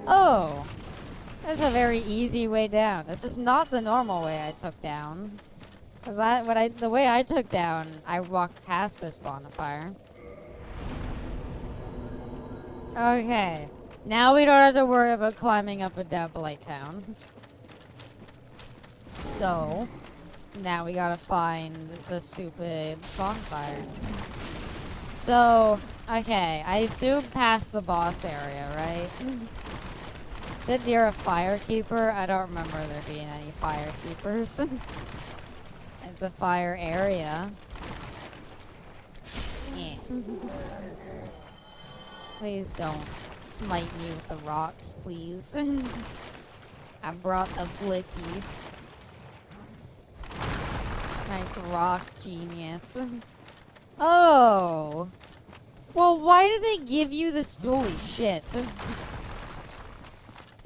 Oh! There's a very easy way down. This is not the normal way I took down. Because the way I took down, I walked past this bonfire. Okay. Now we don't have to worry about climbing up a Blight Town. So, now we gotta find the stupid bonfire. So, okay, I assume past the boss area, right? Is it near a firekeeper? I don't remember there being any firekeepers. It's a fire area. Yeah. Please don't smite me with the rocks, please. I brought a blicky. Nice rock genius. Oh! Well, why do they give you this? Holy shit.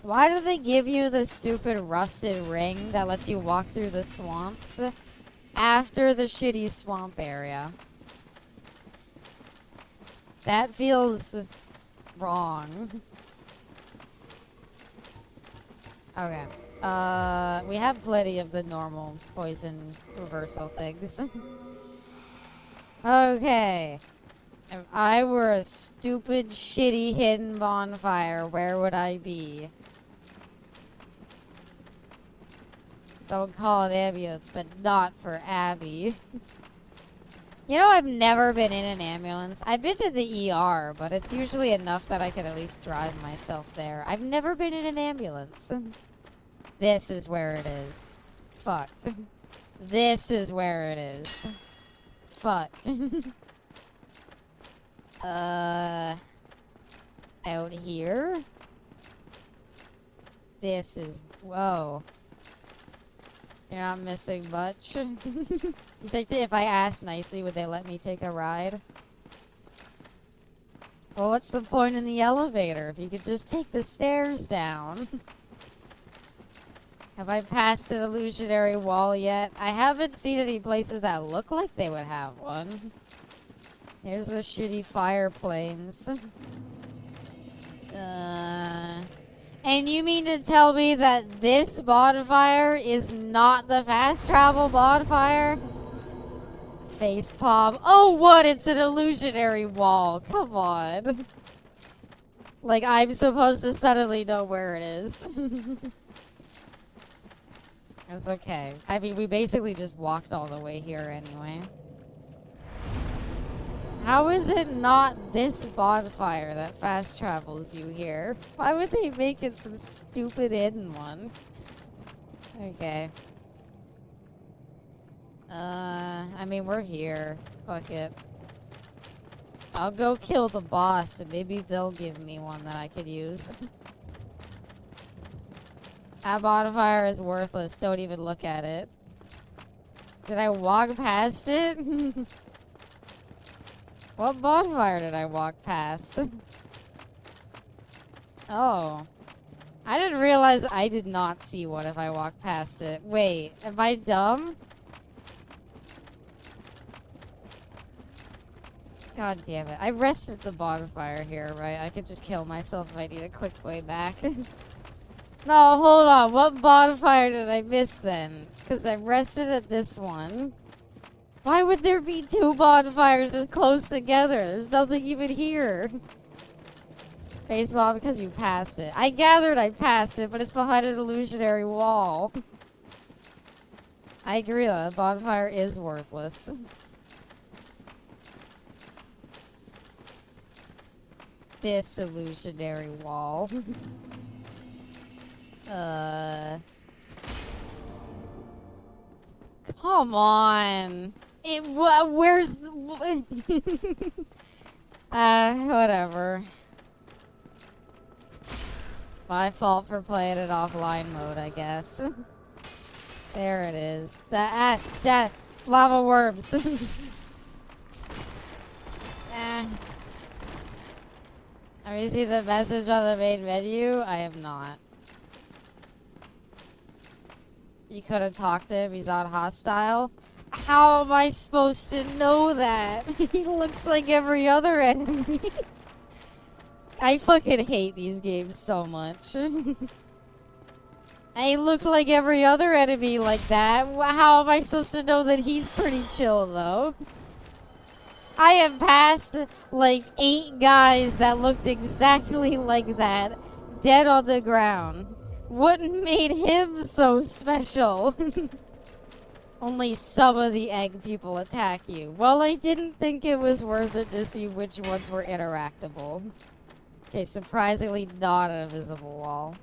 Why do they give you the stupid rusted ring that lets you walk through the swamps after the shitty swamp area? That feels wrong. Okay. We have plenty of the normal poison reversal things. Okay. If I were a stupid, shitty, hidden bonfire, where would I be? Someone call an ambulance, but not for Abby. You know, I've never been in an ambulance. I've been to the ER, but it's usually enough that I can at least drive myself there. I've never been in an ambulance. This is where it is. Fuck. This is where it is. Fuck. Out here? This is... Whoa. You're not missing much. You think that if I asked nicely, would they let me take a ride? Well, what's the point in the elevator if you could just take the stairs down? Have I passed an illusionary wall yet? I haven't seen any places that look like they would have one. Here's the shitty fire planes. And you mean to tell me that this bonfire is not the fast travel bonfire? Facepalm. Oh, what? It's an illusionary wall. Come on. Like, I'm supposed to suddenly know where it is. It's okay. I mean, we basically just walked all the way here anyway. How is it not this bonfire that fast travels you here? Why would they make it some stupid hidden one? Okay. I mean, we're here. Fuck it. I'll go kill the boss and maybe they'll give me one that I could use. That bonfire is worthless. Don't even look at it. Did I walk past it? What bonfire did I walk past? Oh. I didn't realize I did not see one if I walked past it. Wait, am I dumb? God damn it. I rested the bonfire here, right? I could just kill myself if I need a quick way back. No, hold on. What bonfire did I miss then? Because I rested at this one. Why would there be two bonfires this close together? There's nothing even here. Baseball, because you passed it. I gathered I passed it, but it's behind an illusionary wall. I agree though, the bonfire is worthless. This illusionary wall. Come on. Where's the... whatever. My fault for playing it offline mode, I guess. There it is. That lava worms. Have you seen the message on the main menu? I have not. You could have talked to him. He's on hostile. How am I supposed to know that? He looks like every other enemy. I fucking hate these games so much. I look like every other enemy like that. How am I supposed to know that he's pretty chill, though? I have passed, like, 8 guys that looked exactly like that, dead on the ground. What made him so special? Only some of the egg people attack you. Well, I didn't think it was worth it to see which ones were interactable. Okay, surprisingly not an invisible wall.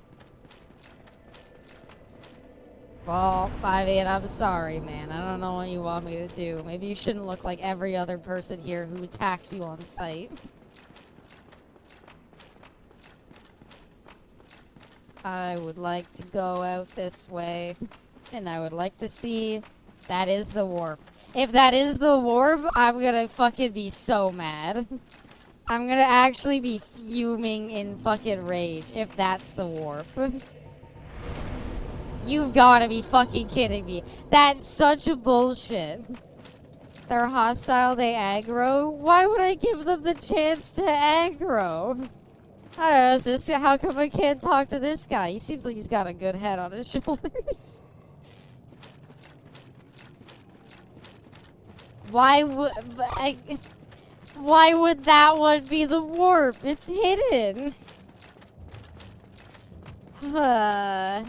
Well, I mean, I'm sorry, man. I don't know what you want me to do. Maybe you shouldn't look like every other person here who attacks you on sight. I would like to go out this way. And I would like to see... That is the warp. If that is the warp, I'm gonna fucking be so mad. I'm gonna actually be fuming in fucking rage if that's the warp. You've gotta be fucking kidding me. That's such bullshit. They're hostile, they aggro. Why would I give them the chance to aggro? I don't know, is this, how come I can't talk to this guy? He seems like he's got a good head on his shoulders. Why would that one be the warp? It's hidden. That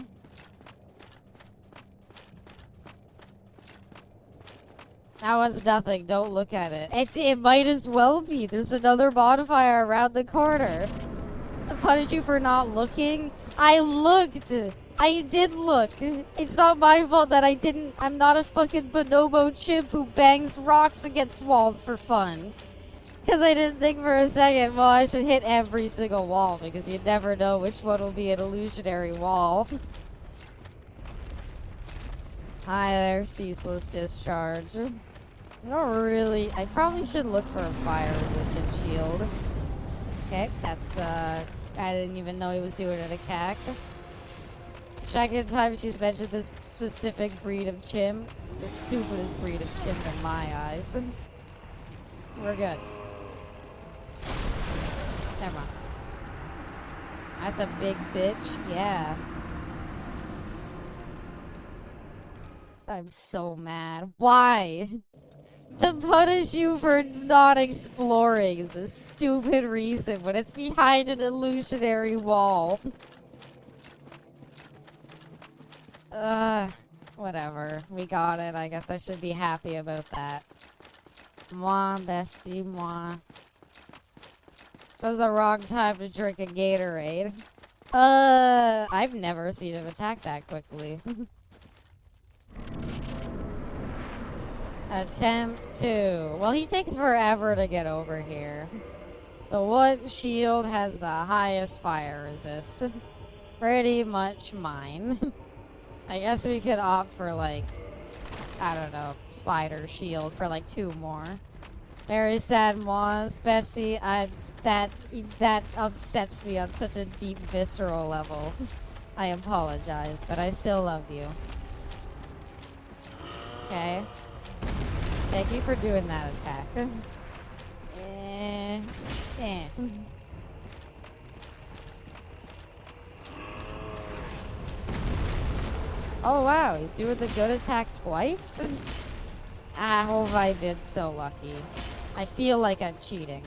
was nothing. Don't look at it. It might as well be. There's another bonfire around the corner. To punish you for not looking? I looked. I did look. It's not my fault that I didn't. I'm not a fucking bonobo chimp who bangs rocks against walls for fun. Because I didn't think for a second, well, I should hit every single wall because you never know which one will be an illusionary wall. Hi there, ceaseless discharge. I don't really... I probably should look for a fire-resistant shield. Okay, that's, I didn't even know he was doing an attack. Second time she's mentioned this specific breed of chimp. This is the stupidest breed of chimp in my eyes. We're good. Never mind. That's a big bitch. Yeah. I'm so mad. Why? To punish you for not exploring is a stupid reason when it's behind an illusionary wall. Whatever. We got it. I guess I should be happy about that. Moi, bestie, moi. Chose the wrong time to drink a Gatorade. I've never seen him attack that quickly. Attempt 2. Well, he takes forever to get over here. So what shield has the highest fire resist? Pretty much mine. I guess we could opt for, like, I don't know, spider shield for, like, 2 more. Very sad, Moz. Bestie, that upsets me on such a deep, visceral level. I apologize, but I still love you. Okay. Thank you for doing that attack. Oh wow, he's doing the good attack twice? Ah, have I been so lucky. I feel like I'm cheating.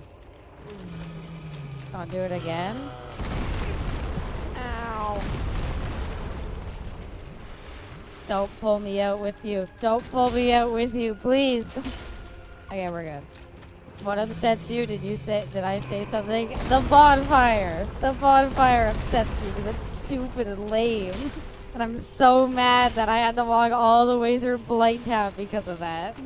I'll do it again. Ow. Don't pull me out with you. Don't pull me out with you, please. Okay, we're good. What upsets you? Did I say something? The bonfire! The bonfire upsets me because it's stupid and lame. And I'm so mad that I had to walk all the way through Blighttown because of that.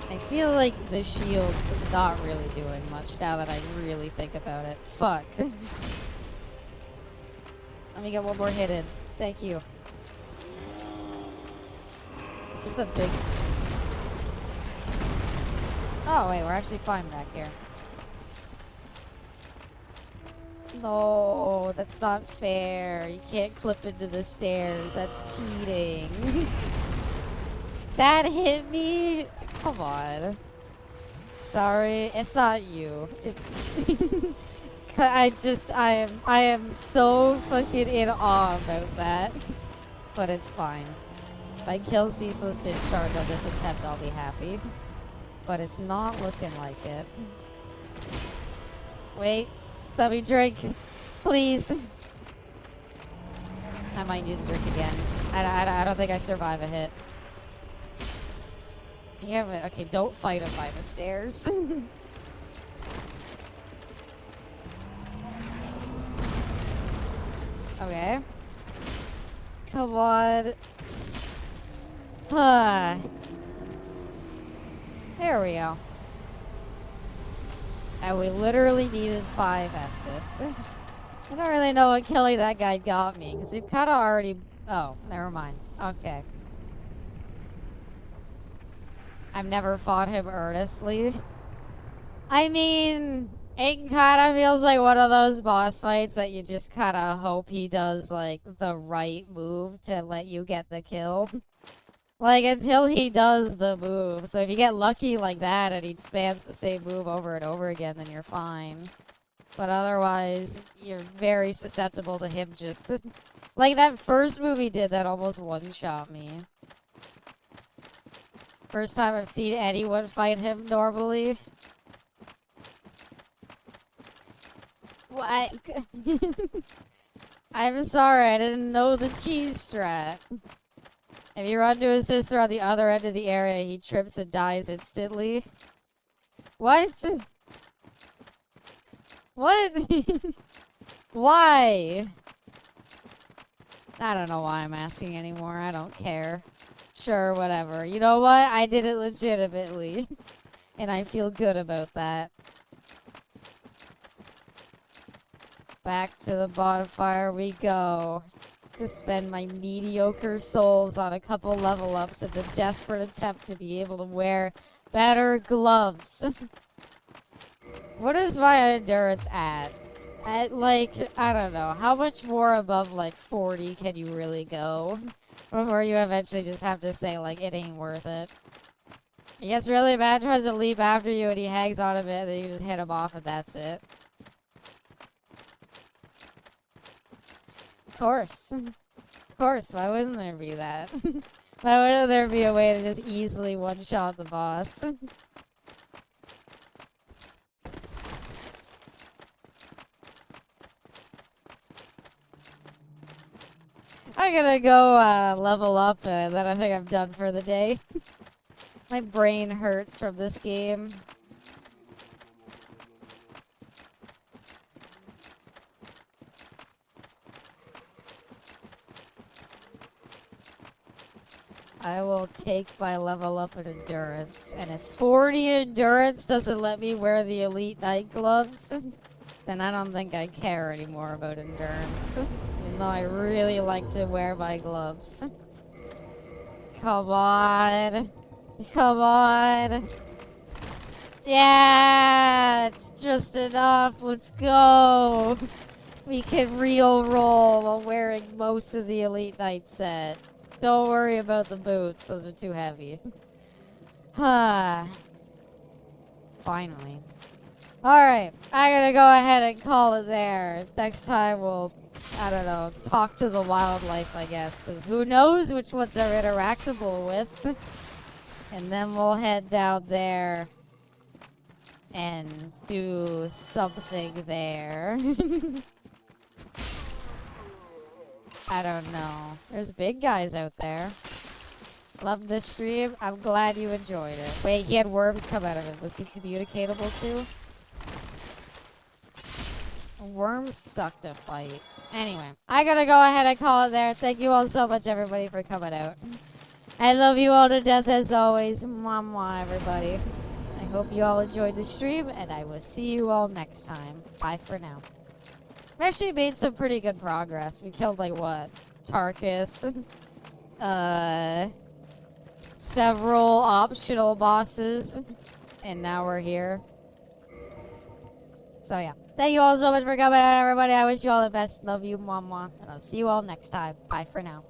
I feel like the shield's not really doing much now that I really think about it. Fuck. Let me get one more hit in. Thank you. This is the big... Oh, wait, we're actually fine back here. No, that's not fair. You can't clip into the stairs. That's cheating. That hit me? Come on. Sorry, it's not you. It's... I am so fucking in awe about that. But it's fine. If I kill Ceaseless Discharge on this attempt, I'll be happy. But it's not looking like it. Wait. Let me drink. Please. I might need to drink again. I don't think I survive a hit. Damn it. Okay, don't fight him by the stairs. Okay. Come on. There we go. And we literally needed 5 Estus. I don't really know what killing that guy got me, because we've kind of already... Oh, never mind. Okay. I've never fought him earnestly. I mean, it kind of feels like one of those boss fights that you just kind of hope he does, like, the right move to let you get the kill. Like, until he does the move. So if you get lucky like that and he spams the same move over and over again, then you're fine. But otherwise, you're very susceptible to him just... Like, that first move he did that almost one-shot me. First time I've seen anyone fight him normally. What? I'm sorry, I didn't know the cheese strat. If you run to his sister on the other end of the area, he trips and dies instantly. What? What? Why? I don't know why I'm asking anymore. I don't care. Sure, whatever. You know what? I did it legitimately. And I feel good about that. Back to the bonfire we go. To spend my mediocre souls on a couple level ups in the desperate attempt to be able to wear better gloves. What is my endurance at? At like, I don't know, how much more above like 40 can you really go? Before you eventually just have to say like, it ain't worth it. He gets really bad, tries to leap after you and he hangs on a bit and then you just hit him off and that's it. Of course. Of course, why wouldn't there be that? Why wouldn't there be a way to just easily one-shot the boss? I'm gonna go level up and then I think I'm done for the day. My brain hurts from this game. I will take my level up in endurance. And if 40 endurance doesn't let me wear the elite night gloves, then I don't think I care anymore about endurance. Even though I really like to wear my gloves. Come on. Come on. Yeah, it's just enough. Let's go. We can real roll while wearing most of the elite night set. Don't worry about the boots. Those are too heavy. Finally. Alright. I'm gonna go ahead and call it there. Next time we'll, I don't know, talk to the wildlife, I guess. Because who knows which ones are interactable with. And then we'll head down there and do something there. I don't know. There's big guys out there. Love this stream. I'm glad you enjoyed it. Wait, he had worms come out of him. Was he communicatable too? Worms suck to fight. Anyway, I gotta go ahead and call it there. Thank you all so much, everybody, for coming out. I love you all to death as always. Mwah, mwah, everybody. I hope you all enjoyed the stream, and I will see you all next time. Bye for now. We actually made some pretty good progress. We killed, like, what? Tarkus. Several optional bosses. And now we're here. So, yeah. Thank you all so much for coming out, everybody. I wish you all the best. Love you, mwah, mwah. And I'll see you all next time. Bye for now.